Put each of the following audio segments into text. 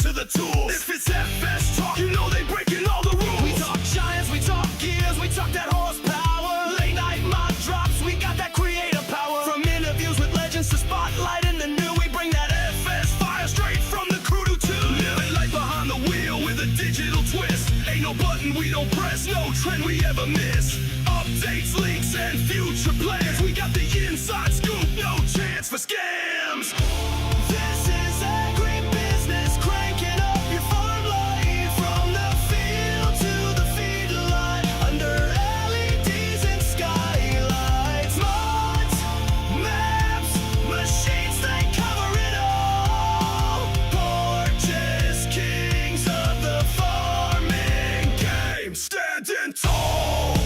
to the tools. If it's FS talk, you know they breaking all the rules. We talk giants, we talk gears, we talk that horsepower. Late night mob drops, we got that creative power. From interviews with legends to spotlight in the new, we bring that FS fire straight from the crew to two. Living life behind the wheel with a digital twist. Ain't no button we don't press, no trend we ever miss. Updates, leaks, and future plans. We got the inside scoop, no chance for scams. This is AgriBusiness, cranking up your farm life. From the field to the feedlot, under LEDs and skylights. Mods, maps, machines, they cover it all. Porches, kings of the farming game, standing tall.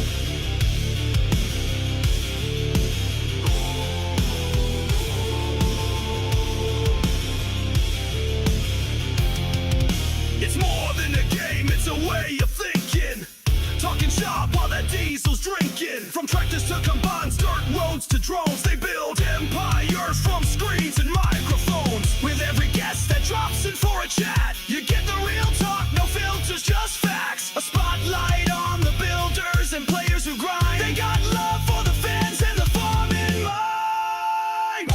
It's more than a game, it's a way of thinking. Talking shop while that diesel's drinking. From tractors to combines, dirt roads to drones, they build empires from screens and microphones. With every guest that drops in for a chat, you get the real talk, no filters, just facts. A spotlight on the builders and players who grind. They got love for the fans and the farm in mind.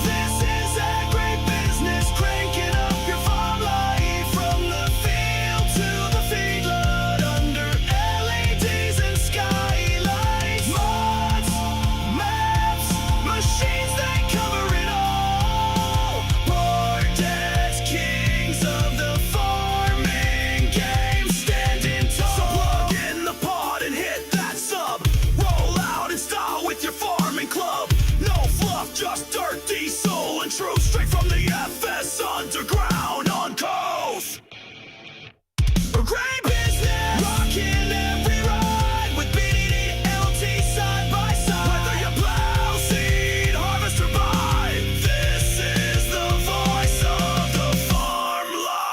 This is AgriBusiness, cranking up your farm life. From the field to the feedlot, under LEDs and skylights. Mods, maps, machines, they cover it all. Vortex, kings of the farming game, standing tall. So plug in the pod and hit that sub. Roll out in style with your farming club. No fluff, just dirt, diesel, and truth. Straight from the FS underground on coast. AgriBusiness, rocking every ride with BDD LT side by side. Whether you plow, seed, harvest, or buy, this is the voice of the farm life.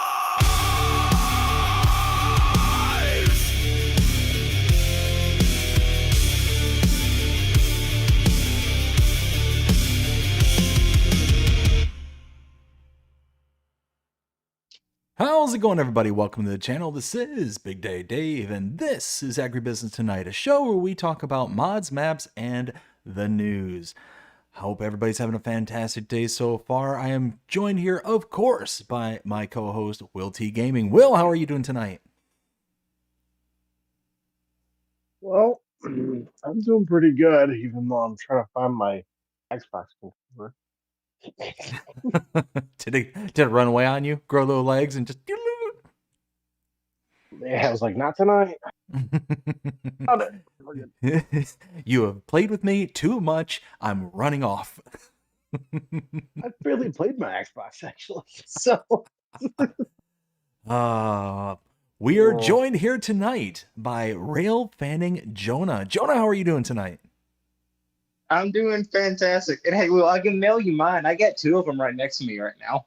How's it going, everybody? Welcome to the channel. This is Big Day Dave, and this is AgriBusiness Tonight, a show where we talk about mods, maps, and the news. Hope everybody's having a fantastic day so far. I am joined here, of course, by my co-host, WillTGaming. Will, how are you doing tonight? Well, I'm doing pretty good, even though I'm trying to find my Xbox controller. Did it run away on you? Grow little legs and just... Yeah, I was like, not tonight. Found it. We're good. You have played with me too much. I'm running off. I've barely played my Xbox, actually. So, We are joined here tonight by rail fanning Jonah. Jonah, how are you doing tonight? I'm doing fantastic. And hey, well, I can mail you mine. I got two of them right next to me right now.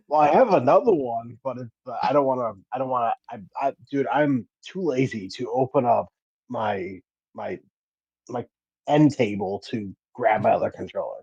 well, I have another one, but it's, I don't want to. Dude, I'm too lazy to open up my end table to grab my other controller.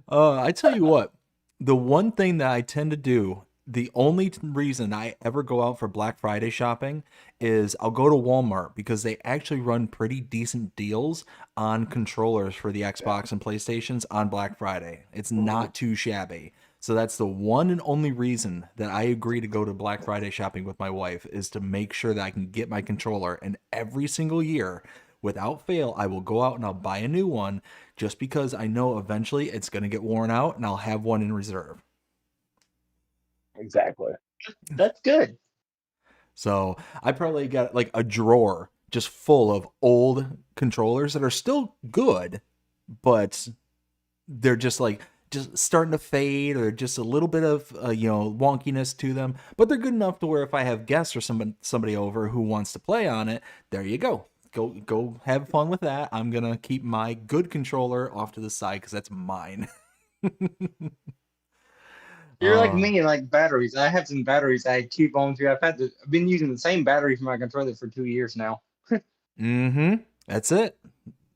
I tell you what, the one thing that I tend to do, the only reason I ever go out for Black Friday shopping is I'll go to Walmart because they actually run pretty decent deals on controllers for the Xbox and PlayStations on Black Friday. It's not too shabby. So that's the one and only reason that I agree to go to Black Friday shopping with my wife, is to make sure that I can get my controller. And every single year, without fail, I will go out and I'll buy a new one just because I know eventually it's going to get worn out and I'll have one in reserve. Exactly. That's good. So I probably got like a drawer just full of old controllers that are still good, but they're just starting to fade, or just a little bit of wonkiness to them. But they're good enough to where if I have guests or somebody over who wants to play on it, there you go. Go have fun with that. I'm gonna keep my good controller off to the side because that's mine. You're like me and like batteries. I have some batteries I keep on to. I've been using the same battery for my controller for 2 years now. That's it.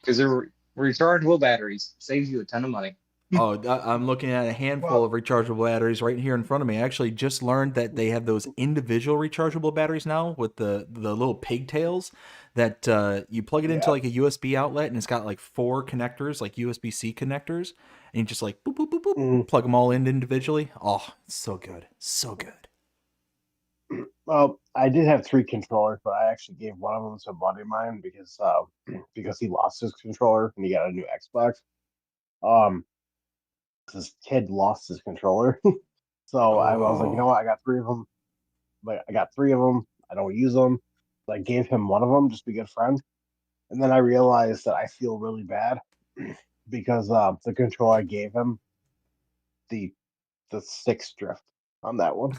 Because they're rechargeable batteries. Saves you a ton of money. Oh, I'm looking at a handful of rechargeable batteries right here in front of me. I actually just learned that they have those individual rechargeable batteries now with the little pigtails that you plug it into Yeah. like a USB outlet, and it's got like 4 connectors, like USB-C connectors, and you just like boop, boop, boop, boop, Mhm. plug them all in individually. Oh, it's so good. So good. Well, I did have 3 controllers, but I actually gave one of them to a buddy of mine because he lost his controller and he got a new Xbox. Um, this kid lost his controller, so I was like, you know Oh. what? I got 3 of them. Like I got 3 of them. I don't use them. So I gave him one of them just to be a good friend. And then I realized that I feel really bad because the controller I gave him, the the 6 drift on that one.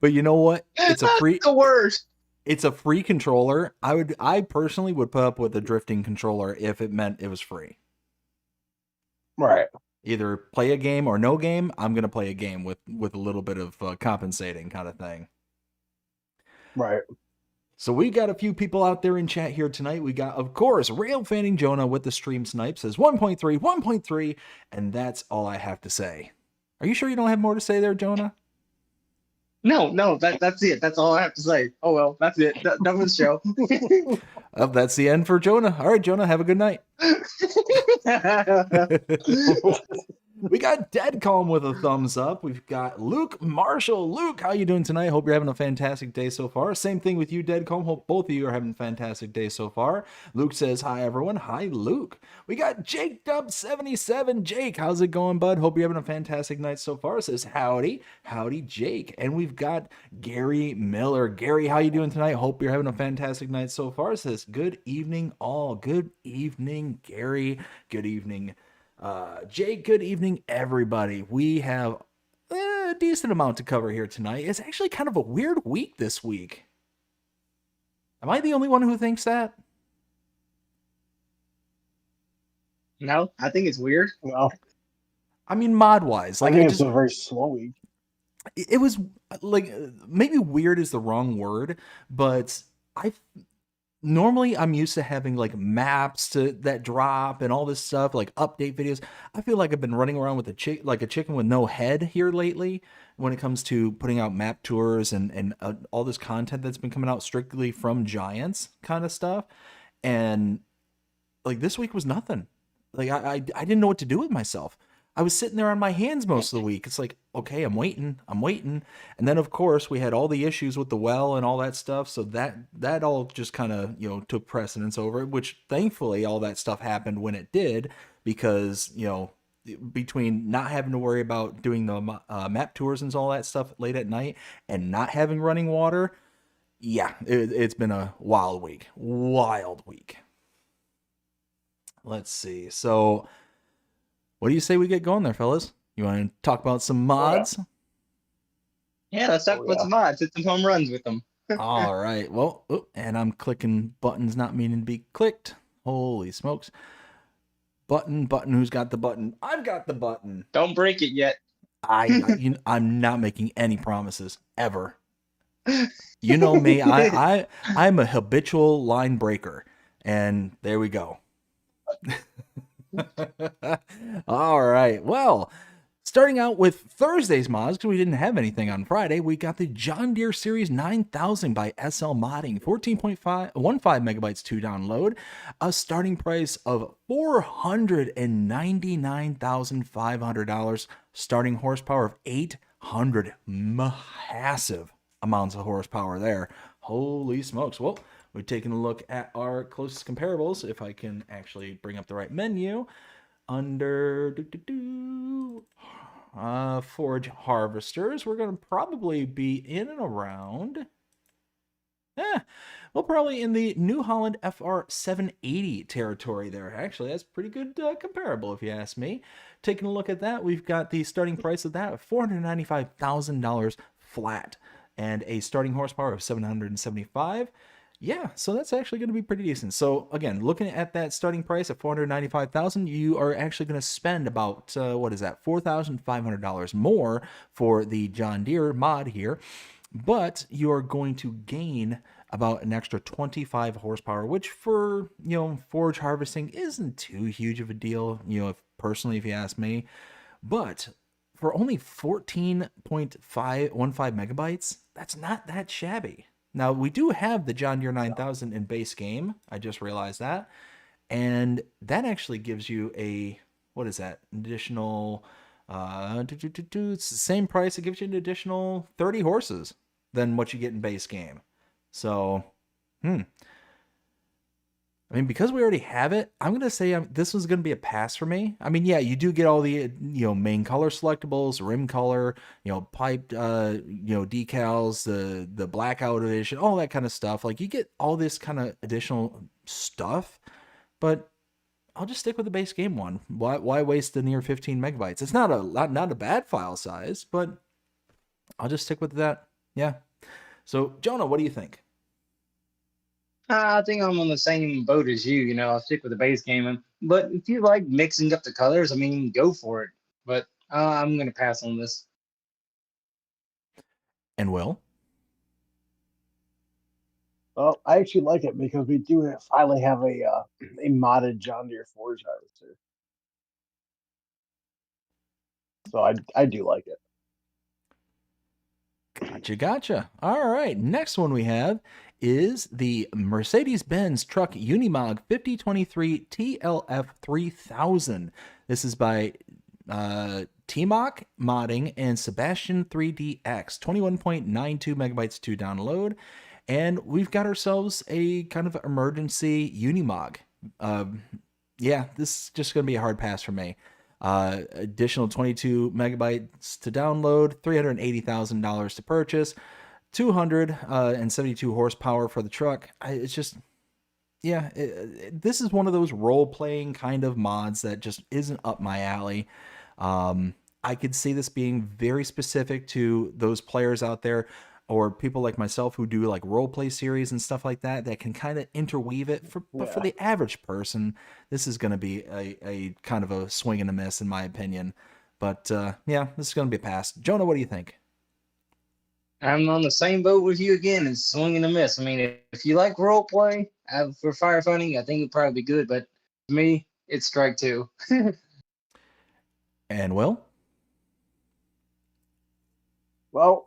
But you know what? It's a That's free the worst. it's a free controller. I personally would put up with a drifting controller if it meant it was free. Right. Either play a game or no game. I'm gonna play a game with a little bit of compensating kind of thing. Right. So we got a few people out there in chat here tonight. We got, of course, Rail Fanning Jonah with the stream snipe says 1.3, 1.3, and that's all I have to say. Are you sure you don't have more to say there, Jonah? No, that's it. That's all I have to say. Oh well, that's it. That was the show. Oh, that's the end for Jonah. All right, Jonah, have a good night. We got Dead Calm with a thumbs up. We've got Luke Marshall. Luke, how you doing tonight? Hope you're having a fantastic day so far. Same thing with you, Dead Calm. Hope both of you are having a fantastic day so far. Luke says, hi, everyone. Hi, Luke. We got Jake Dub77. Jake, how's it going, bud? Hope you're having a fantastic night so far. Says, howdy. Howdy, Jake. And we've got Gary Miller. Gary, how you doing tonight? Hope you're having a fantastic night so far. Says, good evening, all. Good evening, Gary. Good evening, Jake. Good evening, everybody. We have a decent amount to cover here tonight. It's actually kind of a weird week this week. Am I the only one who thinks that? No, I think it's weird. Well, I mean, mod-wise, like I think it's a very slow week. it was like maybe weird is the wrong word, but normally I'm used to having like maps that drop and all this stuff, like update videos. I feel like I've been running around with a chicken with no head here lately when it comes to putting out map tours and all this content that's been coming out strictly from Giants kind of stuff. And like this week was nothing. Like I didn't know what to do with myself. I was sitting there on my hands most of the week. It's like, okay, I'm waiting. And then of course we had all the issues with the well and all that stuff. So that all just kind of, took precedence over it, which thankfully all that stuff happened when it did, because, between not having to worry about doing the map tours and all that stuff late at night and not having running water. Yeah, it's been a wild week. Let's see. So what do you say we get going there, fellas? You want to talk about some mods? Yeah, let's talk about some mods. Hit some home runs with them. All right. Well, and I'm clicking buttons not meaning to be clicked. Holy smokes. Button. Who's got the button? I've got the button. Don't break it yet. I'm not making any promises ever. You know me. I'm a habitual line breaker, and there we go. All right. Well, starting out with Thursday's mods, because we didn't have anything on Friday, we got the John Deere Series 9000 by SL Modding, 14.15 megabytes to download, a starting price of $499,500, starting horsepower of 800, massive amounts of horsepower there. Holy smokes. Well, we're taking a look at our closest comparables. If I can actually bring up the right menu under forage harvesters, we're going to probably be in and around. Well, probably in the New Holland FR 780 territory there. Actually, that's pretty good comparable if you ask me. Taking a look at that, we've got the starting price of that of $495,000 flat and a starting horsepower of 775. Yeah, so that's actually going to be pretty decent. So again, looking at that starting price at $495,000, you are actually going to spend about what is that, $4,500 more for the John Deere mod here, but you are going to gain about an extra 25 horsepower, which for, forage harvesting isn't too huge of a deal, personally, if you ask me. But for only 14.515 megabytes, that's not that shabby. Now, we do have the John Deere 9000 in base game. I just realized that. And that actually gives you what is that? Additional, it's the same price. It gives you an additional 30 horses than what you get in base game. So, I mean, because we already have it, I'm going to say this was going to be a pass for me. I mean, yeah, you do get all the, main color selectables, rim color, piped, decals, the blackout edition, all that kind of stuff. Like, you get all this kind of additional stuff, but I'll just stick with the base game one. Why waste the near 15 megabytes? It's not a bad file size, but I'll just stick with that. Yeah. So, Jonah, what do you think? I think I'm on the same boat as you. I'll stick with the base game. But if you like mixing up the colors, I mean, go for it. But I'm going to pass on this. And Will? Well, I actually like it because we do finally have a modded John Deere forage harvester. So I do like it. Gotcha. All right. Next one we have is the Mercedes-Benz Truck Unimog 5023 TLF 3000. This is by T-Mock Modding and Sebastian 3DX. 21.92 megabytes to download. And we've got ourselves a kind of emergency Unimog. Yeah, this is just going to be a hard pass for me. Additional 22 megabytes to download, $380,000 to purchase, 272 horsepower for the truck. It's just, yeah, this is one of those role-playing kind of mods that just isn't up my alley. I could see this being very specific to those players out there, or people like myself who do like role play series and stuff like that can kind of interweave it. But for the average person, this is going to be a kind of a swing and a miss in my opinion. But yeah, this is going to be a pass. Jonah, what do you think? I'm on the same boat with you again. It's swing and a miss. I mean, if you like role play for firefighting, I think it'd probably be good. But to me, it's strike two. And Will? Well,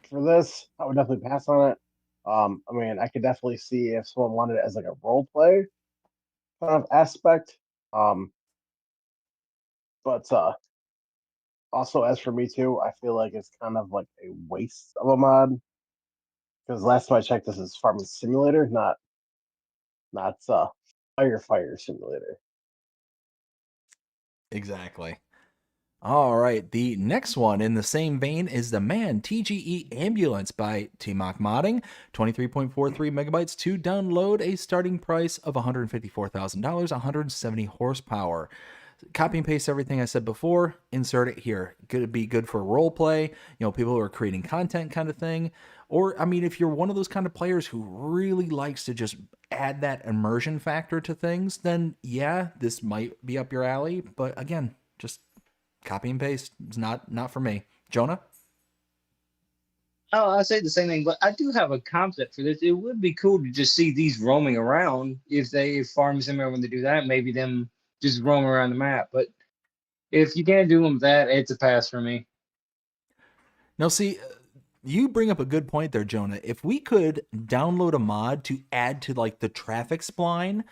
for this, I would definitely pass on it. I mean, I could definitely see if someone wanted it as like a role play kind of aspect. But also, as for me too, I feel like it's kind of like a waste of a mod. Because last time I checked, this is Farming Simulator, not Firefighter Simulator. Exactly. All right, the next one in the same vein is the Man TGE Ambulance by T-Mock Modding, 23.43 megabytes to download, a starting price of $154,000, 170 horsepower. Copy and paste everything I said before, insert it here. Could be good for role play, people who are creating content kind of thing. Or, I mean, if you're one of those kind of players who really likes to just add that immersion factor to things, then yeah, this might be up your alley. But again, just copy and paste. It's not for me. Jonah? Oh, I say the same thing, but I do have a concept for this. It would be cool to just see these roaming around if Farm Simulator, when they do that, maybe them just roam around the map. But if you can't do them that, it's a pass for me. Now, see, you bring up a good point there, Jonah. If we could download a mod to add to like the traffic spline,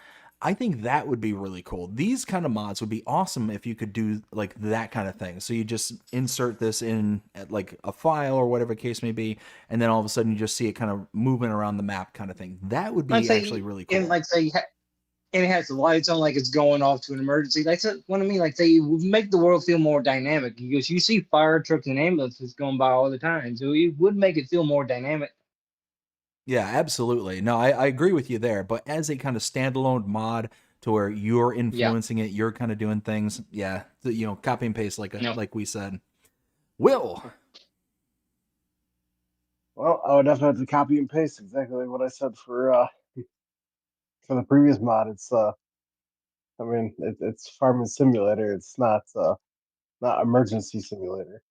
I think that would be really cool. These kind of mods would be awesome if you could do like that kind of thing. So you just insert this in at like a file or whatever case may be, and then all of a sudden you just see it kind of moving around the map kind of thing. That would be actually really cool. And like say, and it has the lights on like it's going off to an emergency. That's what I mean. Like they would make the world feel more dynamic because you see fire trucks and ambulances going by all the time. So it would make it feel more dynamic. Yeah, absolutely. No, I agree with you there. But as a kind of standalone mod to where you're influencing it, you're kind of doing things. Yeah, copy and paste like we said. Will. Well, I would definitely have to copy and paste exactly what I said for the previous mod. It's I mean, it's Farming Simulator. It's not Emergency Simulator.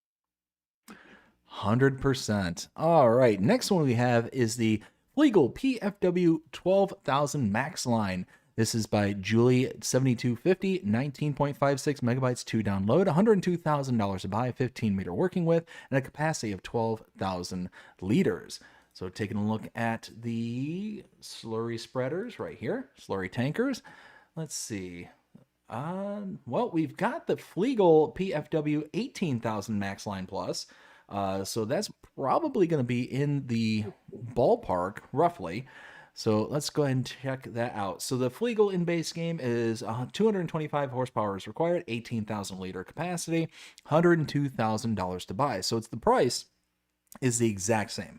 100%. All right. Next one we have is the Legal PFW 12,000 Max line. This is by Julie 7250, 19.56 megabytes to download, $102,000 to buy, 15-meter working width, and a capacity of 12,000 liters. So taking a look at the slurry spreaders right here, slurry tankers. Let's see. Well, we've got the Flegel PFW 18,000 Max Line Plus. So that's probably going to be in the ballpark, roughly. So let's go ahead and check that out. So the Flegel in base game is 225 horsepower is required, 18,000 liter capacity, $102,000 to buy. So it's the price is the exact same.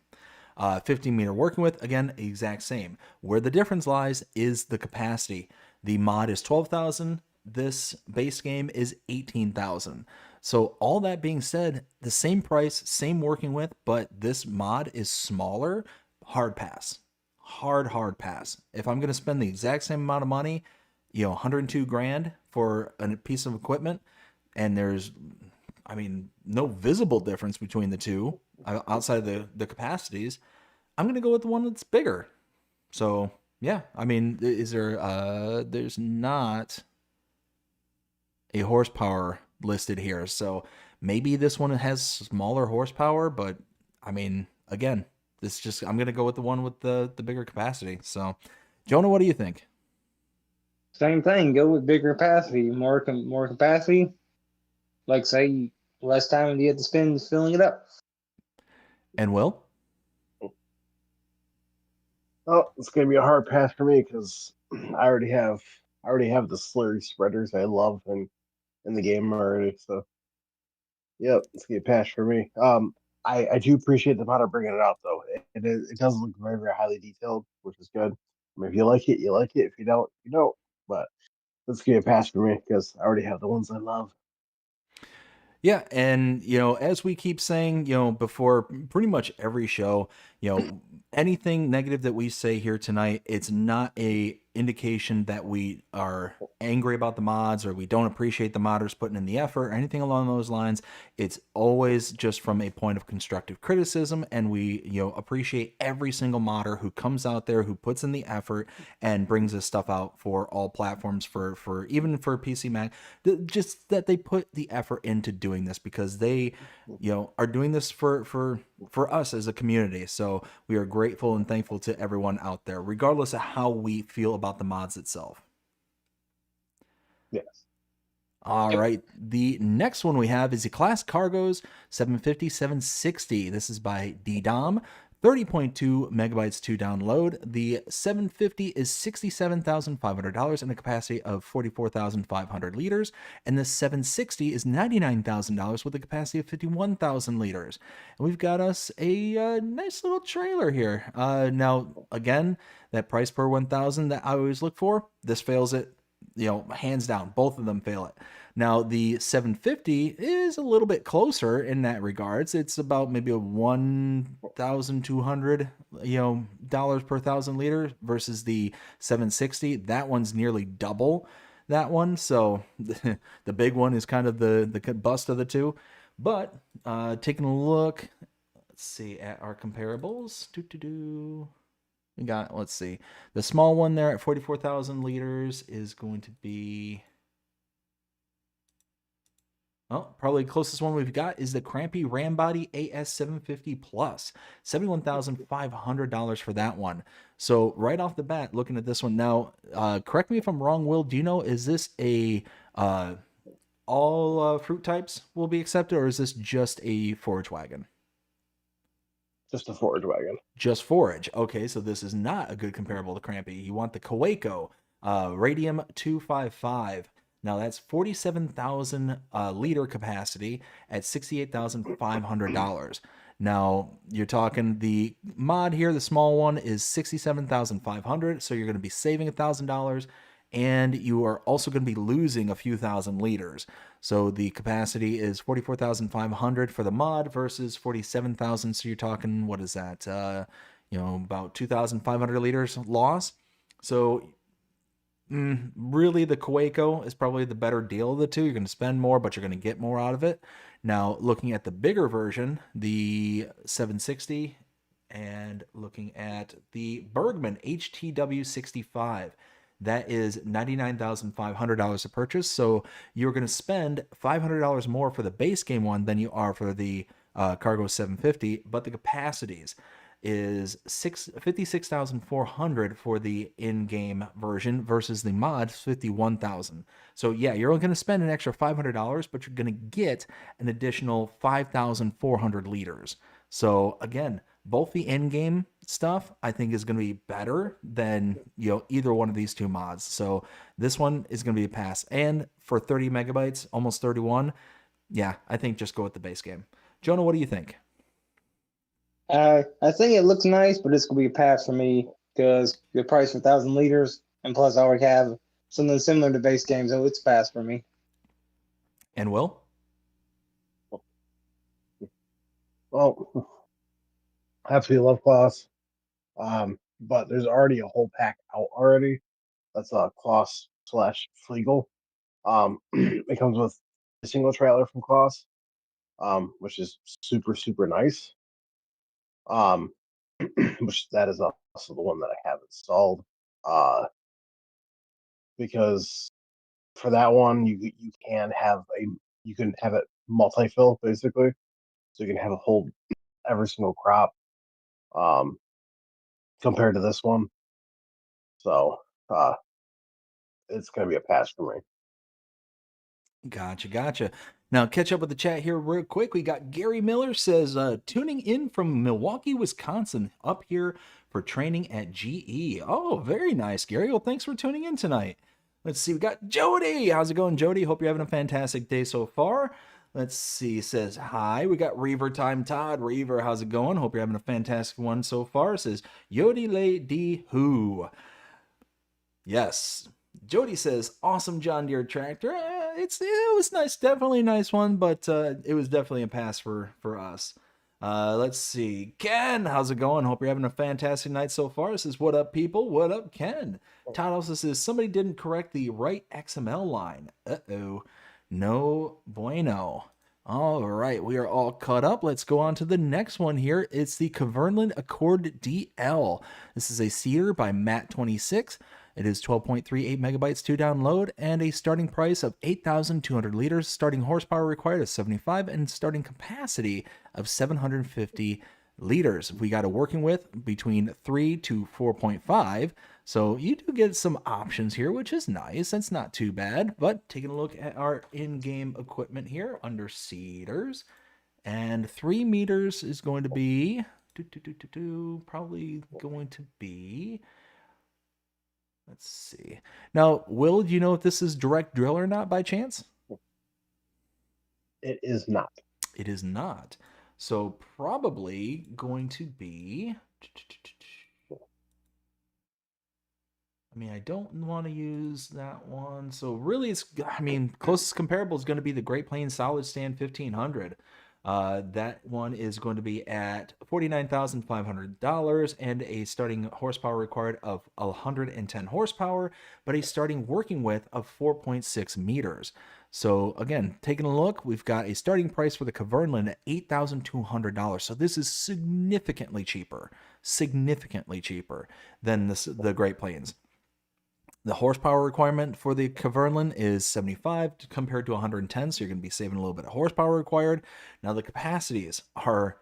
15-meter working width, again, exact same. Where the difference lies is the capacity. The mod is 12,000. This base game is 18,000. So all that being said, the same price, same working width, but this mod is smaller. Hard pass. Hard pass. If I'm going to spend the exact same amount of money, 102 grand for a piece of equipment, and there's, no visible difference between the two outside of the capacities, I'm going to go with the one that's bigger. So yeah, is there, there's not a horsepower listed here. So maybe this one has smaller horsepower, but again, I'm going to go with the one with the bigger capacity. So Jonah, what do you think? Same thing. Go with bigger capacity, more capacity. Like say, less time you have to spend filling it up. And Will? Oh, it's gonna be a hard pass for me because I already have the slurry spreaders I love in the game already. So, yep, it's gonna be a pass for me. I do appreciate the modder bringing it out though. It does look very, very highly detailed, which is good. If you like it, you like it. If you don't, you don't. But it's gonna be a pass for me because I already have the ones I love. Yeah, and as we keep saying, before pretty much every show, anything negative that we say here tonight, it's not a indication that we are angry about the mods or we don't appreciate the modders putting in the effort or anything along those lines. It's always just from a point of constructive criticism, and we appreciate every single modder who comes out there, who puts in the effort and brings this stuff out for all platforms, for even for PC Mac, just that they put the effort into doing this because they are doing this for us as a community. So we are grateful and thankful to everyone out there, regardless of how we feel about the mods itself. Yes. All right. The next one we have is the Class Cargos 750, 760. This is by DDOM. 30.2 megabytes to download. The 750 is $67,500 and a capacity of 44,500 liters. And the 760 is $99,000 with a capacity of 51,000 liters. And we've got us a nice little trailer here. Now, again, that price per 1,000 that I always look for, this fails it. Hands down, both of them fail it. Now, the 750 is a little bit closer in that regards. It's about maybe a 1,200, dollars per 1,000 liters versus the 760. That one's nearly double that one. So the big one is kind of the bust of the two. But taking a look, let's see at our comparables. We got, let's see, the small one there at 44,000 liters is going to be, probably the closest one we've got is the Crampy Rambody AS750 Plus, $71,500 for that one. So right off the bat, looking at this one now, correct me if I'm wrong, Will, do you know, is this a all fruit types will be accepted, or is this just a forage wagon? Just a forage wagon. Just forage. Okay, so this is not a good comparable to Crampy. You want the Kaweco Radium 255. Now that's 47,000 liter capacity at $68,500. Now you're talking the mod here, the small one is $67,500, so you're going to be saving $1,000, and you are also going to be losing a few thousand liters. So the capacity is 44,500 for the mod versus 47,000. So you're talking, what is that? About 2,500 liters loss. So really the Coeco is probably the better deal of the two. You're going to spend more, but you're going to get more out of it. Now, looking at the bigger version, the 760, and looking at the Bergman HTW 65, that is $99,500 a purchase. So you're going to spend $500 more for the base game one than you are for the Cargo 750, but the capacities is 56,400 for the in-game version versus the mod 51,000. So yeah, you're only going to spend an extra $500, but you're going to get an additional 5,400 liters. So again, both the in-game stuff I think is going to be better than either one of these two mods. So this one is going to be a pass. And for 30 megabytes, almost 31, yeah, I think just go with the base game. Jonah, what do you think? I think it looks nice, but it's gonna be a pass for me because the price for 1,000 liters, and plus I already have something similar to base game, so it's a pass for me. And Will? Well, I absolutely love Klaus. But there's already a whole pack out already. That's Klaus / Flegel. It comes with a single trailer from Klaus, which is super, super nice. Which that is also the one that I have installed. Because for that one, you can have it multi-fill basically, so you can have a whole every single crop. Compared to this one, so it's gonna be a pass for me. Gotcha. Now, catch up with the chat here real quick. We got Gary Miller says, tuning in from Milwaukee, Wisconsin, up here for training at GE. Oh, very nice, Gary. Well, thanks for tuning in tonight. Let's see. We got Jody. How's it going, Jody? Hope you're having a fantastic day so far. Let's see. He says, hi. We got Reaver Time Todd. Reaver, how's it going? Hope you're having a fantastic one so far. It says, Yodi Le Di Who. Yes. Jody says, awesome John Deere tractor. It was nice, definitely a nice one, but it was definitely a pass for us. Let's see. Ken, how's it going? Hope you're having a fantastic night so far. This is what up, people? What up, Ken? Todd also says, somebody didn't correct the right XML line. Uh-oh. No bueno. All right, we are all caught up. Let's go on to the next one here. It's the Kverneland Accord DL. This is a seeder by Matt26. It is 12.38 megabytes to download and a starting price of 8,200 liters, starting horsepower required of 75, and starting capacity of 750 liters. We got a working with between 3 to 4.5. So you do get some options here, which is nice. That's not too bad. But taking a look at our in-game equipment here under seeders, and 3 meters is going to be probably going to be. Let's see. Now, Will, do you know if this is direct drill or not by chance? It is not. It is not. So probably going to be. I mean, I don't want to use that one. So really, closest comparable is going to be the Great Plains Solid Stand 1500. That one is going to be at $49,500 and a starting horsepower required of 110 horsepower, but a starting working width of 4.6 meters. So again, taking a look, we've got a starting price for the Kverneland at $8,200. So this is significantly cheaper than the Great Plains. The horsepower requirement for the Kverneland is 75 compared to 110, so you're going to be saving a little bit of horsepower required. Now the capacities are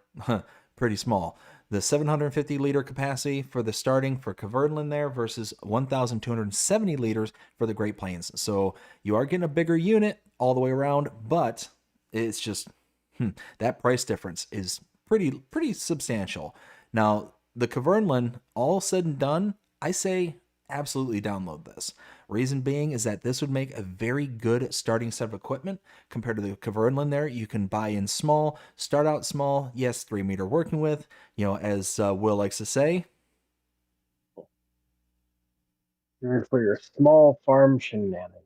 pretty small. The 750 liter capacity for the starting for Kverneland there versus 1,270 liters for the Great Plains. So you are getting a bigger unit all the way around, but it's just that price difference is pretty substantial. Now the Kverneland, all said and done, I say absolutely download this. Reason being is that this would make a very good starting set of equipment compared to the Kverneland there. You can buy in small, start out small. Yes, 3 meter working with, as Will likes to say. For your small farm shenanigans.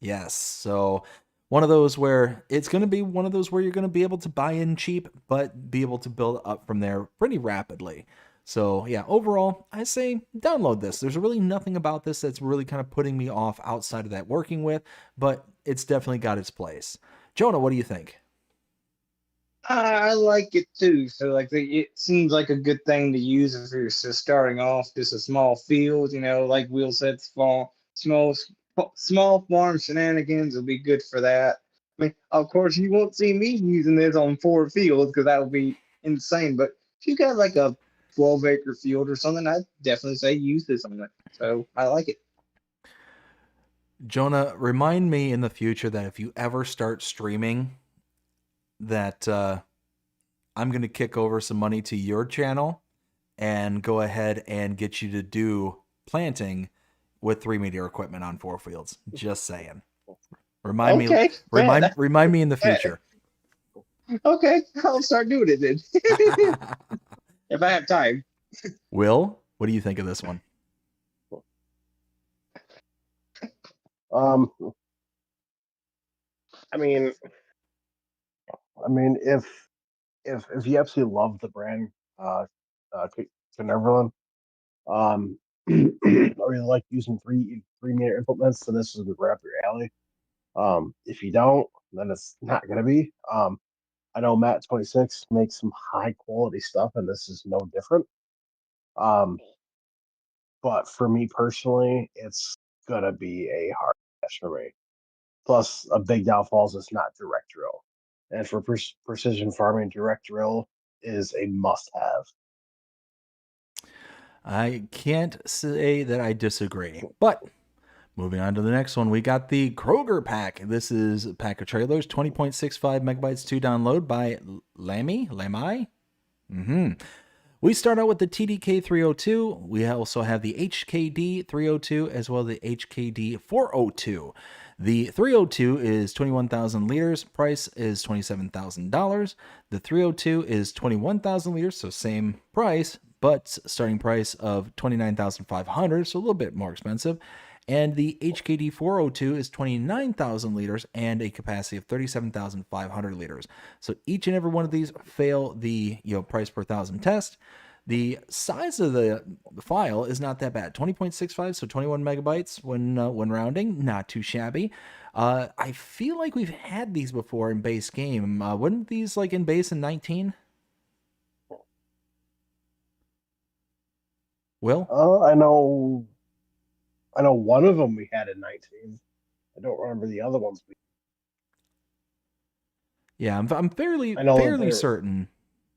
Yes. So one of those where it's going to be one of those where you're going to be able to buy in cheap, but be able to build up from there pretty rapidly. So yeah, overall, I say download this. There's really nothing about this that's really kind of putting me off outside of that working with, but it's definitely got its place. Jonah, what do you think? I like it too. So like it seems like a good thing to use if you're just starting off just a small field. Like Will said, small farm shenanigans will be good for that. I mean, of course, you won't see me using this on 4 fields because that would be insane. But if you got like a 12-acre field or something, I'd definitely say use this on it. So I like it. Jonah, remind me in the future that if you ever start streaming, that I'm going to kick over some money to your channel and go ahead and get you to do planting with 3-meter equipment on 4 fields. Just saying. Remind me Okay, man, remind me in the future. okay, I'll start doing it then if I have time. Will, what do you think of this one? I mean, if you absolutely love the brand, Neverland, or you like using 3-meter implements, then this is right up your alley. If you don't, then it's not gonna be. I know Matt 26 makes some high quality stuff, and this is no different. But for me personally, it's gonna be a hard pass for me. Plus, a big downfall is it's not direct drill, and for precision farming, direct drill is a must-have. I can't say that I disagree, but moving on to the next one, we got the Kroger pack. This is a pack of trailers, 20.65 megabytes to download by Lamy. We start out with the TDK 302. We also have the HKD 302 as well as the HKD 402. The 302 is 21,000 liters. Price is $27,000. The 302 is 21,000 liters, so same price, but starting price of $29,500, so a little bit more expensive. And the HKD 402 is 29,000 liters and a capacity of 37,500 liters. So each and every one of these fail the price per thousand test. The size of the file is not that bad, 20.65, so 21 megabytes when rounding, not too shabby. I feel like we've had these before in base game. Wasn't these like in base in 19? Will? I know one of them we had in 19. I don't remember the other ones. Yeah, I'm fairly certain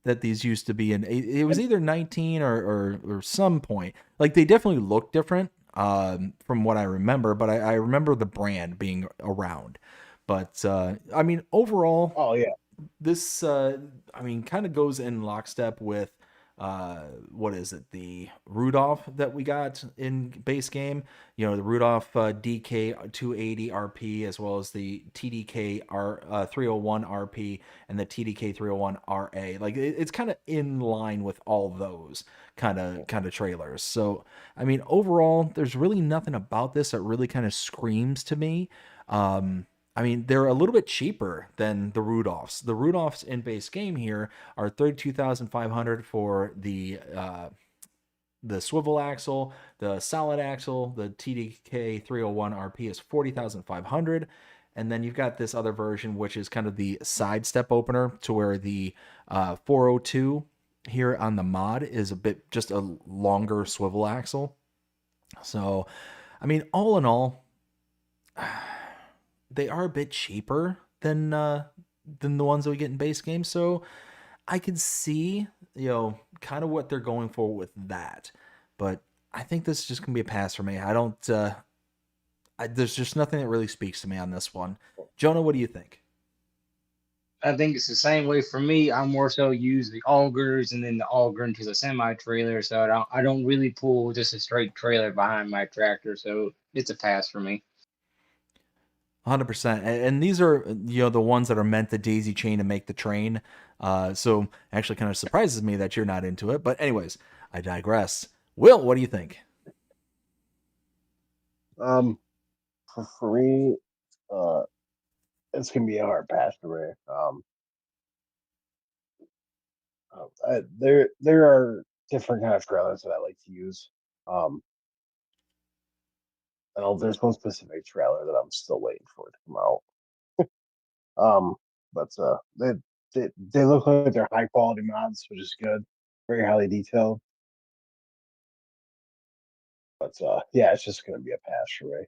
that these used to be in. It was either 19 or some point. Like they definitely look different from what I remember, but I remember the brand being around. But I mean, overall, Oh yeah, this kind of goes in lockstep with what is it, the Rudolph that we got in base game, the Rudolph DK 280 RP as well as the TDK 301 RP and the TDK 301 RA. Like it's kind of in line with all those kind of trailers. So I mean, overall there's really nothing about this that really kind of screams to me. I mean, they're a little bit cheaper than the Rudolphs. The Rudolphs in base game here are 32,500 for the swivel axle, the solid axle. The TDK 301 RP is 40,500, and then you've got this other version, which is kind of the side step opener, to where the 402 here on the mod is just a longer swivel axle. So, I mean, all in all, they are a bit cheaper than the ones that we get in base game. So I could see, kind of what they're going for with that. But I think this is just going to be a pass for me. I don't, there's just nothing that really speaks to me on this one. Jonah, what do you think? I think it's the same way for me. I more so use the augers and then the auger into the semi trailer. So I don't really pull just a straight trailer behind my tractor. So it's a pass for me. 100%. And these are, the ones that are meant to daisy chain and make the train. So actually kind of surprises me that you're not into it. But anyways, I digress. Will, what do you think? For me, it's gonna be a hard pass for me. There are different kind of trailers that I like to use. I know there's one specific trailer that I'm still waiting for it to come out. But they look like they're high quality mods, which is good, very highly detailed. But yeah, it's just gonna be a pass for me.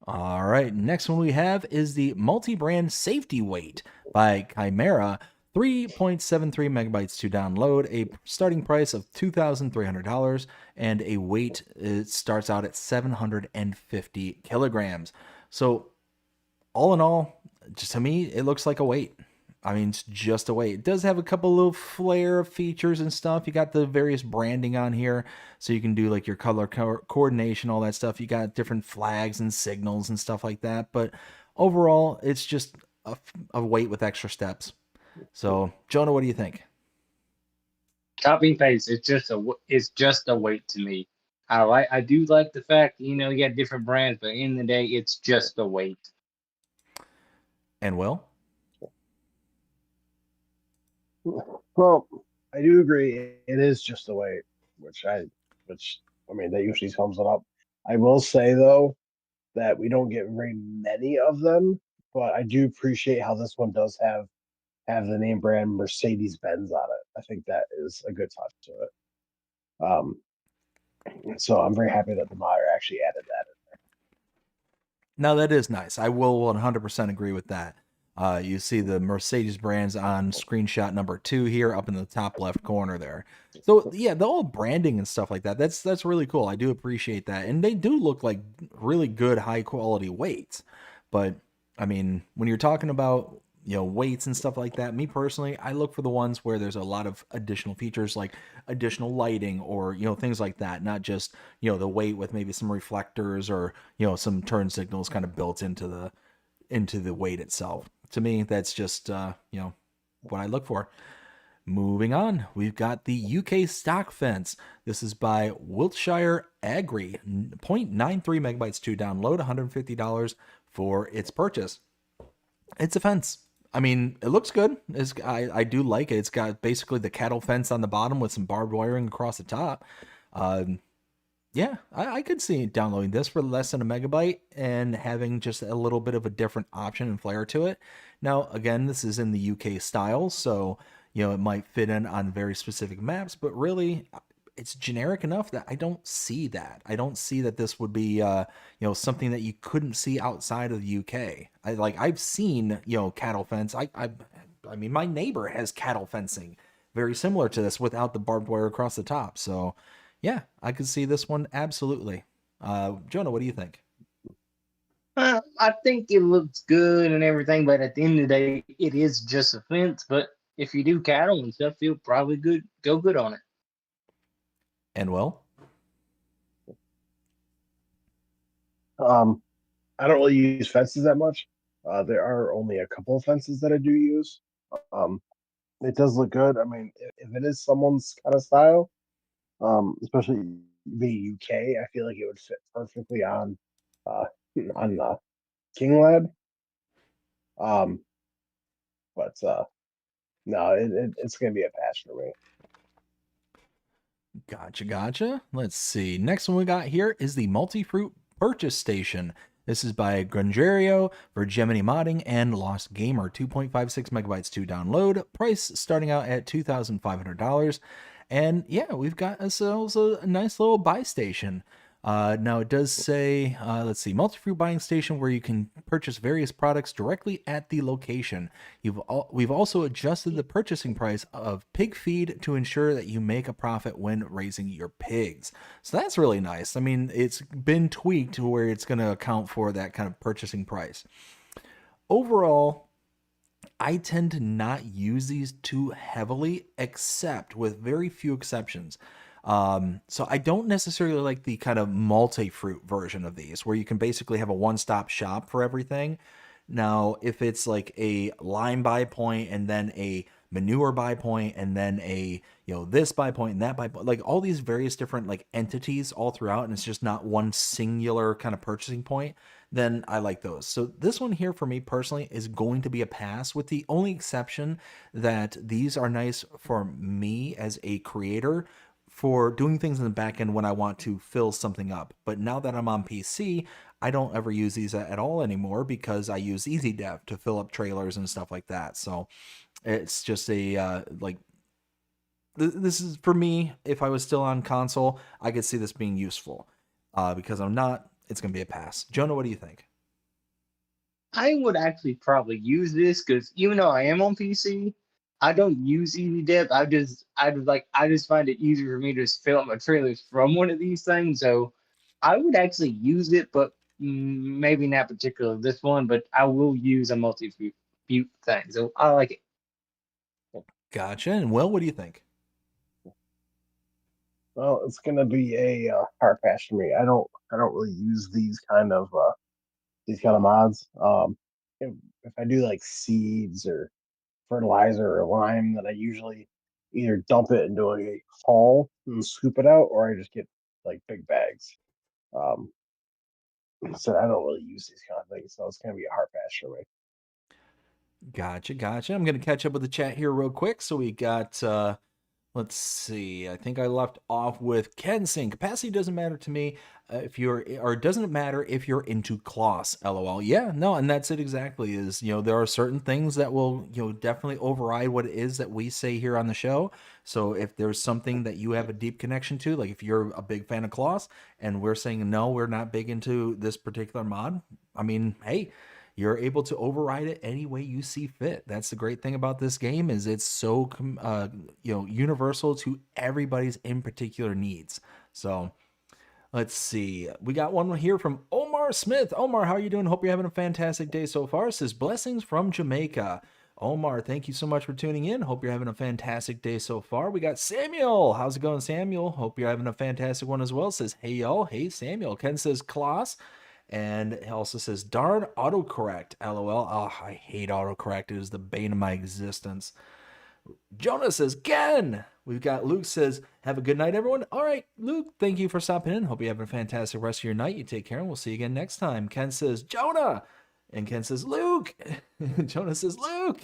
All right, next one we have is the multi-brand safety weight by Chimera. 3.73 megabytes to download, a starting price of $2,300, and a weight, it starts out at 750 kilograms. So all in all, just to me, it looks like a weight. I mean, it's just a weight. It does have a couple little flair of features and stuff. You got the various branding on here, so you can do like your color coordination, all that stuff. You got different flags and signals and stuff like that. But overall, it's just a weight with extra steps. So, Jonah, what do you think? Copy and paste. It's just a weight to me. I do like the fact you got different brands, but in the day, it's just a weight. And Will? Well, I do agree. It is just a weight, which I mean that usually sums it up. I will say though that we don't get very many of them, but I do appreciate how this one does have the name brand Mercedes Benz on it. I think that is a good touch to it. So I'm very happy that the modder actually added that in there. Now that is nice. I will 100% agree with that. You see the Mercedes brands on screenshot number 2 here up in the top left corner there. So yeah, the whole branding and stuff like that, that's really cool. I do appreciate that. And they do look like really good high quality weights. But I mean, when you're talking about, weights and stuff like that, me personally, I look for the ones where there's a lot of additional features like additional lighting or, things like that. Not just, the weight with maybe some reflectors or, some turn signals kind of built into the weight itself. To me, that's just, what I look for. Moving on, we've got the UK stock fence. This is by Wiltshire Agri, 0.93 megabytes to download, $150 for its purchase. It's a fence. I mean, it looks good. I do like it. It's got basically the cattle fence on the bottom with some barbed wiring across the top. Yeah, I could see downloading this for less than a megabyte and having just a little bit of a different option and flair to it. Now, again, this is in the UK style, so, it might fit in on very specific maps, but really, it's generic enough that I don't see that. I don't see that this would be, something that you couldn't see outside of the UK. I've seen, cattle fence. I mean, my neighbor has cattle fencing very similar to this without the barbed wire across the top, so... yeah, I could see this one absolutely. Jonah, what do you think? I think it looks good and everything, but at the end of the day, it is just a fence. But if you do cattle and stuff, you'll probably go good on it. And Will? I don't really use fences that much. There are only a couple of fences that I do use. It does look good. I mean, if it is someone's kind of style, especially being UK, I feel like it would fit perfectly on King Lad. But no, it's gonna be a pass for me. Gotcha. Let's see. Next one we got here is the Multi-Fruit Purchase Station. This is by Grangerio for Gemini Modding and Lost Gamer. 2.56 megabytes to download. Price starting out at $2,500. And yeah, we've got ourselves a nice little buy station. Now it does say, let's see, multi-fruit buying station where you can purchase various products directly at the location. We've also adjusted the purchasing price of pig feed to ensure that you make a profit when raising your pigs. So that's really nice. I mean, it's been tweaked to where it's going to account for that kind of purchasing price. Overall, I tend to not use these too heavily, except with very few exceptions. So I don't necessarily like the kind of multi-fruit version of these, where you can basically have a one-stop shop for everything. Now, if it's like a lime buy point and then a manure buy point and then a, this buy point and that buy point, like all these various different like entities all throughout, and it's just not one singular kind of purchasing point, then I like those. So this one here for me personally is going to be a pass, with the only exception that these are nice for me as a creator for doing things in the back end when I want to fill something up. But now that I'm on PC, I don't ever use these at all anymore because I use EasyDev to fill up trailers and stuff like that. So it's just a this is for me. If I was still on console, I could see this being useful. Because I'm not, it's gonna be a pass. Jonah, what do you think? I would actually probably use this because even though I am on PC, I don't use EasyDip. I just find it easier for me to just fill up my trailers from one of these things. So I would actually use it, but maybe not particularly this one. But I will use a multi-view thing. So I like it. Gotcha. And Will, what do you think? Well, it's gonna be a hard pass for me. I don't really use these kind of mods. If I do like seeds or fertilizer or lime, then I usually either dump it into a haul and scoop it out, or I just get like big bags. Um, so I don't really use these kind of things, so it's gonna be a hard pass for me. Gotcha, gotcha. I'm gonna catch up with the chat here real quick. So we got let's see. I think I left off with Ken saying capacity doesn't matter to me if you're, or doesn't matter if you're into Kloss. LOL. Yeah, no, and that's it exactly. Is there are certain things that will definitely override what it is that we say here on the show. So if there's something that you have a deep connection to, like if you're a big fan of Kloss, and we're saying no, we're not big into this particular mod. I mean, hey, you're able to override it any way you see fit. That's the great thing about this game, is it's so universal to everybody's in particular needs. So let's see. We got one here from Omar Smith. Omar, how are you doing? Hope you're having a fantastic day so far. It says blessings from Jamaica. Omar, thank you so much for tuning in. Hope you're having a fantastic day so far. We got Samuel. How's it going, Samuel? Hope you're having a fantastic one as well. Says, hey, y'all. Hey, Samuel. Ken says, Kloss. And it also says, darn autocorrect, LOL. Oh, I hate autocorrect. It is the bane of my existence. Jonah says, Ken. We've got Luke says, have a good night, everyone. All right, Luke, thank you for stopping in. Hope you have a fantastic rest of your night. You take care, and we'll see you again next time. Ken says, Jonah. And Ken says, Luke. Jonah says, Luke.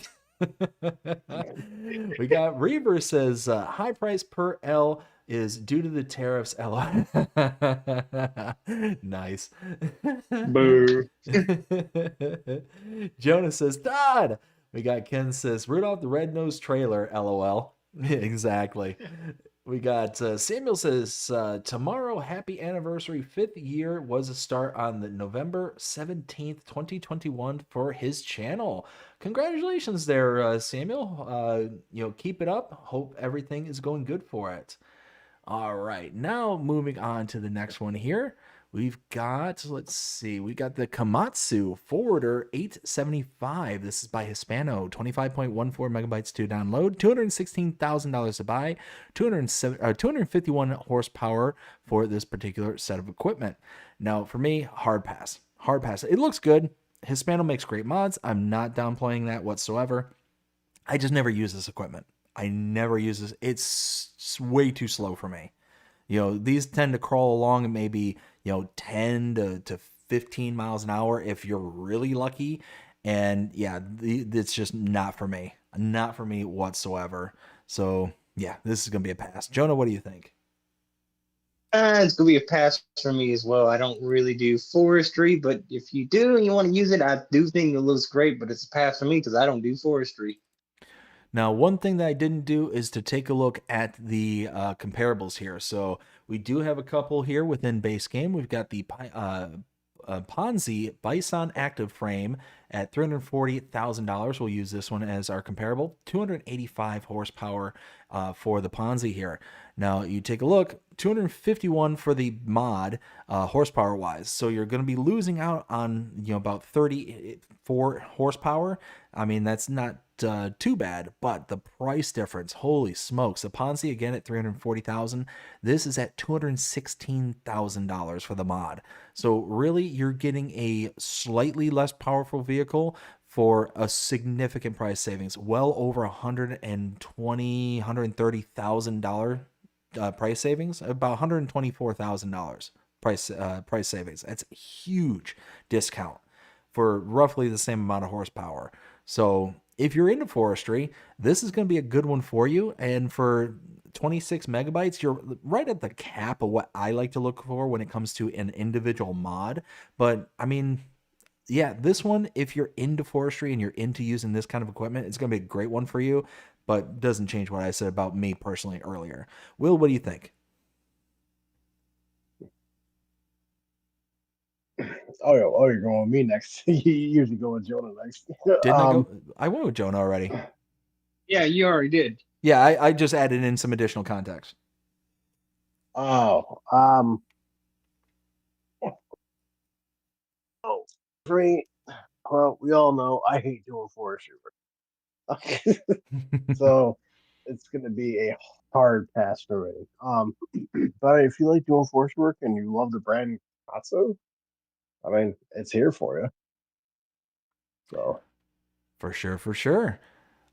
We got Reaver says, high price per L is due to the tariffs. LOL. Nice. Boo. Jonah says, Todd. We got Ken says, Rudolph the Red-Nosed Trailer. LOL. Exactly. We got Samuel says, tomorrow, happy anniversary. 5th year was a start on the November 17th, 2021 for his channel. Congratulations there, Samuel. Keep it up. Hope everything is going good for it. All right, now moving on to the next one here. We've got, let's see, we got the Komatsu Forwarder 875. This is by Hispano, 25.14 megabytes to download, $216,000 to buy, 251 horsepower for this particular set of equipment. Now, for me, hard pass. Hard pass. It looks good. Hispano makes great mods. I'm not downplaying that whatsoever. I just never use this equipment. I never use this. It's way too slow for me. These tend to crawl along at maybe 10 to 15 miles an hour if you're really lucky. And yeah, it's just not for me. Not for me whatsoever. So yeah, this is going to be a pass. Jonah, what do you think? It's going to be a pass for me as well. I don't really do forestry, but if you do and you want to use it, I do think it looks great, but it's a pass for me because I don't do forestry. Now, one thing that I didn't do is to take a look at the comparables here. So we do have a couple here within base game. We've got the Ponzi Bison Active Frame at $340,000. We'll use this one as our comparable. 285 horsepower for the Ponzi here. Now, you take a look, 251 for the mod horsepower-wise. So you're going to be losing out on about 34 horsepower. I mean, that's not too bad, but the price difference, holy smokes. The Ponzi again at $340,000. This is at $216,000 for the mod. So really, you're getting a slightly less powerful vehicle for a significant price savings, well over $130,000 price savings, about $124,000. price savings. That's a huge discount for roughly the same amount of horsepower. So if you're into forestry, this is going to be a good one for you. And for 26 megabytes, you're right at the cap of what I like to look for when it comes to an individual mod. But I mean, yeah, this one, if you're into forestry and you're into using this kind of equipment, it's going to be a great one for you, but doesn't change what I said about me personally earlier. Will, what do you think? Oh, you're going with me next. You usually go with Jonah next. Didn't I go? I went with Jonah already. Yeah, you already did. Yeah, I just added in some additional context. Oh, for me, well, we all know I hate doing forestry work. So it's going to be a hard pass for me. But if you like doing forestry work and you love the brand Katsu, I mean, it's here for you. So For sure.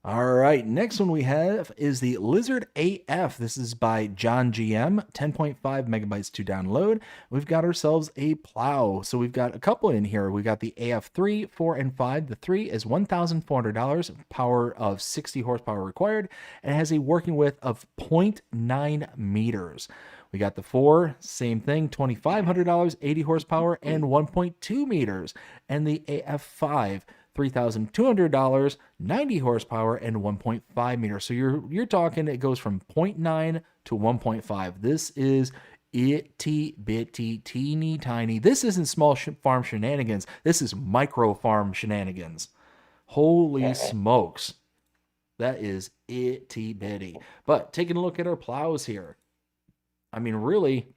All right, next one we have is the Lizard AF. This is by John GM, 10.5 megabytes to download. We've got ourselves a plow. So we've got a couple in here. We got the AF3, 4, and 5. The 3 is $1,400, power of 60 horsepower required, and it has a working width of 0.9 meters. We got the 4, same thing, $2,500, 80 horsepower, and 1.2 meters. And the AF5, $3,200, 90 horsepower, and 1.5 meters. So you're talking it goes from 0.9 to 1.5. This is itty bitty, teeny tiny. This isn't small farm shenanigans. This is micro farm shenanigans. Holy smokes. That is itty bitty. But taking a look at our plows here. I mean, really,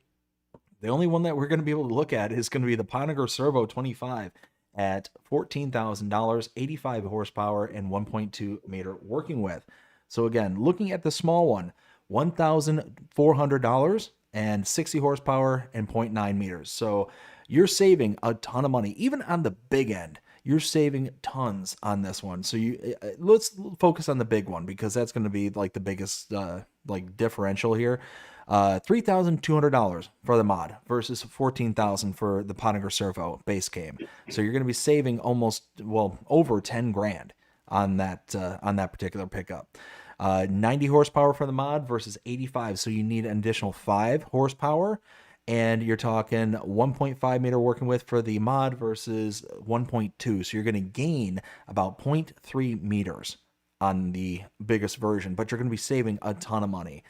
the only one that we're going to be able to look at is going to be the Poniger Servo 25 at $14,000, 85 horsepower, and 1.2 meter working width. So again, looking at the small one, $1,400 and 60 horsepower and 0.9 meters. So you're saving a ton of money. Even on the big end, you're saving tons on this one. So let's focus on the big one because that's going to be like the biggest like differential here. $3,200 for the mod versus $14,000 for the Poniger Servo base game. So you're going to be saving almost, well, over 10 grand on that particular pickup. 90 horsepower for the mod versus 85. So you need an additional 5 horsepower. And you're talking 1.5 meter working width for the mod versus 1.2. So you're going to gain about 0.3 meters on the biggest version, but you're going to be saving a ton of money.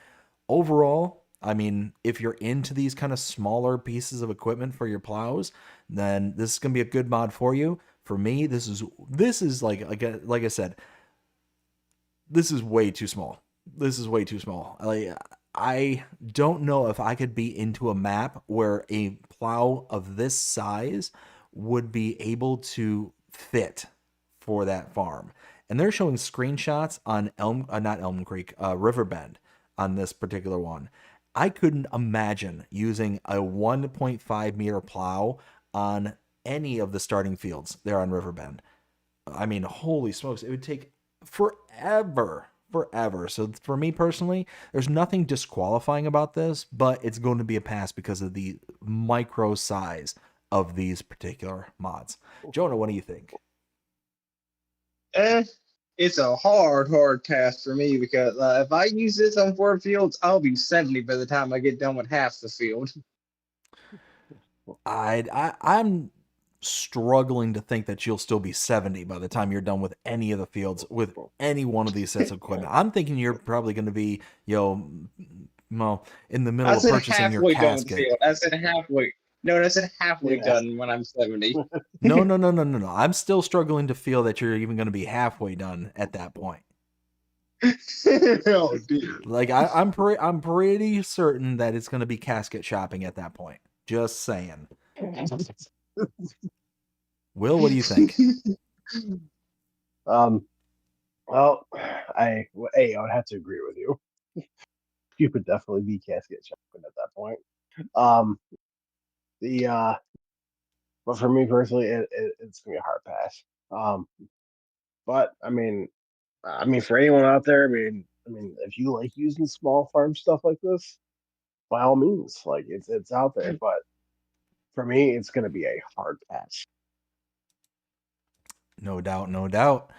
Overall, I mean, if you're into these kind of smaller pieces of equipment for your plows, then this is going to be a good mod for you. For me, this is like I said, this is way too small. This is way too small. I don't know if I could be into a map where a plow of this size would be able to fit for that farm. And they're showing screenshots on Riverbend on this particular one. I couldn't imagine using a 1.5 meter plow on any of the starting fields there on Riverbend. I mean, holy smokes, it would take forever. So for me personally, there's nothing disqualifying about this, but it's going to be a pass because of the micro size of these particular mods. Jonah, what do you think? It's a hard task for me because if I use this on 4 fields, I'll be 70 by the time I get done with half the field. I'm struggling to think that you'll still be 70 by the time you're done with any of the fields with any one of these sets of equipment. I'm thinking you're probably going to be, in the middle of purchasing your casket. I said halfway. No, that's halfway done when I'm 70. No. I'm still struggling to feel that you're even going to be halfway done at that point. Oh, dear. Like I'm pretty certain that it's going to be casket shopping at that point. Just saying. Will, what do you think? Well, I would have to agree with you. You would definitely be casket shopping at that point. But for me personally, it's gonna be a hard pass. But I mean, for anyone out there, I mean, if you like using small farm stuff like this, by all means, like it's out there. But for me, it's going to be a hard pass. No doubt, no doubt.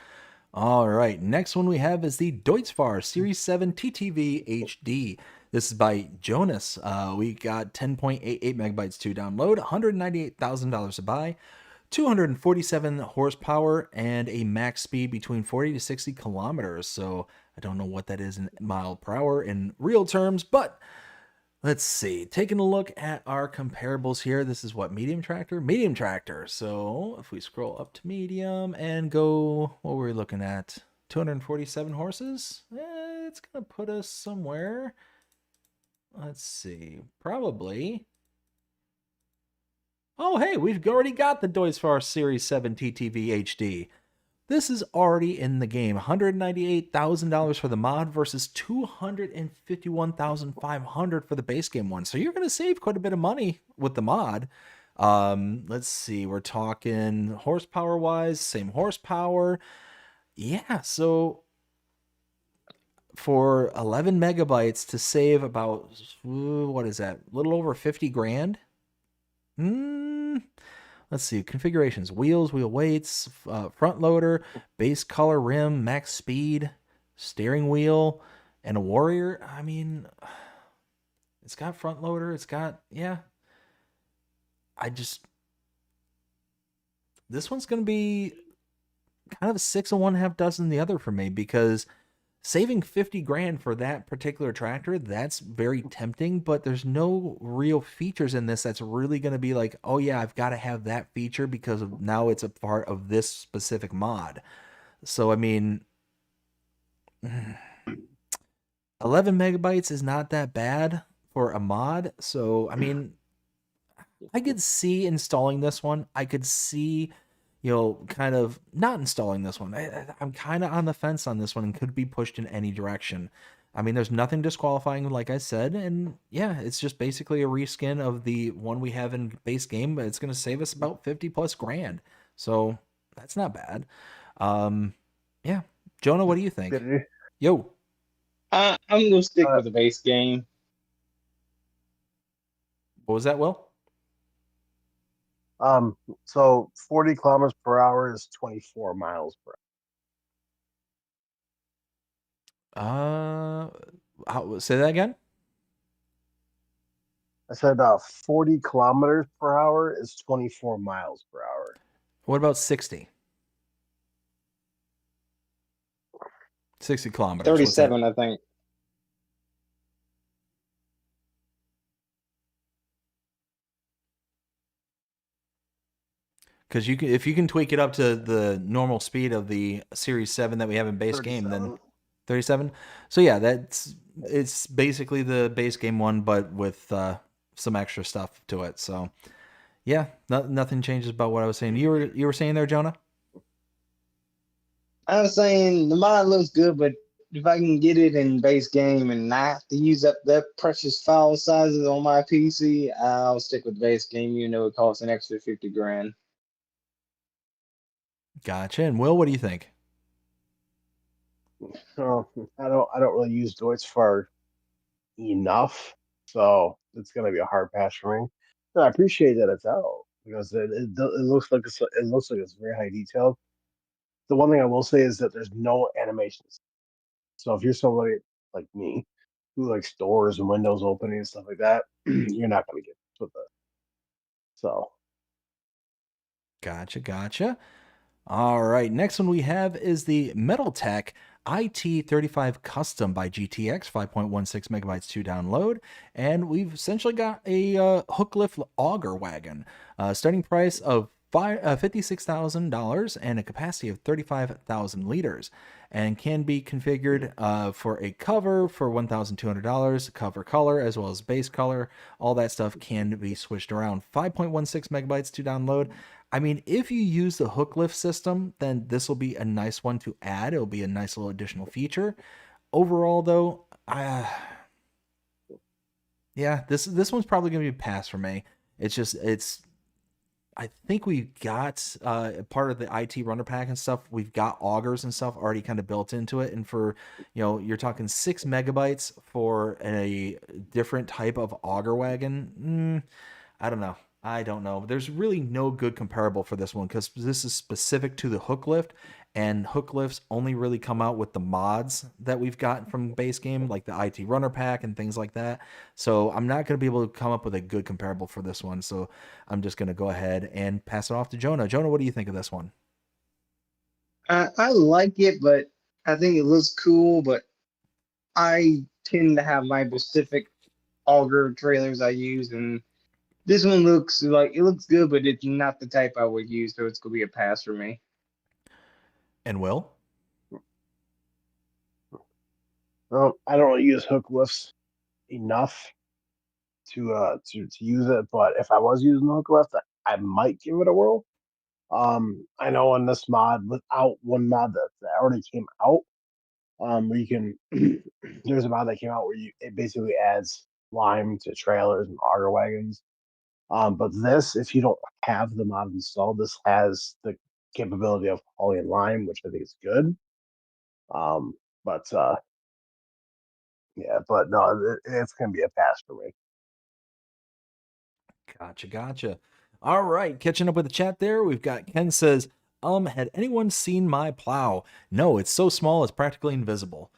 All right, next one we have is the Deutschfar Series 7 TTV HD. This is by Jonas. We got 10.88 megabytes to download, $198,000 to buy, 247 horsepower, and a max speed between 40 to 60 kilometers. So I don't know what that is in mile per hour in real terms, but let's see. Taking a look at our comparables here. This is what, medium tractor? Medium tractor. So if we scroll up to medium and go, what were we looking at? 247 horses? It's going to put us somewhere. Let's see. Probably. Oh, hey, we've already got the Deutschfar Series 7 TTV HD. This is already in the game. $198,000 for the mod versus $251,500 for the base game one. So you're going to save quite a bit of money with the mod. Let's see. We're talking horsepower wise, same horsepower. Yeah. So for 11 megabytes to save about, what is that? A little over 50 grand. Let's see, configurations, wheels, wheel weights, front loader, base color rim, max speed, steering wheel, and a Warrior. I mean, it's got front loader. It's got, yeah. This one's going to be kind of a 6 and 1/2 dozen the other for me, because saving 50 grand for that particular tractor, that's very tempting, but there's no real features in this that's really going to be like, oh yeah, I've got to have that feature because now it's a part of this specific mod. So, I mean, 11 megabytes is not that bad for a mod. So, I mean, I could see installing this one. I could see, kind of not installing this one. I'm kind of on the fence on this one and could be pushed in any direction. I mean, there's nothing disqualifying, like I said, and yeah, it's just basically a reskin of the one we have in base game, but it's going to save us about 50 plus grand. So that's not bad. Yeah. Jonah, what do you think? Yo. I'm going to stick with the base game. What was that, Will? So 40 kilometers per hour is 24 miles per hour. Say that again? I said 40 kilometers per hour is 24 miles per hour. What about 60? 60 kilometers. 37, I think. Because if you can tweak it up to the normal speed of the Series 7 that we have in base 37. game, then 37. So yeah, it's basically the base game one, but with some extra stuff to it. So yeah, nothing changes about what I was saying. You were saying there, Jonah? I was saying the mod looks good, but if I can get it in base game and not have to use up that precious file sizes on my PC, I'll stick with base game. It costs an extra 50 grand. Gotcha. And Will, what do you think? I don't really use Deutschfar enough, so it's gonna be a hard pass for me. But I appreciate that it's out because it looks like it's very high detailed. The one thing I will say is that there's no animations. So if you're somebody like me who likes doors and windows opening and stuff like that, you're not gonna get with it. So Gotcha. All right, next one we have is the MetalTech IT35 Custom by GTX, 5.16 megabytes to download, and we've essentially got a hook lift auger wagon, starting price of $56,000 and a capacity of 35,000 liters, and can be configured for a cover for $1,200, cover color as well as base color. All that stuff can be switched around. 5.16 megabytes to download. I mean, if you use the hook lift system, then this will be a nice one to add. It'll be a nice little additional feature. Overall, though, yeah, this one's probably going to be a pass for me. I think we got part of the IT runner pack and stuff. We've got augers and stuff already kind of built into it. And for, you're talking 6 megabytes for a different type of auger wagon. I don't know. I don't know. There's really no good comparable for this one because this is specific to the hook lift, and hook lifts only really come out with the mods that we've gotten from base game, like the IT Runner Pack and things like that. So I'm not going to be able to come up with a good comparable for this one. So I'm just going to go ahead and pass it off to Jonah. Jonah, what do you think of this one? I like it, but I think it looks cool. But I tend to have my specific auger trailers I use, and this one looks like it looks good, but it's not the type I would use, so it's gonna be a pass for me. And Will? Well, I don't really use hook lifts enough to use it, but if I was using the hook lift, I might give it a whirl. I know in this mod, without one mod that already came out, where you can there's a mod that came out where it basically adds lime to trailers and auger wagons. But this, if you don't have the mod installed, this has the capability of hauling lime, which I think is good. But yeah, but no, it's gonna be a pass for me. Gotcha. All right, catching up with the chat there. We've got Ken says, had anyone seen my plow? No, it's so small it's practically invisible.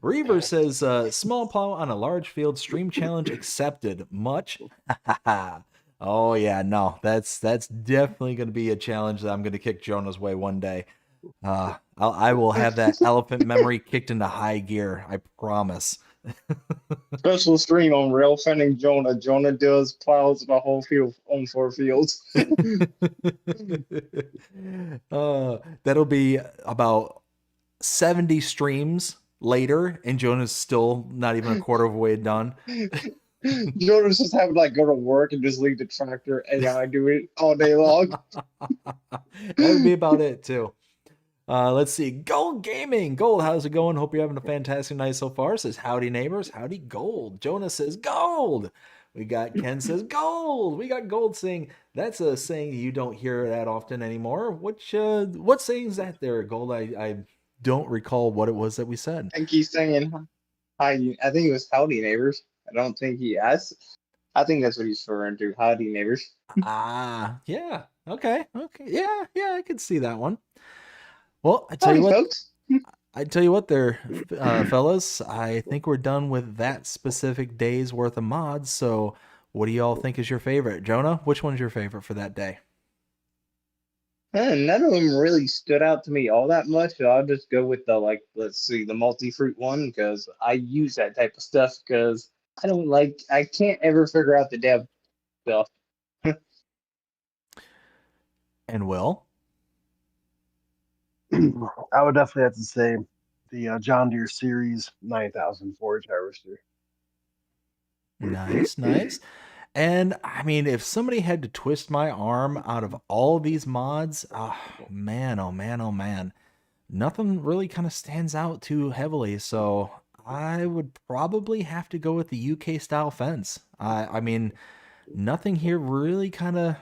Reaver says, small plow on a large field stream challenge accepted. Much? Oh yeah, no, that's definitely going to be a challenge that I'm going to kick Jonah's way one day. I will have that elephant memory kicked into high gear. I promise. Special stream on rail fending Jonah. Jonah does plows the whole field on 4 fields. That'll be about 70 streams later, and Jonah's still not even a quarter of the way done. Jonah's just having to like go to work and just leave the tractor AI do it all day long. That would be about it too. Let's see. Gold Gaming. Gold, how's it going? Hope you're having a fantastic night so far. Says, howdy neighbors. Howdy Gold. Jonah says, gold. We got Ken says, gold. We got Gold saying, that's a saying you don't hear that often anymore. What saying is that there, Gold? I don't recall what it was that we said. I think he's saying hi. I think it was howdy neighbors. I don't think he asked. I think that's what he's referring to. Howdy neighbors. Yeah. Okay. Yeah, I could see that one. Well, I tell you what, folks. I tell you what there, fellas, I think we're done with that specific day's worth of mods. So what do y'all think is your favorite? Jonah, which one's your favorite for that day? None of them really stood out to me all that much. So I'll just go with the the multi-fruit one, because I use that type of stuff because I can't ever figure out the dev stuff. And Will? I would definitely have to say the John Deere Series 9000 forage harvester. Nice. And I mean, if somebody had to twist my arm out of all these mods, oh man, nothing really kind of stands out too heavily. So I would probably have to go with the UK style fence. I mean, nothing here really kind of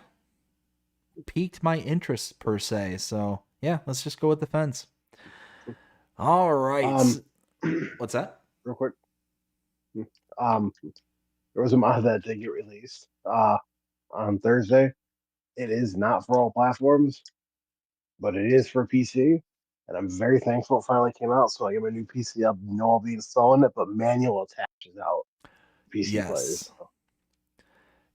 piqued my interest per se. So yeah, let's just go with the fence. All right. What's that? Real quick. There was a mod that did get released on Thursday. It is not for all platforms, but it is for PC. And I'm very thankful it finally came out. So I get my new PC up. I'll be installing it, but manual attaches out PC players. So.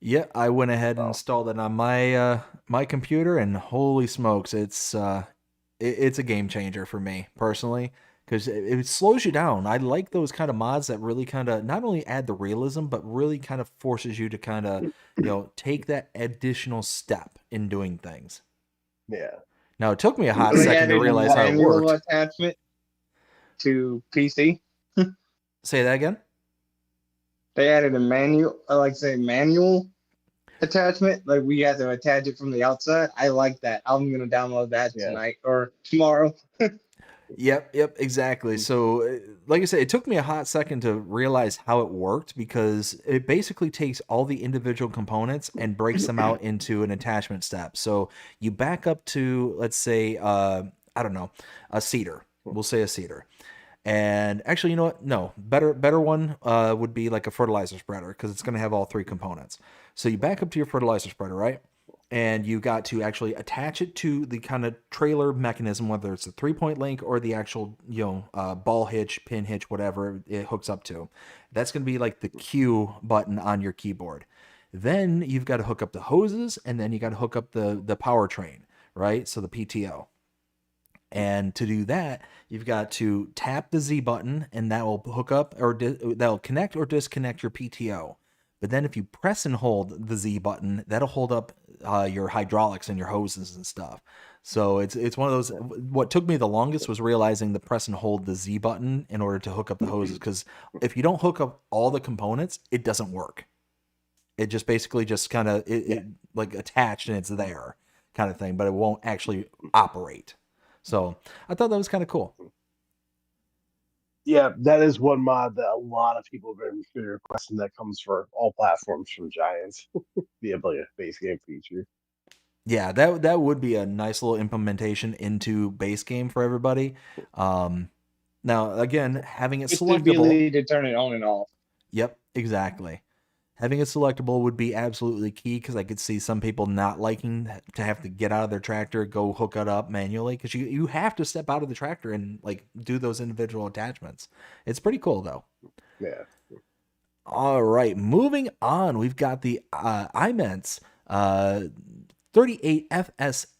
Yeah, I went ahead and installed it on my my computer, and holy smokes, it's a game changer for me personally, because it slows you down. I like those kind of mods that really kind of not only add the realism, but really kind of forces you to kind of take that additional step in doing things. Yeah. Now it took me a hot second to realize how it worked. Attachment to PC. Say that again. They added a manual attachment. Like we have to attach it from the outside. I like that. I'm gonna download that tonight or tomorrow. Yep, exactly. So, like I said, it took me a hot second to realize how it worked, because it basically takes all the individual components and breaks them out into an attachment step. So you back up to, let's say, I don't know, a cedar. We'll say a cedar. And actually, you know what? No, better one would be like a fertilizer spreader because it's going to have all three components. So you back up to your fertilizer spreader, right? And you got to actually attach it to the kind of trailer mechanism, whether it's a 3-point link or the actual, ball hitch, pin hitch, whatever it hooks up to. That's going to be like the Q button on your keyboard. Then you've got to hook up the hoses, and then you got to hook up the powertrain, right? So the PTO. And to do that, you've got to tap the Z button, and that will hook up or that'll connect or disconnect your PTO. But then if you press and hold the Z button, that'll hold up your hydraulics and your hoses and stuff. So it's one of those. What took me the longest was realizing the press and hold the Z button in order to hook up the hoses. Because if you don't hook up all the components, it doesn't work. It just basically just kind of it like attached and it's there kind of thing, but it won't actually operate. So I thought that was kind of cool. Yeah, that is one mod that a lot of people have been requesting that comes for all platforms from Giants. Be a base game feature. Yeah, that would be a nice little implementation into base game for everybody. Now, again, having it Just the selectable. ability to turn it on and off. Yep, exactly. Having it selectable would be absolutely key because I could see some people not liking to have to get out of their tractor, go hook it up manually because you have to step out of the tractor and like do those individual attachments. It's pretty cool though. Yeah. All right, moving on. We've got the iMents 38FSX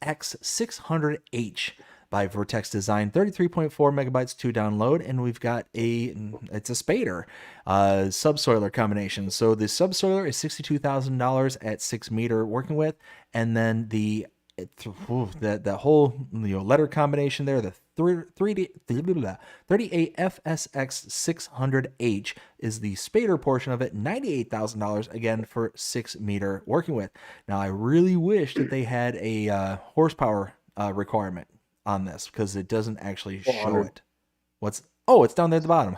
600H by Vertex Design, 33.4 megabytes to download, and we've got it's a Spader subsoiler combination. So the subsoiler is $62,000 at 6 meter working width, and then the whole letter combination there, the 38FSX 600H is the Spader portion of it, $98,000 again for 6 meter working width. Now I really wish that they had a horsepower requirement on this because it doesn't actually show it. It's down there at the bottom.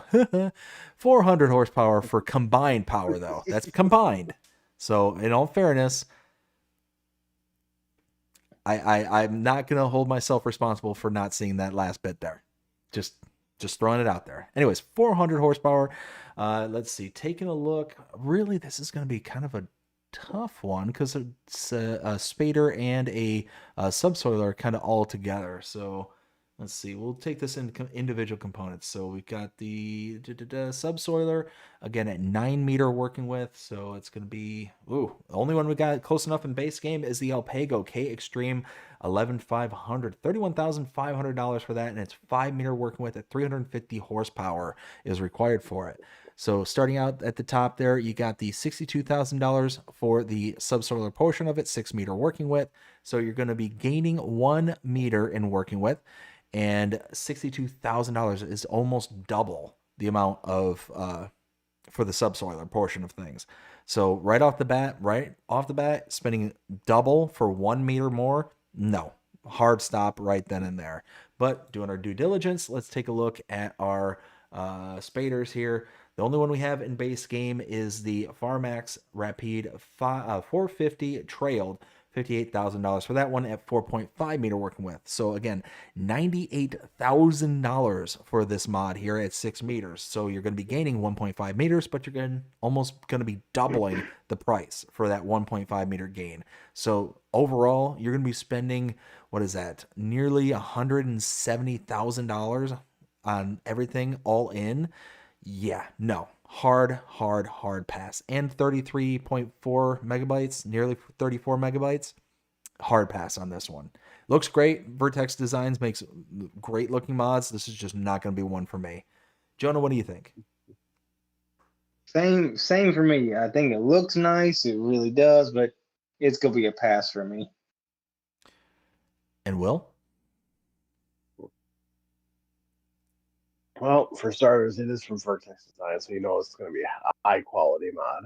400 horsepower for combined power though. That's combined. So in all fairness, I'm not gonna hold myself responsible for not seeing that last bit there. Just throwing it out there. Anyways, 400 horsepower. Let's see. Taking a look. Really, this is gonna be kind of a tough one because it's a Spader and a subsoiler kind of all together. So let's see. We'll take this into individual components. So we've got the subsoiler again at 9 meter working width. So it's going to be the only one we got close enough in base game is the Alpago K Extreme 11500, $31,500 for that, and it's 5 meter working width at 350 horsepower is required for it. So starting out at the top there, you got the $62,000 for the subsoiler portion of it, 6 meter working width. So you're going to be gaining 1 meter in working width, and $62,000 is almost double the amount of for the subsoiler portion of things. So right off the bat, spending double for 1 meter more, no, hard stop right then and there. But doing our due diligence, let's take a look at our Spaders here. The only one we have in base game is the Farmax Rapide 450 Trailed, $58,000 for that one at 4.5 meter working width. So again, $98,000 for this mod here at 6 meters. So you're going to be gaining 1.5 meters, but you're almost going to be doubling the price for that 1.5 meter gain. So overall, you're going to be spending, what is that, nearly $170,000 on everything all in. Yeah, no, hard pass. And 33.4 megabytes, nearly 34 megabytes, hard pass on this one. Looks great. Vertex Designs makes great looking mods. This is just not going to be one for me. Jonah, what do you think? Same for me. I think it looks nice. It really does, but it's going to be a pass for me. And Will? Well, for starters, it is from Vertex Design, so you know it's going to be a high quality mod.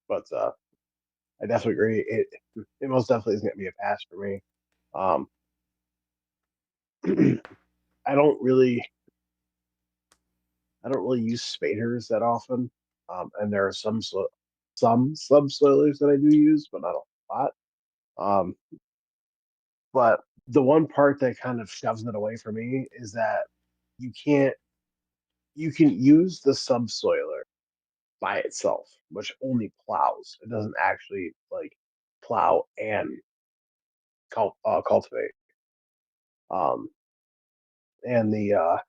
But I definitely agree. It most definitely is going to be a pass for me. I don't really use spaders that often, and there are some subsoilers that I do use, but not a lot. But The one part that kind of shoves it away for me is that you can use the subsoiler by itself, which only plows. It doesn't actually like plow and cultivate. Um, and the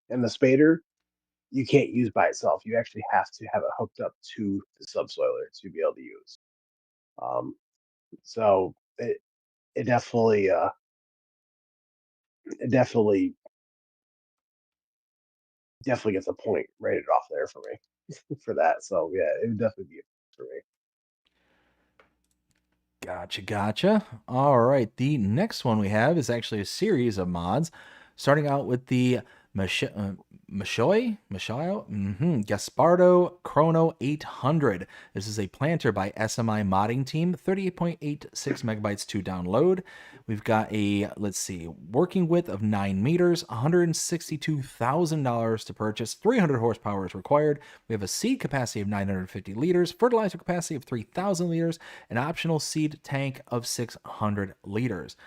spader you can't use by itself. You actually have to have it hooked up to the subsoiler to be able to use. Um, so it definitely it definitely gets a point rated off there for me for that. So yeah, it would definitely be for me. Gotcha. All right. The next one we have is actually a series of mods, starting out with the Mashoy Gaspardo Chrono 800. This is a planter by SMI modding team, 38.86 megabytes to download. We've got a, let's see, working width of 9 meters, $162,000 to purchase, 300 horsepower is required. We have a seed capacity of 950 liters, fertilizer capacity of 3,000 liters, an optional seed tank of 600 liters.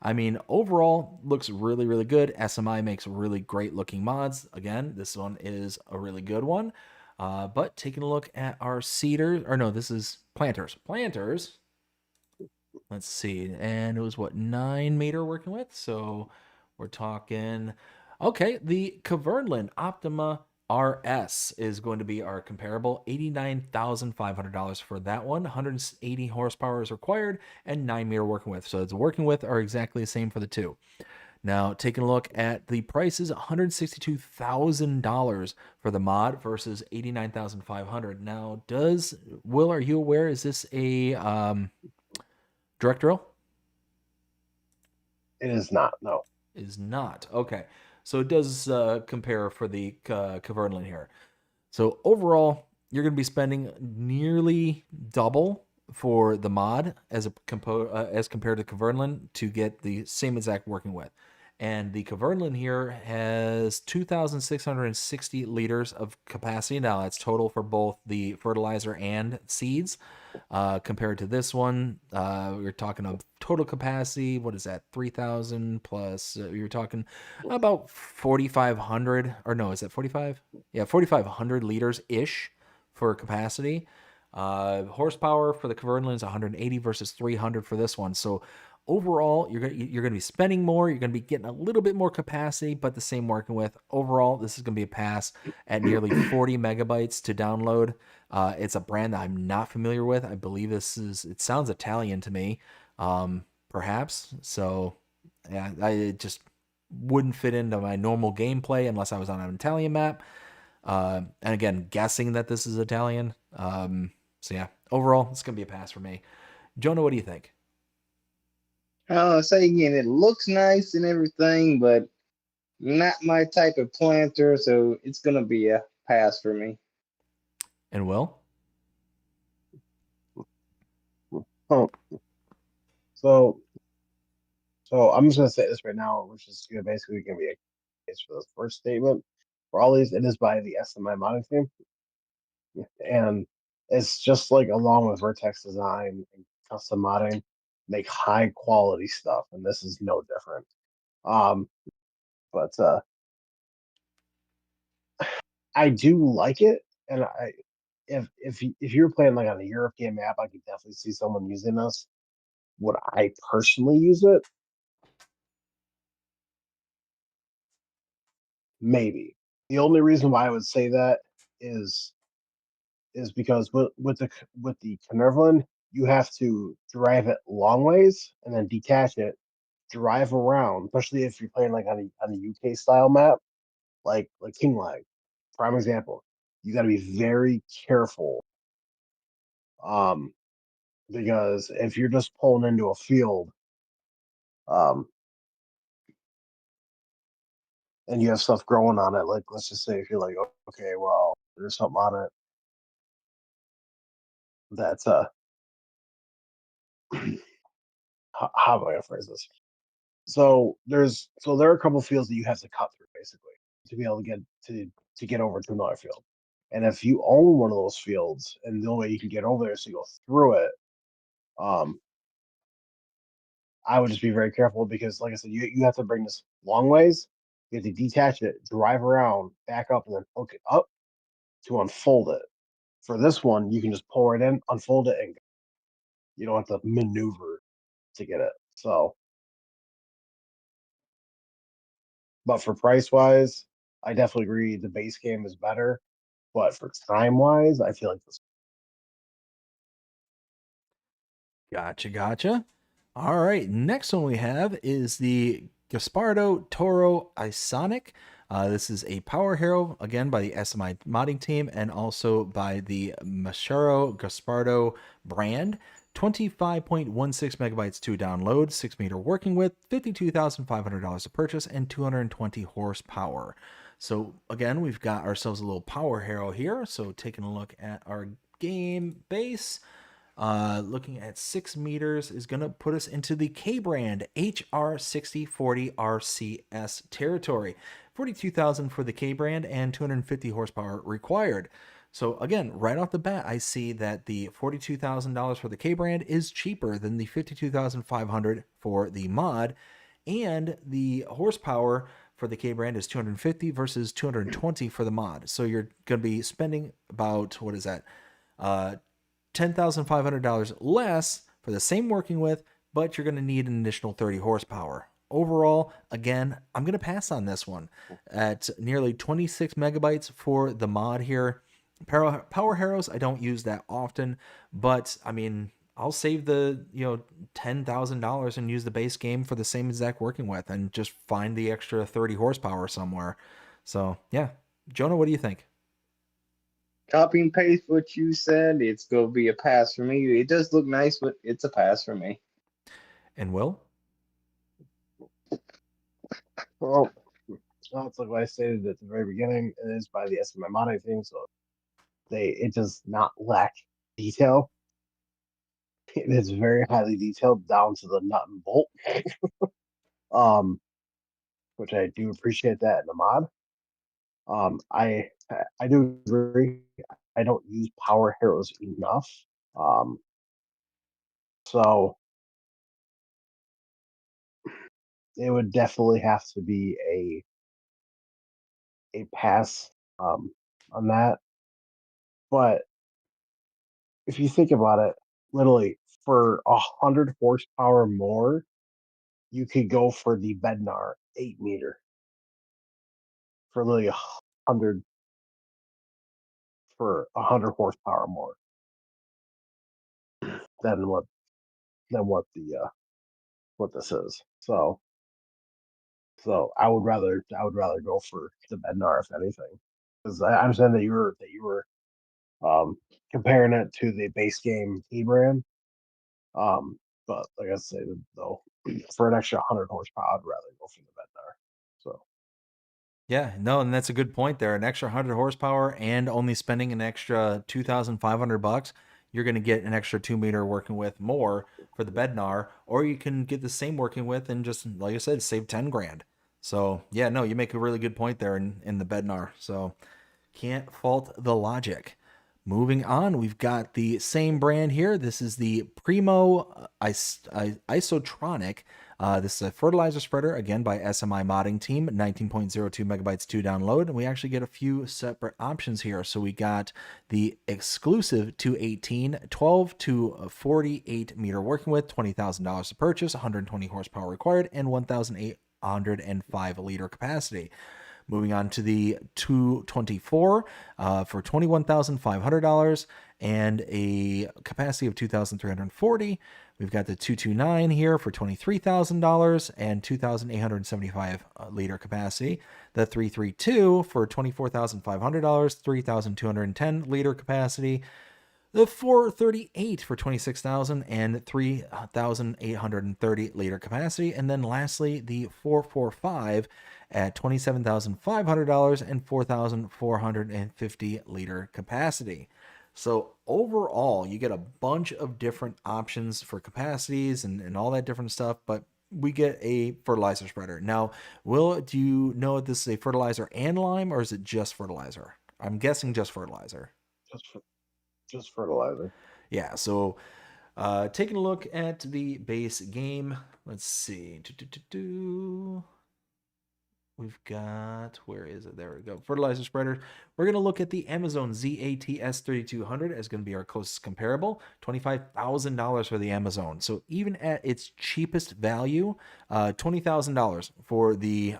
I mean, overall, looks really, really good. SMI makes really great looking mods. Again, this one is a really good one. But taking a look at our seeders, or no, this is planters. Planters, let's see, and it was what, 9 meter working with? So we're talking, okay, the Kverneland Optima RS is going to be our comparable, $89,500 for that one. 180 horsepower is required and 9 meter working width. So it's working width are exactly the same for the two. Now, taking a look at the prices, $162,000 for the mod versus $89,500. Now, Will, are you aware, is this a direct drill? It is not. No. Is not. Okay. So it does compare for the Kverneland here. So overall, you're going to be spending nearly double for the mod as compared to Kverneland to get the same exact working width. And the Kverneland here has 2,660 liters of capacity. Now that's total for both the fertilizer and seeds. Compared to this one, we're talking a total capacity. What is that? 3,000 plus. You're talking about 4,500, or no, is that 45? Yeah, 4,500 liters ish for capacity. Horsepower for the Kverneland is 180 versus 300 for this one. So overall, you're gonna be spending more. You're gonna be getting a little bit more capacity, but the same working with. Overall, this is gonna be a pass at nearly 40 megabytes to download. It's a brand that I'm not familiar with. I believe it sounds Italian to me, perhaps. So yeah, it just wouldn't fit into my normal gameplay unless I was on an Italian map. And again, guessing that this is Italian. So yeah, overall, it's gonna be a pass for me. Jonah, what do you think? Say again, it looks nice and everything, but not my type of planter, so it's gonna be a pass for me. And Will? Oh. So I'm just gonna say this right now, which is basically gonna be a case for the first statement. For all these, it is by the SMI modding team, and it's just like along with Vertex Design and custom modding, make high quality stuff, and this is no different. But I do like it, and if you're playing like on a European map, I could definitely see someone using this. Would I personally use it? Maybe. The only reason why I would say that is because with the Knervlin, you have to drive it long ways and then detach it, drive around, especially if you're playing like on a UK style map, like King Lag. Prime example. You got to be very careful, um, because if you're just pulling into a field, um, and you have stuff growing on it, like let's just say if you're like, okay, well, there's something on it that's how am I gonna phrase this? So there are a couple fields that you have to cut through basically to be able to get over to another field. And if you own one of those fields and the only way you can get over there is to go through it, um, I would just be very careful because, like I said, you have to bring this long ways. You have to detach it, drive around, back up, and then hook it up to unfold it. For this one, you can just pull right in, unfold it, and you don't have to maneuver to get it. So, but for price wise, I definitely agree the base game is better. But for time wise, I feel like this. Gotcha. All right, next one we have is the Gaspardo Toro Isonic. This is a power hero, again, by the SMI modding team and also by the Machero Gaspardo brand. 25.16 megabytes to download, 6-meter working width, $52,500 to purchase, and 220 horsepower. So again, we've got ourselves a little power hero here. So taking a look at our game base, looking at 6 meters is going to put us into the K brand HR6040 RCS territory. 42,000 for the K brand and 250 horsepower required. So again, right off the bat, I see that the $42,000 for the K brand is cheaper than the $52,500 for the mod, and the horsepower for the K brand is 250 versus 220 for the mod. So you're going to be spending about, what is that? $10,500 less for the same working width, but you're going to need an additional 30 horsepower. Overall, again, I'm going to pass on this one at nearly 26 megabytes for the mod here. Power Heroes, I don't use that often, but I mean, I'll save the $10,000 and use the base game for the same exact working width and just find the extra 30 horsepower somewhere. So yeah, Jonah, what do you think? Copy and paste what you said. It's gonna be a pass for me. It does look nice, but it's a pass for me. And Will? Well, it's like what I stated at the very beginning. It is by the SMI modding team, so it does not lack detail. It is very highly detailed down to the nut and bolt. Which I do appreciate that in the mod. I do agree. I don't use power heroes enough. So it would definitely have to be a pass on that. But if you think about it, literally for 100 horsepower more, you could go for the Bednar 8-meter for literally 100 for 100 horsepower more than what what this is. So I would rather go for the Bednar if anything, because I understand that you were comparing it to the base game E brand. But like I said, though, for an extra 100 horsepower, I'd rather go for the Bednar. So Yeah, no, and that's a good point there. An extra 100 horsepower and only spending an extra $2,500, you're going to get an extra 2-meter working with more for the Bednar, or you can get the same working with and just, like I said, save 10 grand. So yeah, no, you make a really good point there in the Bednar. So can't fault the logic. Moving on, we've got the same brand here. This is the Primo Isotronic. This is a fertilizer spreader, again by SMI modding team, 19.02 megabytes to download. And we actually get a few separate options here. So we got the exclusive 218, 12 to 48 meter working width, $20,000 to purchase, 120 horsepower required, and 1,805 liter capacity. Moving on to the 224 for $21,500 and a capacity of 2,340. We've got the 229 here for $23,000 and 2,875 liter capacity. The 332 for $24,500, 3,210 liter capacity. The 438 for 26,000 and 3,830 liter capacity. And then lastly, the 445 at $27,500 and 4,450 liter capacity. So overall, you get a bunch of different options for capacities and all that different stuff, but we get a fertilizer spreader. Now, Will, do you know if this is a fertilizer and lime, or is it just fertilizer? I'm guessing just fertilizer. just fertilizer. Yeah, so Taking a look at the base game. Let's see. We've got, where is it? There we go. Fertilizer spreader. We're going to look at the Amazon ZATS 3200 as going to be our closest comparable. $25,000 for the Amazon. So even at its cheapest value, $20,000 for the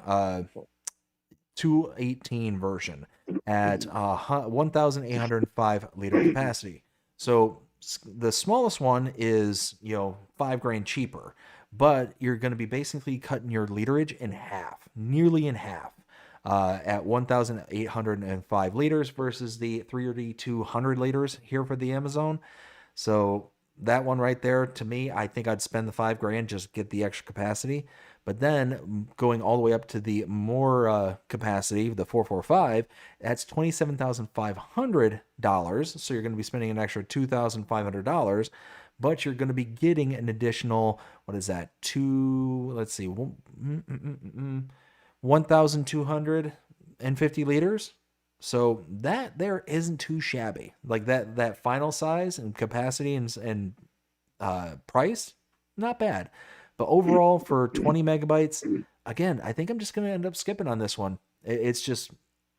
218 version at 1,805 liter capacity. So the smallest one is, $5,000 cheaper, but you're going to be basically cutting your literage in half, nearly in half, at 1,805 liters versus the 3,200 liters here for the Amazon. So that one right there, to me, I think I'd spend the $5,000 just get the extra capacity. But then going all the way up to the more capacity, the 445, that's $27,500. So you're going to be spending an extra $2,500, but you're going to be getting an additional, what is that? 1,250 liters. So that there isn't too shabby. Like that final size and capacity and price, not bad. But overall, for 20 megabytes, again, I think I'm just going to end up skipping on this one. It's just,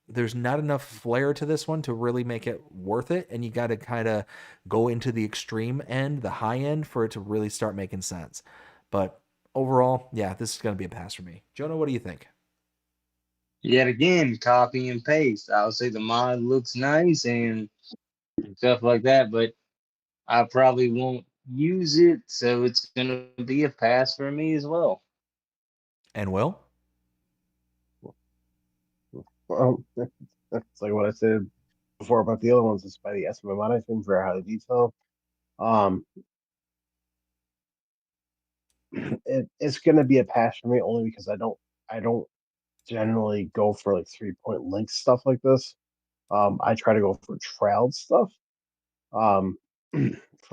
there's not enough flair to this one to really make it worth it. And you got to kind of go into the extreme end, the high end, for it to really start making sense. But overall, yeah, this is going to be a pass for me. Jonah, what do you think? Yet again, copy and paste. I'll say the mod looks nice and stuff like that, but I probably won't use it, so it's gonna be a pass for me as well. And Will? Well, that's like what I said before about the other ones. It's by the estimate mod, I think, very highly detailed. It's gonna be a pass for me only because I don't generally go for like 3-point link stuff like this. I try to go for trailed stuff. For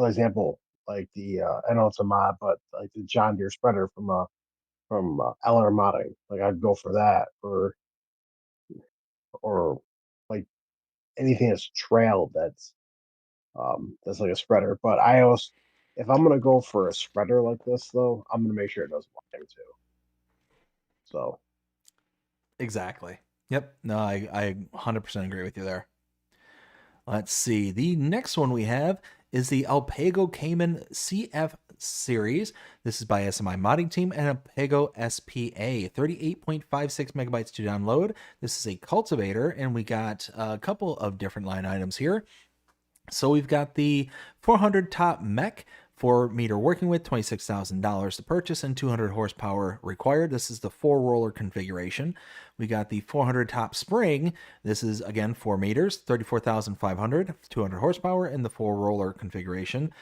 example, like I know it's a mod, but like the John Deere spreader from LR modding, like I'd go for that, or like anything that's trailed that's like a spreader. But I also, if I'm gonna go for a spreader like this though, I'm gonna make sure it does one thing too. So Exactly. Yep. No, I 100% agree with you there. Let's see. The next one we have is the Alpago Cayman CF series. This is by SMI Modding Team and Alpago SPA. 38.56 megabytes to download. This is a cultivator, and we got a couple of different line items here. So we've got the 400 top mech, 4-meter working with, $26,000 to purchase, and 200 horsepower required. This is the 4-roller configuration. We got the 400 top spring. This is, again, 4 meters, 34,500, 200 horsepower, and the 4-roller configuration,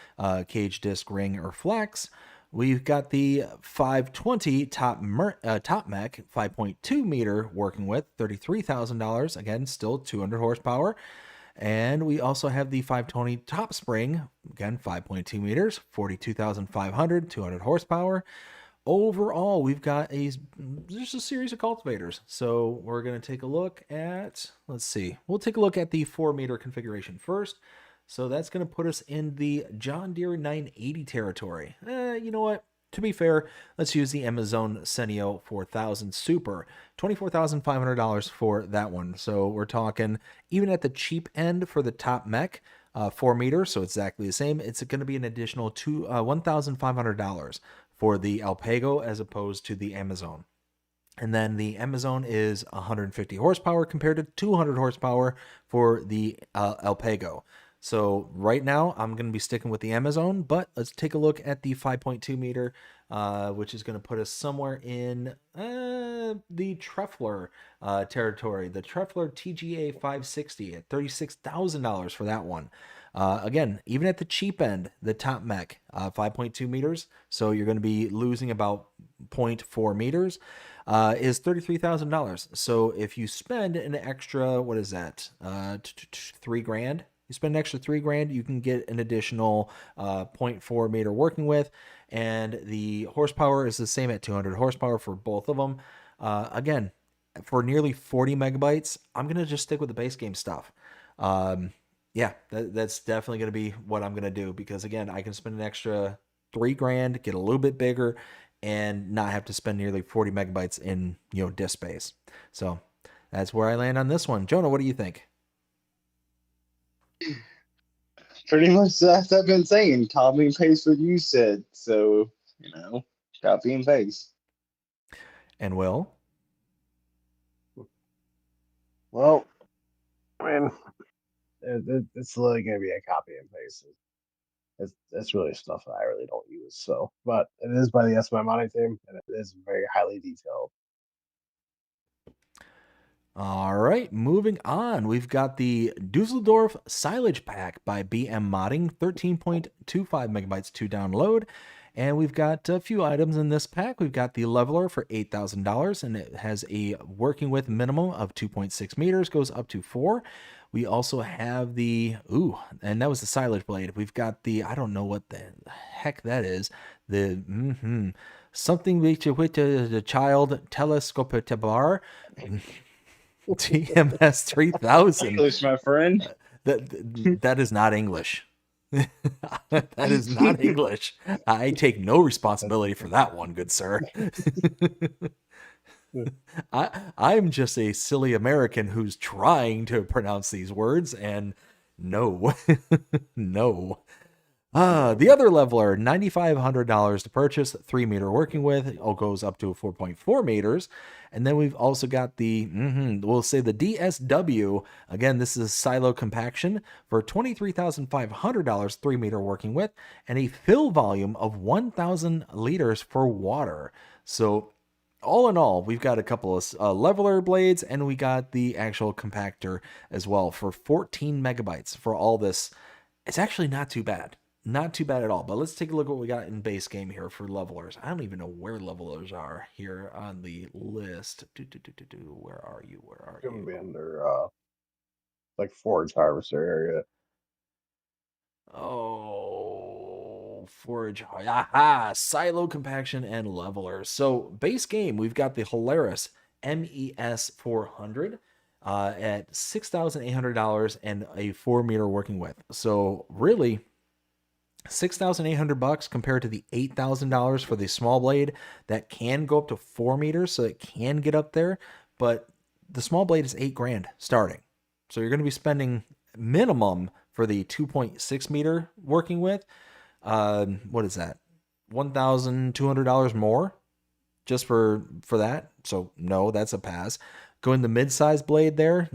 cage, disc, ring, or flex. We've got the 520 top mech, 5.2 meter working with, $33,000. Again, still 200 horsepower. And we also have the 520 top spring, again, 5.2 meters, 42,500, 200 horsepower. Overall, we've got just a series of cultivators. So we're going to take a look at, let's see, we'll take a look at the 4-meter configuration first. So that's going to put us in the John Deere 980 territory. You know what? To be fair, let's use the Amazon Senio 4000 Super. $24,500 for that one. So we're talking, even at the cheap end for the top mech, 4 meters, so exactly the same, it's going to be an additional $1,500 for the Alpago as opposed to the Amazon. And then the Amazon is 150 horsepower compared to 200 horsepower for the Alpago. So right now, I'm going to be sticking with the Amazon, but let's take a look at the 5.2 meter, which is going to put us somewhere in the Treffler territory. The Treffler TGA 560 at $36,000 for that one. Again, even at the cheap end, the top mech, 5.2 meters, so you're going to be losing about 0.4 meters, is $33,000. So if you spend an extra, what is that, $3,000? You spend an extra $3,000, you can get an additional 0.4 meter working with, and the horsepower is the same at 200 horsepower for both of them. Again, for nearly 40 megabytes, I'm going to just stick with the base game stuff. Yeah, that's definitely going to be what I'm going to do because again, I can spend an extra $3,000, get a little bit bigger, and not have to spend nearly 40 megabytes in disk space. So that's where I land on this one. Jonah, what do you think? Pretty much as I've been saying, copy and paste what you said. So, copy and paste. And Will? Well, I mean, it's literally going to be a copy and paste. It's really stuff that I really don't use. So, but it is by the Yes My Money team, and it is very highly detailed. All right, moving on. We've got the Dusseldorf Silage Pack by BM Modding, 13.25 megabytes to download. And we've got a few items in this pack. We've got the leveler for $8,000, and it has a working width minimum of 2.6 meters, goes up to 4. We also have the, and that was the silage blade. We've got the, I don't know what the heck that is, the, something which the child telescope TMS 3000. English, my friend. That is not English. That is not English. I take no responsibility for that one, good sir. I'm just a silly American who's trying to pronounce these words, and no, no. The other leveler, $9,500 to purchase, 3 meter working width. It all goes up to 4.4 meters. And then we've also got the, we'll say the DSW. Again, this is silo compaction for $23,500, 3 meter working width, and a fill volume of 1,000 liters for water. So all in all, we've got a couple of leveler blades, and we got the actual compactor as well for 14 megabytes for all this. It's actually not too bad. Not too bad at all. But let's take a look at what we got in base game here for levelers. I don't even know where levelers are here on the list. Where are you? Where are It's going to be you? under like forage harvester area. Oh, forage. Aha! Silo compaction and levelers. So base game, we've got the Hilarious MES 400 at $6,800 and a 4 meter working width. So really, $6,800 compared to the $8,000 for the small blade that can go up to 4 meters, so it can get up there. But the small blade is $8,000 starting, so you're going to be spending minimum for the 2.6 meter working width. What is that? $1,200 more just for that. So no, that's a pass. Going the mid-size blade there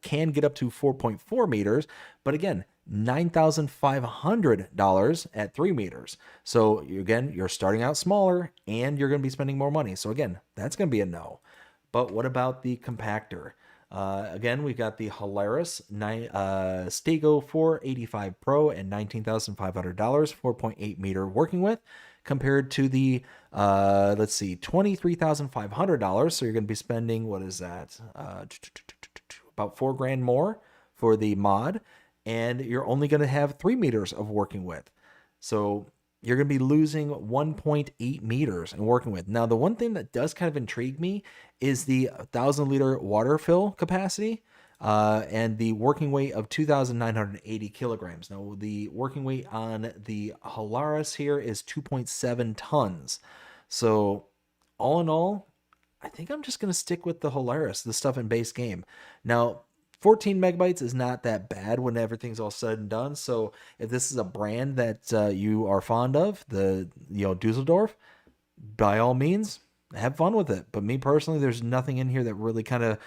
can get up to 4.4 meters, but again, $9,500 at 3 meters. So again, you're starting out smaller and you're going to be spending more money. So again, that's going to be a no. But what about the compactor? Again, we've got the Hilarious Stego 485 Pro and $19,500, 4.8 meter working width, compared to the let's see, $23,500. So you're going to be spending, what is that? About $4,000 more for the mod, and you're only going to have 3 meters of working width. So you're going to be losing 1.8 meters in working width. Now, the one thing that does kind of intrigue me is the 1,000 liter water fill capacity and the working weight of 2,980 kilograms. Now, the working weight on the Hilarious here is 2.7 tons. So all in all, I think I'm just going to stick with the Hilarious, the stuff in base game. Now, 14 megabytes is not that bad when everything's all said and done. So if this is a brand that you are fond of, the Dusseldorf, by all means, have fun with it. But me personally, there's nothing in here that really kind of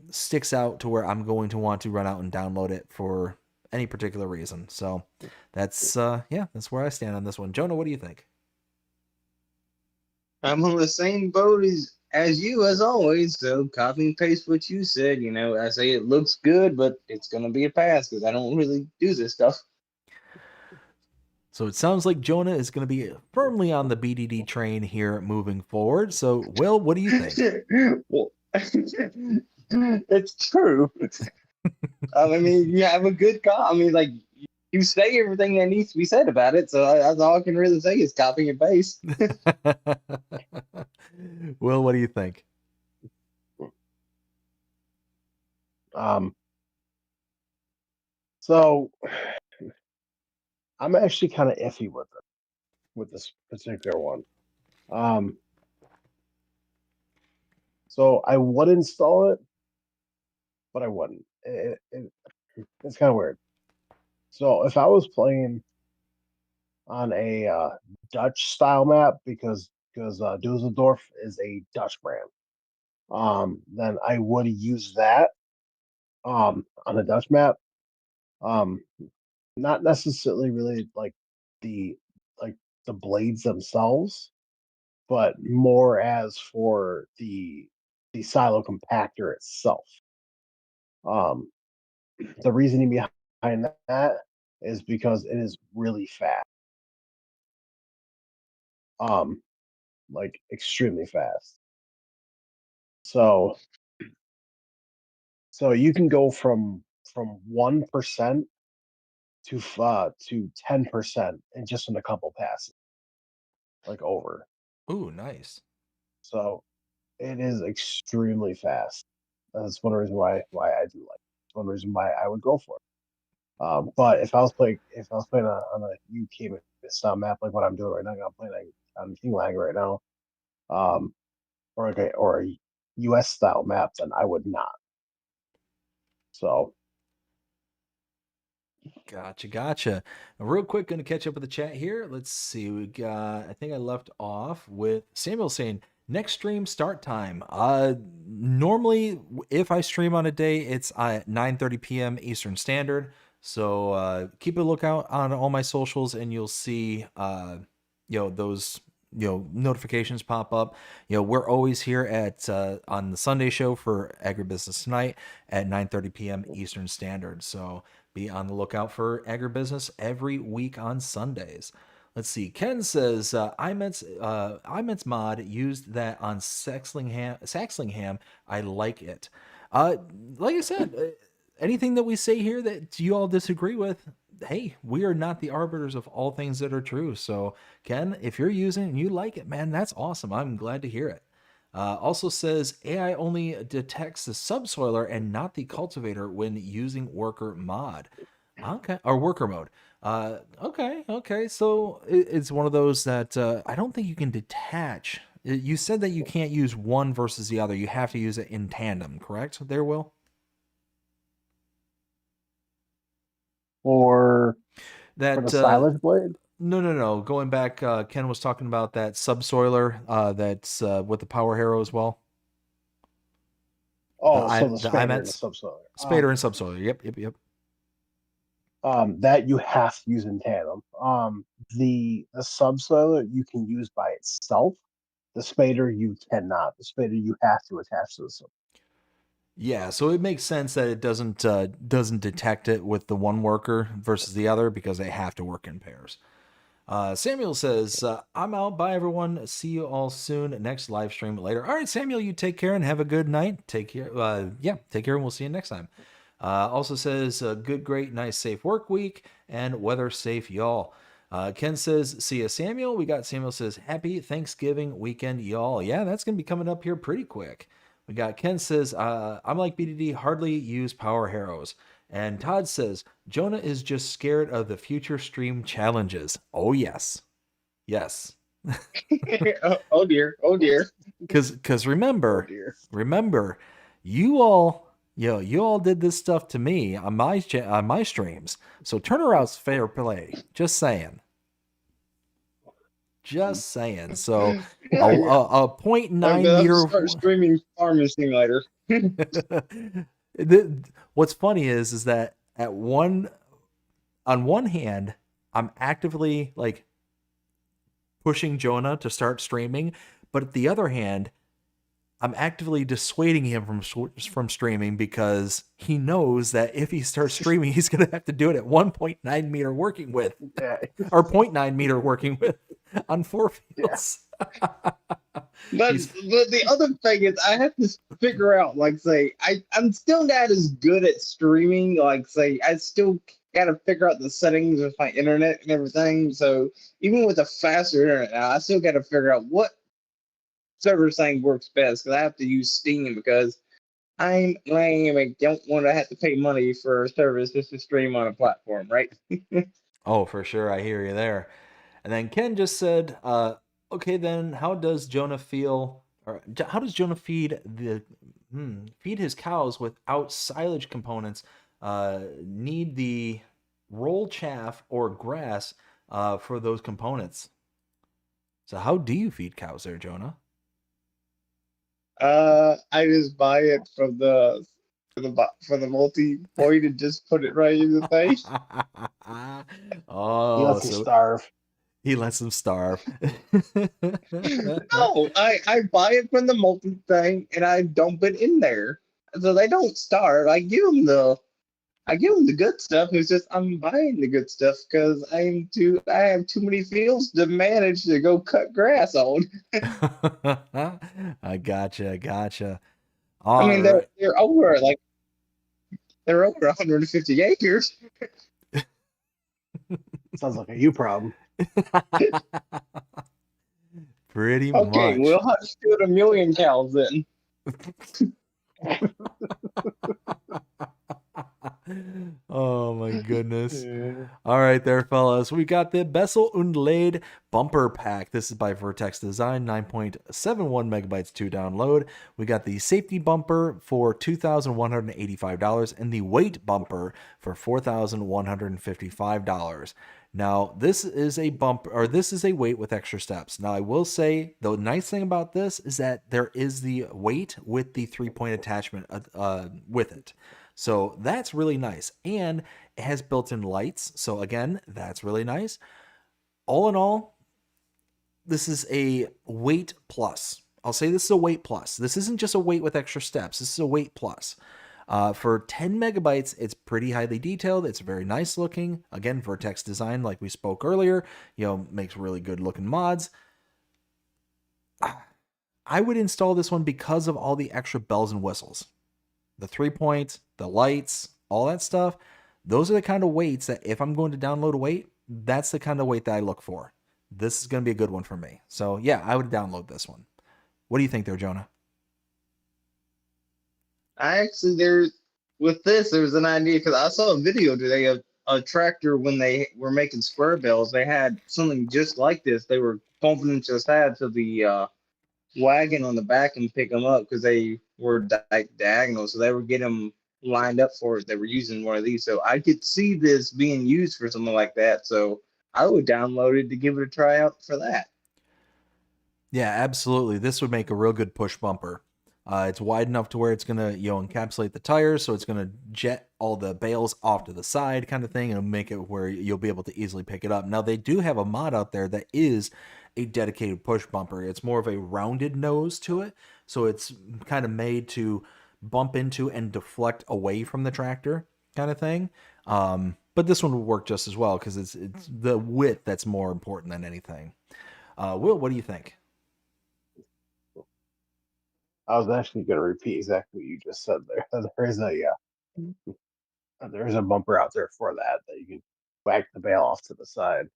sticks out to where I'm going to want to run out and download it for any particular reason. So that's that's where I stand on this one. Jonah, what do you think? I'm on the same boat as you, as always. So copy and paste what you said. I say it looks good, but it's going to be a pass because I don't really do this stuff. So it sounds like Jonah is going to be firmly on the BDD train here moving forward. So, Will, what do you think? Well, it's true. I mean, you have a good call. I mean, like, you say everything that needs to be said about it. So that's all I can really say is copy and paste. Will, what do you think? So I'm actually kind of iffy with it, with this particular one. So I would install it, but I wouldn't. It's kind of weird. So if I was playing on a Dutch style map, because Dusseldorf is a Dutch brand, then I would use that on a Dutch map. Um, Not necessarily really like the like the blades themselves, but more as for the silo compactor itself. Um, the reasoning behind that is because it is really fast. Um, like extremely fast. So you can go from 1% to 10% in a couple passes, like over. Ooh, nice. So it is extremely fast. That's one reason why I do like it. It's one reason why I would go for it. But if I was playing on a UK style map like what I'm doing right now, I'm playing on King Lag right now, or a US style map, then I would not. So Gotcha. Real quick, going to catch up with the chat here. Let's see. We got, I think I left off with Samuel saying, next stream start time. Normally, if I stream on a day, it's at 9:30 p.m. Eastern Standard. So keep a lookout on all my socials, and you'll see, those notifications pop up. We're always here at on the Sunday show for AgriBusiness Tonight at 9:30 p.m. Eastern Standard. So be on the lookout for AgriBusiness every week on Sundays. Let's see. Ken says IMET's mod used that on Saxlingham. I like it. Like I said, anything that we say here that you all disagree with, hey, we are not the arbiters of all things that are true. So, Ken, if you're using it and you like it, man, that's awesome. I'm glad to hear it. Also says AI only detects the subsoiler and not the cultivator when using worker mod. Okay, or worker mode. Okay. So it's one of those that I don't think you can detach. You said that you can't use one versus the other. You have to use it in tandem, correct? There, Will? for That the silage blade. no. Going back, Ken was talking about that subsoiler that's with the power harrow as well. Oh, so the The spader and the IMETs, subsoiler. spader and subsoiler. Yep. That you have to use in tandem. The subsoiler you can use by itself. The spader you cannot. The spader you have to attach to the sub. Yeah, so it makes sense that it doesn't detect it with the one worker versus the other because they have to work in pairs. Samuel says, I'm out. Bye, everyone. See you all soon. Next live stream later. All right, Samuel, you take care and have a good night. Take care. Take care, and we'll see you next time. Also says, good, great, nice, safe work week and weather safe, y'all. Ken says, see ya, Samuel. We got Samuel says, happy Thanksgiving weekend, y'all. Yeah, that's going to be coming up here pretty quick. We got Ken says, I'm like BDD, hardly use power harrows. And Todd says, Jonah is just scared of the future stream challenges. Oh, yes. Yes. Oh dear. Because Oh remember, dear. you all did this stuff to me on my streams. So turnaround's fair play. Just saying. So a I'm 0.9 gonna have to meter. start streaming Farming Simulator. What's funny is that on one hand, I'm actively like pushing Jonah to start streaming, but at the other hand, I'm actively dissuading him from streaming because he knows that if he starts streaming, he's going to have to do it at 1.9 meter working width Yeah. or 0.9 meter working width on 4 fields. But the other thing is, I have to figure out, like, say, I'm still not as good at streaming. Like, say, I still got to figure out the settings with my internet and everything. So even with a faster internet, now, I still got to figure out what server thing works best because I have to use Steam because I'm lame. I don't want to have to pay money for a service just to stream on a platform, right? Oh, for sure. I hear you there. And then Ken just said, okay, then how does Jonah feel, or how does Jonah feed his cows without silage components? Need the roll chaff or grass for those components. So how do you feed cows there, Jonah? I just buy it from the multi point and just put it right in the thing. He Oh, lets them so starve. he lets them starve. No, I buy it from the multi thing and I dump it in there, so they don't starve. I give them the good stuff. It's just I'm buying the good stuff because I have too many fields to manage to go cut grass on. I gotcha. I gotcha. I All mean right. they're over 150 acres. Sounds like a you problem. Pretty Okay, much. we'll have to shoot 1,000,000 cows then. Oh my goodness. Yeah. All right, there, fellas. We got the Bessel und Lade bumper pack. This is by Vertex Design, 9.71 megabytes to download. We got the safety bumper for $2,185 and the weight bumper for $4,155. Now, this is a weight with extra steps. Now, I will say the nice thing about this is that there is the weight with the 3-point attachment with it. So that's really nice. And it has built-in lights. So again, that's really nice. All in all, this is a weight plus. I'll say this is a weight plus. This isn't just a weight with extra steps. This is a weight plus. For 10 megabytes, it's pretty highly detailed. It's very nice looking. Again, Vertex Design, like we spoke earlier, makes really good looking mods. I would install this one because of all the extra bells and whistles. The 3-point, the lights, all that stuff. Those are the kind of weights that if I'm going to download a weight, that's the kind of weight that I look for. This is going to be a good one for me. So yeah, I would download this one. What do you think there, Jonah? There's an idea because I saw a video today of a tractor when they were making square bells. They had something just like this. They were bumping into the side to the wagon on the back and pick them up because they were diagonal, so they were getting them lined up for it. They were using one of these, so I could see this being used for something like that. So I would download it to give it a try out for that. Yeah, absolutely. This would make a real good push bumper. It's wide enough to where it's gonna encapsulate the tires, so it's gonna jet all the bales off to the side, kind of thing, and make it where you'll be able to easily pick it up. Now they do have a mod out there that is a dedicated push bumper. It's more of a rounded nose to it, so it's kind of made to bump into and deflect away from the tractor, kind of thing. But this one will work just as well because it's the width that's more important than anything. Will, what do you think? I was actually going to repeat exactly what you just said there. There is a bumper out there for that you can whack the bale off to the side.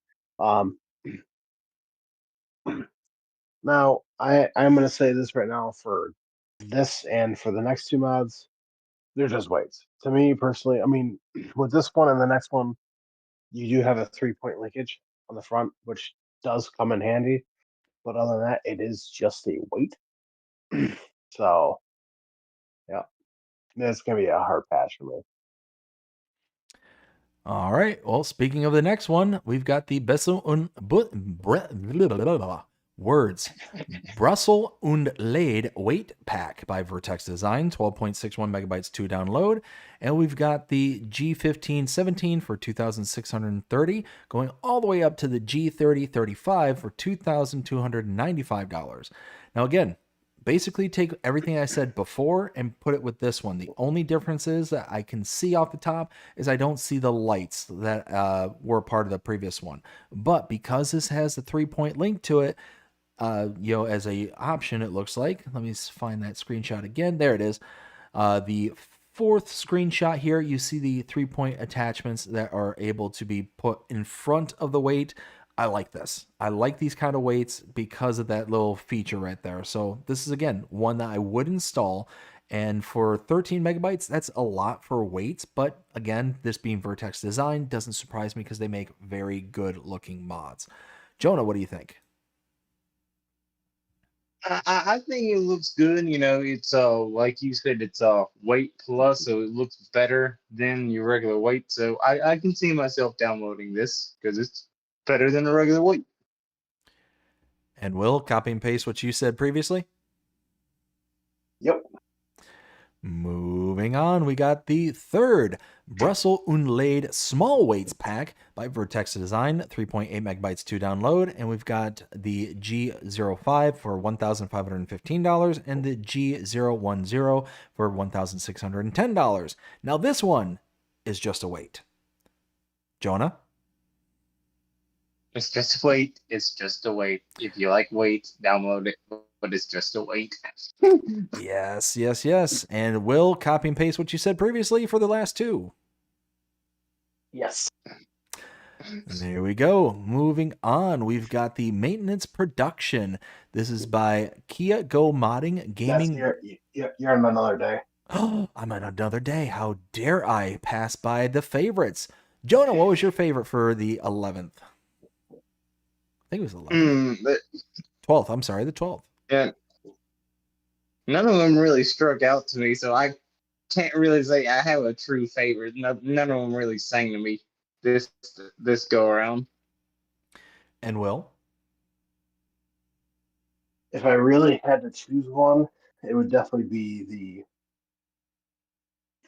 Now, I'm going to say this right now for this and for the next two mods, they're just weights. To me personally, I mean, with this one and the next one, you do have a 3-point linkage on the front, which does come in handy. But other than that, it is just a weight. So, yeah, it's going to be a hard pass for me. All right. Well, speaking of the next one, we've got the Brussels und Lade weight pack by Vertex Design, 12.61 megabytes to download. And we've got the G1517 for $2,630, going all the way up to the G3035 for $2,295. Now, again, basically take everything I said before and put it with this one. The only difference is that I can see off the top is I don't see the lights that were part of the previous one. But because this has the 3-point link to it, as a option, it looks like. Let me find that screenshot again. There it is. The fourth screenshot here, you see the 3-point attachments that are able to be put in front of the weight. I like this. I like these kind of weights because of that little feature right there. So this is, again, one that I would install. And for 13 megabytes, that's a lot for weights. But again, this being Vertex design doesn't surprise me because they make very good looking mods. Jonah, what do you think? I think it looks good. You know, it's like you said, it's weight plus, so it looks better than your regular weight. So I can see myself downloading this because it's better than a regular weight. And Will, copy and paste what you said previously. Yep. Moving on, we got the third Brussels Unlaid Small Weights Pack by Vertex Design, 3.8 megabytes to download. And we've got the G05 for $1,515 and the G010 for $1,610. Now, this one is just a weight. Jonah? It's just a weight. It's just a weight. If you like weight, download it. But it's just a weight. Yes, yes, yes. And Will, copy and paste what you said previously for the last two. Yes. There we go. Moving on, we've got the Maintenance Production. This is by Kia Go Modding Gaming. You're on another day. I'm on another day. How dare I pass by the favorites? Jonah, what was your favorite for the 11th? I think it was the 11th. 12th. I'm sorry, the 12th. Yeah. None of them really struck out to me, so I can't really say I have a true favorite. None of them really sang to me this go around. And Will? If I really had to choose one, it would definitely be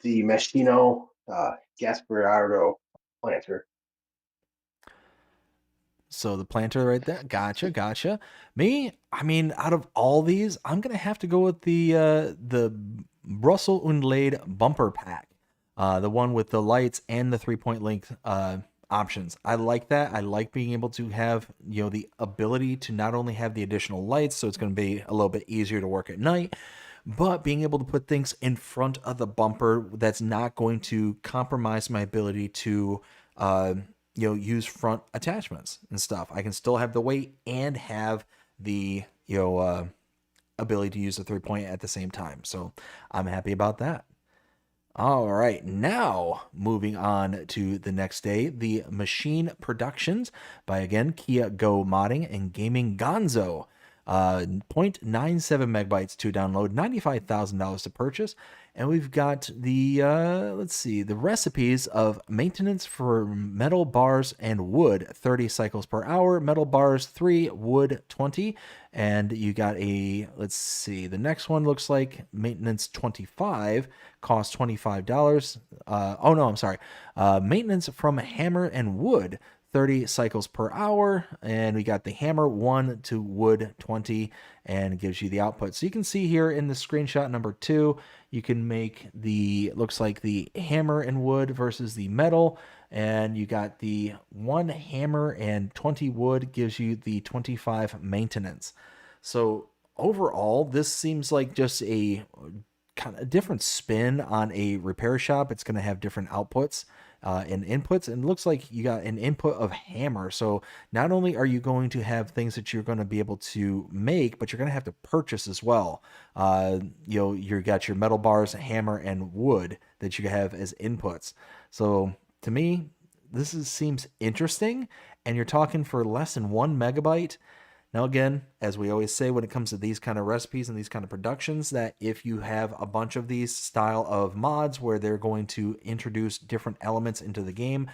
the Machino Gasparado planter. So the planter right there. Gotcha. Me, I mean, out of all these, I'm gonna have to go with the Brussels Unlaid bumper pack. The one with the lights and the 3-point length options. I like that. I like being able to have, the ability to not only have the additional lights, so it's going to be a little bit easier to work at night, but being able to put things in front of the bumper that's not going to compromise my ability to use front attachments and stuff. I can still have the weight and have the ability to use the 3-point at the same time. So I'm happy about that. All right, now moving on to the next day, the Machine Productions by, again, Kia Go Modding and Gaming Gonzo. 0.97 megabytes to download, $95,000 to purchase. And we've got the, the recipes of maintenance for metal bars and wood, 30 cycles per hour, metal bars 3, wood 20. And you got the next one looks like maintenance 25, costs $25. Maintenance from hammer and wood, 30 cycles per hour, and we got the hammer 1 to wood 20, and it gives you the output. So you can see here in the screenshot number 2, you can make looks like the hammer and wood versus the metal, and you got the 1 hammer and 20 wood gives you the 25 maintenance. So overall, this seems like just a kind of different spin on a repair shop. It's going to have different outputs and inputs, and it looks like you got an input of hammer. So not only are you going to have things that you're going to be able to make, but you're going to have to purchase as well. You got your metal bars, hammer, and wood that you have as inputs. So to me, this seems interesting, and you're talking for less than 1 megabyte. Now, again, as we always say when it comes to these kind of recipes and these kind of productions, that if you have a bunch of these style of mods where they're going to introduce different elements into the game,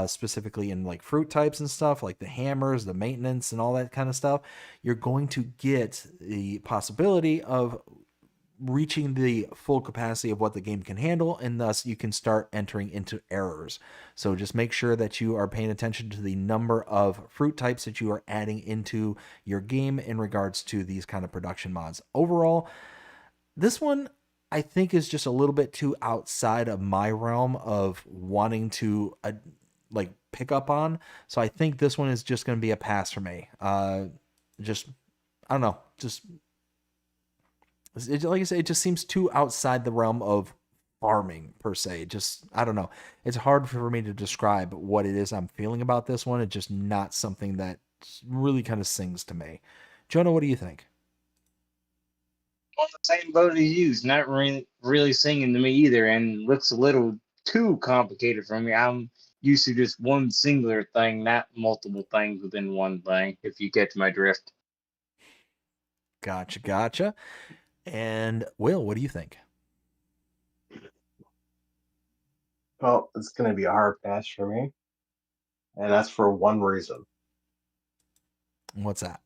specifically in like fruit types and stuff, like the hammers, the maintenance, and all that kind of stuff, you're going to get the possibility of reaching the full capacity of what the game can handle, and thus you can start entering into errors. So just make sure that you are paying attention to the number of fruit types that you are adding into your game in regards to these kind of production mods. Overall, this one I think is just a little bit too outside of my realm of wanting to pick up on. So I think this one is just going to be a pass for me. I don't know, like I said, it just seems too outside the realm of farming per se. I don't know. It's hard for me to describe what it is I'm feeling about this one. It's just not something that really kind of sings to me. Jonah, what do you think? on the same boat as you. It's not really singing to me either, and looks a little too complicated for me. I'm used to just one singular thing, not multiple things within one thing, if you catch my drift. Gotcha. And Will, what do you think? Well, it's going to be a hard pass for me, and that's for one reason. What's that?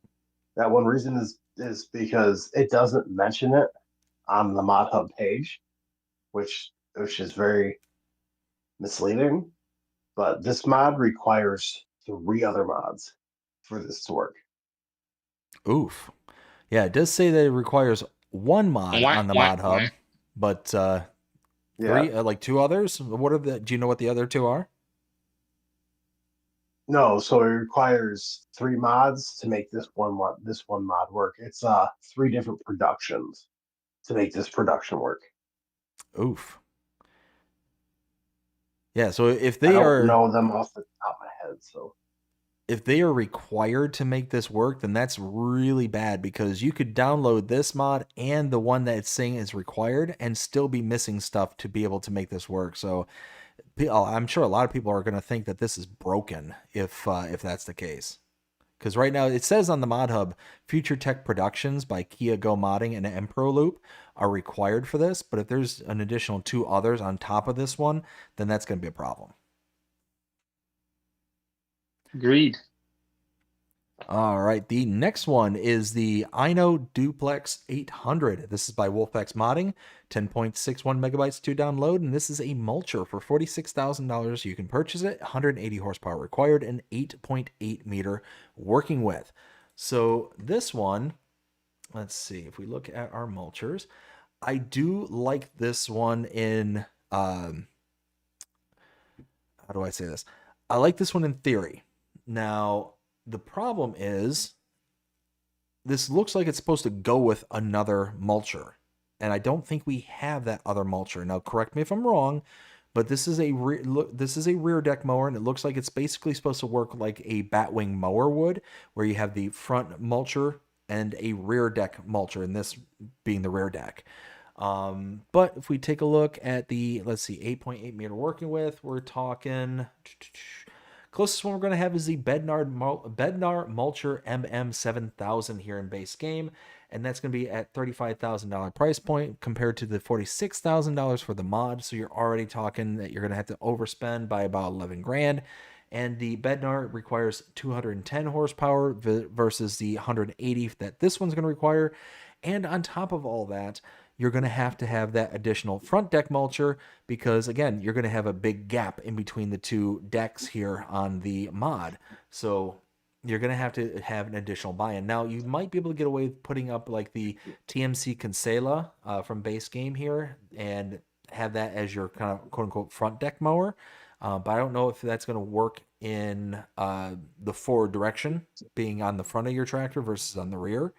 That one reason is because it doesn't mention it on the Mod Hub page, which is very misleading. But this mod requires 3 other mods for this to work. Oof. Yeah, it does say that it requires one mod Wah, on the wah, mod hub, wah. but Yeah. three, like 2 others. What are the? Do you know what the other 2 are? No, so it requires 3 mods to make this one mod work. It's 3 different productions to make this production work. Oof. Yeah, so if I they don't are know them off the top of my head, so if they are required to make this work, then that's really bad because you could download this mod and the one that it's saying is required and still be missing stuff to be able to make this work. So I'm sure a lot of people are going to think that this is broken if that's the case. Because right now it says on the Mod Hub, Future Tech Productions by Kia Go Modding and Empro Loop are required for this. But if there's an additional 2 others on top of this one, then that's going to be a problem. Agreed. All right, the next one is the Ino Duplex 800. This is by Wolfx Modding, 10.61 megabytes to download, and this is a mulcher for $46,000. You can purchase it, 180 horsepower required, and 8.8 meter working width. So this one, let's see, if we look at our mulchers, I do like this one in, how do I say this? I like this one in theory. Now, the problem is this looks like it's supposed to go with another mulcher, and I don't think we have that other mulcher. Now, correct me if I'm wrong, but this is a rear deck mower, and it looks like it's basically supposed to work like a batwing mower would, where you have the front mulcher and a rear deck mulcher, and this being the rear deck. But if we take a look at the, let's see, 8.8 meter working width, we're talking. Closest one we're going to have is the Bednar Mulcher MM7000 here in base game, and that's going to be at $35,000 price point compared to the $46,000 for the mod. So you're already talking that you're going to have to overspend by about 11 grand. And the Bednar requires 210 horsepower versus the 180 that this one's going to require. And on top of all that, you're going to have that additional front deck mulcher because, again, you're going to have a big gap in between the 2 decks here on the mod. So you're going to have an additional buy-in. Now, you might be able to get away with putting up like the TMC Kinsella from base game here and have that as your kind of quote-unquote front deck mower. But I don't know if that's going to work in the forward direction, being on the front of your tractor versus on the rear.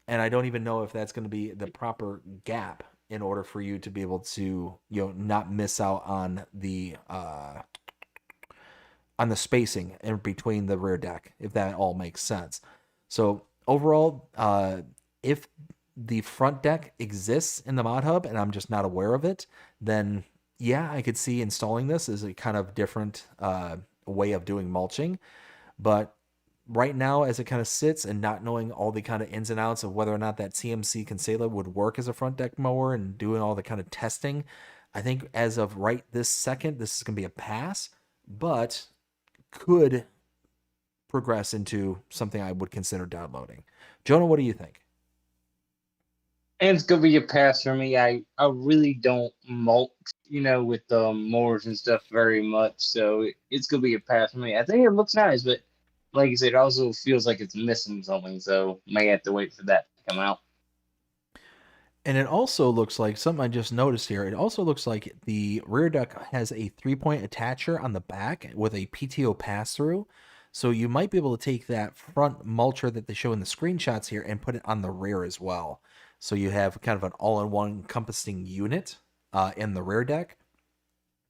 And I don't even know if that's going to be the proper gap in order for you to be able to, not miss out on the spacing in between the rear deck, if that all makes sense. So overall, if the front deck exists in the Mod Hub and I'm just not aware of it, then yeah, I could see installing this as a kind of different way of doing mulching. But right now, as it kind of sits and not knowing all the kind of ins and outs of whether or not that CMC Kinsella would work as a front deck mower and doing all the kind of testing, I think as of right this second, this is going to be a pass, but could progress into something I would consider downloading. Jonah, what do you think? And it's gonna be a pass for me. I really don't mulch, with the mowers and stuff very much. So it's gonna be a pass for me. I think it looks nice, but like you said, it also feels like it's missing something. So may have to wait for that to come out. And it also looks like something I just noticed here. It also looks like the rear deck has a 3-point attacher on the back with a PTO pass-through. So you might be able to take that front mulcher that they show in the screenshots here and put it on the rear as well. So you have kind of an all-in-one encompassing unit in the rear deck.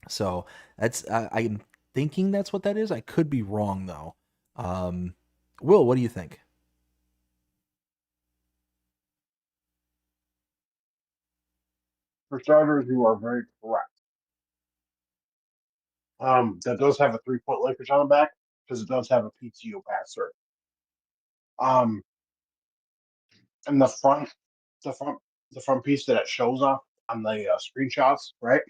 So that's I'm thinking that's what that is. I could be wrong though. Will, what do you think? For starters, you are very correct. That does have a 3-point linkage on the back because it does have a PTO pass-through. And the front piece that it shows off on the screenshots, right?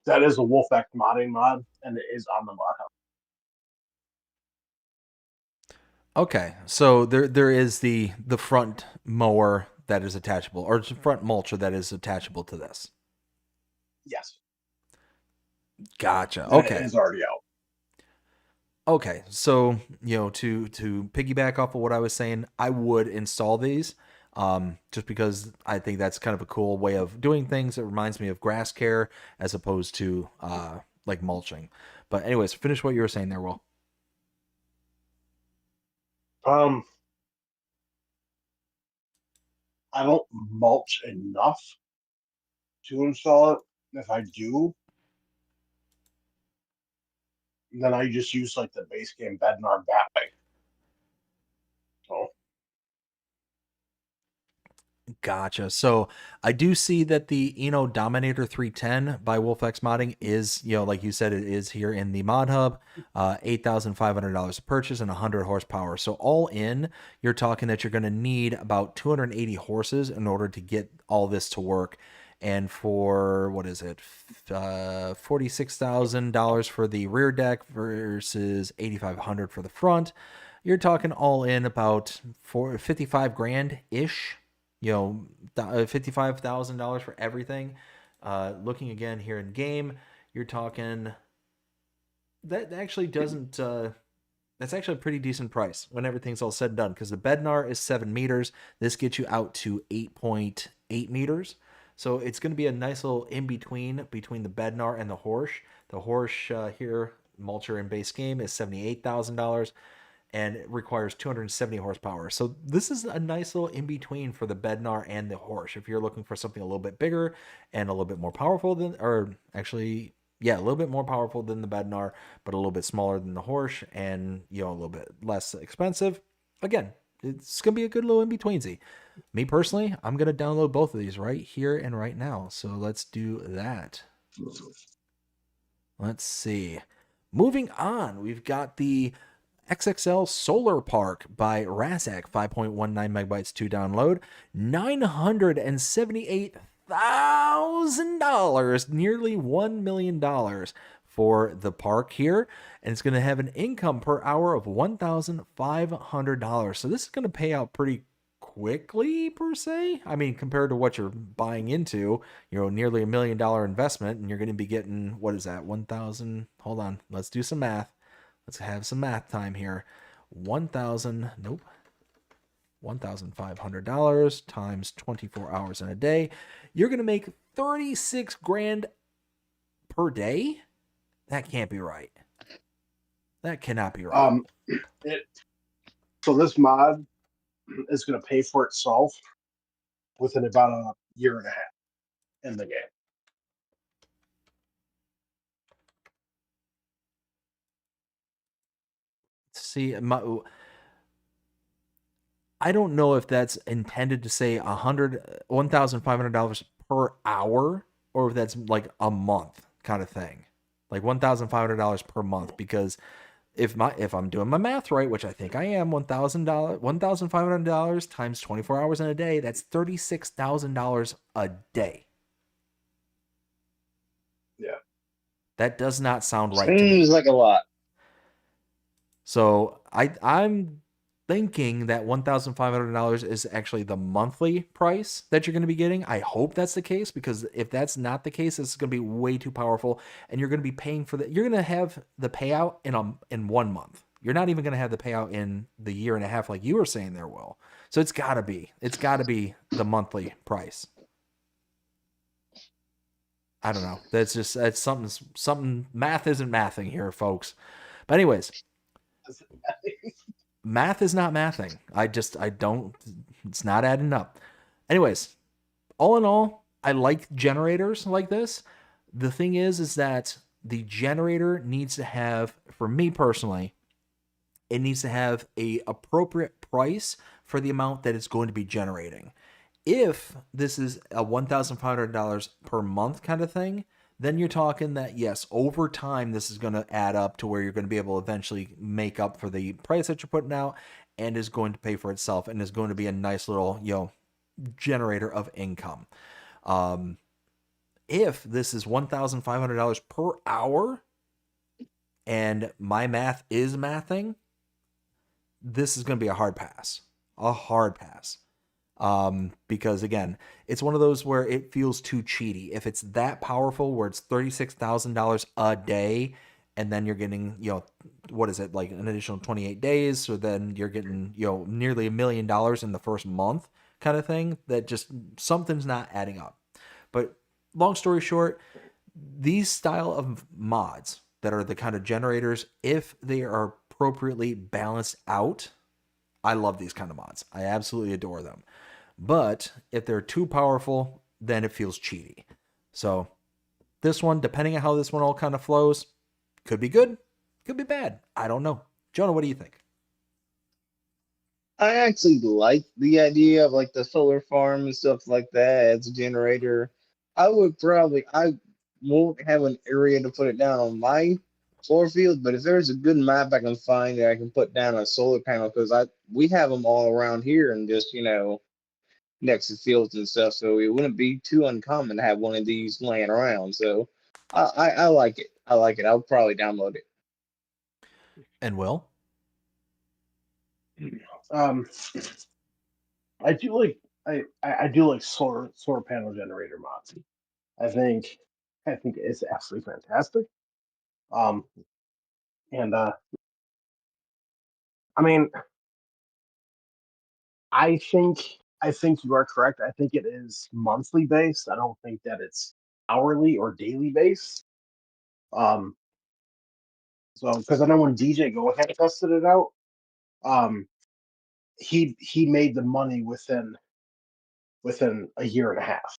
That is a WolfX modding mod, and it is on the mod hub. Okay, so there is the front mower that is attachable, or front mulcher that is attachable to this. Yes. Gotcha. And Okay. it is already out. Okay, so to piggyback off of what I was saying, I would install these, just because I think that's kind of a cool way of doing things. It reminds me of grass care as opposed to like mulching. But anyways, finish what you were saying there, Will. I don't mulch enough to install it. If I do, then I just use like the base game Bednar Batwing. So Gotcha. So I do see that the Dominator 310 by WolfX Modding is, like you said, it is here in the mod hub, $8,500 to purchase and 100 horsepower. So all in, you're talking that you're going to need about 280 horses in order to get all this to work. And for, what is it, $46,000 for the rear deck versus $8,500 for the front, you're talking all in about 55 grand ish. $55,000 for everything. Looking again here in game, you're talking that actually doesn't. That's actually a pretty decent price when everything's all said and done, because the Bednar is 7 meters. This gets you out to 8.8 meters. So it's going to be a nice little in between the Bednar and the Horsch. The Horsch here, mulcher in base game, is $78,000. And it requires 270 horsepower. So this is a nice little in-between for the Bednar and the Horsch. If you're looking for something a little bit bigger and a little bit more powerful than, or actually, yeah, a little bit more powerful than the Bednar, but a little bit smaller than the Horsch, and, a little bit less expensive, again, it's going to be a good little in-betweensy. Me personally, I'm going to download both of these right here and right now. So let's do that. Let's see. Moving on, we've got the XXL Solar Park by Razak, 5.19 megabytes to download, $978,000, nearly $1 million for the park here, and it's going to have an income per hour of $1,500. So this is going to pay out pretty quickly, per se. I mean, compared to what you're buying into, nearly $1 million investment, and you're going to be getting, what is that, 1,000? Hold on, let's do some math. Let's have some math time here. $1,500 times 24 hours in a day. You're going to make 36 grand per day? That can't be right. That cannot be right. So this mod is going to pay for itself within about a year and a half in the game. See, I don't know if that's intended to say $1,500 per hour, or if that's like a month kind of thing, like $1,500 per month. Because if I'm doing my math right, which I think I am, $1,500 times 24 hours in a day, that's $36,000 a day. Yeah, that does not sound right to me. Seems like a lot. So I'm thinking that $1,500 is actually the monthly price that you're going to be getting. I hope that's the case, because if that's not the case, this is going to be way too powerful, and you're going to be paying for that. You're going to have the payout in 1 month. You're not even going to have the payout in the year and a half, like you were saying there, Will. So it's got to be the monthly price. I don't know. That's something. Math isn't mathing here, folks. But anyways. Math is not mathing. It's not adding up. Anyways, all in all, I like generators like this. The thing is that the generator needs to have, for me personally, it needs to have a appropriate price for the amount that it's going to be generating. If this is a $1,500 per month kind of thing, then you're talking that, yes, over time, this is going to add up to where you're going to be able to eventually make up for the price that you're putting out and is going to pay for itself and is going to be a nice little, generator of income. If this is $1,500 per hour and my math is mathing, this is going to be a hard pass. A hard pass. Because again, it's one of those where it feels too cheaty. If it's that powerful where it's $36,000 a day, and then you're getting, what is it, like an additional 28 days, so then you're getting, nearly $1 million in the first month kind of thing, that just something's not adding up. But long story short, these style of mods that are the kind of generators, if they are appropriately balanced out, I love these kind of mods. I absolutely adore them. But if they're too powerful, then it feels cheaty. So this one, depending on how this one all kind of flows, could be good, could be bad. I don't know. Jonah, what do you think? I actually like the idea of like the solar farm and stuff like that as a generator. I won't have an area to put it down on my floor field, but if there's a good map I can find that I can put down a solar panel, because we have them all around here and just next to fields and stuff, so it wouldn't be too uncommon to have one of these laying around. So I like it. I like it. I'll probably download it. And Will? I do like I do like solar panel generator mods. I think it's absolutely fantastic. And I mean, I think you are correct. I think it is monthly based. I don't think that it's hourly or daily based. Um, so because I know when DJ Go ahead tested it out, um, he made the money within a year and a half.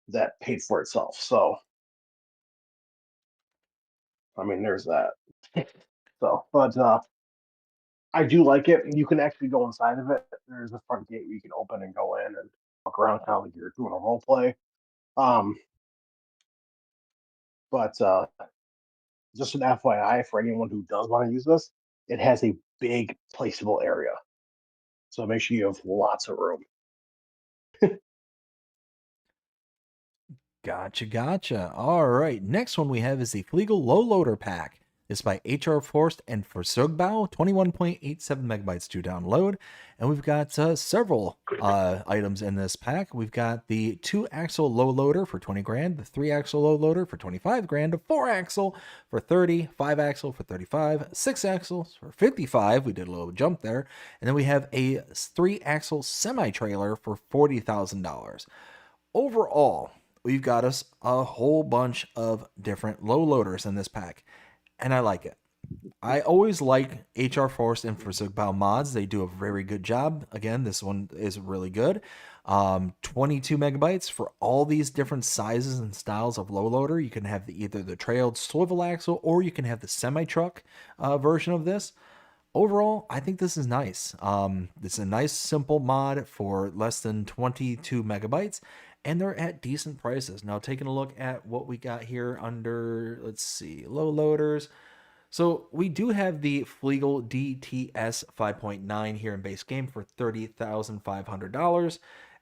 That paid for itself. So I mean, there's that. So, but I do like it. You can actually go inside of it. There's a front gate where you can open and go in and walk around, kind of like you're doing a role play. Um, but just an FYI for anyone who does want to use this, it has a big placeable area. So make sure you have lots of room. Gotcha. All right. Next one we have is the Fleagle Low Loader Pack. It's by HR Forst and Forsugbau, 21.87 megabytes to download. And we've got several items in this pack. We've got the 2-axle low loader for 20 grand, the 3-axle low loader for 25 grand, a 4-axle for 30, 5-axle for 35, 6-axle for 55. We did a little jump there. And then we have a 3-axle semi-trailer for $40,000. Overall, we've got us a whole bunch of different low loaders in this pack, and I like it. I always like HR Forst and Forsugbau mods. They do a very good job. Again, this one is really good. 22 megabytes for all these different sizes and styles of low loader. You can have either the trailed swivel axle or you can have the semi-truck version of this. Overall, I think this is nice. It's a nice, simple mod for less than 22 megabytes, and they're at decent prices. Now, taking a look at what we got here under, let's see, low loaders. So we do have the Fleagle DTS 5.9 here in base game for $30,500.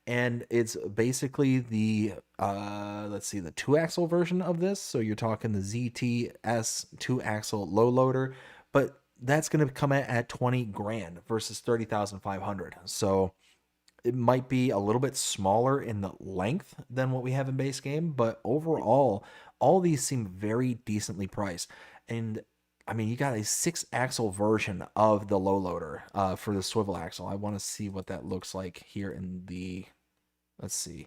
And it's basically the, let's see, the 2-axle version of this. So you're talking the ZTS 2-axle low loader, but that's going to come at 20 grand versus 30,500. So it might be a little bit smaller in the length than what we have in base game, but overall, all these seem very decently priced. And I mean, you got a 6-axle version of the low loader for the swivel axle. I want to see what that looks like here in the, let's see.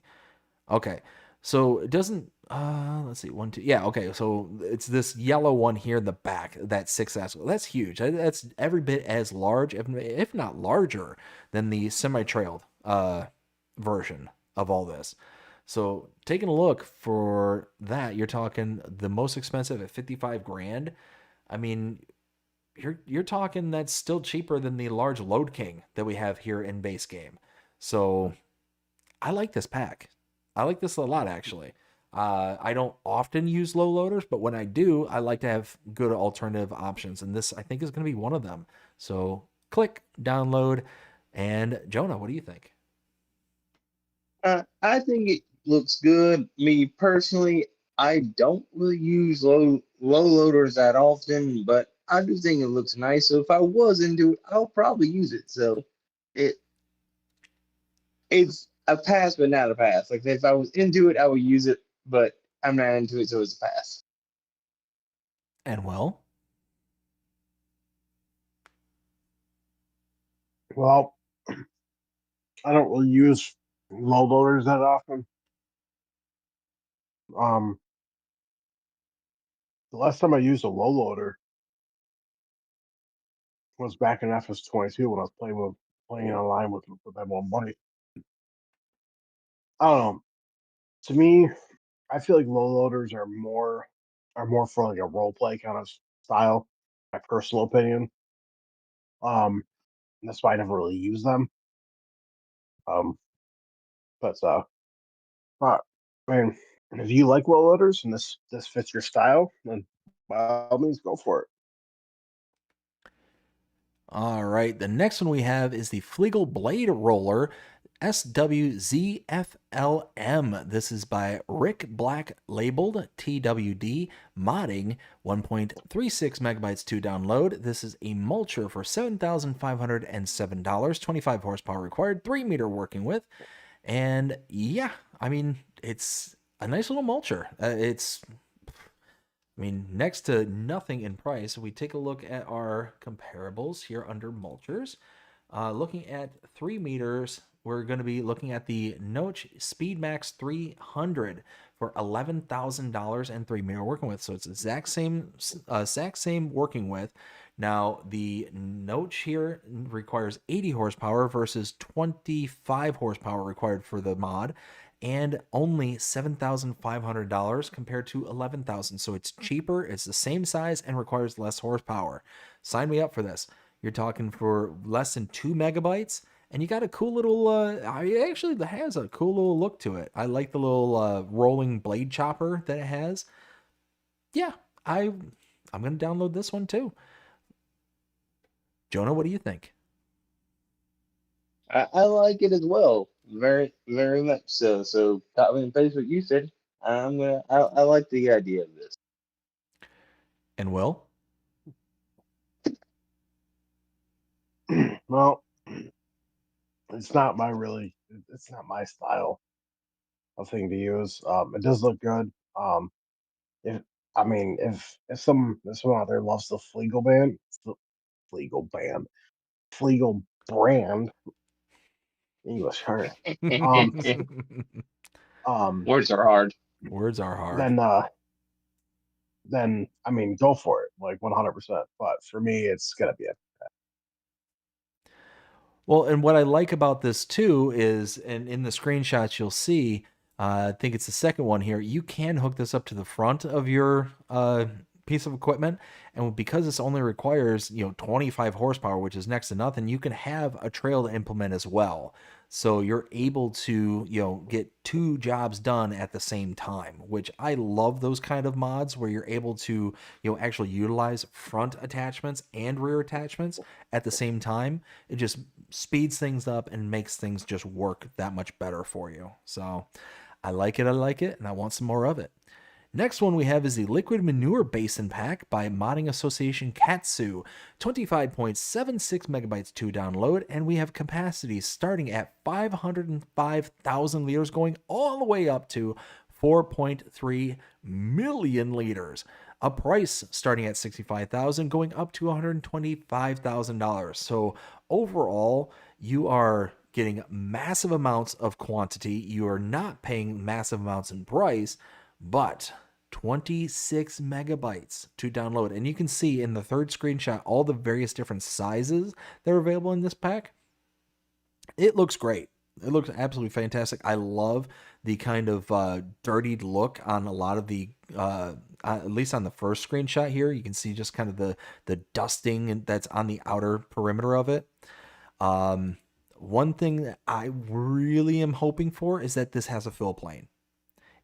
Okay, so it doesn't, let's see, 1, 2, yeah, okay, so it's this yellow one here in the back, that 6-axle. That's huge. That's every bit as large, if not larger, than the semi-trailed version of all this. So taking a look for that, you're talking the most expensive at 55 grand. I mean, you're talking that's still cheaper than the large Load King that we have here in base game. So I like this pack. I like this a lot, actually. I don't often use low loaders, but when I do, I like to have good alternative options. And this, I think, is going to be one of them. So click, download. And Jonah, what do you think? I think it looks good. Me personally, I don't really use low loaders that often, but I do think it looks nice. So if I was into it, I'll probably use it. So it it's a pass, but not a pass. Like if I was into it, I would use it, but I'm not into it, so it's a pass. And well, Well, I don't really use low loaders that often. The last time I used a low loader was back in FS22 when I was playing online with my one buddy. I don't know. To me, I feel like low loaders are more for like a role play kind of style. My personal opinion. Um, that's why I never really use them. Um, but I mean, if you like low loaders and this fits your style, then by all means go for it. all right. The next one we have is the Flegel Blade Roller SWZFLM. This is by Rick Black labeled TWD modding 1.36 megabytes to download. This is a mulcher for $7,507, 25 horsepower required, 3-meter working with. And yeah, I mean, it's a nice little mulcher. I mean, next to nothing in price. We take a look at our comparables here under mulchers. Looking at 3 meters, we're going to be looking at the Noach Speedmax 300 for $11,000 and 3-meter working with. So it's exact same working with. Now the Noach here requires 80 horsepower versus 25 horsepower required for the mod, and only $7,500 compared to $11,000. So it's cheaper, it's the same size, and requires less horsepower. Sign me up for this. You're talking for less than 2 megabytes, and you got a cool little, it actually has a cool little look to it. I like the little rolling blade chopper that it has. Yeah, I'm going to download this one too. Jonah, what do you think? I like it as well, very very much so. So copy and paste what you said. I like the idea of this. And Will? Well, it's not my style of thing to use. It does look good. If someone out there loves the Flegel brand, English hard. Um, Words are hard. Words are hard. Then I mean, go for it, like 100%. But for me, it's gonna be it. Well, and what I like about this too is, and in the screenshots you'll see, I think it's the second one here, you can hook this up to the front of your piece of equipment, and because this only requires 25 horsepower, which is next to nothing, you can have a trail to implement as well. So you're able to get 2 jobs done at the same time, which I love those kind of mods where you're able to actually utilize front attachments and rear attachments at the same time. It just speeds things up and makes things just work that much better for you. So I like it, and I want some more of it. Next one we have is the Liquid Manure Basin Pack by Modding Association Katsu. 25.76 megabytes to download, and we have capacity starting at 505,000 liters going all the way up to 4.3 million liters. A price starting at $65,000 going up to $125,000. So overall, you are getting massive amounts of quantity. You are not paying massive amounts in price, but 26 megabytes to download. And you can see in the third screenshot all the various different sizes that are available in this pack. It looks great. It looks absolutely fantastic. I love the kind of dirtied look on a lot of the, at least on the first screenshot here. You can see just kind of the dusting that's on the outer perimeter of it. One thing that I really am hoping for is that this has a fill plane.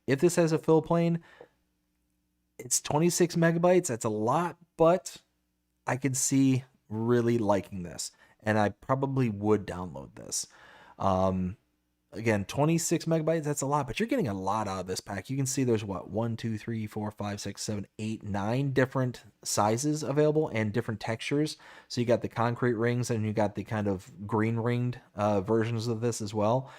If this has a fill plane, it's 26 megabytes. That's a lot, but I could see really liking this, and I probably would download this. Again, 26 megabytes, that's a lot, but you're getting a lot out of this pack. You can see there's what, 1, 2, 3, 4, 5, 6, 7, 8, 9 different sizes available and different textures. So you got the concrete rings and you got the kind of green ringed versions of this as well.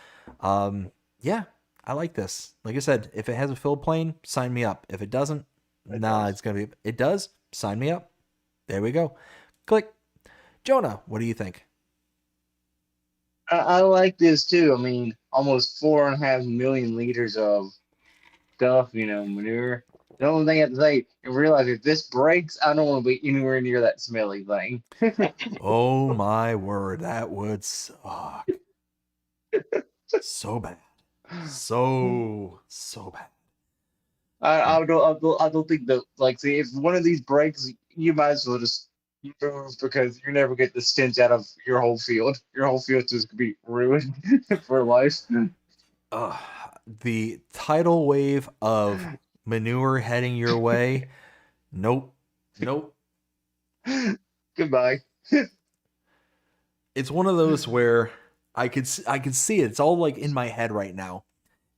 Yeah, I like this. Like I said, if it has a fill plane, sign me up. If it doesn't, it's going to be, it does, sign me up. There we go. Click. Jonah, what do you think? I like this too. I mean, almost 4.5 million liters of stuff, manure. The only thing I have to say, and realize if this breaks, I don't want to be anywhere near that smelly thing. Oh my word, that would suck. So bad. So bad. I don't think that, like, see, if one of these breaks, you might as well just move, because you never get the stench out of your whole field. Your whole field just could be ruined for life. The tidal wave of manure heading your way. Nope. Goodbye. It's one of those where I could see it. It's all like in my head right now.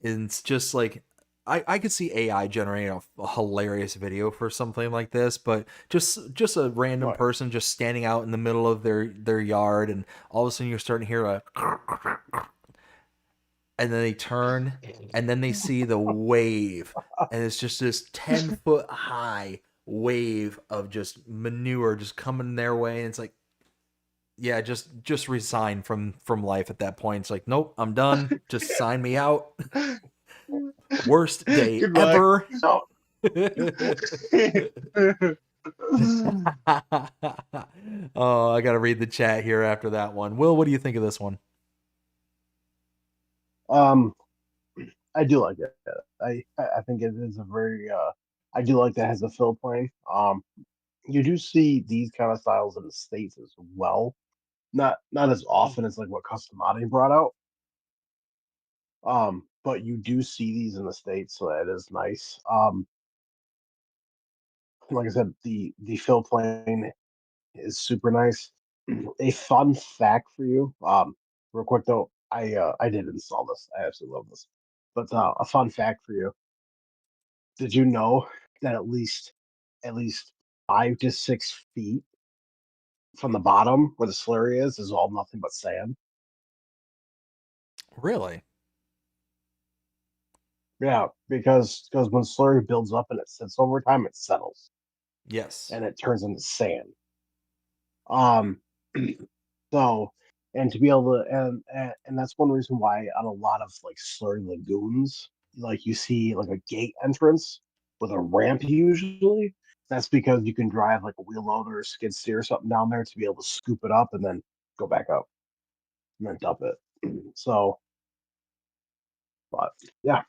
And it's just like I could see AI generating a hilarious video for something like this, but just a random person just standing out in the middle of their yard, and all of a sudden you're starting to hear a, and then they turn, and then they see the wave, and it's just this 10-foot high wave of just manure just coming their way, and it's like, yeah, just resign from life at that point. It's like, nope, I'm done. Just sign me out. Worst day Goodbye. ever. So, Oh, I gotta read the chat here after that one. Will, what do you think of this one? I do like it. I think it is a very I do like that it has a fill plane. You do see these kind of styles in the States as well. Not as often as like what Customati brought out. But you do see these in the States, so that is nice. Like I said, the fill plane is super nice. A fun fact for you, real quick though, I did install this. I absolutely love this. But a fun fact for you: did you know that at least 5 to 6 feet from the bottom where the slurry is all nothing but sand? Really? Yeah, because when slurry builds up and it sits over time, it settles Yes. and it turns into sand. Um, so and to be able to and that's one reason why on a lot of like slurry lagoons, like you see like a gate entrance with a ramp usually. That's because you can drive like a wheel loader or skid steer or something down there to be able to scoop it up and then go back up and then dump it. So, but yeah,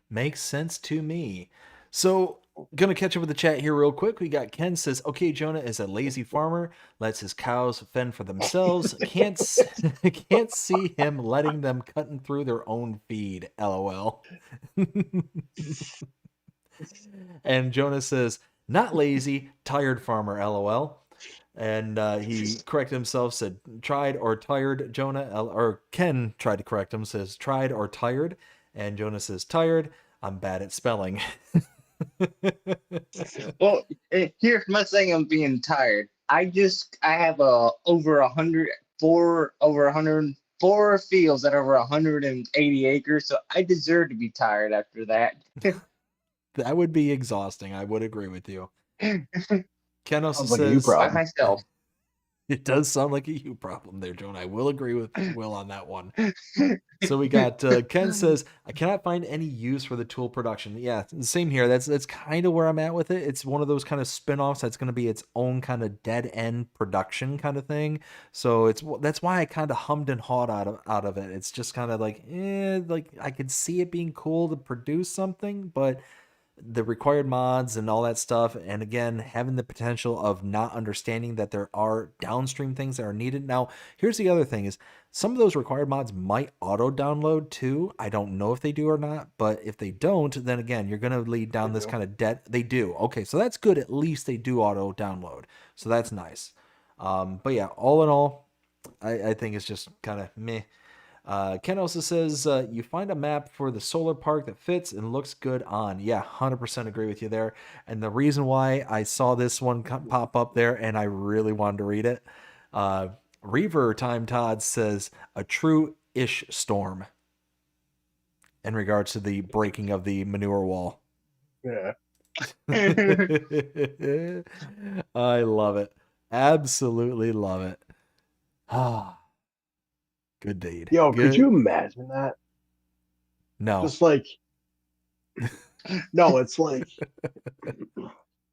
Makes sense to me. So, gonna catch up with the chat here real quick. We got Ken says, "Okay, Jonah is a lazy farmer, lets his cows fend for themselves. Can't see him letting them cutting through their own feed. LOL." And Jonah says, "Not lazy, tired farmer. LOL." And he corrected himself, said tried or tired. Jonah or Ken tried to correct him, says tried or tired, and Jonah says tired. I'm bad at spelling. Well, here's my thing on being tired. I have over 104 fields that are over 180 acres, so I deserve to be tired after that. That would be exhausting. I would agree with you. Ken also Sounds like a you says, By problem. myself. it does sound like a you problem there, Jonah. I will agree with Will on that one. So we got Ken says, I cannot find any use for the tool production. Yeah, same here. That's kind of where I'm at with it. It's one of those kind of spin-offs that's going to be its own kind of dead end production kind of thing. So that's why I kind of hummed and hawed out of it. It's just kind of like, like I could see it being cool to produce something, but the required mods and all that stuff, and again, having the potential of not understanding that there are downstream things that are needed. Now, here's the other thing is some of those required mods might auto download too. I don't know if they do or not, but if they don't, then again, you're going to lead down this kind of debt. They do. Okay, so that's good. At least they do auto download. So that's nice. But yeah, all in all, I think it's just kind of meh. Ken also says, you find a map for the solar park that fits and looks good on. Yeah, 100% agree with you there. And the reason why I saw this one pop up there and I really wanted to read it, Reaver Time Todd says, a true-ish storm in regards to the breaking of the manure wall. Yeah. I love it. Absolutely love it. Ah, good deed. Yo, Good. could you imagine that? No. Just like, no, it's like,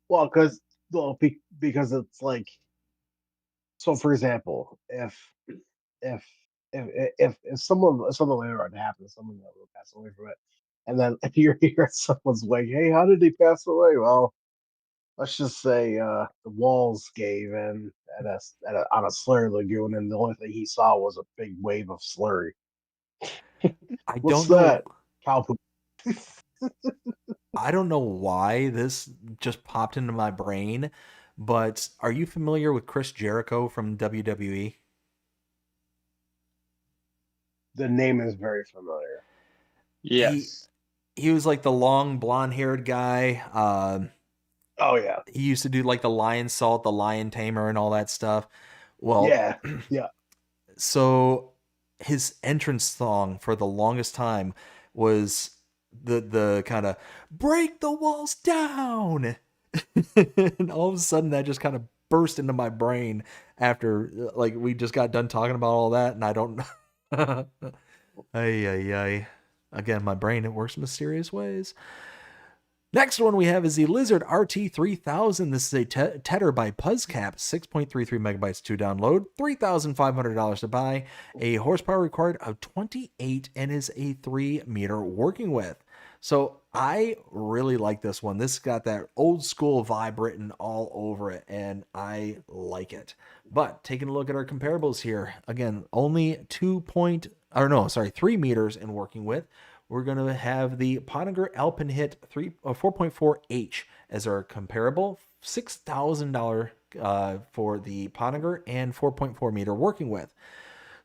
well, because it's like, so for example, if if something later on happens, someone that will pass away from it, and then you're here, someone's like, hey, how did he pass away? Well, let's just say the walls gave in on a slurry lagoon, and the only thing he saw was a big wave of slurry. I What's don't know. that? Cow poop. I don't know why this just popped into my brain, but are you familiar with Chris Jericho from WWE? The name is very familiar. Yes. He was like the long blonde-haired guy. Oh yeah, He used to do like the lion salt, the lion tamer, and all that stuff. Well, yeah, yeah. so his entrance song for the longest time was the kind of break the walls down. And all of a sudden that just kind of burst into my brain after like we just got done talking about all that, and I don't ay ay ay. Again, my brain, it works in mysterious ways. Next one we have is the Lizard RT3000. This is a tether by Puzzcap, 6.33 megabytes to download, $3,500 to buy, a horsepower required of 28, and is a 3-meter working width. So I really like this one. This got that old school vibe written all over it, and I like it. But taking a look at our comparables here, again, only 3 meters in working width. We're going to have the Pottinger Alpenhit 4.4H as our comparable, $6,000 for the Pottinger and 4.4 meter working width.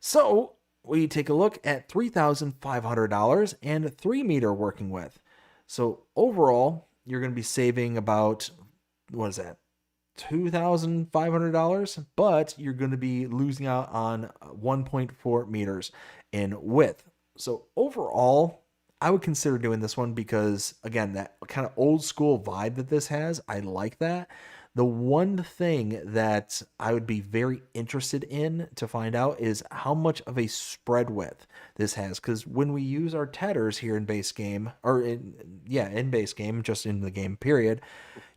So we take a look at $3,500 and 3 meter working width. So overall, you're going to be saving about, what is that? $2,500, but you're going to be losing out on 1.4 meters in width. So overall, I would consider doing this one because, again, that kind of old school vibe that this has, I like that. The one thing that I would be very interested in to find out is how much of a spread width this has. Because when we use our tethers here in base game, or in base game, just in the game period,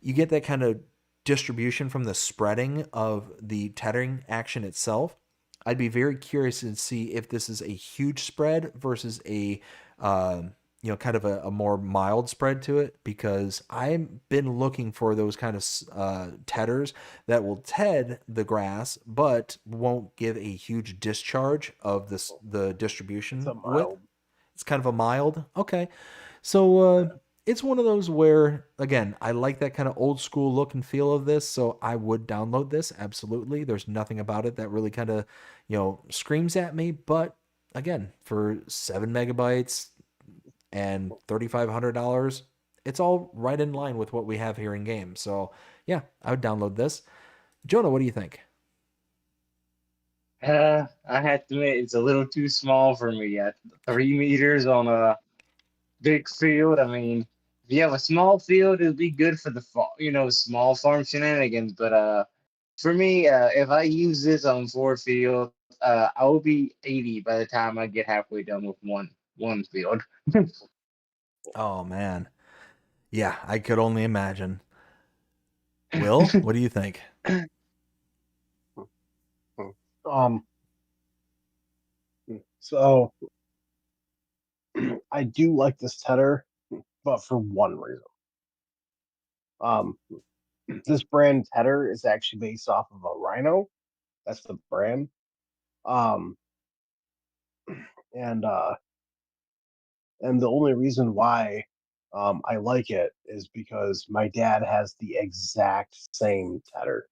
you get that kind of distribution from the spreading of the tethering action itself. I'd be very curious to see if this is a huge spread versus a kind of a more mild spread to it, because I've been looking for those kind of tethers that will ted the grass but won't give a huge discharge of the distribution width. It's kind of a mild. Okay. So it's one of those where, again, I like that kind of old school look and feel of this, so I would download this, absolutely. There's nothing about it that really kind of, screams at me, but again, for 7 megabytes and $3,500, it's all right in line with what we have here in game. So yeah, I would download this. Jonah, what do you think? I have to admit, it's a little too small for me. At 3 meters on a big field. I mean, if you have a small field, it'll be good for the small farm shenanigans. But for me, if I use this on 4 fields, I will be 80 by the time I get halfway done with one field. Oh man, yeah, I could only imagine. Will, what do you think? So I do like this tether, but for one reason. Um, this brand Tedder is actually based off of a rhino. That's the brand. Um, and uh, and the only reason why I like it is because my dad has the exact same Tedder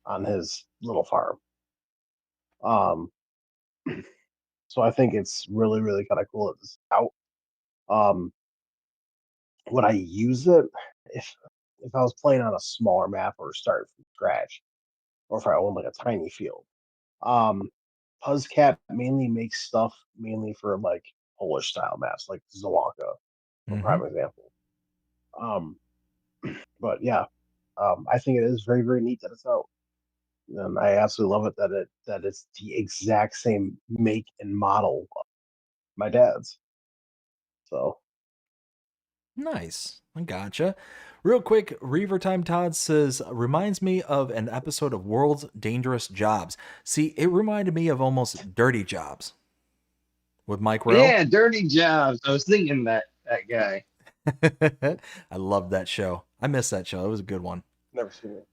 on his little farm. Um, so I think it's really, really kind of cool that this is out. Um, would I use it if I was playing on a smaller map or starting from scratch, or if I owned like a tiny field? Um, Puzzcat mainly makes stuff mainly for like Polish style maps, like Zawaka, for Mm-hmm. prime example. Um, but yeah, I think it is very, very neat that it's out. And I absolutely love it that it's the exact same make and model of my dad's. So Nice. I gotcha. Real quick, Reaver Time Todd says, reminds me of an episode of World's Dangerous Jobs. See, it reminded me of almost Dirty Jobs with Mike Rowe. Yeah, Dirty Jobs. I was thinking that guy. I loved that show. I missed that show. It was a good one. never seen it.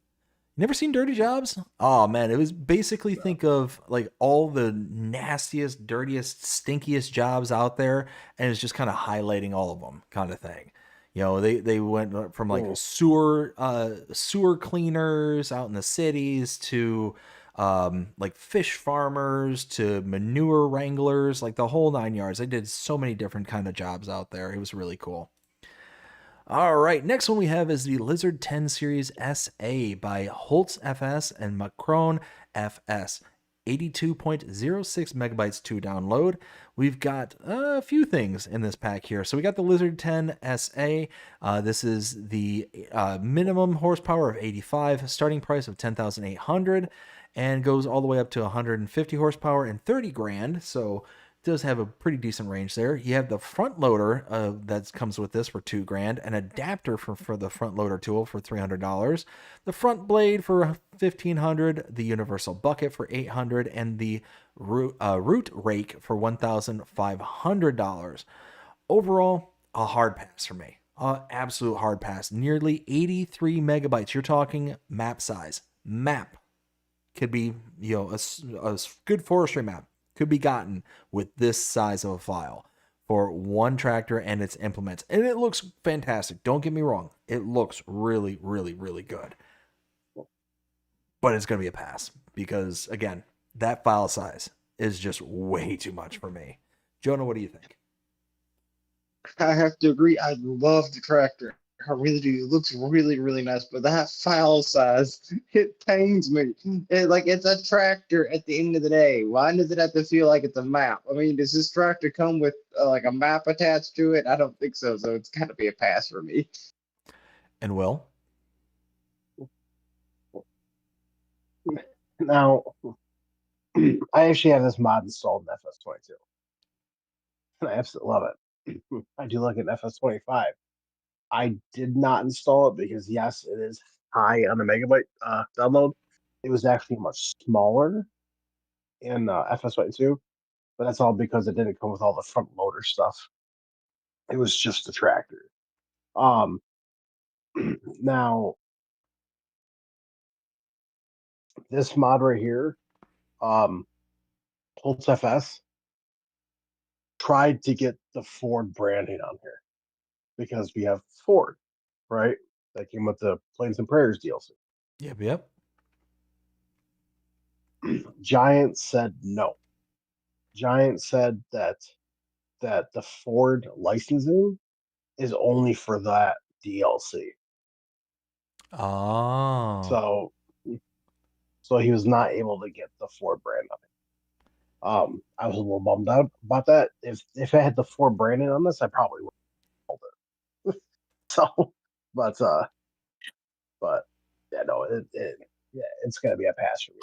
Never seen Dirty Jobs? Oh man, it was basically think of like all the nastiest, dirtiest, stinkiest jobs out there, and it's just kind of highlighting all of them, kind of thing. You know, they went from like sewer cleaners out in the cities to like fish farmers to manure wranglers, like the whole 9 yards. They did so many different kind of jobs out there. It was really cool. All right, next one we have is the Lizard 10 Series SA by Holtz FS and Macron FS. 82.06 megabytes to download. We've got a few things in this pack here. So we got the Lizard 10 SA. This is the minimum horsepower of 85, starting price of 10,800, and goes all the way up to 150 horsepower and 30 grand. So does have a pretty decent range there. You have the front loader that comes with this for 2 grand, an adapter for the front loader tool for $300, the front blade for $1,500, the universal bucket for $800, and the root rake for $1,500. Overall, a hard pass for me. Absolute hard pass. Nearly 83 megabytes. You're talking map size. Map could be, you know, a good forestry map could be gotten with this size of a file for one tractor and its implements. And it looks fantastic. Don't get me wrong. It looks really, really, really good. But it's going to be a pass because, again, that file size is just way too much for me. Jonah, what do you think? I have to agree. I love the tractor. I really do. It looks really, really nice, but that file size, it pains me. It's a tractor at the end of the day. Why does it have to feel like it's a map? I mean, does this tractor come with like a map attached to it? I don't think so. So it's got to be a pass for me. And Will? Now, I actually have this mod installed in FS22, and I absolutely love it. I do like an FS25. I did not install it because, yes, it is high on the megabyte download. It was actually much smaller in FS22, but that's all because it didn't come with all the front loader stuff. It was just the tractor. Now, this mod right here, Holtz FS, tried to get the Ford branding on here because we have Ford, right? That came with the Plains and Prairies DLC. Yep. Giant said no. Giant said that the Ford licensing is only for that DLC. Oh. So he was not able to get the Ford brand on it. I was a little bummed out about that. If I had the Ford branding on this, I probably would have sold it. So, but yeah, no, it's gonna be a pass for me.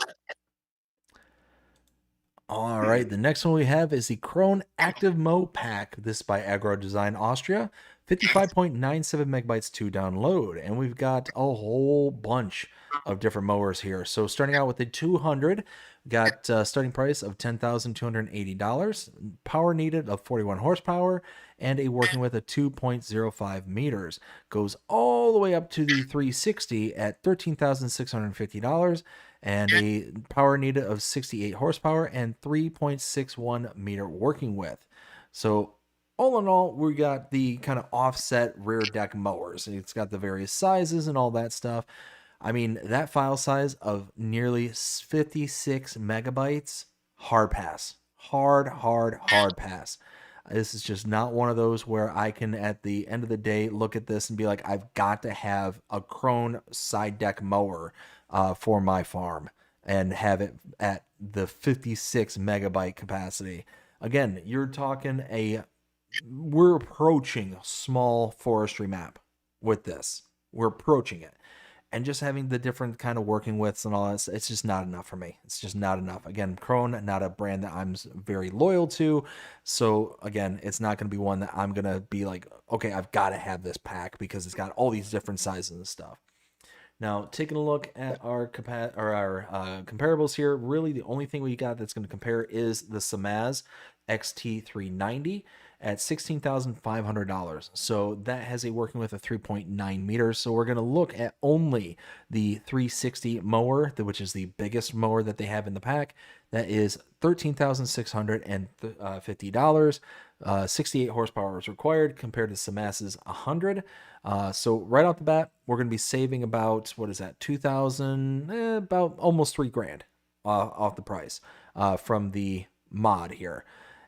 All right, the next one we have is the Krone Active Mo Pack. This by Agro Design Austria. 55.97 megabytes to download. And we've got a whole bunch of different mowers here. So starting out with the 200, Got starting price of $10,280, power needed of 41 horsepower, and a working width of 2.05 meters. Goes all the way up to the 360 at $13,650, and a power needed of 68 horsepower and 3.61 meter working width. So all in all, we got the kind of offset rear deck mowers. It's got the various sizes and all that stuff. I mean, that file size of nearly 56 megabytes, hard pass. Hard pass. This is just not one of those where I can, at the end of the day, look at this and be like, I've got to have a Krone side deck mower for my farm and have it at the 56 megabyte capacity. Again, you're talking we're approaching a small forestry map with this. We're approaching it. And just having the different kind of working widths and all that, it's just not enough for me. It's just not enough. Again, Krone, not a brand that I'm very loyal to. So again, it's not going to be one that I'm going to be like, okay, I've got to have this pack because it's got all these different sizes and stuff. Now, taking a look at our comparables here, really the only thing we got that's going to compare is the Samaz XT390 at $16,500. So that has a working width of 3.9 meters. So we're going to look at only the 360 mower, which is the biggest mower that they have in the pack. That is $13,650. 68 horsepower is required compared to Samaz's 100. So right off the bat, we're going to be saving about, what is that, 2,000, about almost $3,000 off the price from the mod here.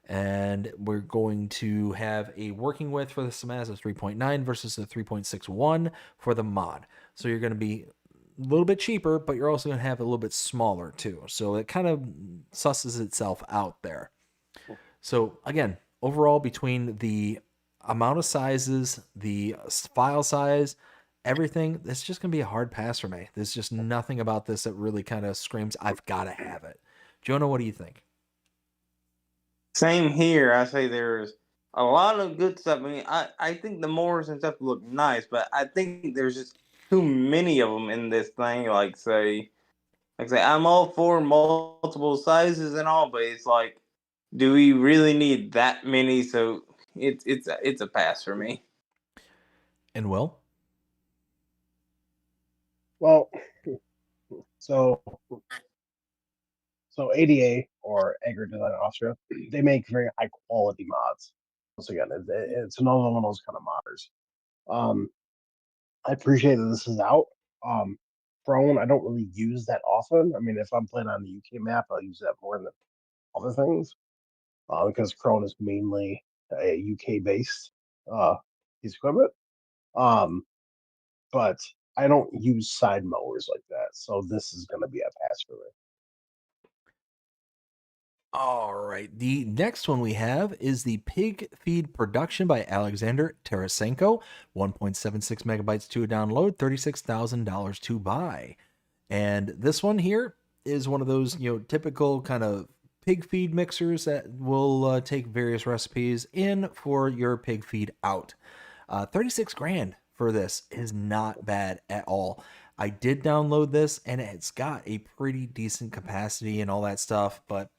And we're going to have a working width for the Samaz of 3.9 versus the 3.61 for the mod. So you're going to be a little bit cheaper, but you're also going to have a little bit smaller too. So it kind of susses itself out there. So again, overall, between the amount of sizes, the file size, everything, it's just going to be a hard pass for me. There's just nothing about this that really kind of screams, I've got to have it. Jonah, what do you think? Same here. I say there's a lot of good stuff. I mean, I think the mowers and stuff look nice, but I think there's just too many of them in this thing. Like say, I'm all for multiple sizes and all, but it's like, do we really need that many? So it's a pass for me. And Will? Well, so ADA or AgriDesign Austria, they make very high quality mods. Once again, it's another one of those kind of modders. I appreciate that this is out. Krone, I don't really use that often. I mean, if I'm playing on the UK map, I'll use that more than other things because Krone is mainly a UK based piece of equipment. But I don't use side mowers like that, so this is going to be a pass for me. All right. The next one we have is the Pig Feed Production by Alexander Tarasenko. 1.76 megabytes to download, $36,000 to buy. And this one here is one of those, typical kind of pig feed mixers that will take various recipes in for your pig feed out. $36,000 for this is not bad at all. I did download this and it's got a pretty decent capacity and all that stuff, but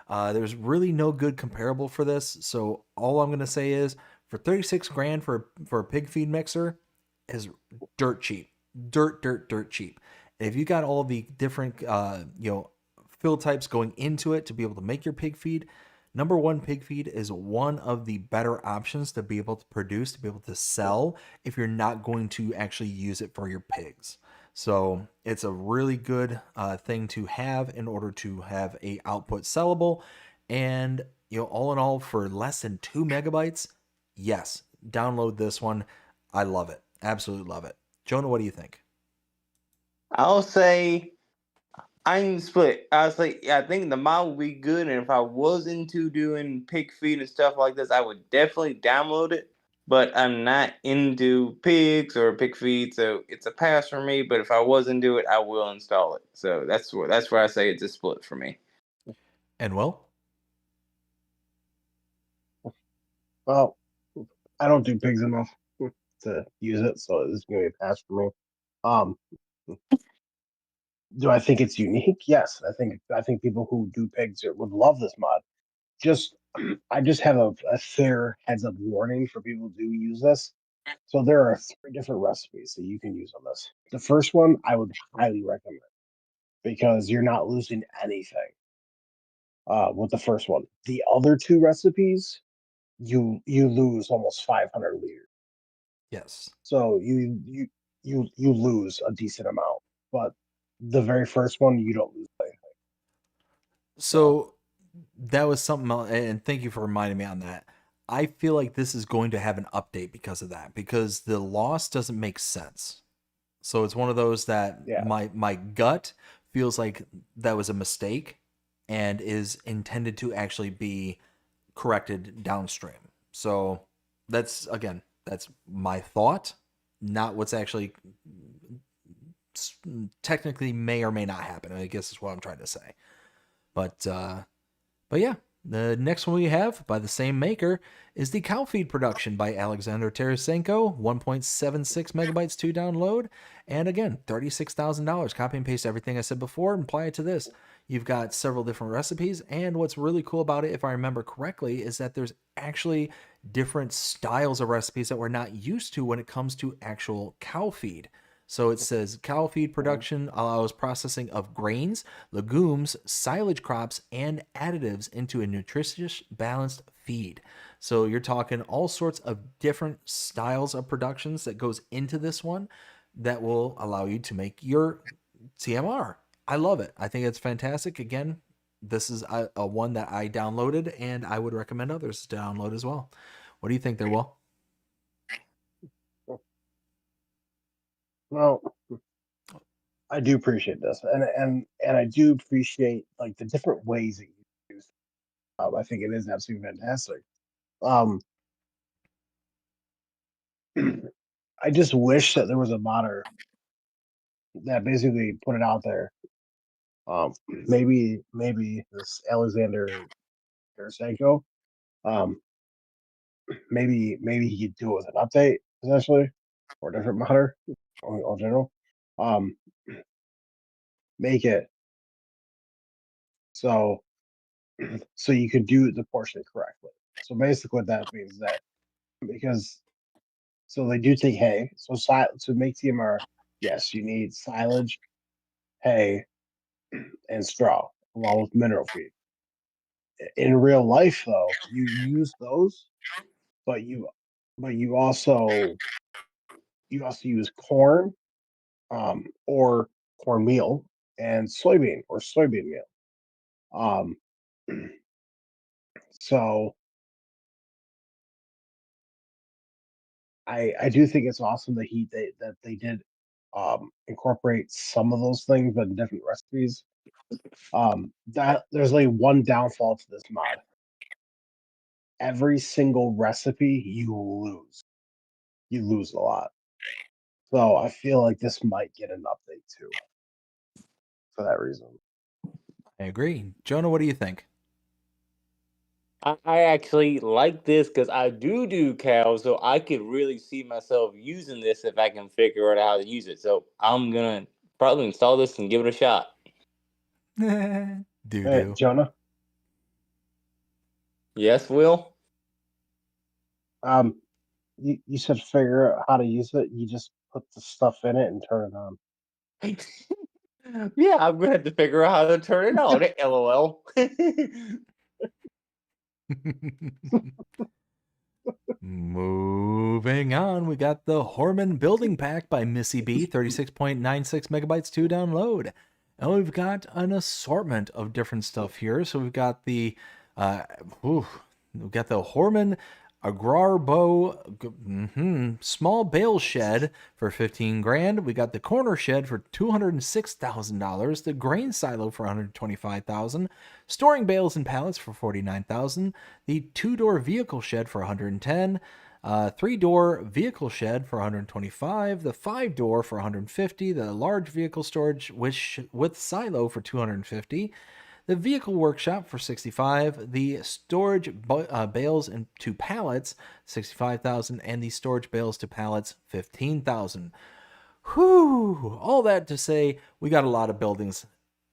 there's really no good comparable for this. So all I'm going to say is for $36,000 for a pig feed mixer is dirt cheap, dirt cheap. If you got all the different, fill types going into it to be able to make your pig feed, number one, pig feed is one of the better options to be able to produce, to be able to sell if you're not going to actually use it for your pigs. So it's a really good thing to have in order to have a output sellable. And, all in all, for less than 2 megabytes, yes, download this one. I love it. Absolutely love it. Jonah, what do you think? I'll say I'm split. I think the mod would be good, and if I was into doing pig feed and stuff like this, I would definitely download it. But I'm not into pigs or pig feed, so it's a pass for me. But if I was into it, I will install it. So that's where I say it's a split for me. And Will? Well, I don't do pigs enough to use it, so this is going to be a pass for me. Do I think it's unique? Yes, I think people who do pigs would love this mod. Just I just have a fair heads up warning for people who do use this. So there are 3 different recipes that you can use on this. The first one I would highly recommend because you're not losing anything with the first one. The other 2 recipes, you lose almost 500 liters. Yes. So you lose a decent amount. But the very first one, you don't lose anything. So that was something else, and thank you for reminding me on that. I feel like this is going to have an update because of that, because the loss doesn't make sense. So it's one of those that Yeah. my gut feels like that was a mistake and is intended to actually be corrected downstream. So that's my thought, not what's actually technically may or may not happen. I guess is what I'm trying to say. But yeah, the next one we have by the same maker is the Cow Feed Production by Alexander Tarasenko, 1.76 megabytes to download, and again, $36,000. Copy and paste everything I said before and apply it to this. You've got several different recipes, and what's really cool about it, if I remember correctly, is that there's actually different styles of recipes that we're not used to when it comes to actual cow feed. So it says cow feed production allows processing of grains, legumes, silage crops, and additives into a nutritious, balanced feed. So you're talking all sorts of different styles of productions that goes into this one that will allow you to make your TMR. I love it. I think it's fantastic. Again, this is a one that I downloaded, and I would recommend others to download as well. What do you think there, Will? Well, I do appreciate this, and I do appreciate like the different ways that you use. I think it is absolutely fantastic. Um, I just wish that there was a modder that basically put it out there. Maybe this Alexander Tarasenko, um, maybe he could do it with an update essentially, or a different modder in general. Um, make it so so you can do the portion correctly. So basically, what that means is that because so they do take hay. So to make TMR, yes, you need silage, hay, and straw along with mineral feed. In real life, though, you use those, but you also use corn, or cornmeal and soybean or soybean meal. Um, so I do think it's awesome that that they did incorporate some of those things, but in different recipes. That there's like one downfall to this mod. Every single recipe you lose a lot. So I feel like this might get an update too for that reason. I agree. Jonah, what do you think? I actually like this because I do cows, so I could really see myself using this if I can figure out how to use it. So I'm gonna probably install this and give it a shot. Do. Jonah, Yes, Will? um, you said figure out how to use it. You just put the stuff in it and turn it on. Yeah, I'm gonna have to figure out how to turn it on. LOL. Moving on, we got the Horman Building Pack by Missy B, 36.96 megabytes to download. And we've got an assortment of different stuff here. So we've got the Horman Agrarbo small bale shed for 15 grand. We got the corner shed for $206,000, the grain silo for $125,000, storing bales and pallets for $49,000, the 2-door vehicle shed for $110,000, 3-door vehicle shed for $125,000, the 5-door for $150,000, the large vehicle storage with silo for $250,000, the vehicle workshop for $65,000, the storage bales and to pallets $65,000, and the storage bales to pallets $15,000. Whew, all that to say, we got a lot of buildings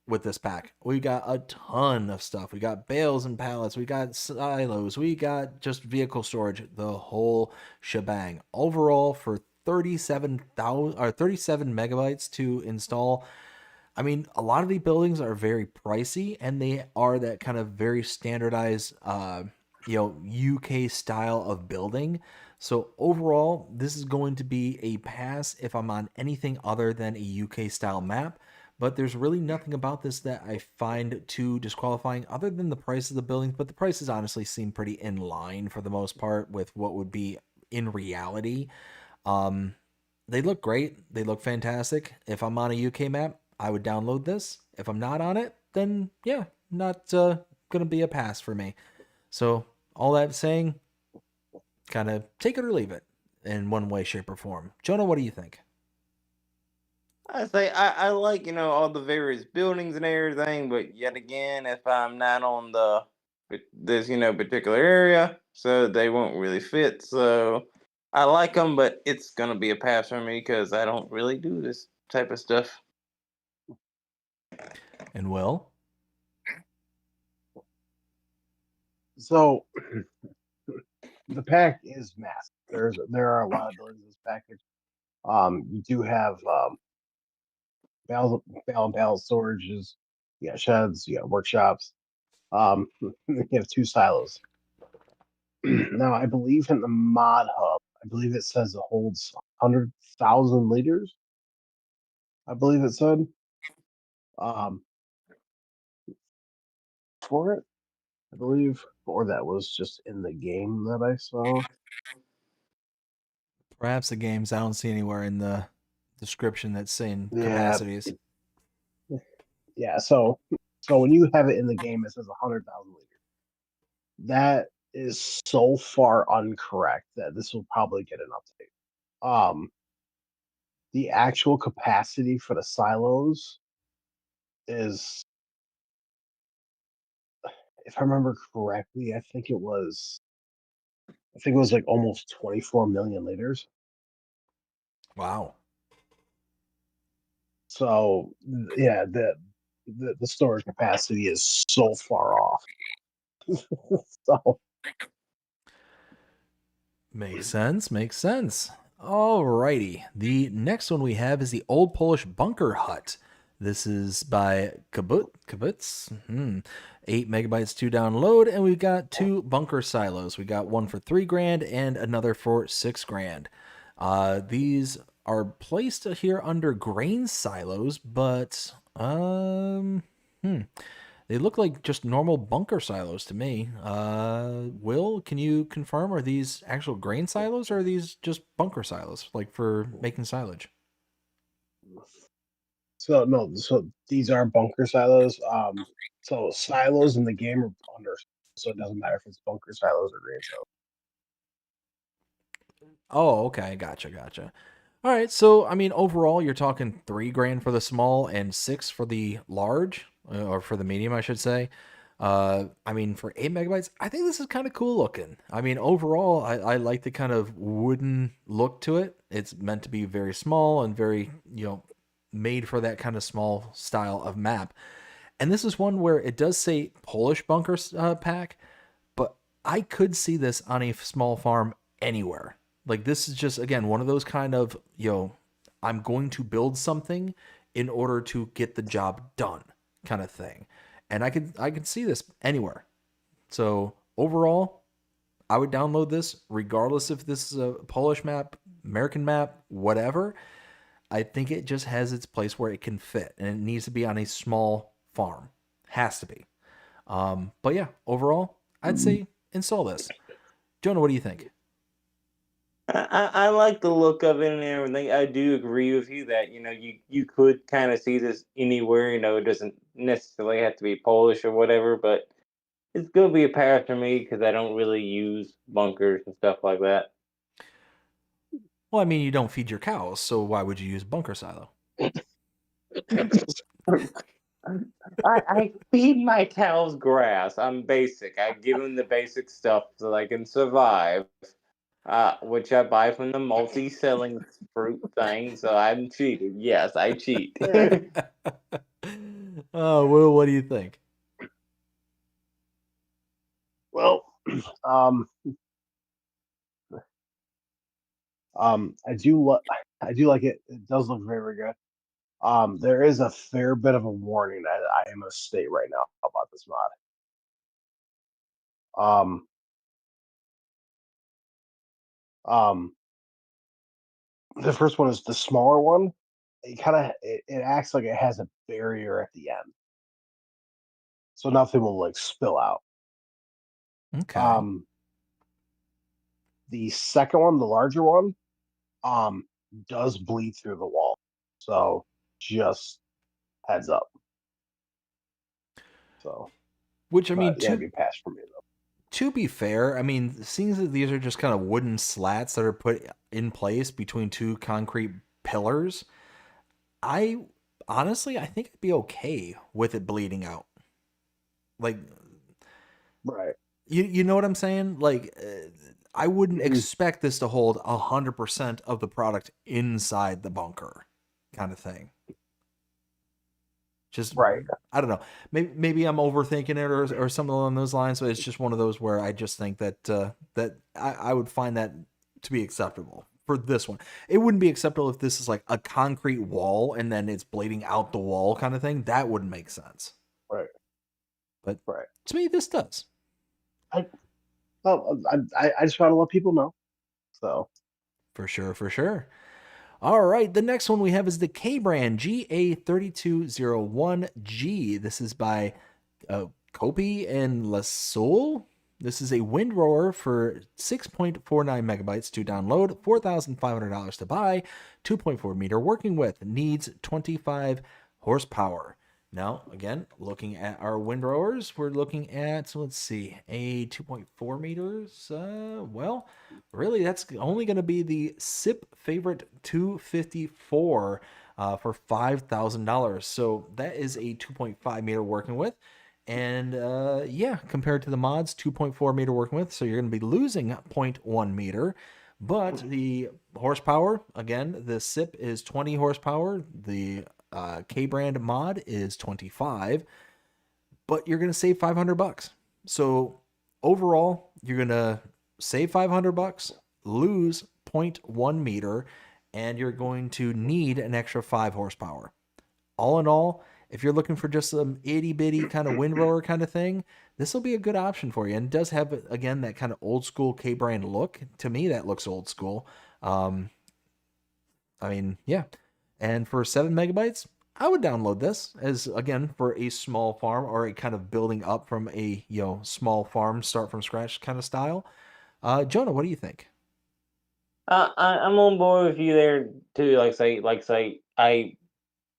with this pack. We got a ton of stuff. We got bales and pallets. We got silos. We got just vehicle storage. The whole shebang. Overall, for 37,000 or 37 megabytes to install. I mean, a lot of these buildings are very pricey, and they are that kind of very standardized, UK style of building. So overall, this is going to be a pass if I'm on anything other than a UK style map. But there's really nothing about this that I find too disqualifying other than the price of the buildings. But the prices honestly seem pretty in line for the most part with what would be in reality. Um, they look great. They look fantastic. If I'm on a UK map, I would download this. If I'm not on it, then yeah, not gonna be a pass for me. So all that saying, kind of take it or leave it in one way, shape, or form. Jonah, what do you think? I say I like all the various buildings and everything, but yet again, if I'm not on this particular area, so they won't really fit. So I like them, but it's gonna be a pass for me because I don't really do this type of stuff. And Will? So the pack is massive. There are a lot of buildings in this package. You do have bale and pallet storages, you got sheds, you got workshops. You have 2 silos. Now, I believe in the mod hub, I believe it says it holds 100,000 liters. I believe it said. Um, for it, I believe, or that was just in the game that I saw. Perhaps the games I don't see anywhere in the description that's saying Yeah, capacities. yeah. So when you have it in the game, it says 100,000 liters. That is so far incorrect that this will probably get an update. The actual capacity for the silos is, if I remember correctly, I think it was like almost 24 million liters. Wow. So yeah, the storage capacity is so far off. So Makes sense. Makes sense. Alrighty. The next one we have is the Old Polish Bunker Hut. This is by Kibbutz. 8 megabytes to download, and we've got 2 bunker silos. We got one for $3,000 and another for $6,000. These are placed here under grain silos, but they look like just normal bunker silos to me. Will, can you confirm, are these actual grain silos or are these just bunker silos, like for making silage? no, so these are bunker silos. So silos in the game are under, so it doesn't matter if it's bunker silos or grain silos. Oh, okay. Gotcha. All right. So, I mean, overall, you're talking $3,000 for the small and 6 for the large, or for the medium, I should say. I mean, for 8 megabytes, I think this is kind of cool looking. I mean, overall, I like the kind of wooden look to it. It's meant to be very small and very, made for that kind of small style of map. And this is one where it does say Polish bunker pack, but I could see this on a small farm anywhere. Like, this is just, again, one of those kind of, I'm going to build something in order to get the job done kind of thing. And I could see this anywhere. So overall, I would download this regardless if this is a Polish map, American map, whatever. I think it just has its place where it can fit, and it needs to be on a small farm. Has to be. But yeah, overall, I'd say install this. Jonah, what do you think? I like the look of it and everything. I do agree with you that you could kind of see this anywhere. It doesn't necessarily have to be Polish or whatever, but it's gonna be a pass for me because I don't really use bunkers and stuff like that. Well, I mean, you don't feed your cows, so why would you use bunker silo? I feed my cows grass. I'm basic. I give them the basic stuff so they can survive. which I buy from the multi-selling fruit thing. So I'm cheated. Yes, I cheat. Oh, Will, what do you think? Well, um, I do like it. It does look very, very good. There is a fair bit of a warning that I am going to state right now about this mod. Um, um, the first one is the smaller one. It acts like it has a barrier at the end, so nothing will like spill out. Okay. The second one, the larger one, does bleed through the wall. So just heads up. So, Which, I mean, yeah, it'd be passed for me though. to be fair, I mean, seeing that these are just kind of wooden slats that are put in place between two concrete pillars, I honestly, I think I'd be okay with it bleeding out. Like, Right. you know what I'm saying? Like, I wouldn't Mhm. expect this to hold 100% of the product inside the bunker, kind of thing. Just Right. I don't know. Maybe I'm overthinking it or something along those lines. But it's just one of those where I just think that that I would find that to be acceptable for this one. It wouldn't be acceptable if this is like a concrete wall and then it's bleeding out the wall kind of thing. That wouldn't make sense. Right. But Right. to me, this does. I just want to let people know. So For sure, for sure. All right, the next one we have is the K brand GA3201G. This is by Kopi and Lasoul. This is a windrower for 6.49 megabytes to download, $4,500 to buy, 2.4 meter working width, needs 25 horsepower. Now, again, looking at our windrowers, we're looking at, let's see, a 2.4 meters. Well, really, that's only going to be the SIP favorite 254 for $5,000. So that is a 2.5 meter working width. And yeah, compared to the mods, 2.4 meter working width. So you're going to be losing 0.1 meter. But the horsepower, again, the SIP is 20 horsepower. The K brand mod is 25, but you're going to save $500. So overall, you're going to save $500, lose 0.1 meter, and you're going to need an extra 5 horsepower. All in all, if you're looking for just some itty bitty kind of windrower kind of thing, this will be a good option for you. And it does have, again, that kind of old school K brand look. To me, that looks old school. I mean, yeah. And for 7 megabytes, I would download this as, again, for a small farm or a kind of building up from a, small farm, start from scratch kind of style. Jonah, what do you think? I'm on board with you there too.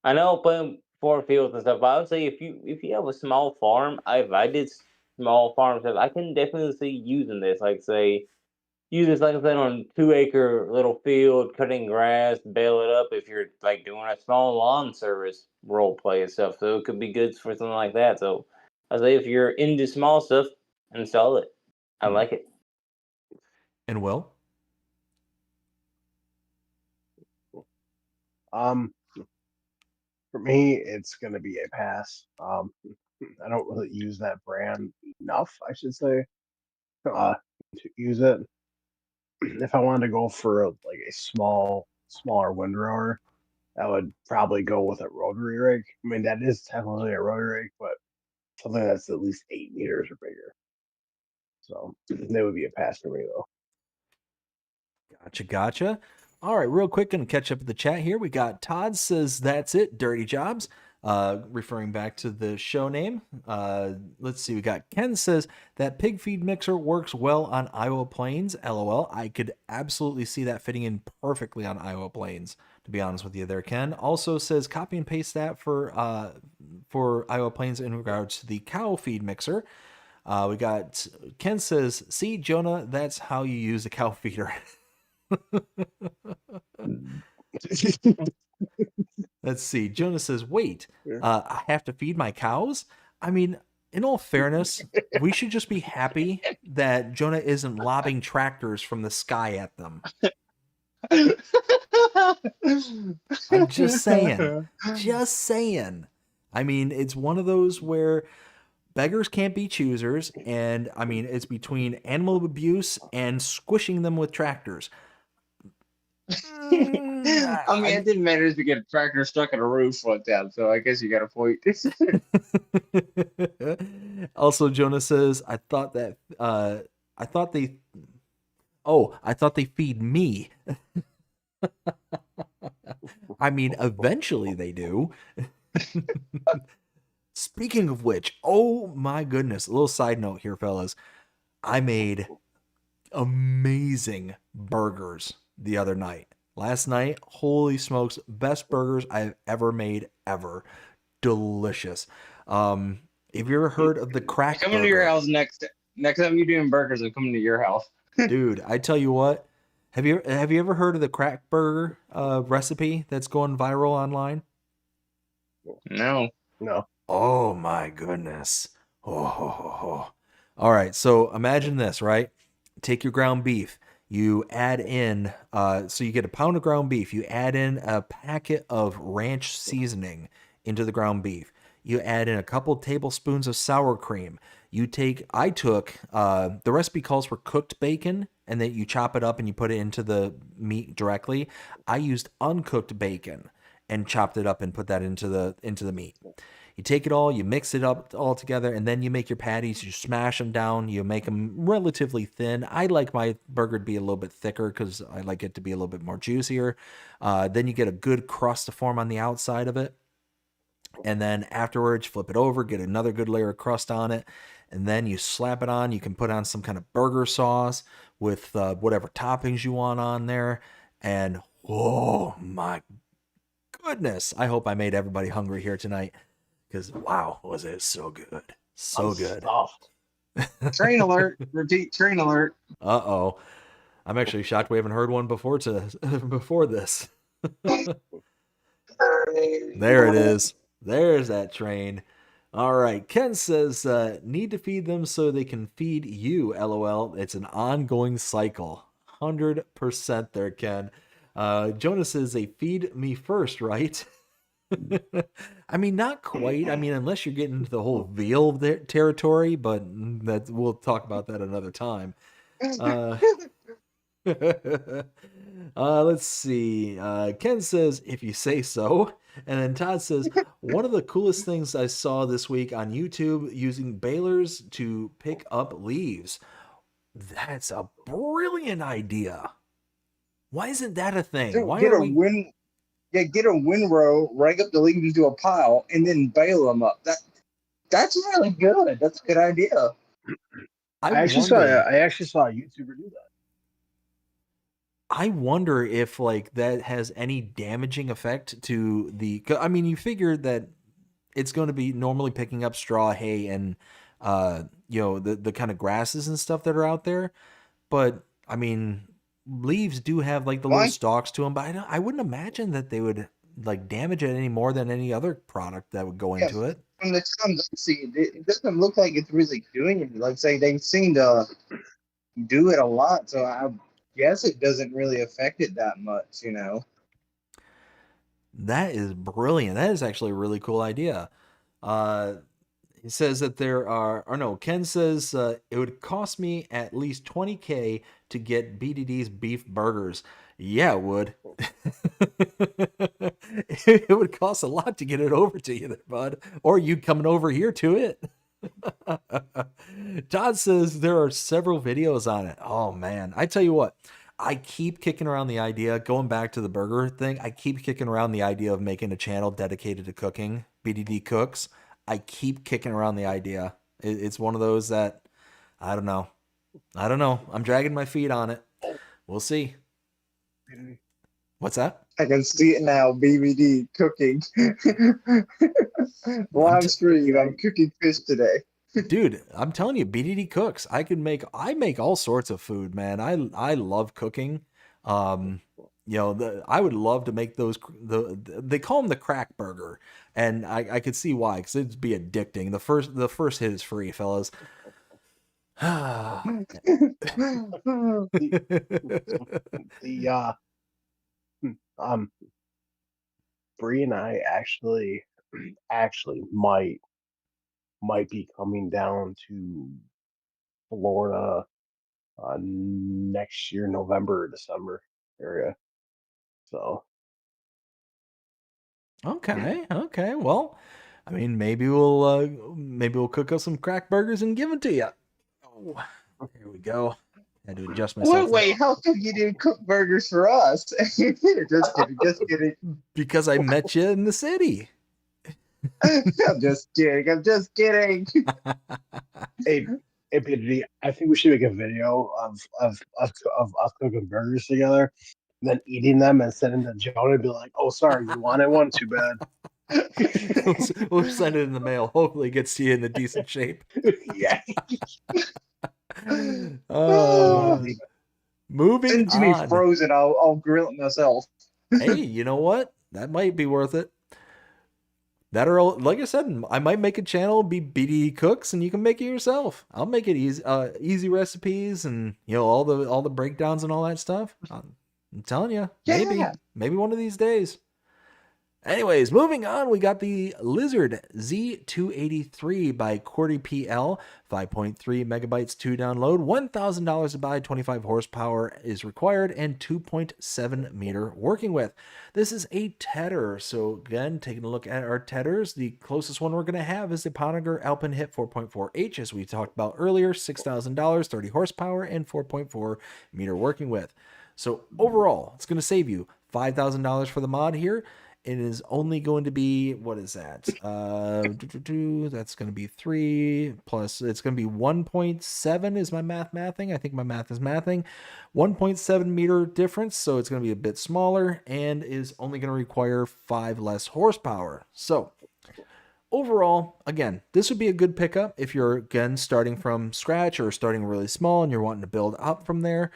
I know playing for fields and stuff, but I would say if you have a small farm, if I did small farm stuff, I can definitely see using this. Use this, like I said, on 2 acre little field, cutting grass, bale it up if you're like doing a small lawn service role play and stuff. So it could be good for something like that. So I say if you're into small stuff, install it. I like it. And Will? For me, it's going to be a pass. I don't really use that brand enough, I should say, to use it. If I wanted to go for like a smaller windrower, I would probably go with a rotary rig. I mean, that is technically a rotary rig, but something that's at least 8 meters or bigger. So they would be a pass for me, though. Gotcha. All right, real quick, gonna catch up with the chat here. We got Todd says that's it, dirty jobs. Referring back to the show name. Let's see, we got Ken says that pig feed mixer works well on Iowa Plains. LOL. I could absolutely see that fitting in perfectly on Iowa Plains, to be honest with you there, Ken. Also says copy and paste that for Iowa Plains in regards to the cow feed mixer. We got Ken says, see, Jonah, that's how you use a cow feeder. Let's see. Jonah says, wait, I have to feed my cows? I mean, in all fairness, we should just be happy that Jonah isn't lobbing tractors from the sky at them. I'm just saying. Just saying. I mean, it's one of those where beggars can't be choosers, and I mean, it's between animal abuse and squishing them with tractors. I mean, it didn't matter if you get a tractor stuck in a roof like that, so I guess you got a point. Also, Jonah says, I thought they feed me. I mean, eventually they do. Speaking of which, oh my goodness, a little side note here, fellas. I made amazing burgers the other night. Last night, holy smokes, best burgers I've ever made ever. Delicious. Have you ever heard of the crack Coming burger? to your house next time you're doing burgers, I'm coming to your house. Dude, I tell you what, have you ever heard of the crack burger recipe that's going viral online? No. Oh my goodness. Oh. All right, so imagine this, right? Take your ground beef. You add in, so you get a pound of ground beef. You add in a packet of ranch seasoning into the ground beef. You add in a couple tablespoons of sour cream. I took, the recipe calls for cooked bacon, and then you chop it up and you put it into the meat directly. I used uncooked bacon and chopped it up and put that into the meat. You take it all, you mix it up all together, and then you make your patties. You smash them down. You make them relatively thin. I like my burger to be a little bit thicker because I like it to be a little bit more juicier. Then you get a good crust to form on the outside of it. And then afterwards, flip it over, get another good layer of crust on it. And then you slap it on. You can put on some kind of burger sauce with whatever toppings you want on there. And oh my goodness, I hope I made everybody hungry here tonight. Because, wow, was it so good. So good. Train alert. Repeat, train alert. Uh-oh. I'm actually shocked we haven't heard one before this. There it is. There's that train. All right. Ken says, need to feed them so they can feed you, LOL. It's an ongoing cycle. 100% there, Ken. Jonas says, they feed me first, right? I mean, not quite. I mean, unless you're getting into the whole veal territory, but we'll talk about that another time. Let's see. Ken says, if you say so. And then Todd says, one of the coolest things I saw this week on YouTube using balers to pick up leaves. That's a brilliant idea. Why isn't that a thing? Get a windrow, rake up the leaves into a pile, and then bale them up. That's really good. That's a good idea. I actually saw a YouTuber do that. I wonder if that has any damaging effect to the. I mean, you figure that it's going to be normally picking up straw, hay, and the kind of grasses and stuff that are out there, but I mean, leaves do have the little stalks to them, but I wouldn't imagine that they would damage it any more than any other product that would go into it. From the times I see it doesn't look like it's really doing it. Like say they seem to do it a lot, so I guess it doesn't really affect it that much, That is brilliant. That is actually a really cool idea. He says that Ken says it would cost me at least $20,000 to get BDD's beef burgers. Yeah, it would. It would cost a lot to get it over to you there, bud. Or you coming over here to it. Todd says there are several videos on it. Oh, man. I tell you what. I keep kicking around the idea, going back to the burger thing, I keep kicking around the idea of making a channel dedicated to cooking, BDD Cooks. I keep kicking around the idea. It's one of those that, I don't know. I'm dragging my feet on it. We'll see. What's that? I can see it now, BBD cooking. Live stream, I'm cooking fish today. Dude, I'm telling you, BDD Cooks. I make all sorts of food, man. I love cooking. I would love to make those. They call them the crack burger, and I could see why, because it'd be addicting. The first hit is free, fellas. The um Bree and I actually might be coming down to Florida next year, November or December area. So Okay. Well, I mean, maybe we'll cook up some crack burgers and give them to you. Oh, here we go. I had to adjust myself. Wait, how come you didn't cook burgers for us? Just kidding. Because I met you in the city. I'm just kidding. hey, BDD, I think we should make a video of us cooking burgers together, then eating them and sending to Jonah and be like, "Oh, sorry, you wanted one? Too bad." We'll send it in the mail. Hopefully, it gets to you in a decent shape. Yeah. Moving Send it to me on. frozen. I'll grill it myself. Hey, you know what? That might be worth it. That, or like I said, I might make a channel, be BDD Cooks, and you can make it yourself. I'll make it easy recipes, and all the breakdowns and all that stuff. I'm telling you, maybe one of these days. Anyways, moving on, we got the Lizard Z283 by Cordy PL, 5.3 megabytes to download, $1,000 to buy, 25 horsepower is required, and 2.7 meter working width. This is a tedder, so again, taking a look at our tedders, the closest one we're going to have is the Poniger Alpenhit 4.4H, as we talked about earlier, $6,000, 30 horsepower, and 4.4 meter working width. So overall, it's going to save you $5,000 for the mod here. It is only going to be, what is that? That's going to be 3 plus, it's going to be 1.7 is my mathing. I think my math is mathing. 1.7 meter difference, so it's going to be a bit smaller and is only going to require 5 less horsepower. So overall, again, this would be a good pickup if you're, again, starting from scratch or starting really small and you're wanting to build up from there.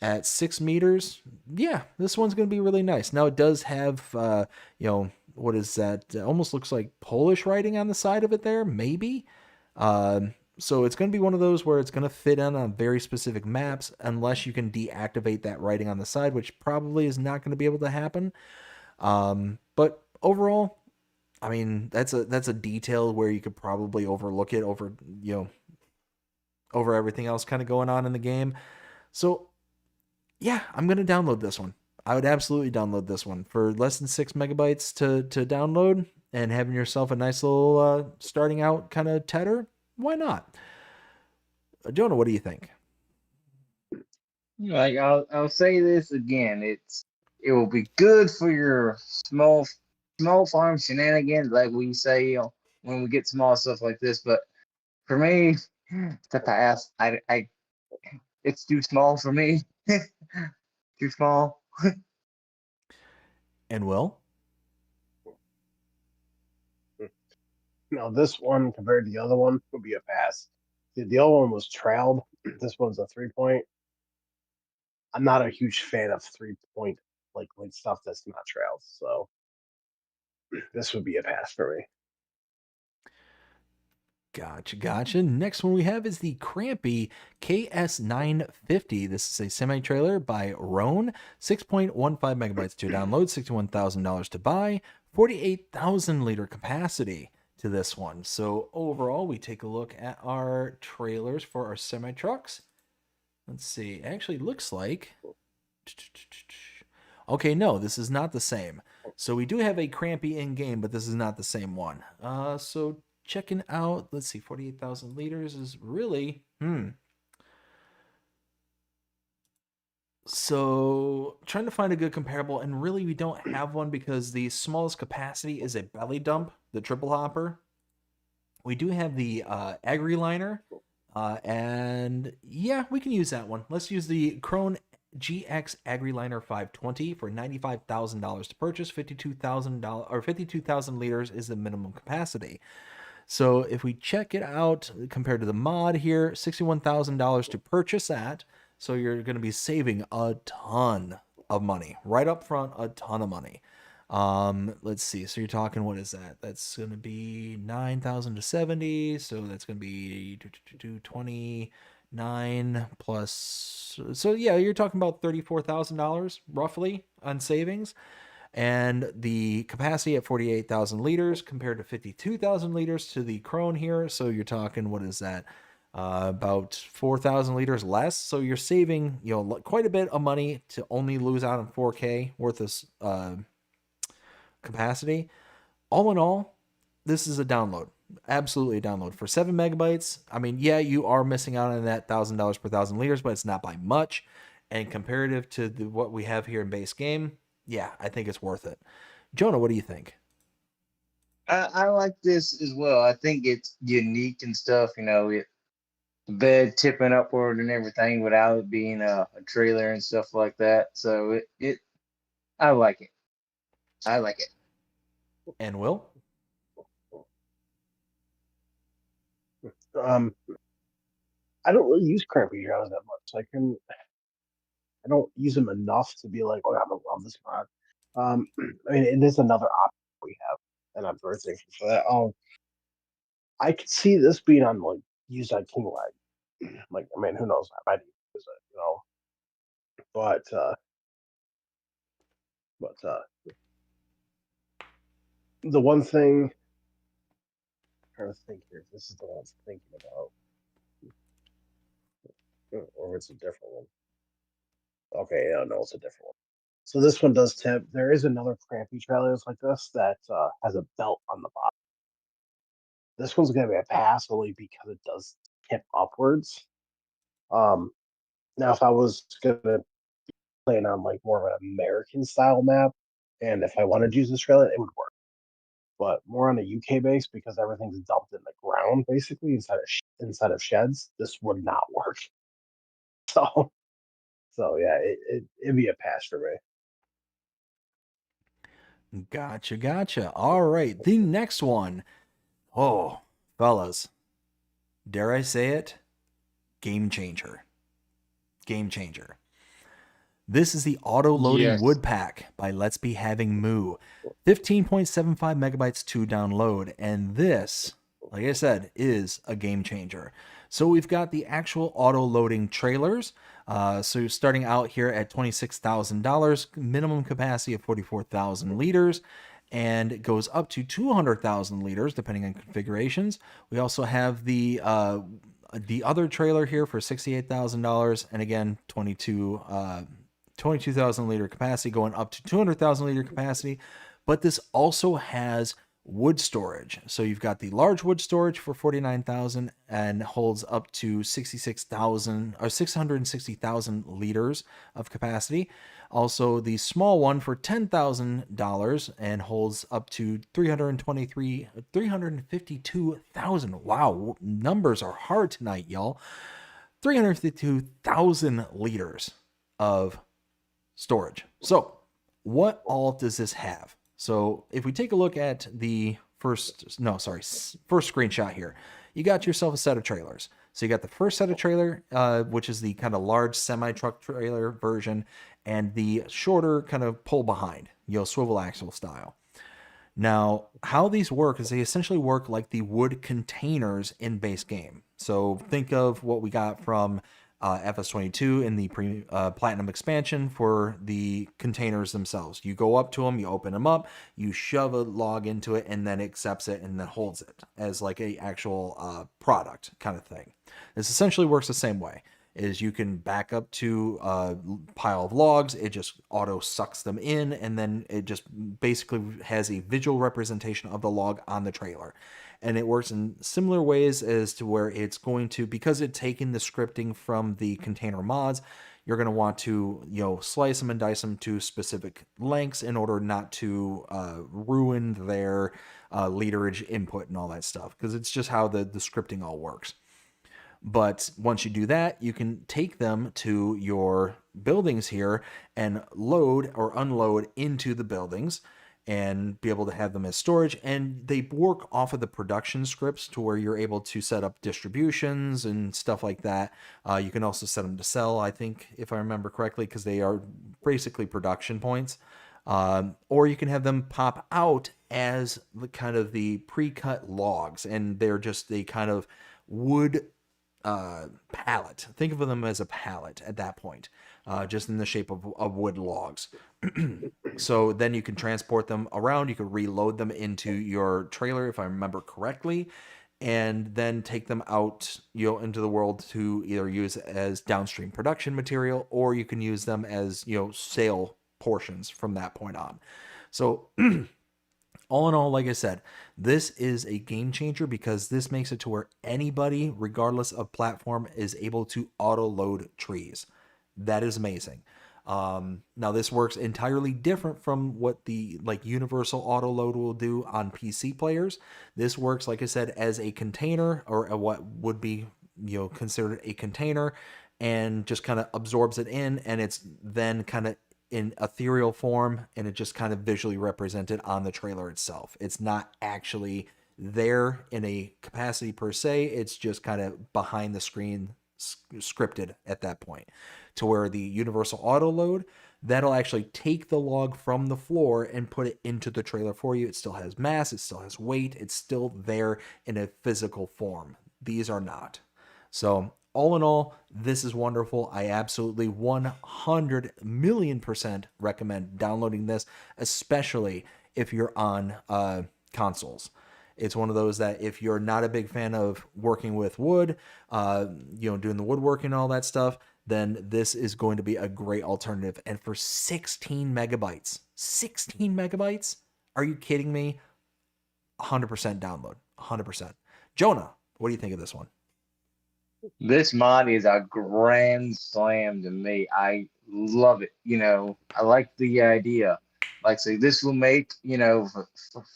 At 6 meters, yeah, this one's going to be really nice. Now, it does have, what is that? Almost looks like Polish writing on the side of it there, maybe. So it's going to be one of those where it's going to fit in on very specific maps unless you can deactivate that writing on the side, which probably is not going to be able to happen. But overall, I mean, that's a detail where you could probably overlook it over everything else kind of going on in the game. So yeah, I'm going to download this one. I would absolutely download this one. For less than 6 megabytes to download and having yourself a nice little starting out kind of tedder, why not? Jonah, what do you think? Like I'll say this again. It will be good for your small farm shenanigans, like we say, when we get small stuff like this. But for me, to pass, it's too small for me. Too small. And Will? Now this one compared to the other one would be a pass. The other one was trailed. This one's a 3-point. I'm not a huge fan of 3-point like stuff that's not trailed. So this would be a pass for me. Gotcha. Next one we have is the Crampy KS950. This is a semi-trailer by Roan. 6.15 megabytes to download, $61,000 to buy, 48,000 liter capacity to this one. So overall, we take a look at our trailers for our semi-trucks. Let's see. Actually, looks like... Okay, no, this is not the same. So we do have a Crampy in-game, but this is not the same one. So checking out, let's see, 48,000 liters is really, So trying to find a good comparable, and really we don't have one because the smallest capacity is a belly dump, the triple hopper. We do have the AgriLiner, and yeah, we can use that one. Let's use the Krone GX AgriLiner 520 for $95,000 to purchase. $52,000 or 52,000 liters is the minimum capacity. So if we check it out compared to the mod here, $61,000 to purchase that. So you're going to be saving a ton of money right up front, a ton of money. Let's see. So you're talking, what is that? That's going to be 9,000 to 70. So that's going to be 29 plus. So yeah, you're talking about $34,000 roughly on savings. And the capacity at 48,000 liters compared to 52,000 liters to the Krone here. So you're talking, what is that? About 4,000 liters less. So you're saving, quite a bit of money to only lose out on 4K worth of capacity. All in all, this is a download. Absolutely a download. For 7 megabytes, I mean, yeah, you are missing out on that $1,000 per 1,000 liters, but it's not by much. And comparative to what we have here in base game, yeah, I think it's worth it. Jonah, what do you think? I like this as well. I think it's unique and stuff. The bed tipping upward and everything without it being a trailer and stuff like that. So I like it. I like it. And Will? I don't really use crappy trailers that much. I don't use them enough to be like, oh, I'm gonna love this mod. I mean, it is another option we have, and I'm very thankful for that. I could see this being on like used on King Lag. Like, I mean, who knows? I might use it, but the one thing I'm trying to think here, if this is the one I'm thinking about, or it's a different one. Okay, yeah, no, it's a different one. So this one does tip. There is another crappy trailers like this that has a belt on the bottom. This one's gonna be a pass only because it does tip upwards. Now if I was gonna play on like more of an American style map, and if I wanted to use this trailer, it would work. But more on a UK base because everything's dumped in the ground basically inside of sheds, this would not work. So yeah, it'd be a pass for me. Gotcha. All right, the next one. Oh, fellas, dare I say it? Game changer. Game changer. This is the auto-loading wood pack by Let's Be Having Moo. 15.75 megabytes to download. And this, like I said, is a game changer. So we've got the actual auto-loading trailers. So starting out here at $26,000, minimum capacity of 44,000 liters. And it goes up to 200,000 liters, depending on configurations. We also have the other trailer here for $68,000. And again, 22,000 liter capacity going up to 200,000 liter capacity. But this also has wood storage. So you've got the large wood storage for 49,000 and holds up to 66,000 or 660,000 liters of capacity. Also the small one for $10,000 and holds up to 352,000. Wow, numbers are hard tonight, y'all. 352,000 liters of storage. What all does this have? So if we take a look at the first screenshot here, you got yourself a set of trailers. So you got the first set of trailer, which is the kind of large semi-truck trailer version, and the shorter kind of pull behind, swivel axle style. Now, how these work is they essentially work like the wood containers in base game. So think of what we got from FS22 in the Platinum expansion for the containers themselves. You go up to them, you open them up, you shove a log into it, and then it accepts it and then holds it as like a actual product kind of thing. This essentially works the same way. Is you can back up to a pile of logs, it just auto sucks them in, and then it just basically has a visual representation of the log on the trailer. And it works in similar ways as to where it's going to, because it's taking the scripting from the container mods, you're going to want to, slice them and dice them to specific lengths in order not to ruin their literage input and all that stuff, because it's just how the scripting all works. But once you do that, you can take them to your buildings here and load or unload into the buildings. and be able to have them as storage. And they work off of the production scripts to where you're able to set up distributions and stuff like that. You can also set them to sell, I think, if I remember correctly, because they are basically production points. Or you can have them pop out as the kind of the pre-cut logs, and they're just a kind of wood pallet. Think of them as a pallet at that point, just in the shape of wood logs. So then you can transport them around. You can reload them into your trailer, if I remember correctly, and then take them out, into the world to either use as downstream production material, or you can use them as, sale portions from that point on. So all in all, like I said, this is a game changer because this makes it to where anybody, regardless of platform, is able to auto load trees. That is amazing. Now this works entirely different from what the universal auto load will do on PC players. This works, like I said, as a container, or what would be considered a container, and just kind of absorbs it in, and it's then kind of in ethereal form, and it just kind of visually represented on the trailer itself. It's not actually there in a capacity per se. It's just kind of behind the screen scripted at that point, to where the universal auto load, that'll actually take the log from the floor and put it into the trailer for you. It still has mass, it still has weight, it's still there in a physical form. These are not. So all in all, this is wonderful. I absolutely 100 million% recommend downloading this, especially if you're on consoles. It's one of those that if you're not a big fan of working with wood, doing the woodworking and all that stuff, then this is going to be a great alternative. And for 16 megabytes, are you kidding me? 100% download, 100%. Jonah, what do you think of this one? This mod is a grand slam to me. I love it. I like the idea. Like, so this will make,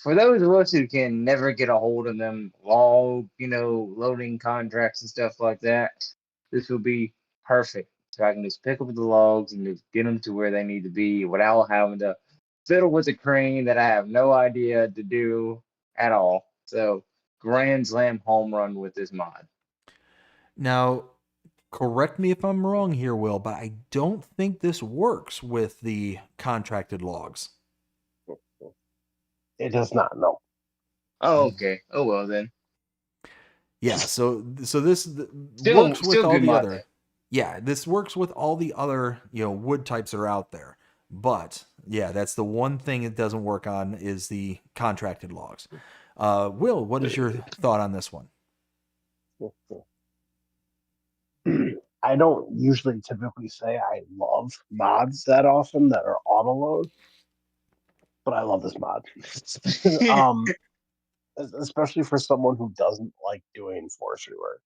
for those of us who can never get a hold of them log, loading contracts and stuff like that, this will be perfect. So I can just pick up the logs and just get them to where they need to be without having to fiddle with a crane that I have no idea to do at all. So grand slam home run with this mod. Now, correct me if I'm wrong here, Will, but I don't think this works with the contracted logs. It does not, no. Oh, okay. Oh, well then. Yeah, so this Still, works with still all good the mod other. though. Yeah, this works with all the other, wood types that are out there. But yeah, that's the one thing it doesn't work on is the contracted logs. Will, what is your thought on this one? I don't usually typically say I love mods that often that are auto load, but I love this mod. Especially for someone who doesn't like doing forestry work.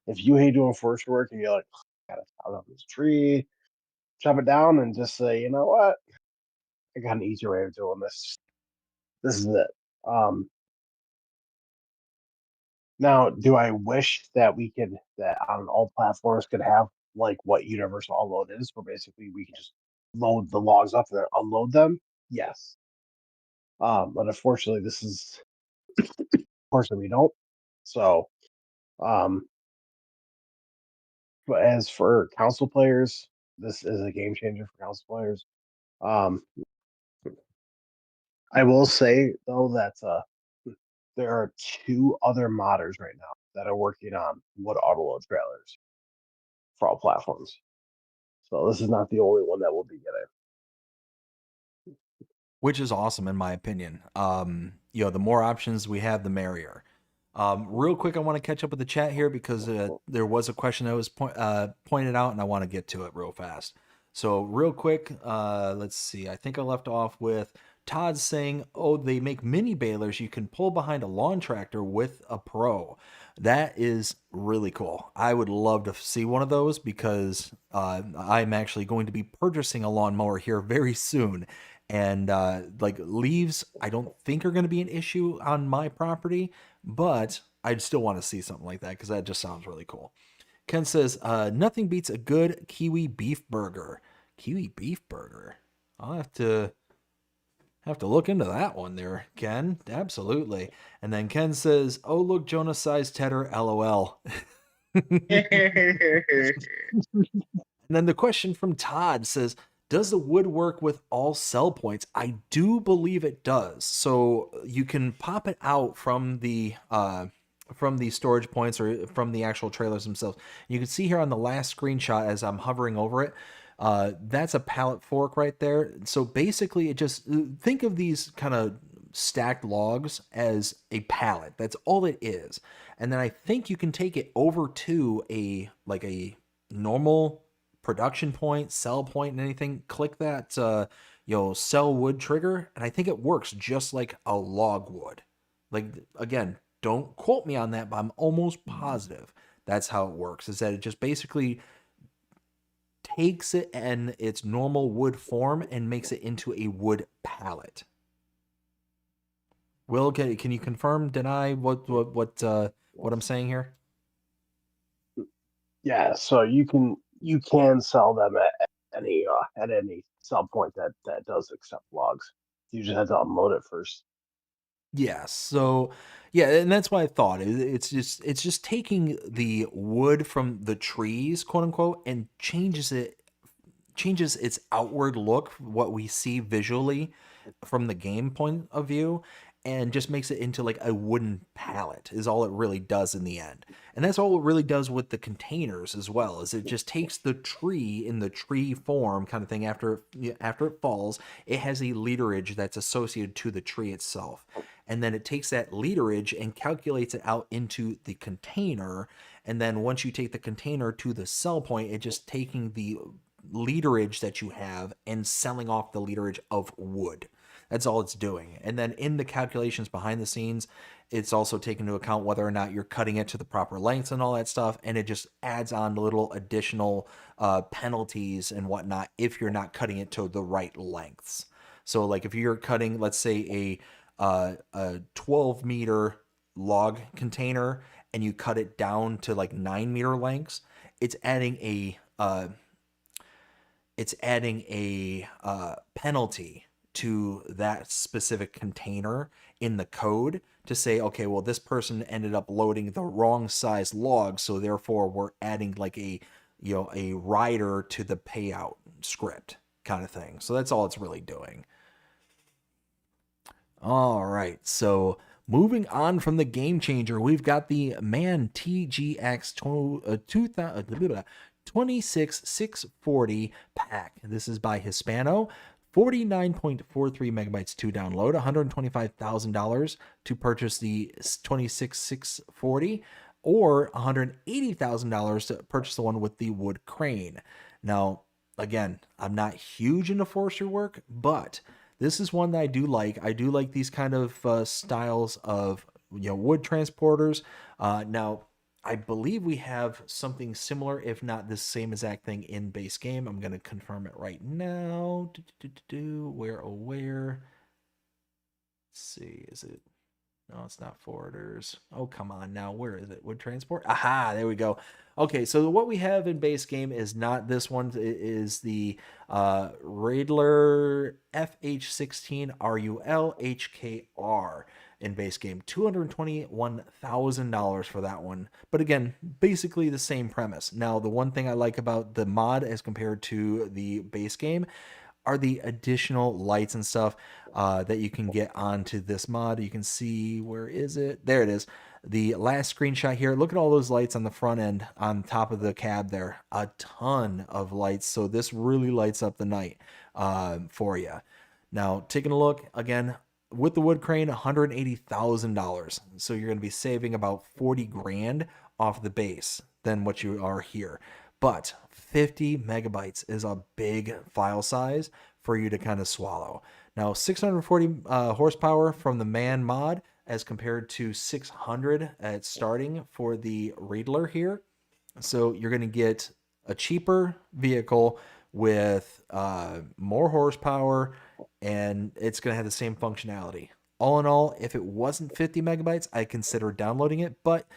If you hate doing forestry work and you're like, I gotta chop up this tree, chop it down, and just say, you know what, I got an easier way of doing this. This is it. Now, do I wish that that on all platforms could have like what universal unload is, where basically we can just load the logs up and then unload them? Yes. But unfortunately, unfortunately we don't. So, but as for console players, this is a game changer for console players. I will say though that there are 2 other modders right now that are working on wood autoload trailers for all platforms. So this is not the only one that we'll be getting. Which is awesome in my opinion. The more options we have, the merrier. Real quick, I want to catch up with the chat here because there was a question that was pointed out, and I want to get to it real fast. So real quick, let's see. I think I left off with Todd saying, oh, they make mini balers you can pull behind a lawn tractor with a Pro. That is really cool. I would love to see one of those because I'm actually going to be purchasing a lawnmower here very soon. And leaves, I don't think are going to be an issue on my property, but I'd still want to see something like that because that just sounds really cool. Ken says, nothing beats a good kiwi beef burger. Kiwi beef burger. I'll have to Have to look into that one there, Ken. Absolutely. And then Ken says, "Oh, look, Jonas-sized Tedder, LOL." And then the question from Todd says, "Does the wood work with all sell points?" I do believe it does. So you can pop it out from the storage points or from the actual trailers themselves. You can see here on the last screenshot as I'm hovering over it, that's a pallet fork right there. So basically, it just think of these kind of stacked logs as a pallet. That's all it is. And then I think you can take it over to a normal production point, sell point, and anything. Click that sell wood trigger, and I think it works just like a log would. Like, again, don't quote me on that, but I'm almost positive that's how it works. Is that it just basically takes it in its normal wood form and makes it into a wood pallet. Will, can you confirm, deny what I'm saying here? Yeah, so you can sell them at any sell point that does accept logs. You just have to unload it first. Yeah, so yeah, and that's why I thought it's just taking the wood from the trees, quote unquote, and changes its outward look, what we see visually from the game point of view, and just makes it into like a wooden pallet is all it really does in the end. And that's all it really does with the containers as well, is it just takes the tree in the tree form kind of thing. After it falls, it has a literage that's associated to the tree itself. And then it takes that literage and calculates it out into the container. And then once you take the container to the sell point, it just taking the literage that you have and selling off the literage of wood. That's all it's doing. And then in the calculations behind the scenes, it's also taking into account whether or not you're cutting it to the proper lengths and all that stuff. And it just adds on little additional penalties and whatnot if you're not cutting it to the right lengths. So like if you're cutting, let's say a 12-meter log container and you cut it down to like 9-meter lengths, it's adding a penalty to that specific container in the code to say, okay, well, this person ended up loading the wrong size log, so therefore we're adding like a rider to the payout script kind of thing. So that's all it's really doing. All right, so moving on from the game changer, we've got the Man TGX 26640 pack. This is by Hispano. 49.43 megabytes to download, $125,000 to purchase the 26640, or $180,000 to purchase the one with the wood crane. Now, again, I'm not huge into forestry work, but this is one that I do like. I do like these kind of styles of wood transporters. Now, I believe we have something similar, if not the same exact thing in base game. I'm going to confirm it right now. Where? Let's see. Is it? No, it's not forwarders. Oh, come on now. Where is it? Wood transport? Aha, there we go. Okay, so what we have in base game is not this one. It is the Radler FH16 RUL HKR in base game. $221,000 for that one. But again, basically the same premise. Now, the one thing I like about the mod as compared to the base game are the additional lights and stuff that you can get onto this mod. You can see, where is it? There it is. The last screenshot here. Look at all those lights on the front end on top of the cab there. A ton of lights. So this really lights up the night for you. Now, taking a look again with the wood crane, $180,000. So you're going to be saving about 40 grand off the base than what you are here. But 50 megabytes is a big file size for you to kind of swallow. Now, 640 horsepower from the Man mod as compared to 600 at starting for the Riedler here. So you're going to get a cheaper vehicle with more horsepower, and it's going to have the same functionality. All in all, if it wasn't 50 megabytes, I consider downloading it, but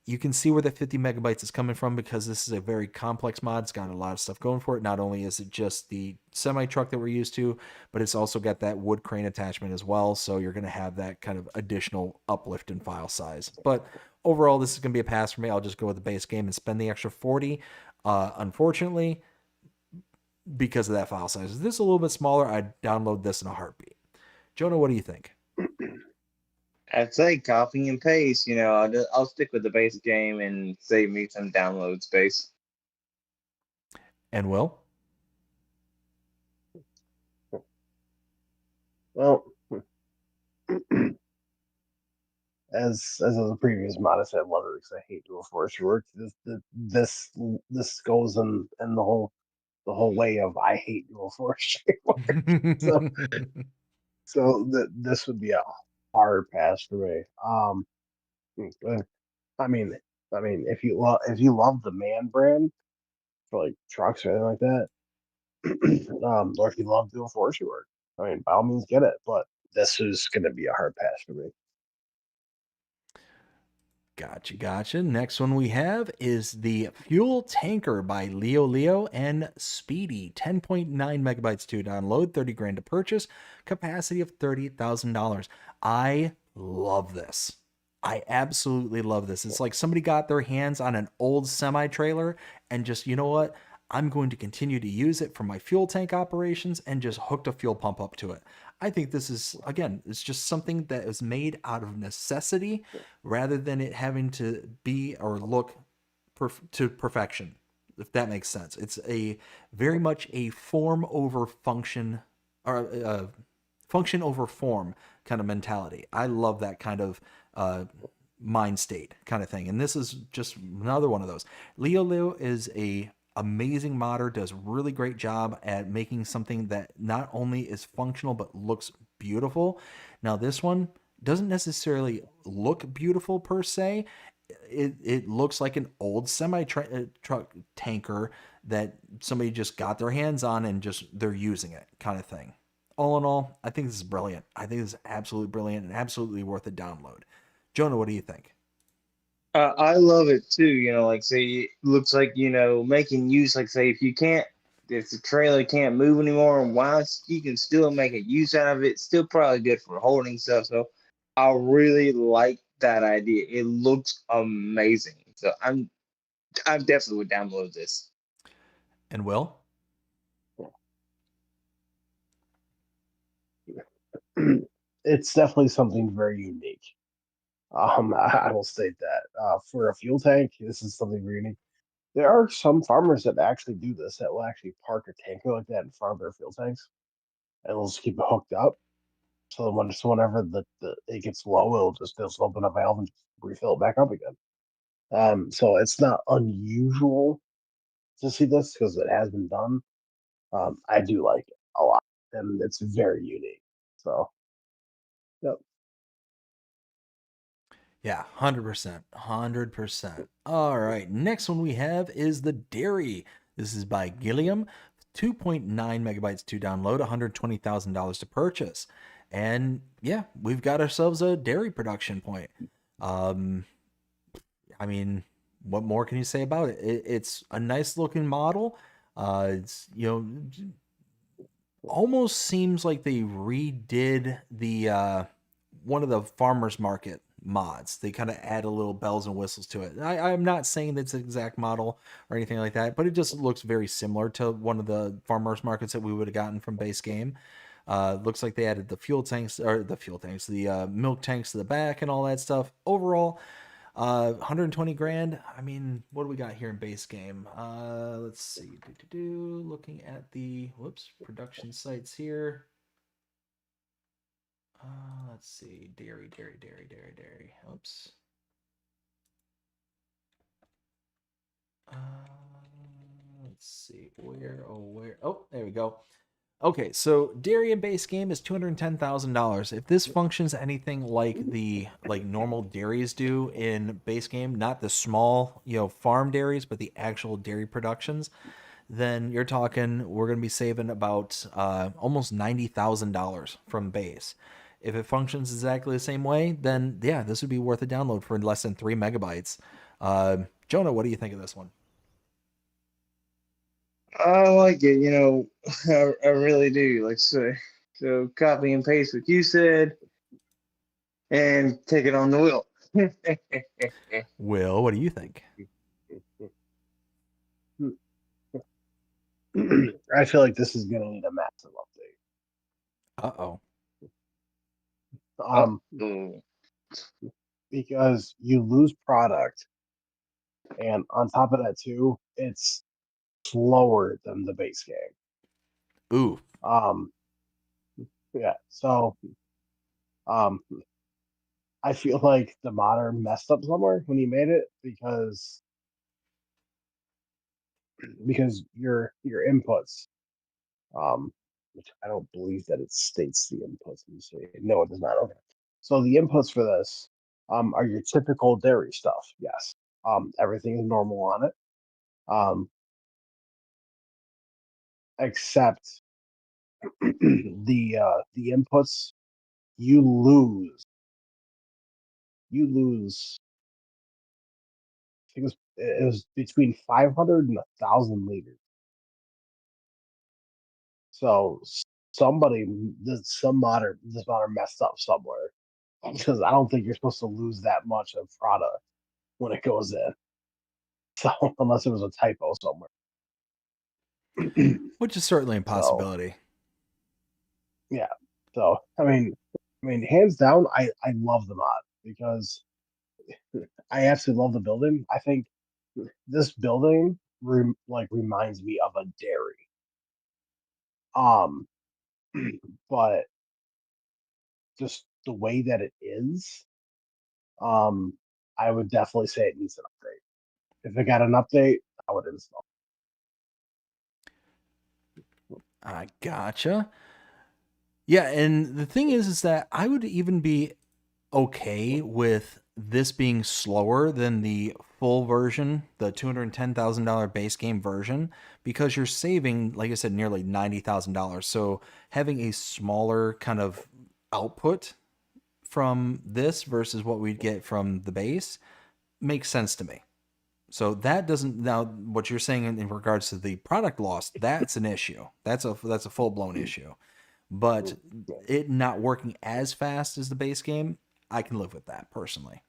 You can see where the 50 megabytes is coming from because this is a very complex mod. It's got a lot of stuff going for it. Not only is it just the semi truck that we're used to, but it's also got that wood crane attachment as well. So you're going to have that kind of additional uplift in file size. But overall, this is going to be a pass for me. I'll just go with the base game and spend the extra 40. Unfortunately, because of that file size. If this is a little bit smaller, I'd download this in a heartbeat. Jonah, what do you think? I'd say copy and paste. I'll stick with the base game and save me some download space. And Will? Well, as a previous mod, I said I love it because I hate dual forestry work. This goes in the whole way of I hate dual forestry work. So this would be a hard pass for me. I mean, if you love the man brand for like trucks or anything like that, or if you love dual forestry work, I mean, by all means get it. But this is going to be a hard pass for me. Gotcha. Next one we have is the Fuel Tanker by Leo and Speedy. 10.9 megabytes to download, 30 grand to purchase, capacity of $30,000. I love this. I absolutely love this. It's like somebody got their hands on an old semi-trailer and just, you know what? I'm going to continue to use it for my fuel tank operations and just hooked a fuel pump up to it. I think this is, again, it's just something that is made out of necessity rather than it having to be or look to perfection, if that makes sense. It's a very much a form over function, or function over form kind of mentality. I love that kind of mind state kind of thing. And this is just another one of those. Leo is a amazing modder, does really great job at making something that not only is functional but looks beautiful. Now this one doesn't necessarily look beautiful per se. It looks like an old semi-truck tanker that somebody just got their hands on and just they're using it kind of thing. All in all, I think this is brilliant. I think this is absolutely brilliant and absolutely worth a download. Jonah, what do you think? I love it too. Like say it looks like making use. Like say if the trailer can't move anymore, why you can still make a use out of it. Still probably good for holding stuff. So I really like that idea. It looks amazing. So I definitely would download this. And Will? It's definitely something very unique. I will state that for a fuel tank, this is something very unique. There are some farmers that actually do this that will actually park a tanker like that in front of their fuel tanks, and they'll just keep it hooked up. So whenever it gets low, it'll just open a valve and just refill it back up again. So it's not unusual to see this because it has been done. I do like it a lot, and it's very unique. So, yep. Yeah, 100%. 100%. All right. Next one we have is the Dairy. This is by Gilliam. 2.9 megabytes to download, $120,000 to purchase. And yeah, we've got ourselves a dairy production point. I mean, what more can you say about it? It's a nice looking model. It's, almost seems like they redid the one of the farmers market mods. They kind of add a little bells and whistles to it. I'm not saying that's the exact model or anything like that, but it just looks very similar to one of the farmers markets that we would have gotten from base game. Looks like they added the the milk tanks to the back and all that stuff. Overall, 120 grand. I mean, what do we got here in base game? Let's see. Looking at the production sites here. Let's see. Dairy. Oops. Let's see. Where? Oh, there we go. Okay, so dairy and base game is $210,000. If this functions anything like the normal dairies do in base game, not the small farm dairies, but the actual dairy productions, then you're talking we're going to be saving about almost $90,000 from base. If it functions exactly the same way, then yeah, this would be worth a download for less than 3 megabytes. Jonah, what do you think of this one? I like it, I really do. Like so copy and paste what you said and take it on the wheel. Will, what do you think? I feel like this is gonna need a massive update. Uh-oh. Mm. Because you lose product, and on top of that too, it's slower than the base game. Ooh. Yeah. So, I feel like the modder messed up somewhere when he made it because your inputs, which I don't believe that it states the inputs. Let me see. No, it does not. Okay. So the inputs for this are your typical dairy stuff. Yes. Everything is normal on it. Except the inputs, you lose. I think it was between 500 and 1,000 liters. So this modder messed up somewhere because I don't think you're supposed to lose that much of product when it goes in. So unless it was a typo somewhere. Which is certainly a So possibility. yeah. So I mean, hands down, I love the mod because I absolutely love the building. I think this building reminds me of a dairy. Um, but just the way that it is, I would definitely say it needs an update. If it got an update, I would install. I gotcha. Yeah, and the thing is that I would even be okay with this being slower than the full version, the $210,000 base game version, because you're saving, like I said, nearly $90,000. So having a smaller kind of output from this versus what we'd get from the base makes sense to me. So that doesn't, now what you're saying in regards to the product loss, that's an issue. That's a full blown issue. But it not working as fast as the base game, I can live with that personally.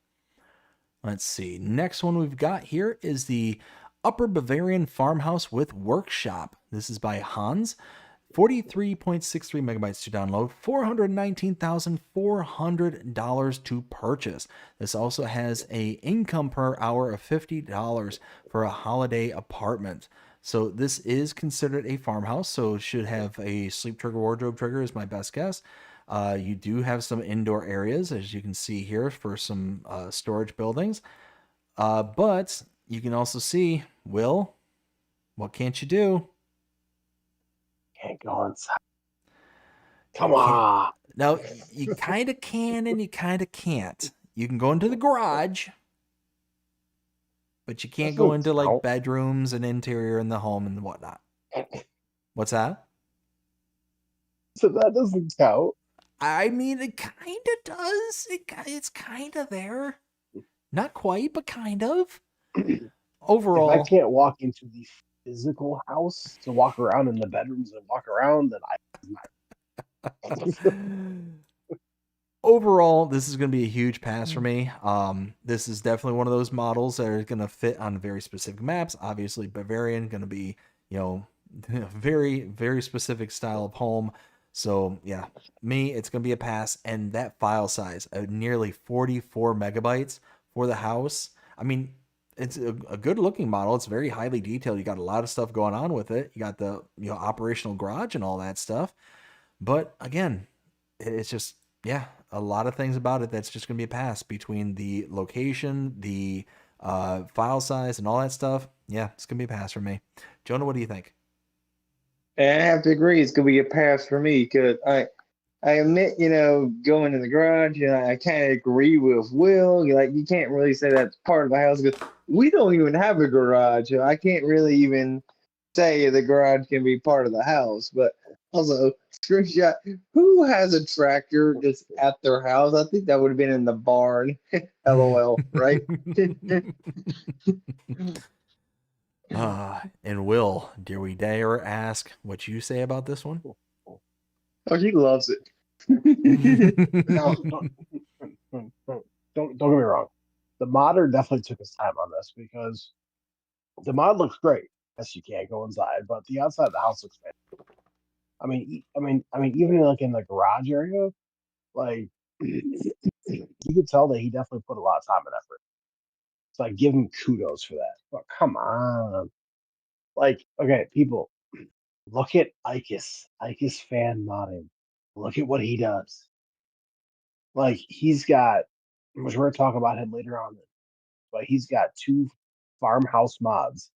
Let's see. Next one we've got here is the Upper Bavarian Farmhouse with Workshop. This is by Hans. 43.63 megabytes to download, $419,400 to purchase. This also has a income per hour of $50 for a holiday apartment. So this is considered a farmhouse, so it should have a sleep trigger, wardrobe trigger is my best guess. You do have some indoor areas, as you can see here, for some storage buildings. But you can also see, Will, what can't you do? Can't go inside. Come on. Now, you kind of can and you kind of can't. You can go into the garage, but you can't go into like bedrooms and interior in the home and whatnot. What's that? So that doesn't count. I mean, it kind of does. It's kind of there. Not quite, but kind of. Overall, if I can't walk into the physical house to walk around in the bedrooms and walk around, then overall, this is going to be a huge pass for me. This is definitely one of those models that are going to fit on very specific maps. Obviously, Bavarian going to be, very, very specific style of home. So yeah, it's going to be a pass. And that file size, nearly 44 megabytes for the house. I mean, it's a good looking model. It's very highly detailed. You got a lot of stuff going on with it. You got the operational garage and all that stuff. But again, it's just, a lot of things about it that's just going to be a pass between the location, the file size, and all that stuff. Yeah, it's going to be a pass for me. Jonah, what do you think? And I have to agree, it's going to be a pass for me because I admit, going in the garage, I kind of agree with Will. You can't really say that's part of the house because we don't even have a garage. I can't really even say the garage can be part of the house. But also, Screenshot. Who has a tractor that's at their house? I think that would have been in the barn. LOL, right? And Will, dare we dare ask what you say about this one? Oh, he loves it. Now, don't get me wrong. The modder definitely took his time on this because the mod looks great. Yes, you can't go inside, but the outside of the house looks fantastic. Even like in the garage area, like you could tell that he definitely put a lot of time and effort. So I give him kudos for that. But come on, like, okay, people, look at Icus fan modding. Look at what he does. Like he's got, which we're gonna talk about him later on, but he's got 2 farmhouse mods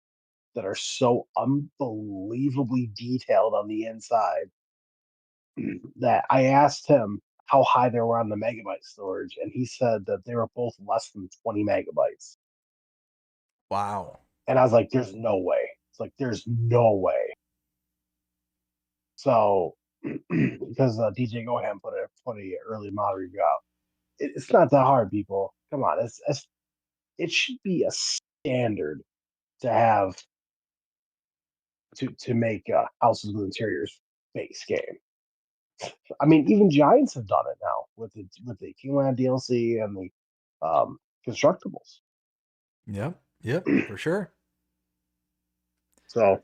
that are so unbelievably detailed on the inside that I asked him how high they were on the megabyte storage, and he said that they were both less than 20 megabytes. Wow. And I was like, "There's no way." It's like, "There's no way." So, because DJ Go ahead and put a early mod review out. It's not that hard, people. Come on, it should be a standard to have to make houses with interiors base game. I mean, even Giants have done it now with the Kingland DLC and the constructibles. Yep, for sure. So,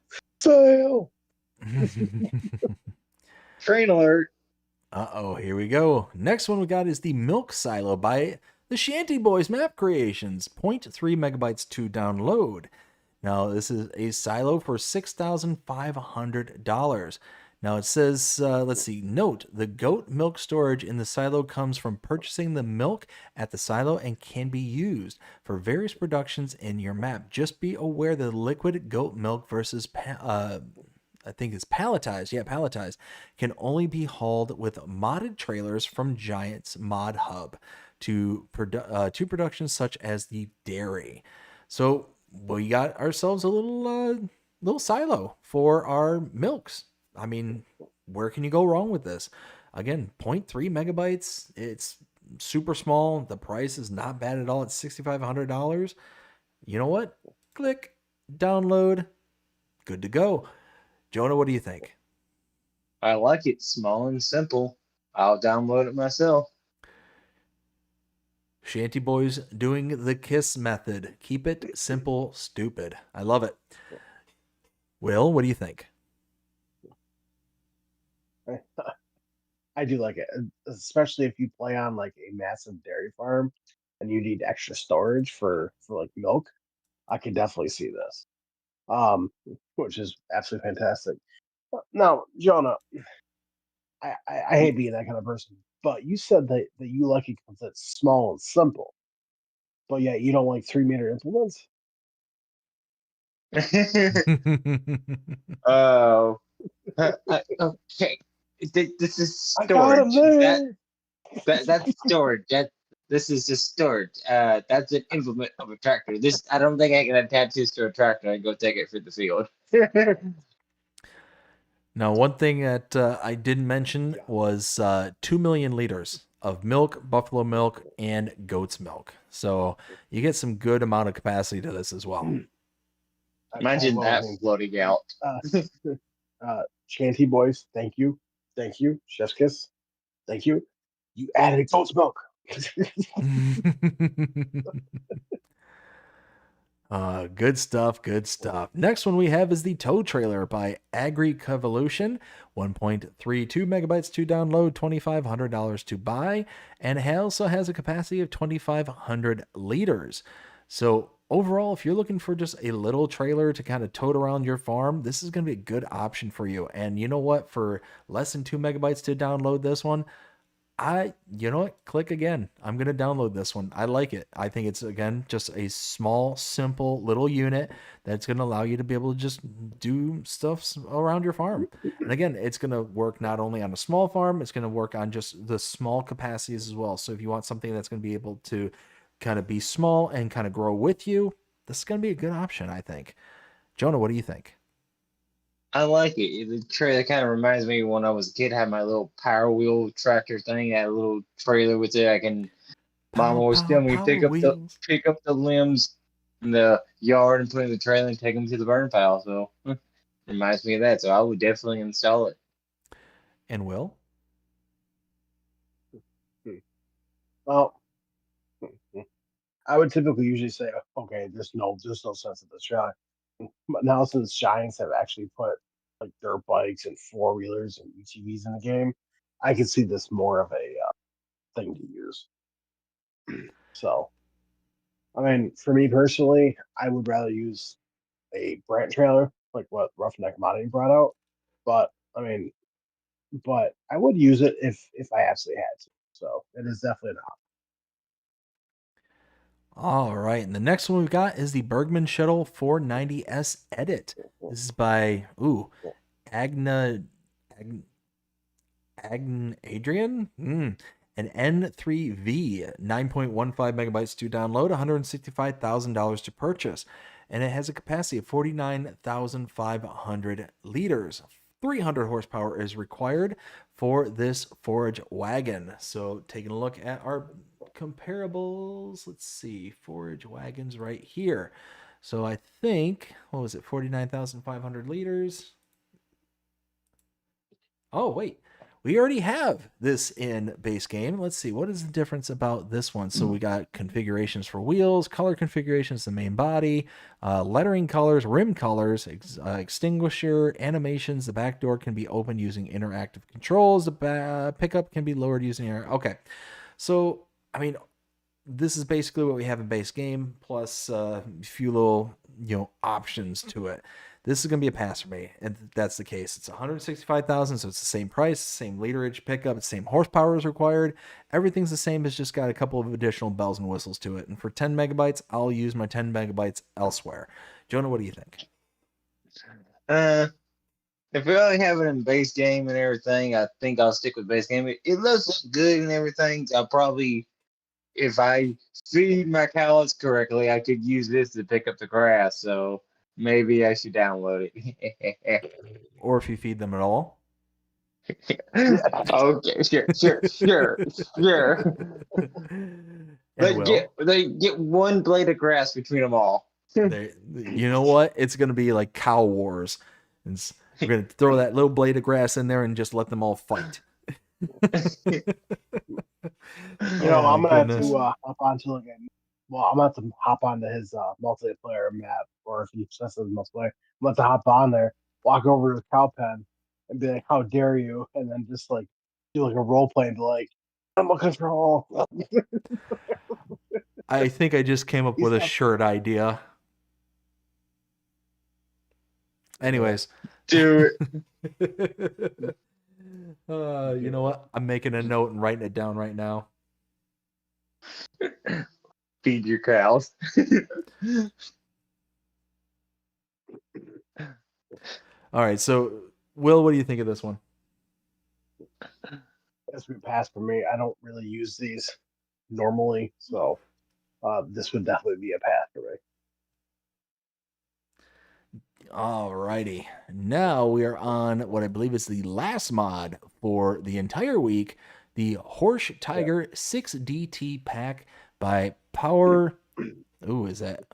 Train alert. Uh-oh, here we go. Next one we got is the Milk Silo by the Shanty Boys Map Creations. 0.3 megabytes to download. Now, this is a silo for $6,500. Now, it says, let's see, note, the goat milk storage in the silo comes from purchasing the milk at the silo and can be used for various productions in your map. Just be aware that liquid goat milk versus I think it's palletized. Yeah, palletized can only be hauled with modded trailers from Giant's Mod Hub to productions such as the dairy. So we got ourselves a little silo for our milks. I mean, where can you go wrong with this? Again, 0.3 megabytes. It's super small. The price is not bad at all. It's $6,500. You know what? Click, download, good to go. Jonah, what do you think? I like it. Small and simple. I'll download it myself. Shanty Boys doing the KISS method. Keep it simple, stupid. I love it. Will, what do you think? I do like it, especially if you play on like a massive dairy farm and you need extra storage for like milk. I can definitely see this, which is absolutely fantastic. Now, Jonah, I hate being that kind of person, but you said that you like it because it's small and simple, but yet you don't like 3-meter implements. Oh. Okay. This is I got him storage. there. That's storage. This is just storage. That's an implement of a tractor. I don't think I can attach this to a tractor and go take it for the field. Now, one thing that I didn't mention was 2 million liters of milk, buffalo milk, and goat's milk. So you get some good amount of capacity to this as well. Imagine that floating out. Shanty Boys, thank you. Chef's kiss, thank you. You added goat's milk. Good stuff. Next one we have is the tow trailer by AgriBusiness. 1.32 megabytes to download, $2,500 to buy, and it also has a capacity of 2,500 liters. So overall, if you're looking for just a little trailer to kind of tote around your farm, this is going to be a good option for you. And you know what? For less than 2 megabytes to download this one, you know what? Click again. I'm going to download this one. I like it. I think it's, again, just a small, simple little unit that's going to allow you to be able to just do stuff around your farm. And again, it's going to work not only on a small farm, it's going to work on just the small capacities as well. So if you want something that's going to be able to kind of be small and kind of grow with you, this is going to be a good option, I think. Jonah, what do you think? I like it. The trailer kind of reminds me of when I was a kid. I had my little Power Wheel tractor thing. That little trailer with it. Mom Power, always power, tell me power wheels. pick up the limbs in the yard and put it in the trailer and take them to the burn pile. So reminds me of that. So I would definitely install it. And Will? Well, I would typically usually say, okay, there's no sense of the shot. But now since Giants have actually put like dirt bikes and four wheelers and UTVs in the game, I can see this more of a thing to use. So, I mean, for me personally, I would rather use a Brant trailer, like what Roughneck Modding brought out. But I mean, but I would use it if I absolutely had to. So it is definitely an option. All right, and the next one we've got is the Bergman Shuttle 490S Edit. This is by Agna Adrian. An N3V, 9.15 megabytes to download, $165,000 to purchase, and it has a capacity of 49,500 liters. 300 horsepower is required for this forage wagon. So taking a look at our comparables, let's see, forage wagons right here. So I think, what was it, 49,500 liters? Oh, wait. We already have this in base game. Let's see, what is the difference about this one? So we got configurations for wheels, color configurations, the main body, lettering colors, rim colors, extinguisher, animations. The back door can be opened using interactive controls. The pickup can be lowered using okay. So, I mean, this is basically what we have in base game, plus a few little, options to it. This is going to be a pass for me, and that's the case. It's $165,000, so it's the same price, same literage pickup, same horsepower is required. Everything's the same. It's just got a couple of additional bells and whistles to it. And for 10 megabytes, I'll use my 10 megabytes elsewhere. Jonah, what do you think? If we only have it in base game and everything, I think I'll stick with base game. It looks good and everything. I'll probably, if I feed my cows correctly, I could use this to pick up the grass. So maybe I should download it. Or if you feed them at all. Okay, sure. They get one blade of grass between them all. You know what? It's going to be like Cow Wars. We're going to throw that little blade of grass in there and just let them all fight. I'm gonna have to hop onto again. Well, I'm gonna have to hop onto his multiplayer map, or if he says his multiplayer, I'm gonna have to hop on there, walk over to the cow pen, and be like, "How dare you?" And then just like do like a role play and be like, "Animal control." I think I just came up with a shirt idea. Anyways, do it. You know what? I'm making a note and writing it down right now. Feed your cows. All right, so Will, what do you think of this one? This would pass for me. I don't really use these normally, so this would definitely be a pass for me. Alrighty, now we are on what I believe is the last mod for the entire week, the Horse Tiger 6DT pack by Power. Ooh, is that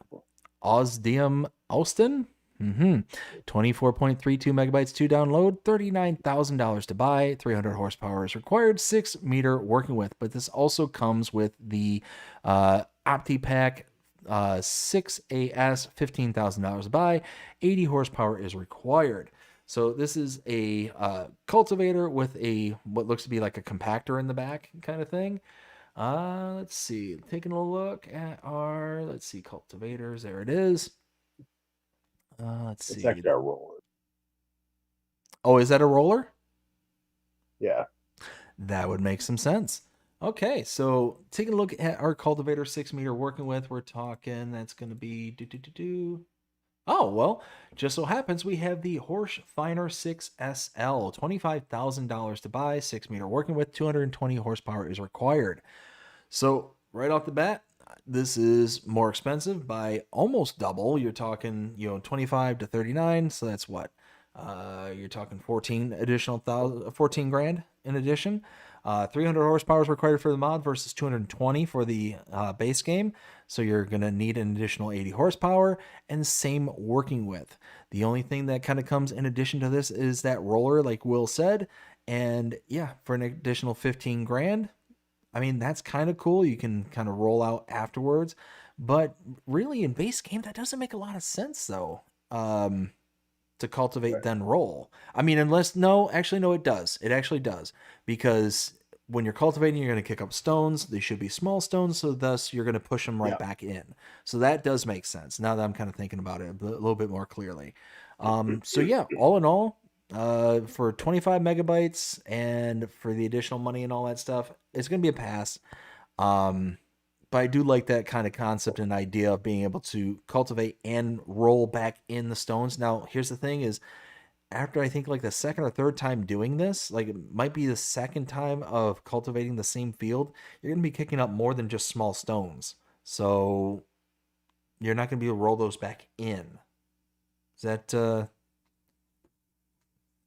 Osdium Austin? 24.32 megabytes to download, $39,000 to buy, 300 horsepower is required, 6 meter working with. But this also comes with the Opti pack 6AS, $15,000 to buy, 80 horsepower is required. So this is a cultivator with what looks to be like a compactor in the back kind of thing. Let's see, taking a look at our, cultivators. There it is. Let's see. It's actually a roller. Oh, is that a roller? Yeah. That would make some sense. Okay, so taking a look at our cultivator 6 meter working with, we're talking that's going to be Oh, well, just so happens we have the Horse Finer 6SL, $25,000 to buy, 6 meter working with, 220 horsepower is required. So right off the bat, this is more expensive by almost double. You're talking, 25 to 39. So that's what? You're talking 14 grand in addition. 300 horsepower is required for the mod versus 220 for the base game. So you're going to need an additional 80 horsepower and same working width. The only thing that kind of comes in addition to this is that roller, like Will said. And yeah, for an additional 15 grand, I mean, that's kind of cool. You can kind of roll out afterwards. But really, in base game, that doesn't make a lot of sense, though. To cultivate then roll. I mean, unless no, it does. It actually does, because when you're cultivating, you're going to kick up stones. They should be small stones, so thus you're going to push them right back in. So that does make sense. Now that I'm kind of thinking about it a little bit more clearly. So yeah, all in all, for 25 megabytes and for the additional money and all that stuff, it's going to be a pass. But I do like that kind of concept and idea of being able to cultivate and roll back in the stones. Now, here's the thing is, after I think like the second or third time doing this, like it might be the second time of cultivating the same field, you're going to be kicking up more than just small stones. So you're not going to be able to roll those back in. Is that,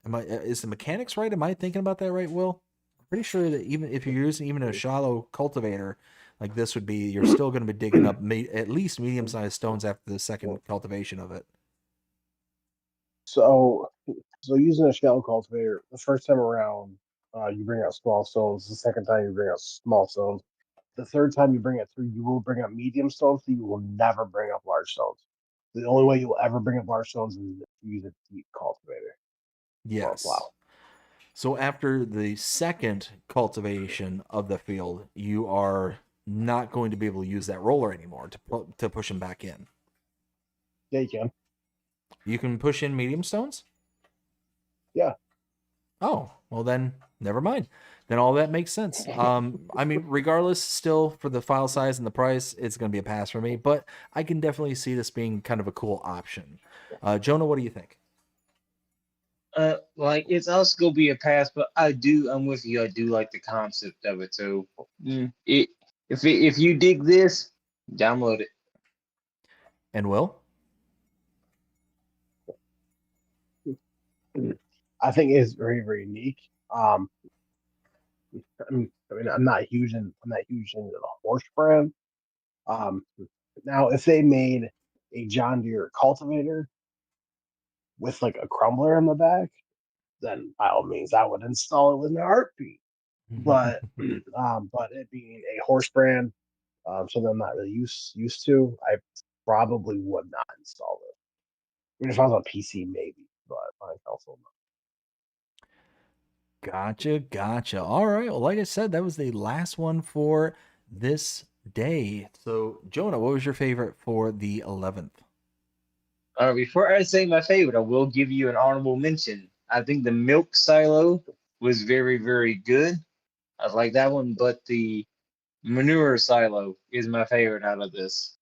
is the mechanics right? Am I thinking about that right, Will? I'm pretty sure that even if you're using even a shallow cultivator, like this would be, you're still going to be digging up at least medium-sized stones after the second cultivation of it. So using a shallow cultivator, the first time around, you bring out small stones. The second time, you bring out small stones. The third time you bring it through, you will bring up medium stones. So you will never bring up large stones. The only way you'll ever bring up large stones is if you use a deep cultivator. Yes. Wow. So after the second cultivation of the field, you are not going to be able to use that roller anymore to push them back in. Yeah, you can. You can push in medium stones? Yeah. Oh, well then, never mind. Then all that makes sense. I mean, regardless, still for the file size and the price, it's going to be a pass for me. But I can definitely see this being kind of a cool option. Jonah, what do you think? Like it's also gonna be a pass, but I'm with you. I do like the concept of it. So if you dig this, download it. And Will? I think it's very, very unique. I mean, I'm not huge into the horse brand. Now if they made a John Deere cultivator with like a crumbler in the back, then by all means I would install it with a heartbeat. But but it being a horse brand, something I'm not really used to, I probably would not install it. I mean, if I was on PC, maybe, but on console, no. Gotcha. All right. Well, like I said, that was the last one for this day. So, Jonah, what was your favorite for the 11th? Before I say my favorite, I will give you an honorable mention. I think the milk silo was very, very good. I like that one, but the manure silo is my favorite out of this.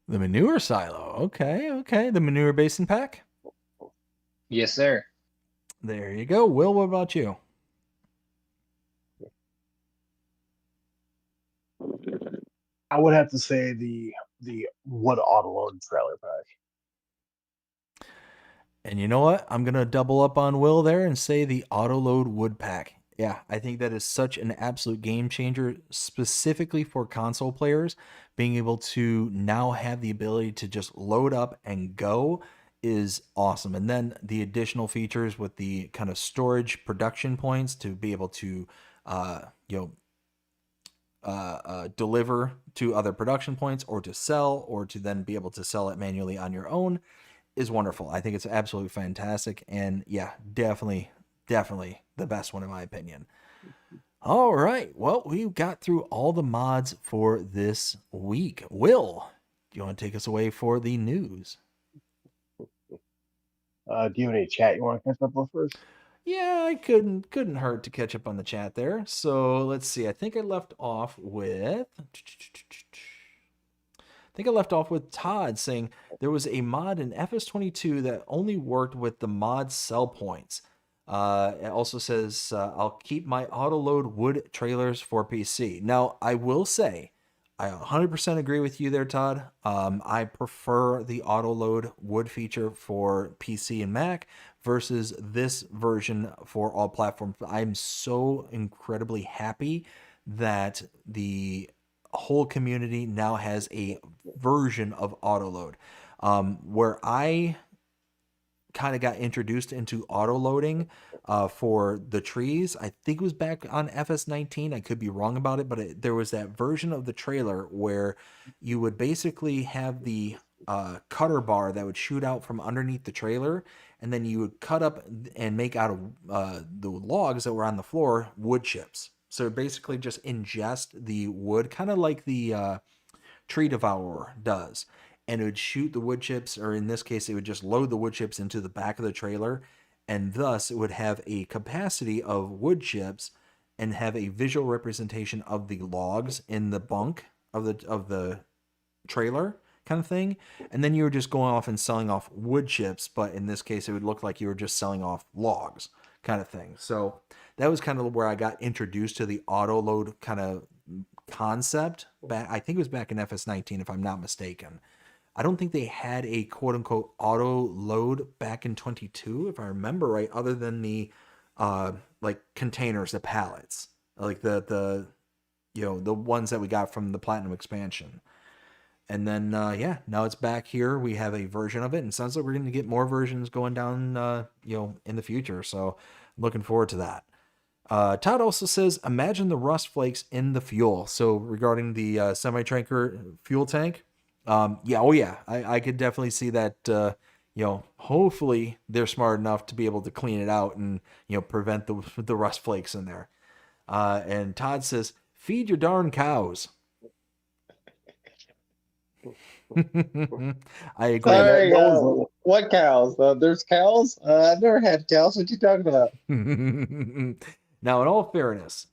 The manure silo. Okay. The manure basin pack. Yes, sir. There you go. Will, what about you? I would have to say the wood autoload trailer pack. And you know what? I'm going to double up on Will there and say the autoload wood pack. Yeah, I think that is such an absolute game changer, specifically for console players. Being able to now have the ability to just load up and go is awesome. And then the additional features with the kind of storage production points to be able to, deliver to other production points or to sell or to then be able to sell it manually on your own is wonderful. I think it's absolutely fantastic. And yeah, definitely the best one in my opinion. All right. Well, we got through all the mods for this week. Will, do you want to take us away for the news? Do you have any chat you want to catch up with first? Yeah, I couldn't hurt to catch up on the chat there. So let's see. I think I left off with Todd saying there was a mod in FS22 that only worked with the mod sell points. It also says I'll keep my auto load wood trailers for PC. Now I will say I 100% agree with you there, Todd. I prefer the auto load wood feature for PC and Mac versus this version for all platforms. I'm so incredibly happy that the whole community now has a version of auto load. Where I kind of got introduced into auto loading for the trees. I think it was back on FS19. I could be wrong about it, but there was that version of the trailer where you would basically have the cutter bar that would shoot out from underneath the trailer, and then you would cut up and make out of the logs that were on the floor wood chips. So basically just ingest the wood, kind of like the tree devourer does, and it would shoot the wood chips, or in this case it would just load the wood chips into the back of the trailer, and thus it would have a capacity of wood chips and have a visual representation of the logs in the bunk of the trailer kind of thing. And then you were just going off and selling off wood chips, but in this case it would look like you were just selling off logs kind of thing. So that was kind of where I got introduced to the auto load kind of concept back. I think it was back in FS19 if I'm not mistaken. I don't think they had a quote unquote auto load back in 22 if I remember right, other than the like containers, the pallets, like the you know, the ones that we got from the Platinum expansion. And then yeah, now it's back here. We have a version of it, and it sounds like we're going to get more versions going down you know, in the future. So looking forward to that. Todd also says, imagine the rust flakes in the fuel. So regarding the semi-tanker fuel tank, yeah, oh yeah, I could definitely see that. You know, hopefully they're smart enough to be able to clean it out and, you know, prevent the rust flakes in there. And Todd says, feed your darn cows. I agree. Sorry, what cows? There's cows? I've never had cows. What you talking about? Now, in all fairness,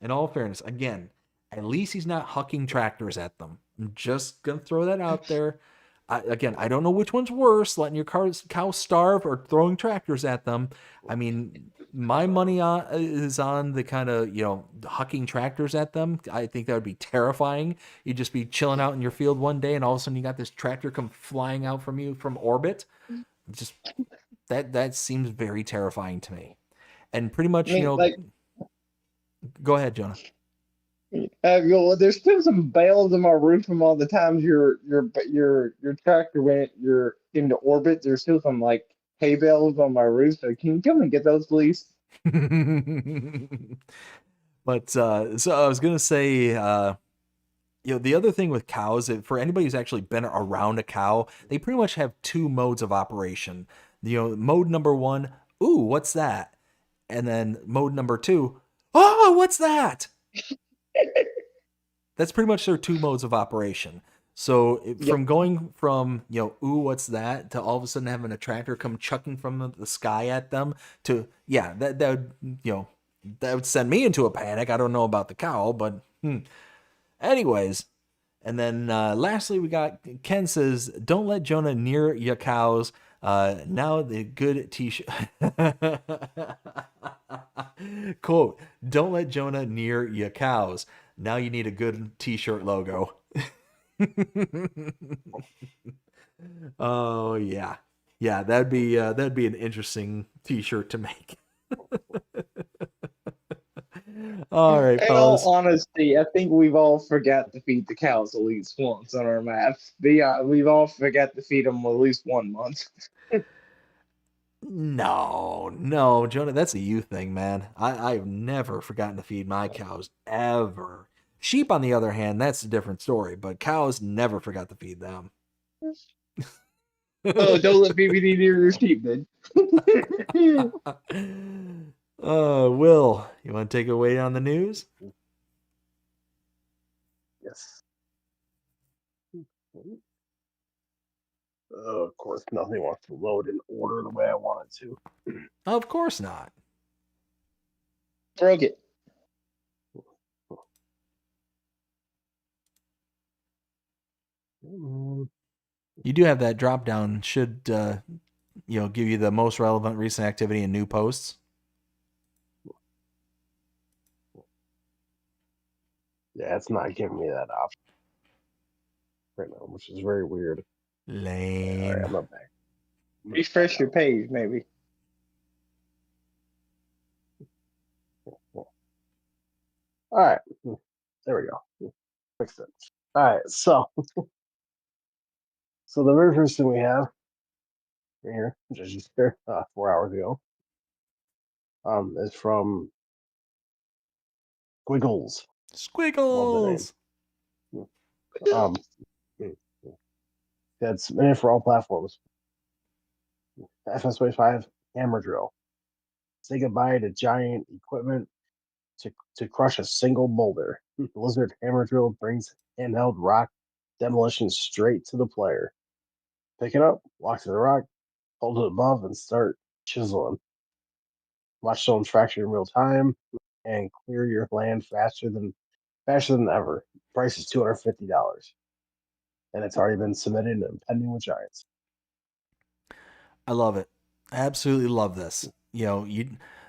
again, at least he's not hucking tractors at them. I'm just gonna throw that out there. Again, I don't know which one's worse, letting your cows starve or throwing tractors at them. I mean, my money is on the kind of, you know, hucking tractors at them. I think that would be terrifying. You'd just be chilling out in your field one day, and all of a sudden you got this tractor come flying out from you from orbit. Just that seems very terrifying to me. And pretty much, you know, like, go ahead, Jonah. There's still some bales on my roof from all the times your tractor went into orbit. There's still some like hay bales on my roof. So can you come and get those, please? But so I was gonna say, you know, the other thing with cows, for anybody who's actually been around a cow, they pretty much have two modes of operation. You know, mode number one, ooh, what's that? And then mode number two, oh, what's that? That's pretty much their two modes of operation. So from going from, you know, ooh, what's that, to all of a sudden having a tractor come chucking from the sky at them, to, yeah, that would, you know, that would send me into a panic. I don't know about the cow, but anyways. And then lastly, we got Ken says, don't let Jonah near your cows. Now the good t-shirt. Quote, don't let Jonah near your cows. Now you need a good t-shirt logo. Oh yeah. Yeah, that'd be an interesting t-shirt to make. All right, In fellas. all honesty, I think we've all forgot to feed the cows at least once on our map. We've all forgot to feed them at least 1 month. No, Jonah, that's a you thing, man. I've never forgotten to feed my cows, ever. Sheep, on the other hand, that's a different story, but cows, never forgot to feed them. Oh, don't let BBD near your sheep, then. Will, you want to take it away on the news? Yes. Of course, nothing wants to load in order the way I want it to. Of course not. Broke it. You do have that drop down. Should you know, give you the most relevant recent activity and new posts. Yeah, it's not giving me that option. right now, which is very weird. All right, Lame. I'm not back. Refresh your page, maybe. All right, there we go. Fixed it. All right, so the very first thing we have right here, which is just here 4 hours ago, is from Squiggles. Love the name. Squiggles. That's submitted for all platforms. FS25 hammer drill. Say goodbye to giant equipment to crush a single boulder. Blizzard hammer drill brings handheld rock demolition straight to the player. Pick it up, walk to the rock, hold it above, and start chiseling. Watch stones fracture in real time and clear your land faster than ever. Price is $250, and it's already been submitted and pending with Giants. I love it. I absolutely love this.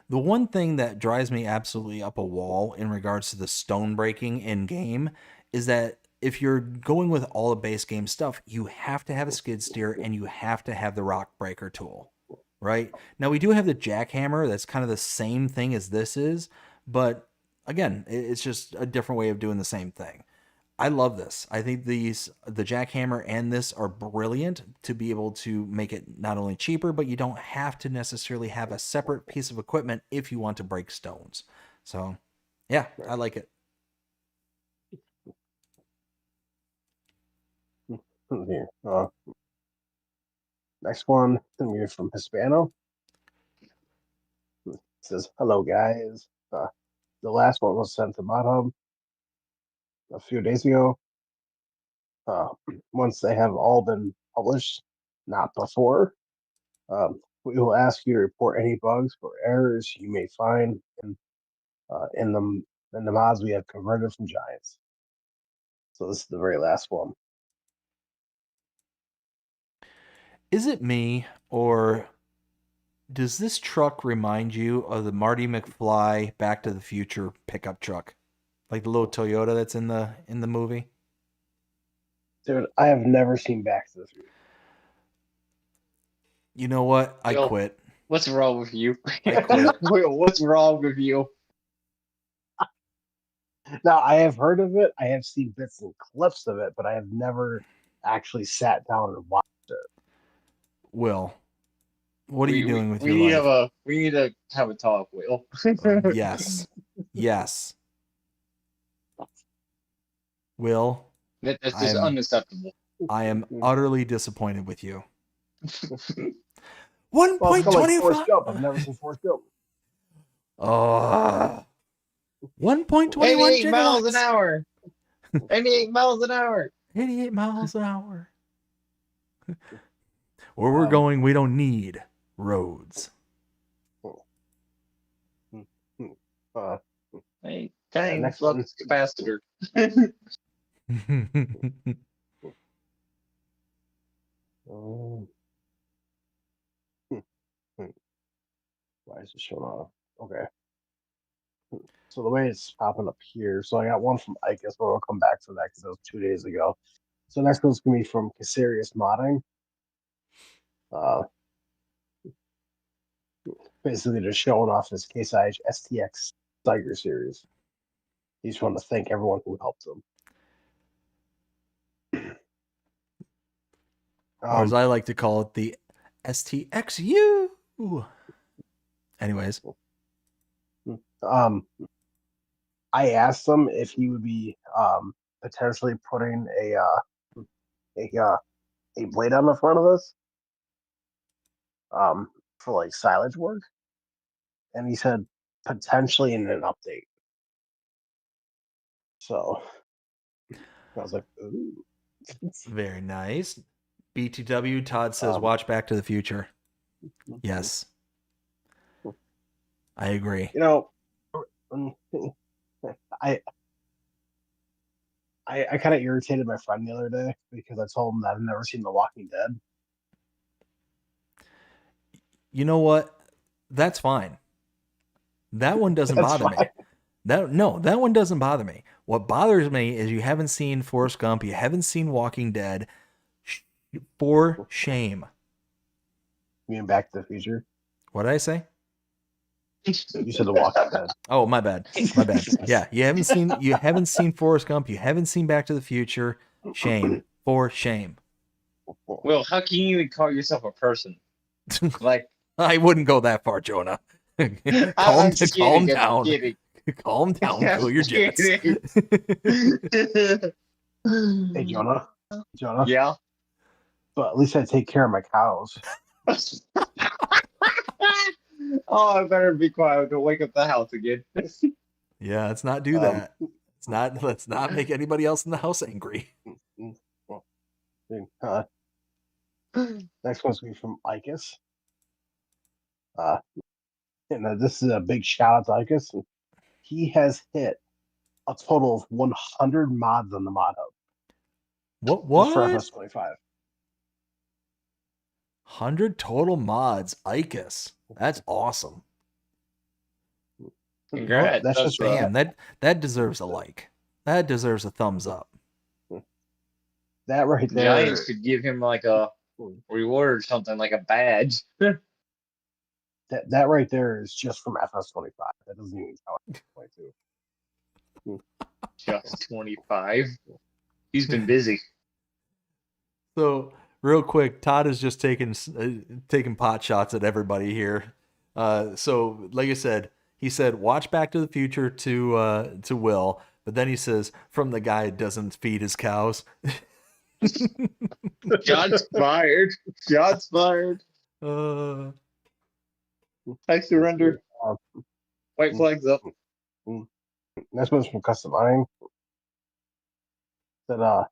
The one thing that drives me absolutely up a wall in regards to the stone breaking in game is that if you're going with all the base game stuff, you have to have a skid steer and you have to have the rock breaker tool, right? Now we do have the jackhammer. That's kind of the same thing as this is, but again, it's just a different way of doing the same thing. I love this. I think the jackhammer and this are brilliant to be able to make it not only cheaper, but you don't have to necessarily have a separate piece of equipment if you want to break stones. So, yeah, I like it. Here, next one, we're from Hispano. It says, "Hello guys. The last one was sent to ModHub a few days ago. Once they have all been published, not before, we will ask you to report any bugs or errors you may find in the mods we have converted from Giants." So this is the very last one. Is it me, or does this truck remind you of the Marty McFly Back to the Future pickup truck? Like the little Toyota that's in the movie? Dude, I have never seen Back to the Future. You know what? I Will, quit. What's wrong with you? I quit. Will, what's wrong with you? Now, I have heard of it. I have seen bits and clips of it, but I have never actually sat down and watched it. Will, what are you doing with your life? We need to have a talk, Will. Yes. Yes. Will, That's just unacceptable. I am utterly disappointed with you. Well, it's kinda like 1.25. Forrest Gump. I've never seen Forrest Gump. 1.21 88 miles gigawatts. an hour. 88 miles an hour. 88 miles an hour. Where we're going, we don't need roads. Hey, dang, next flux capacitor. Why is it showing off? Okay. So the way it's popping up here, so I got one from Ike, so I'll come back to that because that was 2 days ago. So next one's gonna be from Casarius Modding. Basically just showing off his Case IH STX Tiger series. He's trying to thank everyone who helped him. Or as I like to call it, the STXU. Anyways. I asked him if he would be potentially putting a blade on the front of this for like silage work, and he said potentially in an update. So I was like, ooh. Very nice. BTW Todd says, watch Back to the Future. Yes. I agree. You know, I kind of irritated my friend the other day because I told him that I've never seen The Walking Dead. You know what? That's fine. That one doesn't bother me. That one doesn't bother me. What bothers me is you haven't seen Forrest Gump, you haven't seen Walking Dead. For shame. Me and Back to the Future. What did I say? You said The Walking Dead. Oh, my bad. My bad. Yeah, you haven't seen Forrest Gump, you haven't seen Back to the Future. Shame. For shame. Well, how can you even call yourself a person? Like, I wouldn't go that far, Jonah. I'm calm kidding, down. I'm kidding. Calm down. I'm Cool your jets. Hey, Jonah. Yeah. But at least I take care of my cows. Oh, I better be quiet. Don't wake up the house again. Yeah, let's not do that. Let's not make anybody else in the house angry. Next one's going to be from Icus. And this is a big shout out to Icus. He has hit a total of 100 mods on the mod hub. What? Just for FS25. 100 total mods. Icus. That's awesome. Congrats. That's just Bam. That deserves a like. That deserves a thumbs up. that right there. Giants could give him like a reward or something, like a badge. That right there is just from FS25. That doesn't even count FS22. Just 25. He's been busy. So real quick, Todd is just taking pot shots at everybody here. So like I said, he said watch Back to the Future to Will, but then he says from the guy who doesn't feed his cows. Shots fired. Shots fired. I surrender. White flags up. Next one's from Custom Iron. That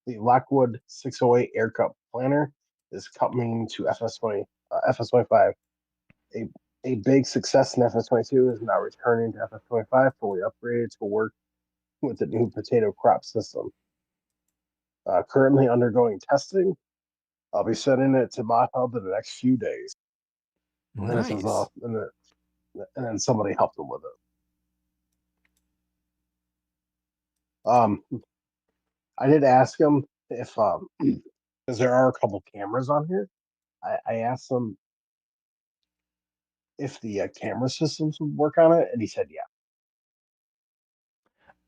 the Lockwood 608 Air Cup Planner is coming to FS25. A big success in FS22 is now returning to FS25, fully upgraded to work with the new potato crop system. Currently undergoing testing. I'll be sending it to Mod Hub in the next few days. Nice. And then somebody helped him with it. I did ask him if because there are a couple cameras on here. I asked him if the camera systems would work on it, and he said yeah.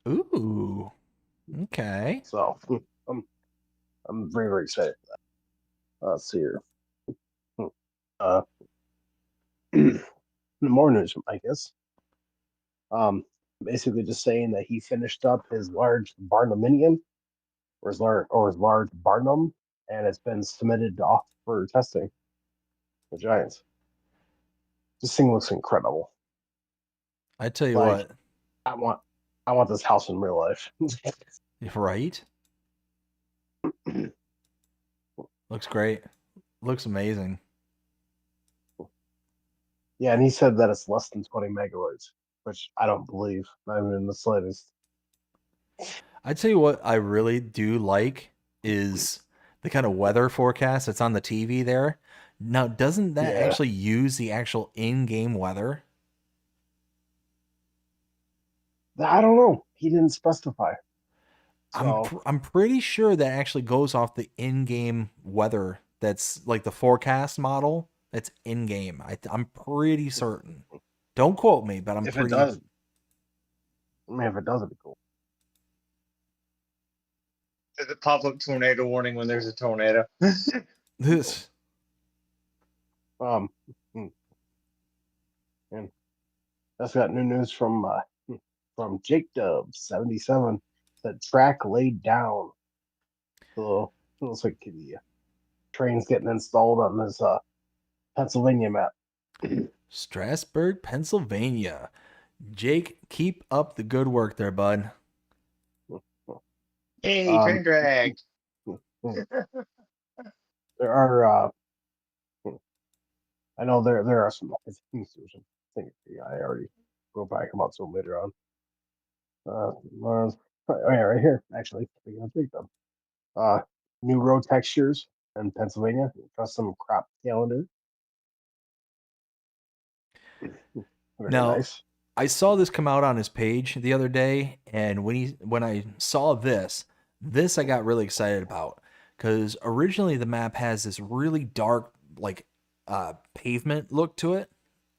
Ooh. Okay. So I'm very, very excited for that. Let's see here. More news from Icus. Basically just saying that he finished up his large Barnuminium, or his large Barnum, and it's been submitted off for testing. The Giants. This thing looks incredible. I tell you what. I want this house in real life. Right? Looks great. Looks amazing. Yeah, and he said that it's less than 20 megabytes, which I don't believe, not even in the slightest. I tell you what I really do like is the kind of weather forecast that's on the TV there. Now, doesn't that actually use the actual in-game weather? I don't know. He didn't specify. So, I'm pretty sure that actually goes off the in-game weather. That's like the forecast model. That's in-game. I'm pretty certain. Don't quote me, but I'm if pretty. It does, I mean, if it does, it'd be cool. Does it pop up tornado warning when there's a tornado? This. And that's got new news from Jake Dubs 77. The track laid down. So it looks like the train's getting installed on this Pennsylvania map. Strasburg, Pennsylvania. Jake, keep up the good work there, bud. Hey, train drag. There are I know there are some things. I think I already go back about to them later on. Oh yeah, right here actually. New road textures in Pennsylvania, custom crop calendar. Very Now, nice. I saw this come out on his page the other day, and when I saw this I got really excited about, because originally the map has this really dark, like, pavement look to it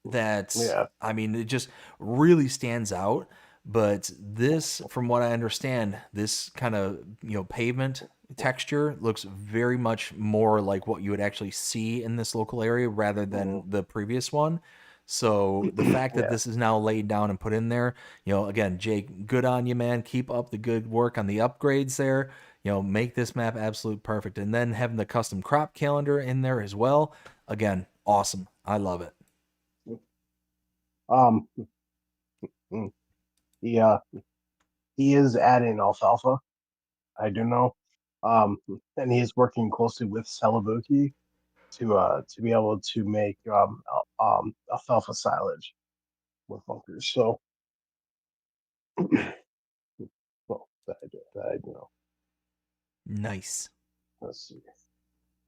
that, Yeah. I mean, it just really stands out. But this, from what I understand, this kind of, pavement texture looks very much more like what you would actually see in this local area rather than the previous one. So the fact that Yeah. this is now laid down and put in there, again, Jake, good on you, man. Keep up the good work on the upgrades there. Make this map absolute perfect. And then having the custom crop calendar in there as well. Again, awesome. I love it. Um, mm, he he is adding alfalfa. I do know. And he is working closely with Celebuki to be able to make alfalfa silage with bunkers. So, well, that I do know. Nice. Let's see.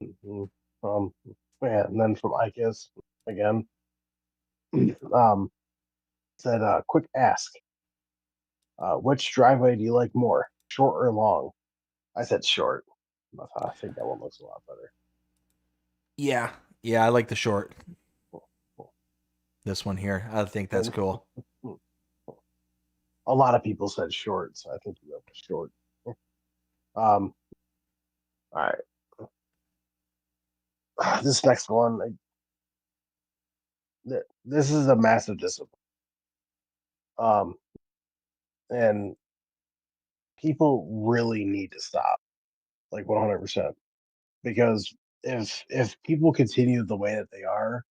Mhm. Um, yeah, and then from Icus again, said, quick ask, which driveway do you like more, short or long? I said short. I think that one looks a lot better. Yeah. Yeah, I like the short. Cool, cool. This one here. I think that's And cool. a lot of people said short, so I think you went with short. All right. This next one, this is a massive discipline. And people really need to stop, like 100%, because if people continue the way that they are,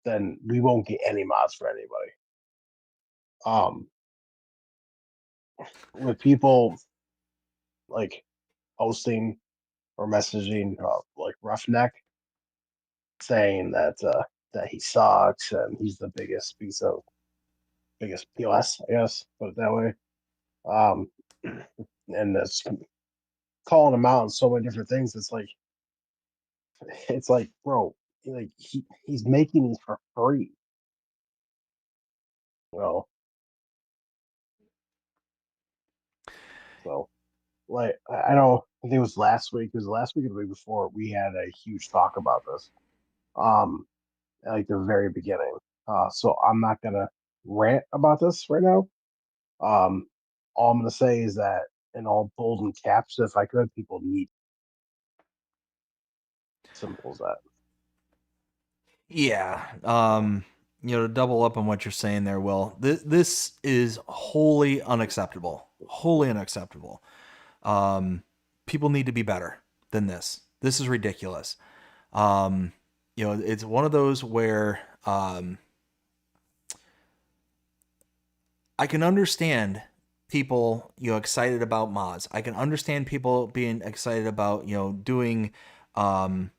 then we won't get any mods for anybody. Um, with people like posting or messaging like Roughneck saying that he sucks and he's the biggest POS, I guess, put it that way. Um, and that's calling him out on so many different things. It's like, bro, like he's making these for free. Well, so like I know I think it was last week. It was last week or the week before we had a huge talk about this. At like the very beginning. So I'm not gonna rant about this right now. Um, all I'm gonna say is that in all bold and caps, if I could, people need simple as that. Yeah. To double up on what you're saying there, Will, this is wholly unacceptable. Wholly unacceptable. People need to be better than this. This is ridiculous. It's one of those where I can understand people, excited about mods. I can understand people being excited about, doing, wanting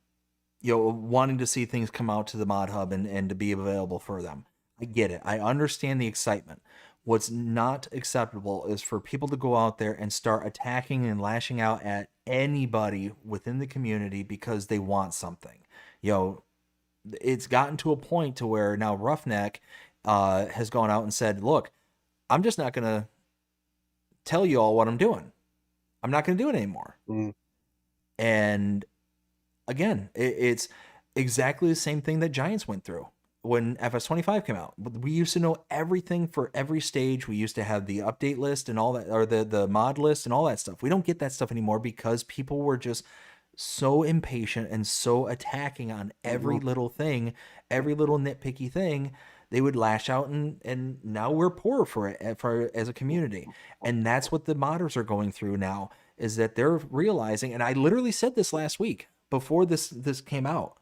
to see things come out to the mod hub and to be available for them. I get it. I understand the excitement. What's not acceptable is for people to go out there and start attacking and lashing out at anybody within the community because they want something. It's gotten to a point to where now Roughneck has gone out and said, look, I'm just not going to tell you all what I'm doing. I'm not going to do it anymore. Mm. And again, it's exactly the same thing that Giants went through when FS25 came out. We used to know everything for every stage. We used to have the update list and all that, or the mod list and all that stuff. We don't get that stuff anymore because people were just so impatient and so attacking on every little thing, every little nitpicky thing. They would lash out, and now we're poor for it as a community. And that's what the modders are going through now, is that they're realizing, and I literally said this last week before this came out.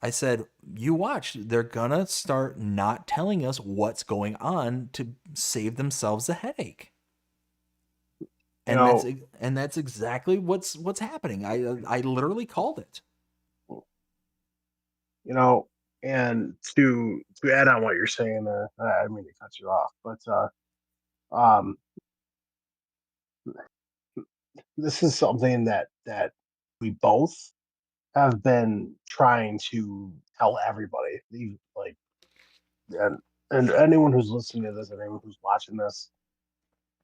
I said, you watch, they're gonna start not telling us what's going on to save themselves a headache. And that's exactly what's happening. I literally called it. And to add on what you're saying there, I mean to cut you off, but um, this is something that we both have been trying to tell everybody, like, and And anyone who's listening to this, anyone who's watching this,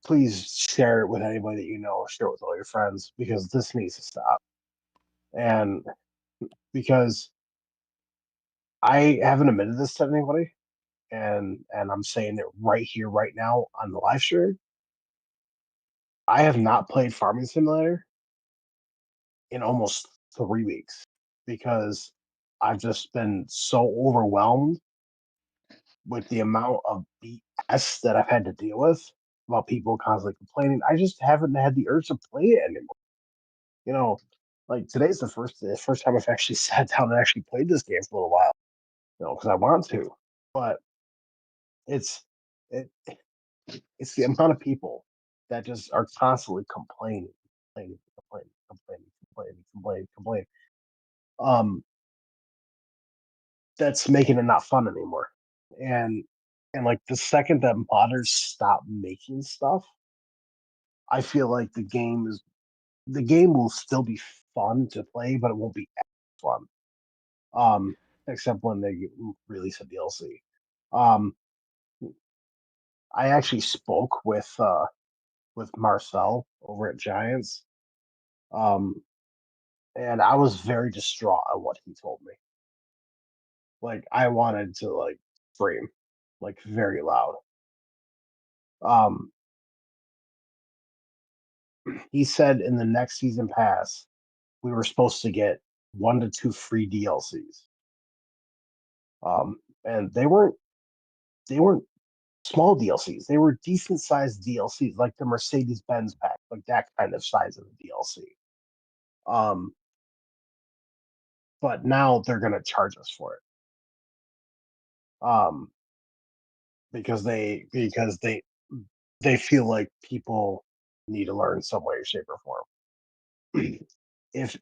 please share it with anybody that you know, share it with all your friends, because this needs to stop. And because I haven't admitted this to anybody, and I'm saying it right here, right now on the live stream. I have not played Farming Simulator in almost 3 weeks because I've just been so overwhelmed with the amount of BS that I've had to deal with about people constantly complaining. I just haven't had the urge to play it anymore. You know, like today's the first time I've actually sat down and actually played this game for a little while. Because I want to, but it's it, it's the amount of people that just are constantly complaining, complaining, complaining, complaining, complaining, complaining, complaining. That's making it not fun anymore. And like the second that modders stop making stuff, I feel like the game will still be fun to play, but it won't be as fun. Except when they release a DLC. I actually spoke with Marcel over at Giants. And I was very distraught at what he told me. Like I wanted to like scream, like very loud. Um, he said in the next season pass, we were supposed to get 1 to 2 free DLCs. And they weren't small DLCs. They were decent sized DLCs, like the Mercedes Benz pack, like that kind of size of the DLC. But now they're gonna charge us for it. Um, because they feel like people need to learn some way, shape, or form. if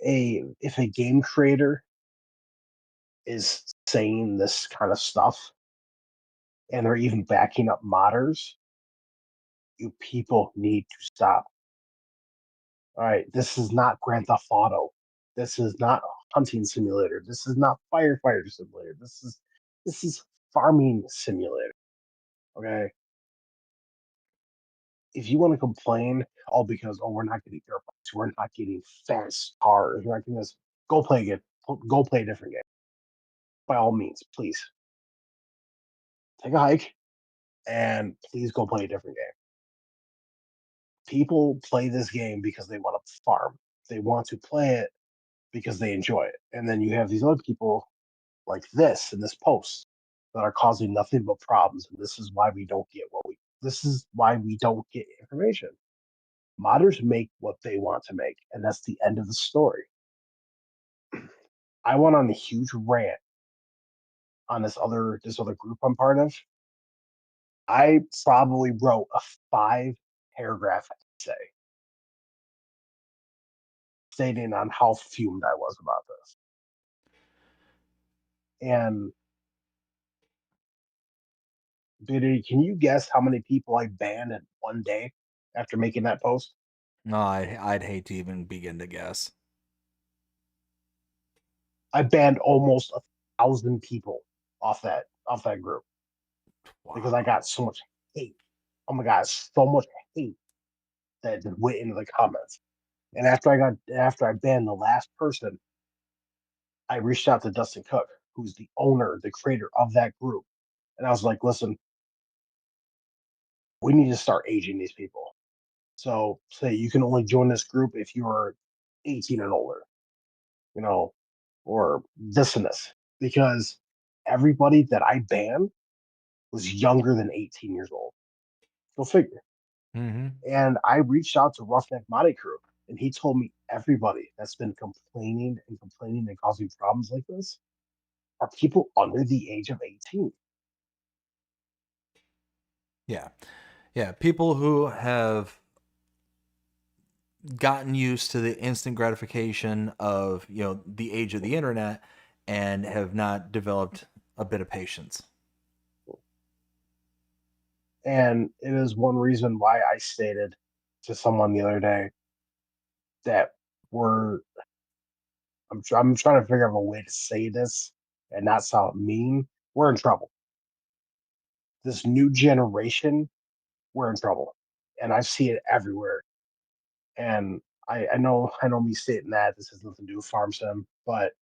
a game creator is saying this kind of stuff and they're even backing up modders, you people need to stop. All right, this is not Grand Theft Auto. This is not hunting simulator. This is not firefighter simulator. This is farming simulator. Okay. If you want to complain, because we're not getting dirt bikes, we're not getting fast cars, we're not getting this, go play again. Go play a different game. By all means, please take a hike and please go play a different game. People play this game because they want to farm. They want to play it because they enjoy it. And then you have these other people like this in this post that are causing nothing but problems. And this is why we don't get information. Modders make what they want to make, and that's the end of the story. I went on a huge rant on this other group I'm part of. I probably wrote a 5-paragraph essay stating on how fumed I was about this. And BDD, can you guess how many people I banned in one day after making that post? No, I'd hate to even begin to guess. I banned almost 1,000 people off that group. Wow. Because I got so much hate. Oh my god, so much hate that went into the comments. And after I banned the last person, I reached out to Dustin Cook, who's the owner, the creator of that group. And I was like, listen, we need to start aging these people. So say you can only join this group if you are 18 and older, or this and this. Because everybody that I banned was younger than 18 years old. Go figure. Mm-hmm. And I reached out to Roughneck Monty Crew, and he told me everybody that's been complaining and causing problems like this are people under the age of 18. Yeah, people who have gotten used to the instant gratification of, the age of the internet and have not developed a bit of patience. And it is one reason why I stated to someone the other day that I'm trying to figure out a way to say this and not sound mean. We're in trouble. this new generation, we're in trouble, and I see it everywhere. And I know me stating that this has nothing to do with farm sim, but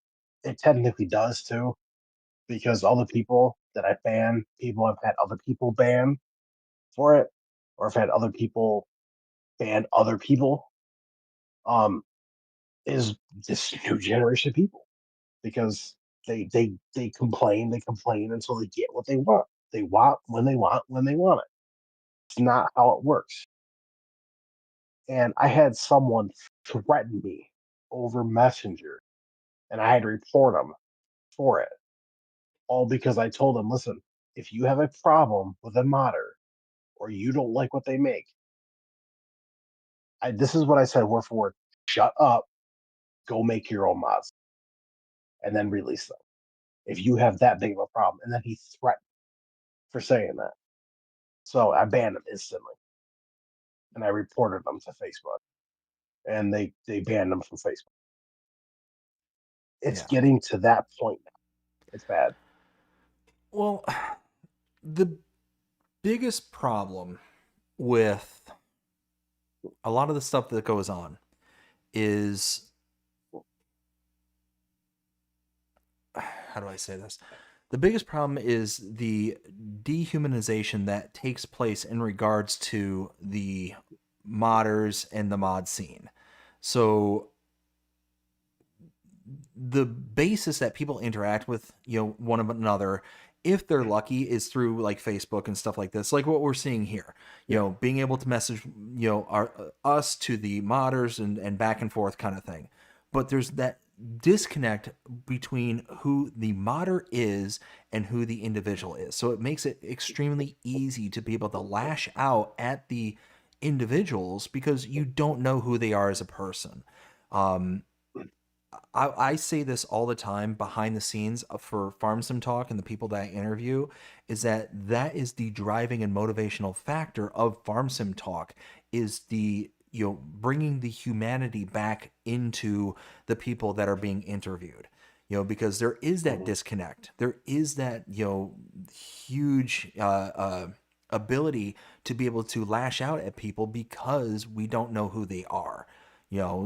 it technically does too, because all the people that I ban, people have had other people ban for it, or have had other people ban other people. Um, is this new generation of people, because they complain until they get what they want. They want when they want it. It's not how it works. And I had someone threaten me over Messenger, and I had to report them for it, all because I told them, listen, if you have a problem with a modder or you don't like what they make, this is what I said word for word: shut up, go make your own mods, and then release them. If you have that big of a problem, and then he threatened for saying that, so I banned him instantly, and I reported them to Facebook, and they banned them from Facebook. It's Yeah. getting to that point now. It's bad. Well, the biggest problem with a lot of the stuff that goes on is, how do I say this? The biggest problem is the dehumanization that takes place in regards to the modders and the mod scene. So the basis that people interact with, one another, if they're lucky, is through like Facebook and stuff like this, like what we're seeing here. Being able to message, us to the modders and back and forth kind of thing. But there's that disconnect between who the modder is and who the individual is. So it makes it extremely easy to be able to lash out at the individuals because you don't know who they are as a person. I say this all the time behind the scenes for Farm Sim Talk and the people that I interview, is that is the driving and motivational factor of Farm Sim Talk, is the bringing the humanity back into the people that are being interviewed. Because there is that disconnect. There is that huge ability to be able to lash out at people because we don't know who they are.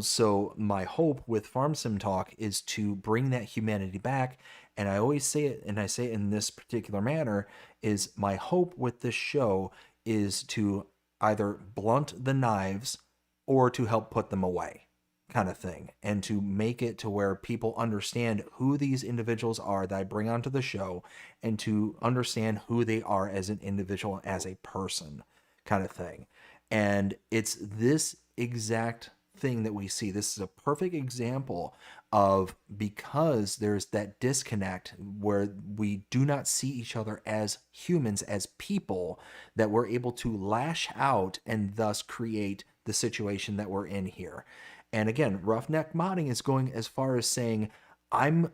So my hope with Farm Sim Talk is to bring that humanity back. And I always say it, and I say it in this particular manner, is my hope with this show is to either blunt the knives or to help put them away, kind of thing. And to make it to where people understand who these individuals are that I bring onto the show, and to understand who they are as an individual, as a person, kind of thing. And it's this exact thing that we see. This is a perfect example of, because there's that disconnect where we do not see each other as humans, as people, that we're able to lash out and thus create the situation that we're in here. And again, Roughneck Modding is going as far as saying, I'm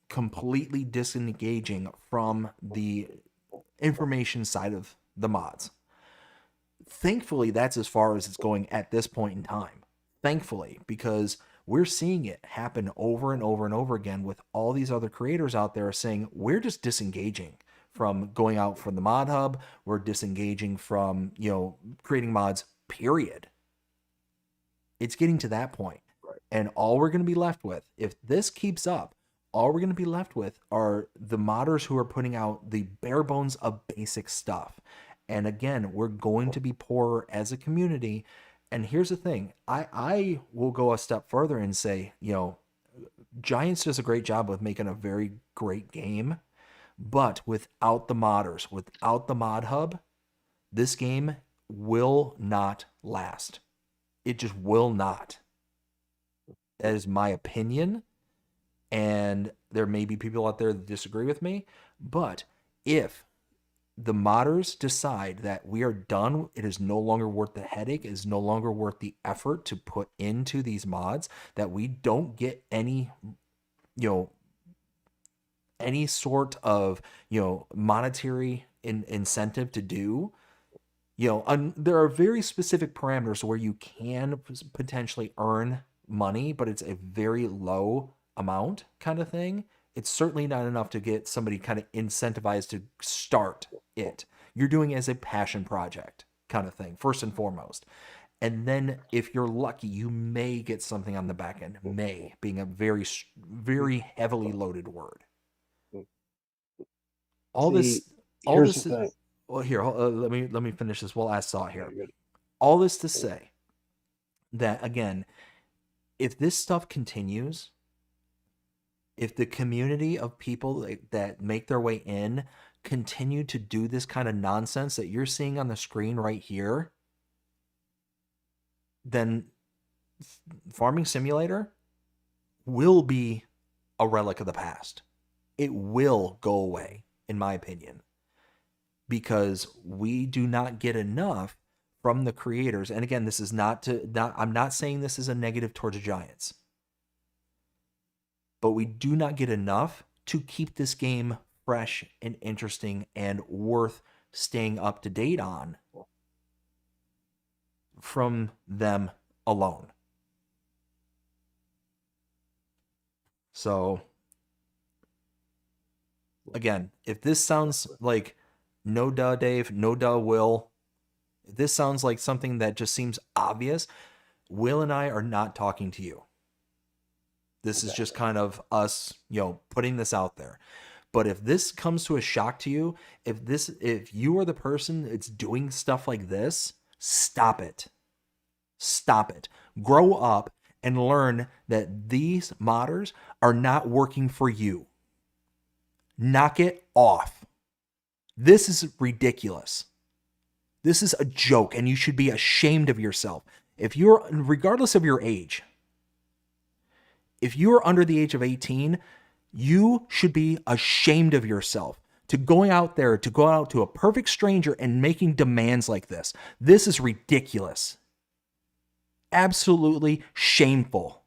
completely disengaging from the information side of the mods. Thankfully, that's as far as it's going at this point in time. Thankfully, because we're seeing it happen over and over and over again with all these other creators out there saying, we're just disengaging from going out from the mod hub. We're disengaging from, creating mods, period. It's getting to that point. And all we're going to be left with, if this keeps up, all we're going to be left with are the modders who are putting out the bare bones of basic stuff. And again, we're going to be poorer as a community. And here's the thing, I will go a step further and say, Giants does a great job with making a very great game, but without the modders, without the mod hub, this game will not last. It just will not. That is my opinion. And there may be people out there that disagree with me, but if the modders decide that we are done, it is no longer worth the headache, it is no longer worth the effort to put into these mods, that we don't get any, any sort of, monetary incentive to do, there are very specific parameters where you can potentially earn money, but it's a very low amount kind of thing. It's certainly not enough to get somebody kind of incentivized to start it. You're doing it as a passion project kind of thing, first and foremost. And then if you're lucky, you may get something on the back end. May being a very, very heavily loaded word. All See, all here's this the thing. well, here, let me finish this. We'll ask Saw here. Yeah, good. All this to say that, again, if this stuff continues, if the community of people that make their way in continue to do this kind of nonsense that you're seeing on the screen right here, then Farming Simulator will be a relic of the past. It will go away, in my opinion, because we do not get enough from the creators. And again, this is I'm not saying this is a negative towards the Giants, but we do not get enough to keep this game fresh and interesting and worth staying up to date on from them alone. So again, if this sounds like no duh Dave, no duh Will, if this sounds like something that just seems obvious, Will and I are not talking to you. This is just kind of us, putting this out there. But if this comes to a shock to you, if you are the person that's doing stuff like this, stop it. Stop it. Grow up and learn that these modders are not working for you. Knock it off. This is ridiculous. This is a joke, and you should be ashamed of yourself. Regardless of your age, if you are under the age of 18, you should be ashamed of yourself to go out to a perfect stranger and making demands like this. This is ridiculous. Absolutely shameful.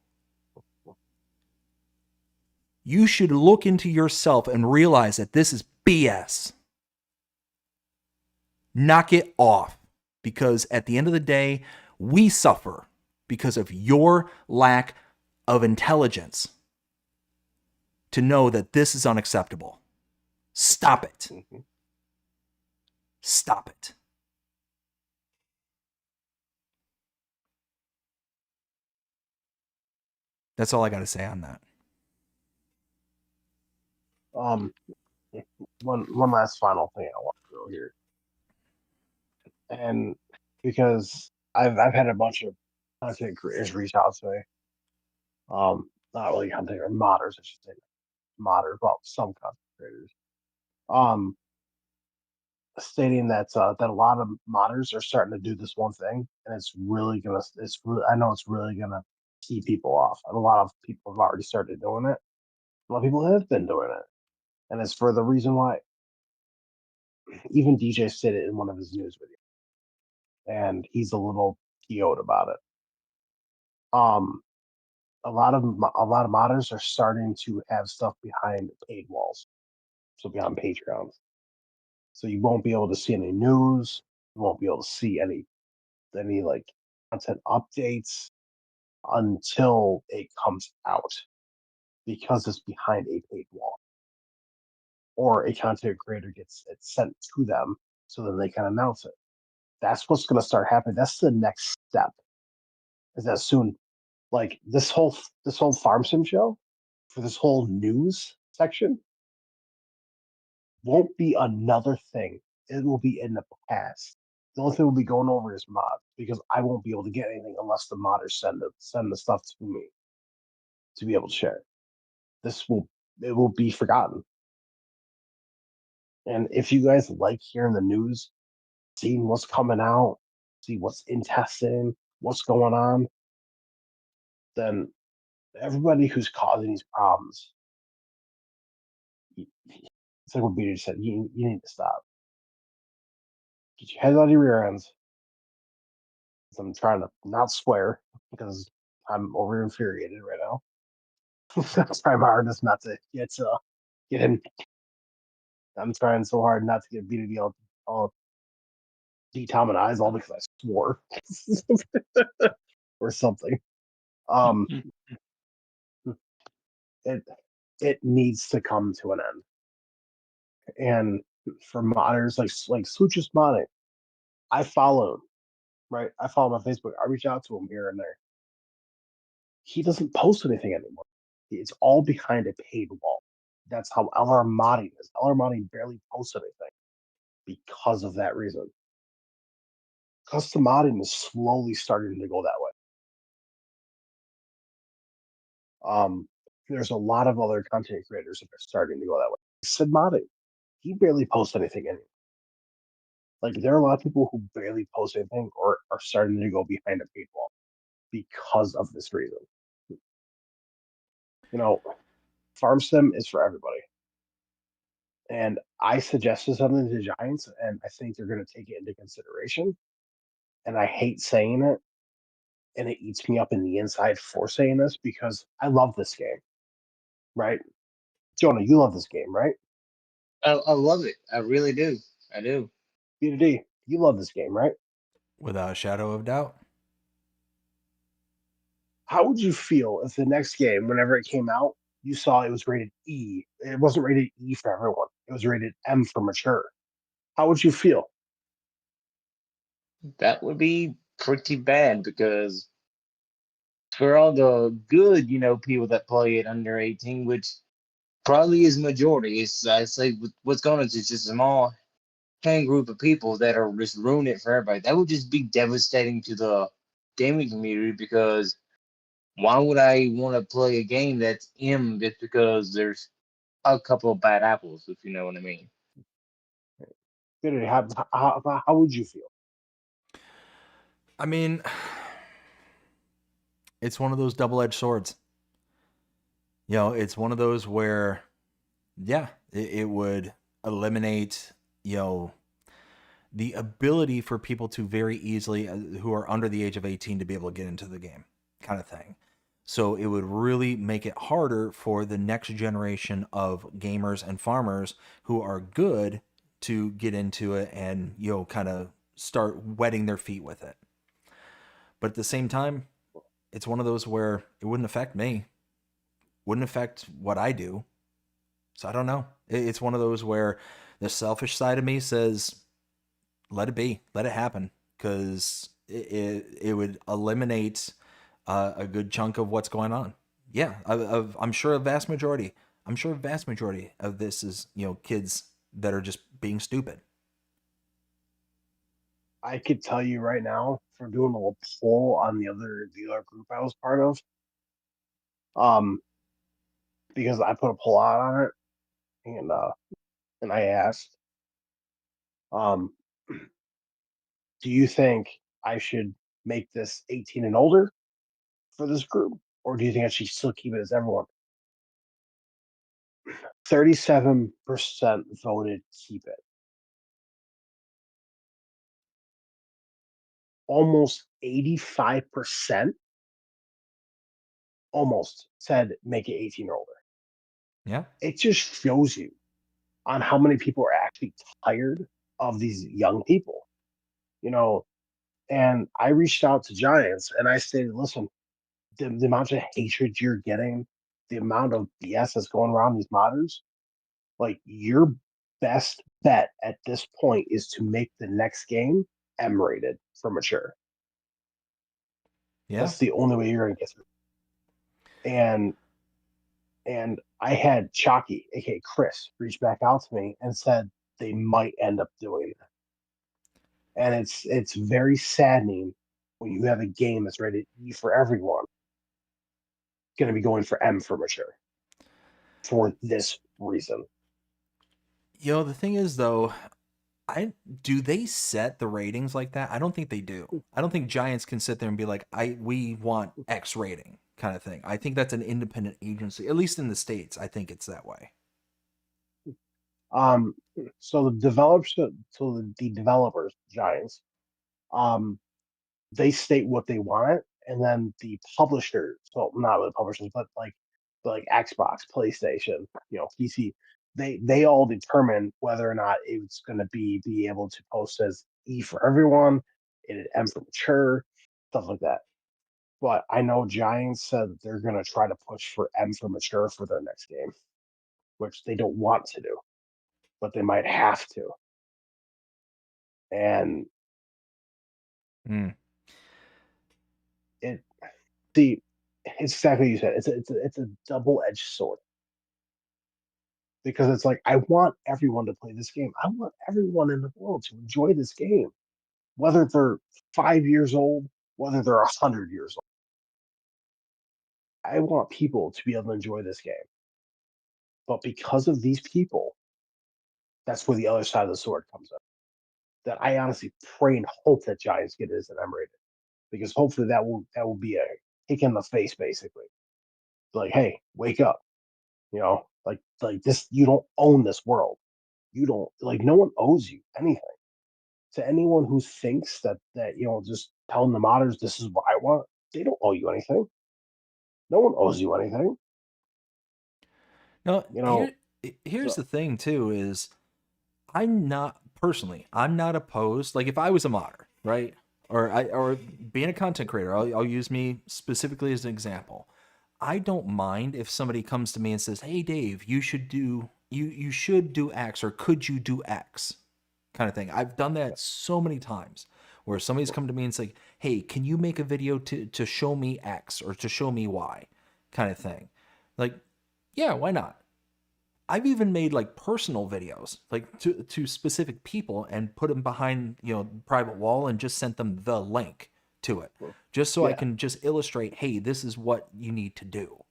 You should look into yourself and realize that this is BS. Knock it off, because at the end of the day, we suffer because of your lack of intelligence to know that this is unacceptable. Stop it. Stop it. That's all I got to say on that. One last final thing I want to go here, and because I've had a bunch of content creators reach out to me, not really content or modders, I should say, modders, well, some content creators, stating that that a lot of modders are starting to do this one thing, and I know it's really gonna keep people off. And a lot of people have already started doing it. A lot of people have been doing it, and it's for the reason why. Even DJ said it in one of his news videos, and he's a little PO'd about it. A lot of modders are starting to have stuff behind paid walls, so behind Patreons. So you won't be able to see any news. You won't be able to see any like content updates until it comes out, because it's behind a paid wall, or a content creator gets it sent to them so that they can announce it. That's what's going to start happening. That's the next step. Is that soon? Like this whole farm sim show, for this whole news section, won't be another thing. It will be in the past. The only thing we'll be going over is mods, because I won't be able to get anything unless the modders send the stuff to me to be able to share. It will be forgotten. And if you guys like hearing the news, seeing what's coming out, see what's in testing, what's going on, then everybody who's causing these problems, it's like what BJ said, you need to stop. Get your head out of your rear ends. I'm trying to not swear because I'm over infuriated right now. That's trying my hardest not to get in. I'm trying so hard not to get BDD all demonetized all because I swore or something. It needs to come to an end, and for modders like Suchus modding. I follow him, right? I follow him on Facebook. I reach out to him here and there. He doesn't post anything anymore. It's all behind a paid wall. That's how LR modding is. LR modding barely posts anything because of that reason. Custom modding is slowly starting to go that way. There's a lot of other content creators that are starting to go that way. Sid modding, he barely posts anything anymore. Like there are a lot of people who barely post anything or are starting to go behind a paywall because of this reason. You know, farm sim is for everybody. And I suggested something to Giants, and I think they're going to take it into consideration. And I hate saying it, and it eats me up in the inside for saying this because I love this game, right? Jonah, you love this game, right? I love it. I really do. I do. BDD, you love this game, right? Without a shadow of doubt. How would you feel if the next game, whenever it came out, you saw it was rated E? It wasn't rated E for everyone. It was rated M for mature. How would you feel? That would be pretty bad because for all the good, people that play it under 18, which probably is majority. I say what's going on is it's just a small hand group of people that are just ruining it for everybody. That would just be devastating to the gaming community because why would I want to play a game that's M just because there's a couple of bad apples, if you know what I mean? BDD, how would you feel? I mean, it's one of those double-edged swords. It's one of those where, yeah, it would eliminate, the ability for people to very easily, who are under the age of 18, to be able to get into the game, kind of thing. So it would really make it harder for the next generation of gamers and farmers who are good to get into it and, kind of start wetting their feet with it. But at the same time, it's one of those where it wouldn't affect me, wouldn't affect what I do. So I don't know. It's one of those where the selfish side of me says, let it be, let it happen, because it would eliminate a good chunk of what's going on. Yeah, I'm sure a vast majority of this is, kids that are just being stupid. I could tell you right now from doing a little poll on the other dealer group I was part of, because I put a poll out on it, and I asked, do you think I should make this 18 and older for this group, or do you think I should still keep it as everyone? 37% voted keep it. Almost 85% almost said make it 18 or older. Yeah. It just shows you on how many people are actually tired of these young people, and I reached out to Giants and I said, listen, the amount of hatred you're getting, the amount of BS that's going around these modders, like your best bet at this point is to make the next game M rated for mature. Yeah. That's the only way you're gonna get through. And I had Chalky, aka Chris, reach back out to me and said they might end up doing it. And it's very saddening when you have a game that's rated E for everyone, going to be going for M for mature for this reason. The thing is though, do they set the ratings like that? I don't think they do. I don't think Giants can sit there and be like, we want X rating kind of thing. I think that's an independent agency, at least in the States. I think it's that way. So the developers, Giants, they state what they want, and then the publishers, so not really publishers, but like Xbox, PlayStation, PC, they all determine whether or not it's going to be able to post as E for everyone, and M for mature, stuff like that. But I know Giants said that they're going to try to push for M for mature for their next game, which they don't want to do. but they might have to. And Mm. it's exactly what you said. It's a double-edged sword, because it's like, I want everyone to play this game. I want everyone in the world to enjoy this game, whether they're 5 years old, whether they're 100 years old. I want people to be able to enjoy this game. But because of these people, that's where the other side of the sword comes up. That I honestly pray and hope that Giants get it as an M-rated, because hopefully that will be a kick in the face, basically. Like, hey, wake up. Like this, you don't own this world. You don't, like, no one owes you anything. To anyone who thinks that just telling the modders this is what I want, they don't owe you anything. No one owes you anything. No, You know, here's so the thing too is I'm not opposed. Like if I was a modder, right? Or being a content creator, I'll use me specifically as an example. I don't mind if somebody comes to me and says, "Hey Dave, you should do X, or could you do X?" kind of thing. I've done that so many times where somebody's come to me and say, "Hey, can you make a video to show me X or to show me Y?" kind of thing. Like, yeah, why not? I've even made like personal videos, like to specific people, and put them behind private wall and just sent them the link to it, just so I yeah, can just illustrate, hey, this is what you need to do,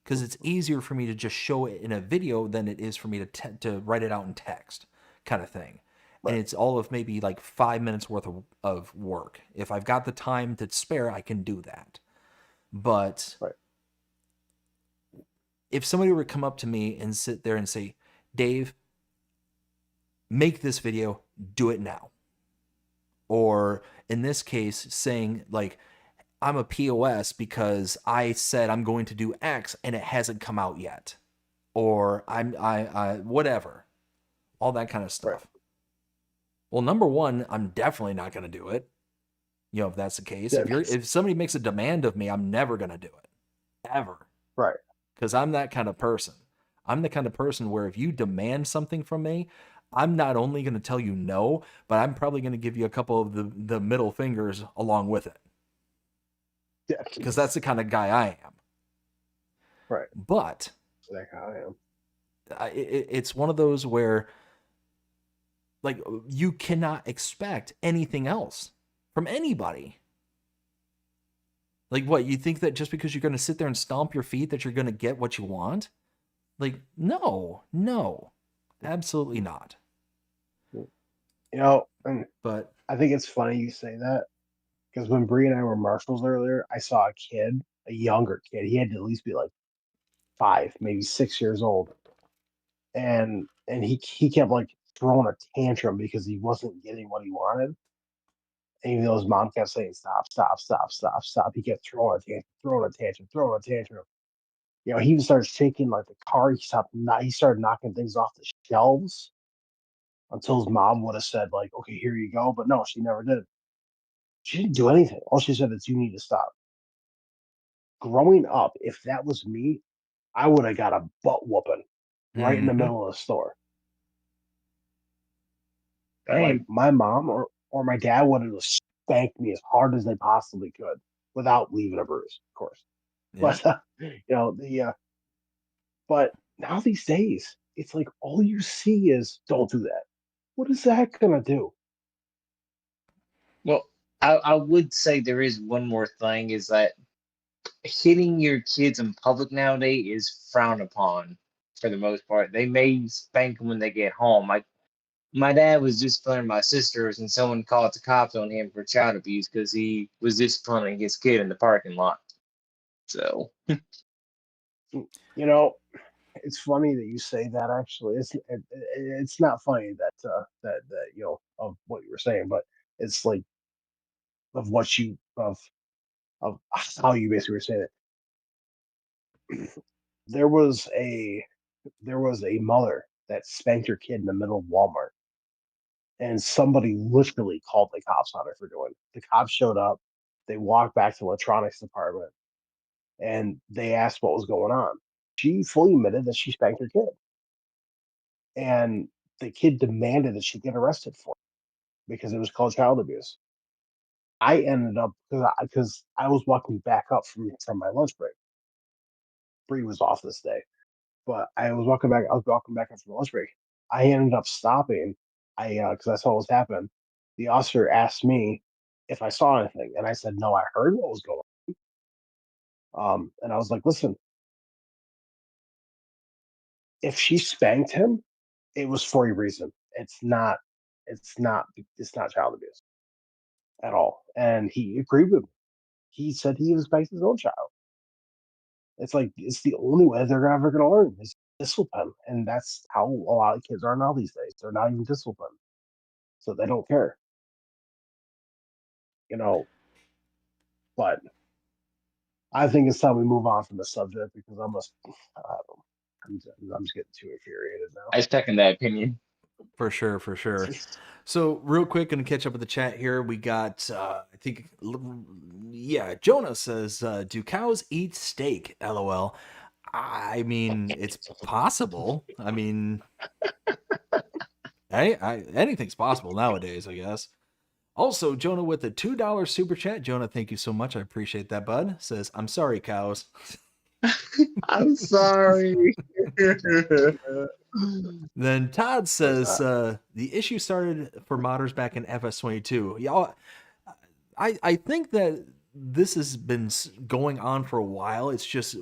because it's easier for me to just show it in a video than it is for me to write it out in text, kind of thing. And right, it's all of maybe like 5 minutes worth of work. If I've got the time to spare, I can do that. But right. if somebody were to come up to me and sit there and say, "Dave, make this video, do it now." Or in this case, saying like, "I'm a POS because I said I'm going to do X and it hasn't come out yet." Or I whatever. All that kind of Right. stuff. Well, number one, I'm definitely not going to do it. If that's the case. Yeah, If somebody makes a demand of me, I'm never going to do it. Ever. right. Because I'm that kind of person. I'm the kind of person where if you demand something from me, I'm not only going to tell you no, but I'm probably going to give you a couple of the middle fingers along with it. Yeah, Because that's the kind of guy I am. right. But Like I am. it's one of those where, like, you cannot expect anything else from anybody. Like, what, you think that just because you're going to sit there and stomp your feet that you're going to get what you want? Like, no, absolutely not. And But I think it's funny you say that, because when Bree and I were marshals earlier, I saw a younger kid. He had to at least be like 5, maybe 6 years old, and he kept like throwing a tantrum because he wasn't getting what he wanted. And even though his mom kept saying, "Stop, stop, stop, stop, stop," he kept throwing a tantrum, throwing a tantrum, throwing a tantrum. He even started shaking like the car. He started knocking things off the shelves until his mom would have said, like, "Okay, here you go." But no, she never did. She didn't do anything. All she said is, "You need to stop." Growing up, if that was me, I would have got a butt whooping right in the mm-hmm. middle of the store. Like Dang. my mom or my dad would have spanked me as hard as they possibly could without leaving a bruise, of course. Yeah. But but now these days, it's like all you see is, "Don't do that." What is that gonna do? Well, I would say there is one more thing is that hitting your kids in public nowadays is frowned upon for the most part. They may spank them when they get home. My dad was disciplining my sisters, and someone called the cops on him for child abuse because he was disciplining his kid in the parking lot. So, You know, it's funny that you say that. Actually, it's not funny that of what you were saying, but it's like of what you of how you basically were saying it. There was a mother that spanked her kid in the middle of Walmart, and somebody literally called the cops on her for doing it. The cops showed up. They walked back to the electronics department, and they asked what was going on. She fully admitted that she spanked her kid, and the kid demanded that she get arrested for it because it was called child abuse. I ended up because I was walking back up from my lunch break. Bree was off this day, but I was walking back. I was walking back up from lunch break. I ended up stopping. Because I saw what was happening. The officer asked me if I saw anything, and I said no. I heard what was going on. And I was like, listen, if she spanked him, it was for a reason. It's not. It's not. It's not child abuse at all. And he agreed with me. He said he was spanked his own child. It's like it's the only way they're ever going to learn is discipline, and that's how a lot of kids are now these days. They're not even disciplined, so they don't care, you know. But I think it's time we move on from the subject because I'm just getting too infuriated now. I second that opinion. For sure, for sure. So real quick, gonna catch up with the chat here. We got, Jonah says, do cows eat steak? LOL. I mean, it's possible. I mean, anything's possible nowadays, I guess. Also, Jonah with the $2 super chat. Jonah, thank you so much. I appreciate that, bud. Says, I'm sorry, cows. I'm sorry. Then Todd says the issue started for modders back in FS22. Y'all, I think that this has been going on for a while. It's just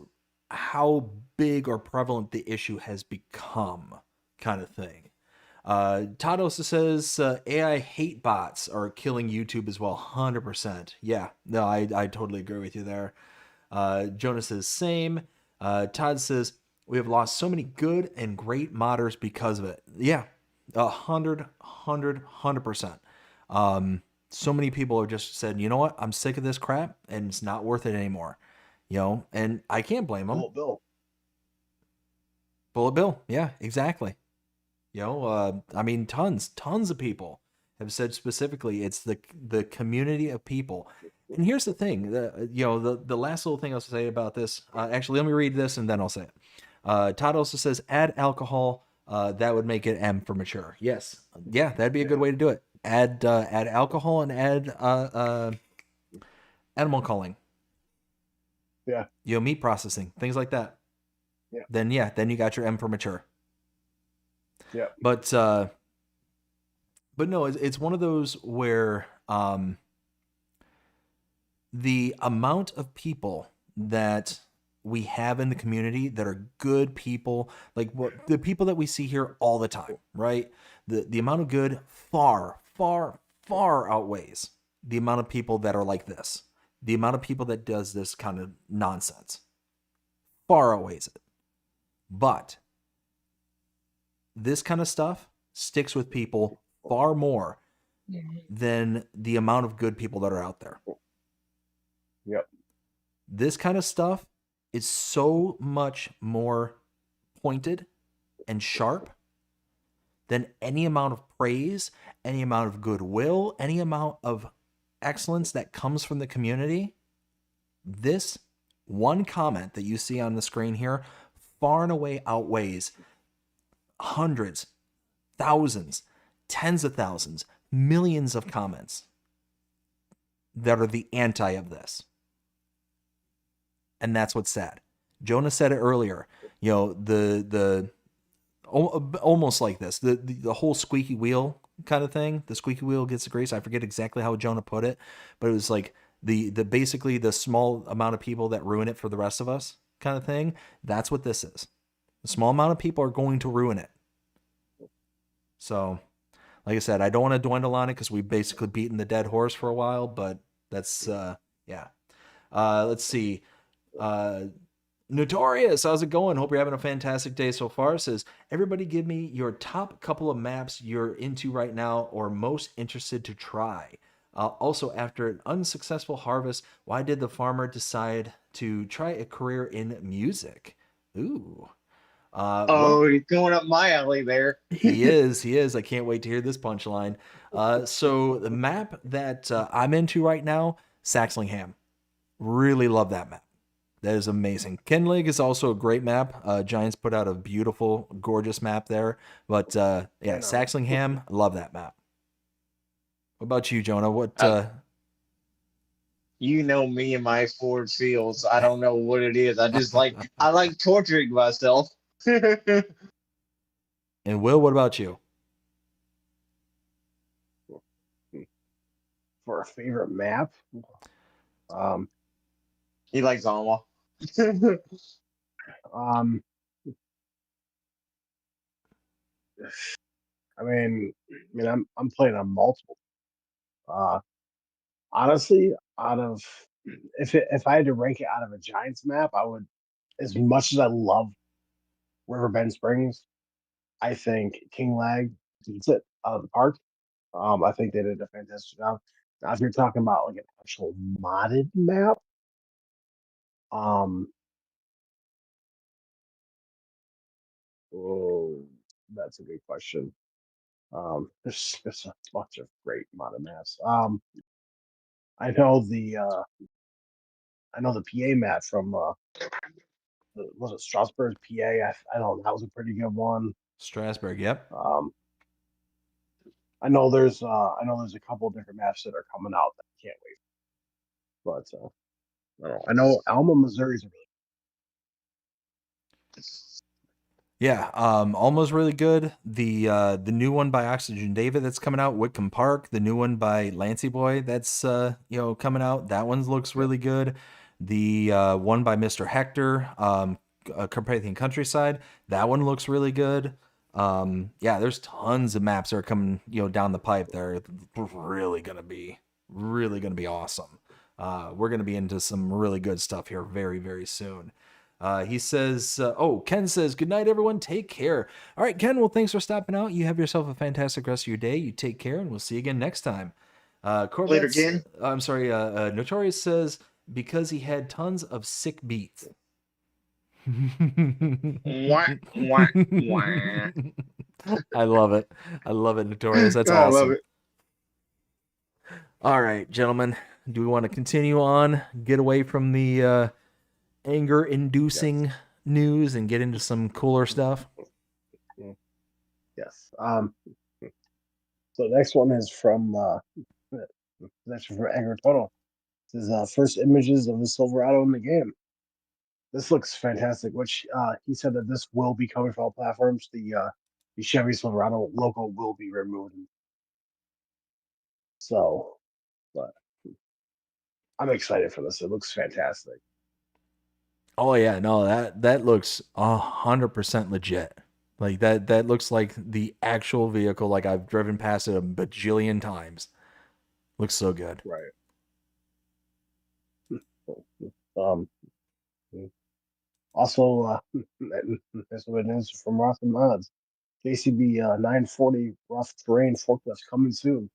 how big or prevalent the issue has become, kind of thing. Todd also says AI hate bots are killing YouTube as well. 100%. Yeah, no, I totally agree with you there. Jonas says same. Todd says we have lost so many good and great modders because of it. Yeah, 100%. So many people have just said, you know what? I'm sick of this crap and it's not worth it anymore. You know, and I can't blame them. Bullet Bill. Yeah, exactly. You know, I mean, tons of people have said specifically it's the community of people. And here's the thing, the last little thing I'll say about this. Actually, let me read this and then I'll say it. Todd also says add alcohol. That would make it M for mature. Yes, yeah, that'd be a good way to do it. Add alcohol and add animal culling. Yeah. You know, meat processing, things like that. Yeah. Then you got your M for mature. Yeah. But no, it's one of those where the amount of people that we have in the community that are good people, like what the people that we see here all the time, right? The amount of good far outweighs the amount of people that are like this. The amount of people that does this kind of nonsense far outweighs it. But this kind of stuff sticks with people far more than the amount of good people that are out there. Yep. This kind of stuff is so much more pointed and sharp than any amount of praise, any amount of goodwill, any amount of excellence that comes from the community. This one comment that you see on the screen here far and away outweighs hundreds, thousands, tens of thousands, millions of comments that are the anti of this. And that's what's sad. Jonah said it earlier, you know, the almost like this, the whole squeaky wheel kind of thing. The squeaky wheel gets the grease. I forget exactly how Jonah put it, but it was like the basically the small amount of people that ruin it for the rest of us kind of thing. That's what this is. A small amount of people are going to ruin it. So, like I said, I don't want to dwindle on it because we've basically beaten the dead horse for a while, but that's, yeah. Let's see. Notorious, how's it going? Hope you're having a fantastic day so far. Says, everybody give me your top couple of maps you're into right now or most interested to try. Also, after an unsuccessful harvest, why did the farmer decide to try a career in music? Ooh. He's going up my alley there. He is. I can't wait to hear this punchline. So the map that I'm into right now, Saxlingham. Really love that map. That is amazing. Kinlig is also a great map. Giants put out a beautiful, gorgeous map there. But yeah, know. Saxlingham, love that map. What about you, Jonah? What? You know me and my Ford Fields. I don't know what it is. I like torturing myself. And Will, what about you? For a favorite map, He likes Alma. um, I mean, I'm playing on multiple. Honestly, out of if I had to rank it out of a Giants map, I would. As much as I love Riverbend Springs, I think King Lag beats it out of the park. I think they did a fantastic job. Now, if you're talking about like an actual modded map, um, oh, that's a good question. There's a bunch of great modded maps. I know the PA map from was it Strasbourg, PA? I don't know. That was a pretty good one. Strasbourg, yep. I know there's a couple of different maps that are coming out that I can't wait. But I don't know. I know Alma, Missouri's a really Yeah, Almo's really good. The new one by Oxygen David that's coming out, Whitcomb Park, the new one by Lancy Boy that's coming out. That one looks really good. The one by Mr. Hector, Carpathian Countryside, that one looks really good. Yeah, there's tons of maps that are coming down the pipe that are really gonna be awesome. We're gonna be into some really good stuff here very, very soon. He says, Ken says, good night, everyone. Take care. All right, Ken, well, thanks for stopping out. You have yourself a fantastic rest of your day. You take care, and we'll see you again next time. Later, Ken. I'm sorry, Notorious says, because he had tons of sick beats. Wah, wah, wah. I love it. I love it, Notorious. That's I awesome. love it. All right, gentlemen. Do we want to continue on, get away from the anger-inducing news and get into some cooler stuff? Yes. So the next one is from actually from AgriTotal. This is first images of the Silverado in the game. This looks fantastic. Which he said that this will be coming for all platforms. The Chevy Silverado logo will be removed. So, but I'm excited for this. It looks fantastic. Oh yeah, no, that looks 100% legit. Like that looks like the actual vehicle. Like I've driven past it a bajillion times. Looks so good. Right. Um. Also, that's what it is from Roth and Mods. JCB 940 rough terrain forklifts coming soon.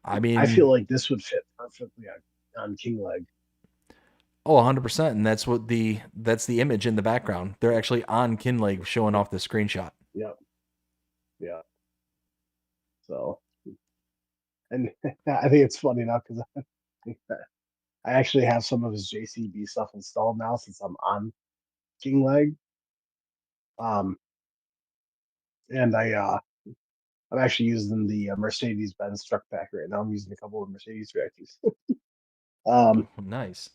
I mean, I feel like this would fit perfectly on King Leg. Oh, 100%. And that's the image in the background. They're actually on Kinlake showing off the screenshot. Yep. Yeah. So, and I think it's funny now because I actually have some of his JCB stuff installed now since I'm on King Leg. And I'm actually using the Mercedes-Benz truck pack right now. I'm using a couple of Mercedes tractors. Nice.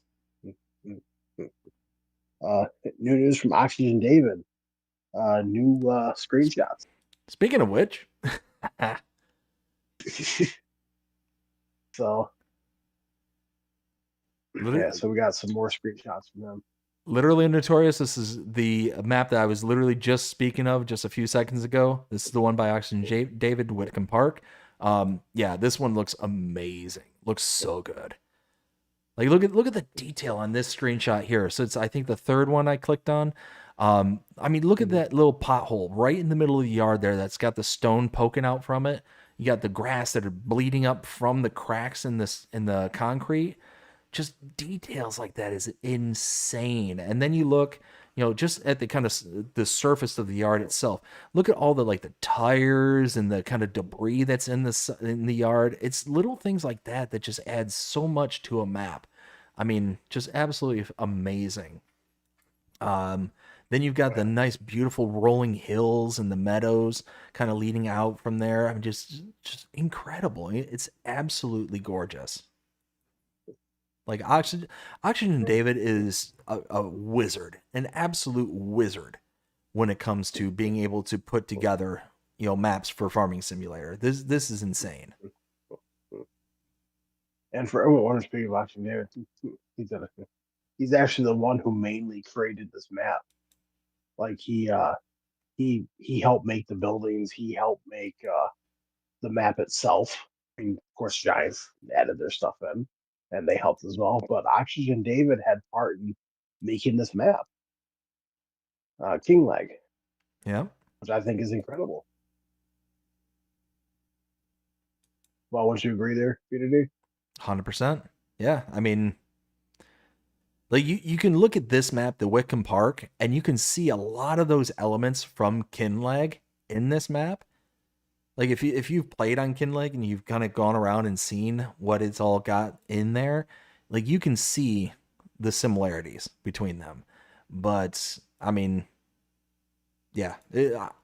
New news from Oxygen David. New screenshots. Speaking of which, so yeah, so we got some more screenshots from them. Literally Notorious. This is the map that I was literally just speaking of just a few seconds ago. This is the one by Oxygen David, Whitcomb Park. Yeah, this one looks amazing. Looks so good. Like look at the detail on this screenshot here. So it's I think the third one I clicked on. I mean, look at that little pothole right in the middle of the yard there that's got the stone poking out from it. You got the grass that are bleeding up from the cracks in the concrete. Just details like that is insane. And then you look, just at the kind of the surface of the yard itself. Look at all the like the tires and the kind of debris that's in the yard. It's little things like that that just adds so much to a map. I mean, just absolutely amazing. Then you've got the nice, beautiful rolling hills and the meadows kind of leading out from there. I mean, just incredible. It's absolutely gorgeous. Like Oxygen David is a wizard, an absolute wizard when it comes to being able to put together, maps for Farming Simulator. This is insane. And for everyone who's been watching there, he's actually the one who mainly created this map. Like he helped make the buildings. He helped make the map itself. I mean, of course, Giants added their stuff in, and they helped as well. But Oxygen David had part in making this map, King Leg, Yeah, which I think is incredible. Well, would you agree there, BDD? 100%. Yeah, I mean, like you can look at this map, the Wickham Park, and you can see a lot of those elements from Kinlag in this map. Like if you've played on Kinleg and you've kind of gone around and seen what it's all got in there, like you can see the similarities between them. But I mean, yeah,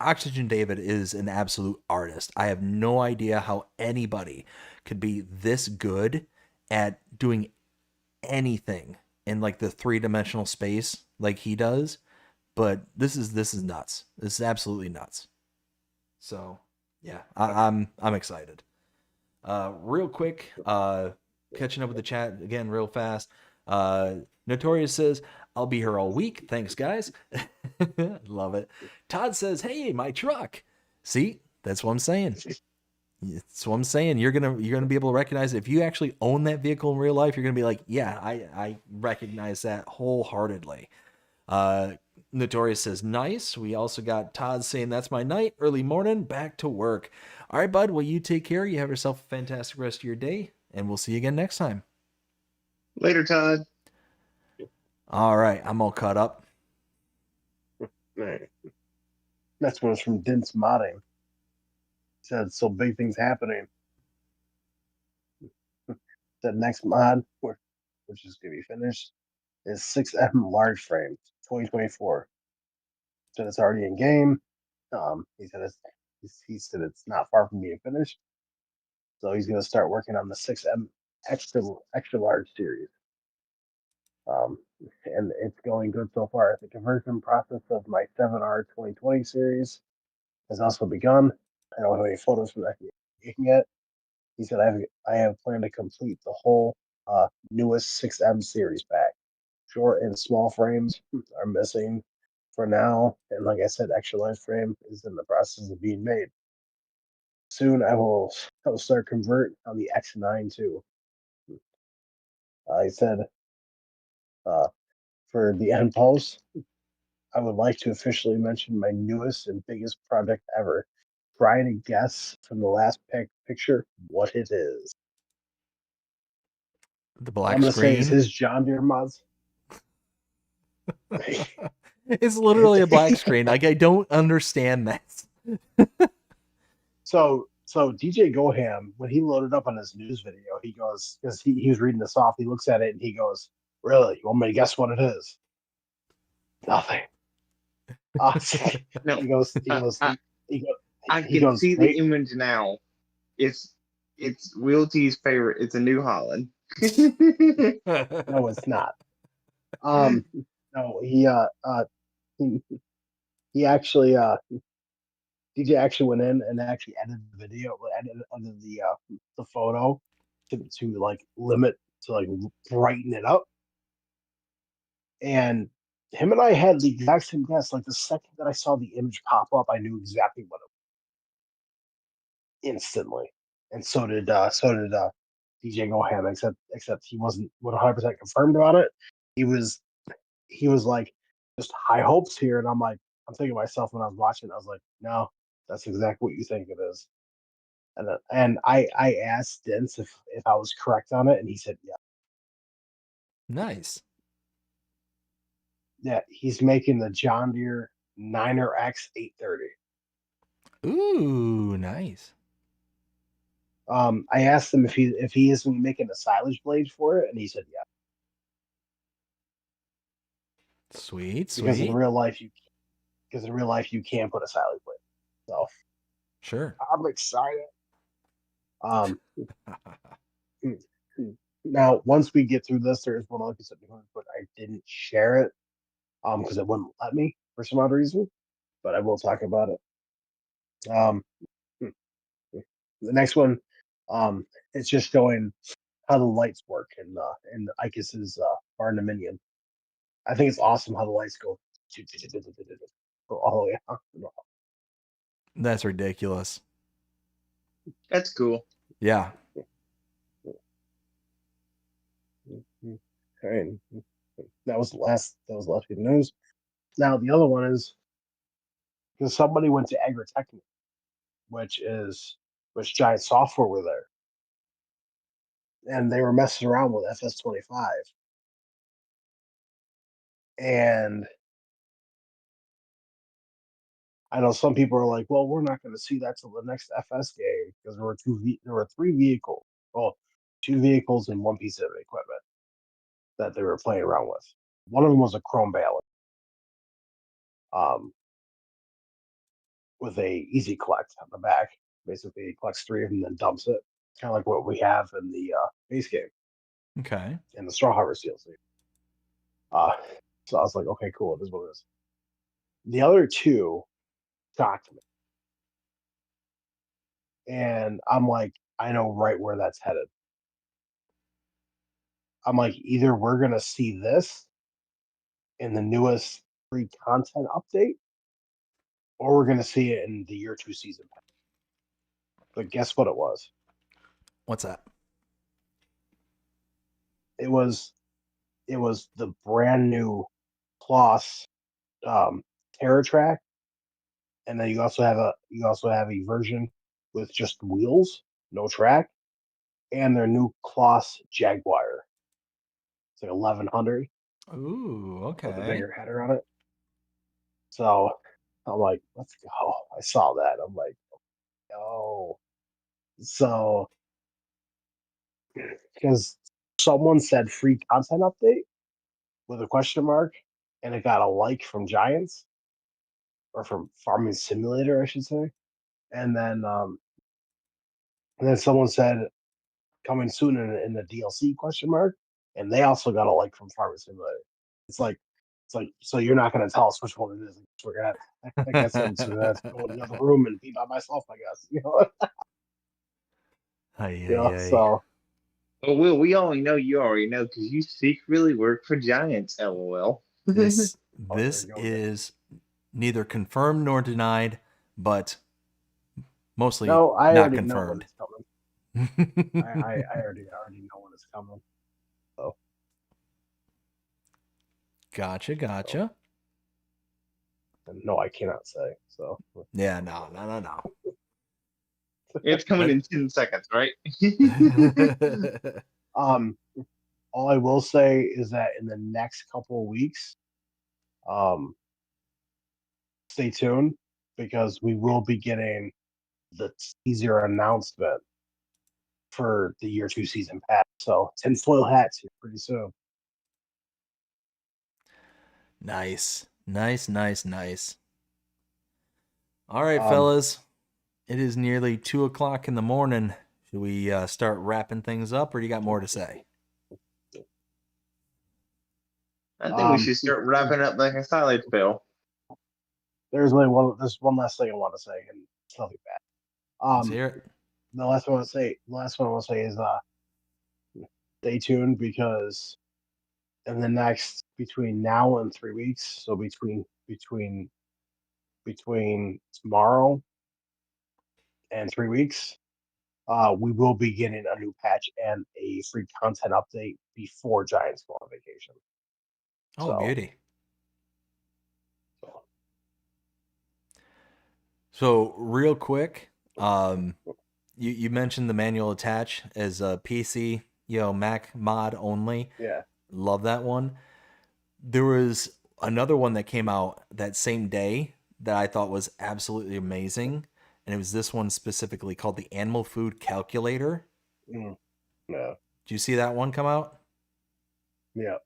Oxygen David is an absolute artist. I have no idea how anybody could be this good at doing anything in like the 3-dimensional space like he does. But this is nuts. This is absolutely nuts. So yeah, I'm excited. Real quick, catching up with the chat again real fast. Notorious says, I'll be here all week. Thanks, guys. Love it. Todd says, hey, my truck. See, that's what I'm saying. That's what I'm saying. You're gonna be able to recognize it. If you actually own that vehicle in real life, you're gonna be like, yeah, I recognize that wholeheartedly. Notorious says, nice. We also got Todd saying, that's my night, early morning, back to work. All right, bud. Well, you take care. You have yourself a fantastic rest of your day, and we'll see you again next time. Later, Todd. All right. I'm all caught up. Right. Next one is from Dince Modding. He said, so big things happening. The next mod, which is going to be finished, is 6M large frame 2024. Said it's already in game. He said it's not far from being finished. So he's going to start working on the 6M extra large series. And it's going good so far. The conversion process of my 7R 2020 series has also begun. I don't have any photos from that yet. He said I have planned to complete the whole newest 6M series pack. Short and small frames are missing for now, and like I said, extra large frame is in the process of being made. Soon I will start convert on the X9 too. He said for the end pulse, I would like to officially mention my newest and biggest project ever. Try to guess from the last picture what it is. The What black I'm going to say is screen. his John Deere mods. It's literally a black screen. Like, I don't understand that. So DJ Goham, when he loaded up on his news video, he goes, because he was reading this off, he looks at it and he goes, really? You want me to guess what it is? Nothing. No, he goes, I can see the image now. It's WillT's favorite. It's a New Holland. No, it's not. No, he actually DJ actually went in and actually edited the video, edited the photo to like limit to like brighten it up. And him and I had the exact same guess. Like the second that I saw the image pop up, I knew exactly what it was instantly. And so did DJ Goham, except he wasn't 100% confirmed about it. He was like just high hopes here, and I'm thinking to myself when I was watching, I was like, no, that's exactly what you think it is. And I asked Dents if I was correct on it, and he said yeah. Nice. Yeah, he's making the John Deere 9er X 830. Ooh, nice. I asked him if he isn't making a silage blade for it, and he said yeah. Sweet, because in sweet. real life you can put a silent plate. So Sure. I'm excited. Um, now once we get through this, there's one other piece of news, but I didn't share it because it wouldn't let me for some odd reason. But I will talk about it. The next one, it's just showing how the lights work in Icus's barndominium. I think it's awesome how the lights go all the way out. That's ridiculous. That's cool. Yeah. Okay. That was the last good news. Now the other one is because somebody went to Agritechnic, which Giant Software were there, and they were messing around with FS25, and I know some people are like, well, we're not going to see that till the next FS game because there were three vehicles, well, two vehicles and one piece of equipment that they were playing around with. One of them was a chrome baler, with a easy collect on the back. Basically, he collects three of them, then dumps it, kind of like what we have in the base game Okay. in the Straw Harvest DLC. So I was like, okay, cool, this is what it is. The other two shocked me. And I'm like, I know right where that's headed. I'm like, either we're going to see this in the newest free content update, or we're going to see it in the year 2 season pass. But guess what it was? What's that? It was the brand new Kloss Terra Track, and then you also have a version with just wheels, no track, and their new Kloss Jaguar. It's like 1100 Ooh, with a okay. bigger header on it. So I'm like, let's go. I saw that. I'm like, oh. So because someone said free content update with a question mark, and it got a like from Giants or from Farming Simulator, I should say. And then someone said coming soon in the DLC question mark, and they also got a like from Farming Simulator. It's like so you're not gonna tell us which one it is. We're gonna I guess I'm just gonna have to go in the other room and be by myself, I guess. Ay, ay, ay. So Well, Will, we already know because you secretly work for Giants, LOL. This oh, there this you go. is neither confirmed nor denied, but mostly No, I not already confirmed. know when it's coming. I already know when it's coming. So Gotcha. no, I cannot say. So Yeah, no. It's coming in 10 seconds, right? all I will say is that in the next couple of weeks, stay tuned because we will be getting the teaser announcement for the year 2 season pass. So tinfoil hats here pretty soon. Nice. All right, Um, fellas. It is nearly 2:00 in the morning. Should we start wrapping things up, or you got more to say? I think we should start wrapping up like a silent spell. There's one last thing I want to say, and it's nothing bad. Let's hear it. The last one I want to say is stay tuned because in the next between now and 3 weeks, so between tomorrow and 3 weeks, we will be getting a new patch and a free content update before Giants go on vacation. Oh, beauty. So real quick, you mentioned the manual attach as a PC, Mac mod only. Yeah. Love that one. There was another one that came out that same day that I thought was absolutely amazing, and it was this one specifically called the Animal Food Calculator. Yeah. Did you see that one come out? Yeah.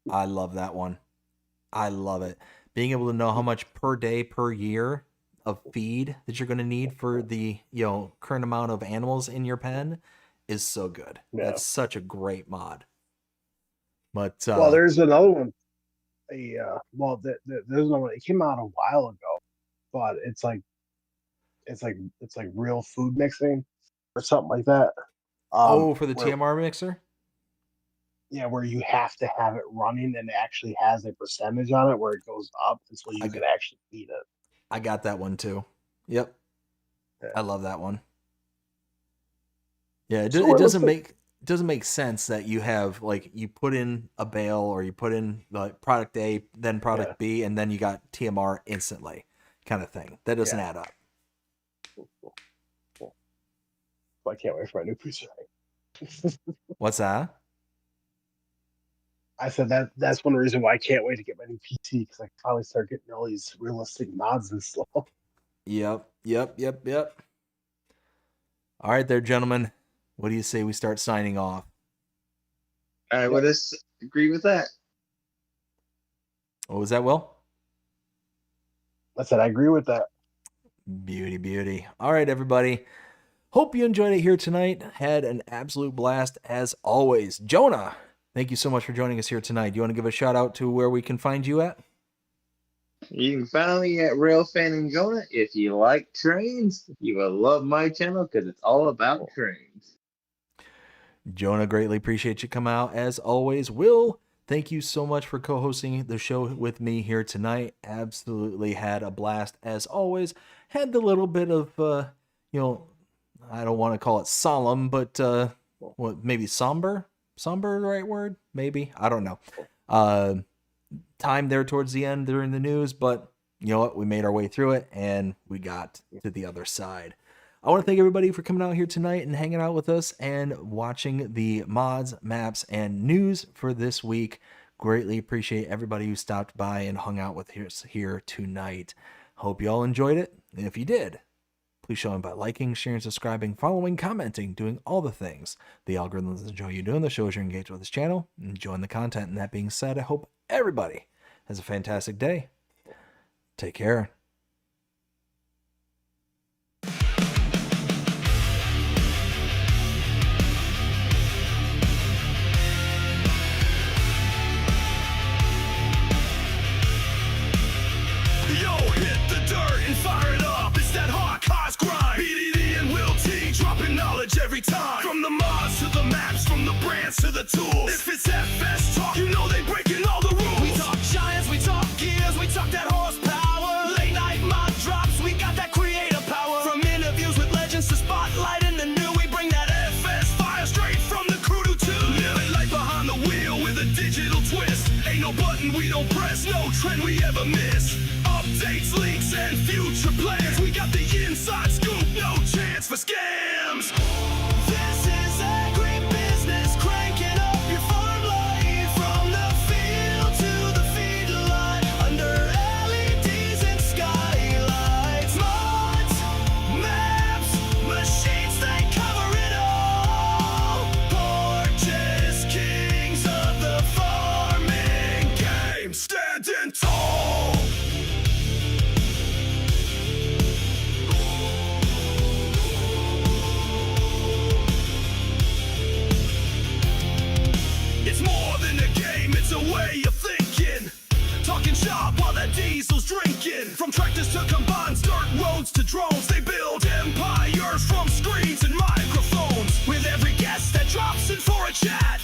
I love that one. I love it. Being able to know how much per day, per year of feed that you're going to need for the, current amount of animals in your pen is so good. Yeah. That's such a great mod. But well, there's another one. There's another one. It came out a while ago, but it's like real food mixing or something like that. For the TMR mixer? Yeah, where you have to have it running and it actually has a percentage on it where it goes up until you can actually eat it. I got that one too. Yep. Yeah. I love that one. Yeah, it doesn't make sense that you have like you put in a bale or you put in like product A, then product B, and then you got TMR instantly kind of thing. That doesn't add up. Cool. Well, I can't wait for my new PC. What's that? I said that's one reason why I can't wait to get my new PC, because I can finally start getting all these realistic mods and stuff. Yep. All right there, gentlemen. What do you say we start signing off? I would agree with that. What was that, Will? I said I agree with that. Beauty. All right, everybody. Hope you enjoyed it here tonight. Had an absolute blast as always. Jonah, thank you so much for joining us here tonight. Do you want to give a shout out to where we can find you at? You can find me at Railfan and Jonah. If you like trains, you will love my channel because it's all about trains. Jonah, greatly appreciate you coming out as always. Will, thank you so much for co-hosting the show with me here tonight. Absolutely had a blast as always. Had the little bit of, I don't want to call it solemn, but maybe somber? Somber, the right word? Maybe. I don't know. Time there towards the end during the news, but you know what? We made our way through it and we got to the other side. I want to thank everybody for coming out here tonight and hanging out with us and watching the mods, maps, and news for this week. Greatly appreciate everybody who stopped by and hung out with us here tonight. Hope you all enjoyed it. And if you did, please show them by liking, sharing, subscribing, following, commenting, doing all the things the algorithms enjoy you doing. The shows you're engaged with this channel, enjoying the content. And that being said, I hope everybody has a fantastic day. Take care. Yo, hit the dirt and fire it up. It's that hard cause grind. BDD and WillT dropping knowledge every time. From the mods to the maps, from the brands to the tools. If it's FS talk, you know they breaking all the rules. We talk giants, we talk gears, we talk that horsepower. Late night mod drops, we got that creative power. From interviews with legends to spotlighting the new, we bring that FS fire straight from the crew to two. Living life behind the wheel with a digital twist. Ain't no button we don't press, no trend we ever miss. Updates, leaks, and future plans. We got the inside scoop, no chance for scams. This is AgriBusiness, cranking up your farm life. From the field to the feed line, under LEDs and skylights. Mods, maps, machines, they cover it all. Porches, kings of the farming game, standing tall. It's more than a game, it's a way of thinking. Talking shop while that diesel's drinking. From tractors to combines, dirt roads to drones, they build empires from screens and microphones. With every guest that drops in for a chat,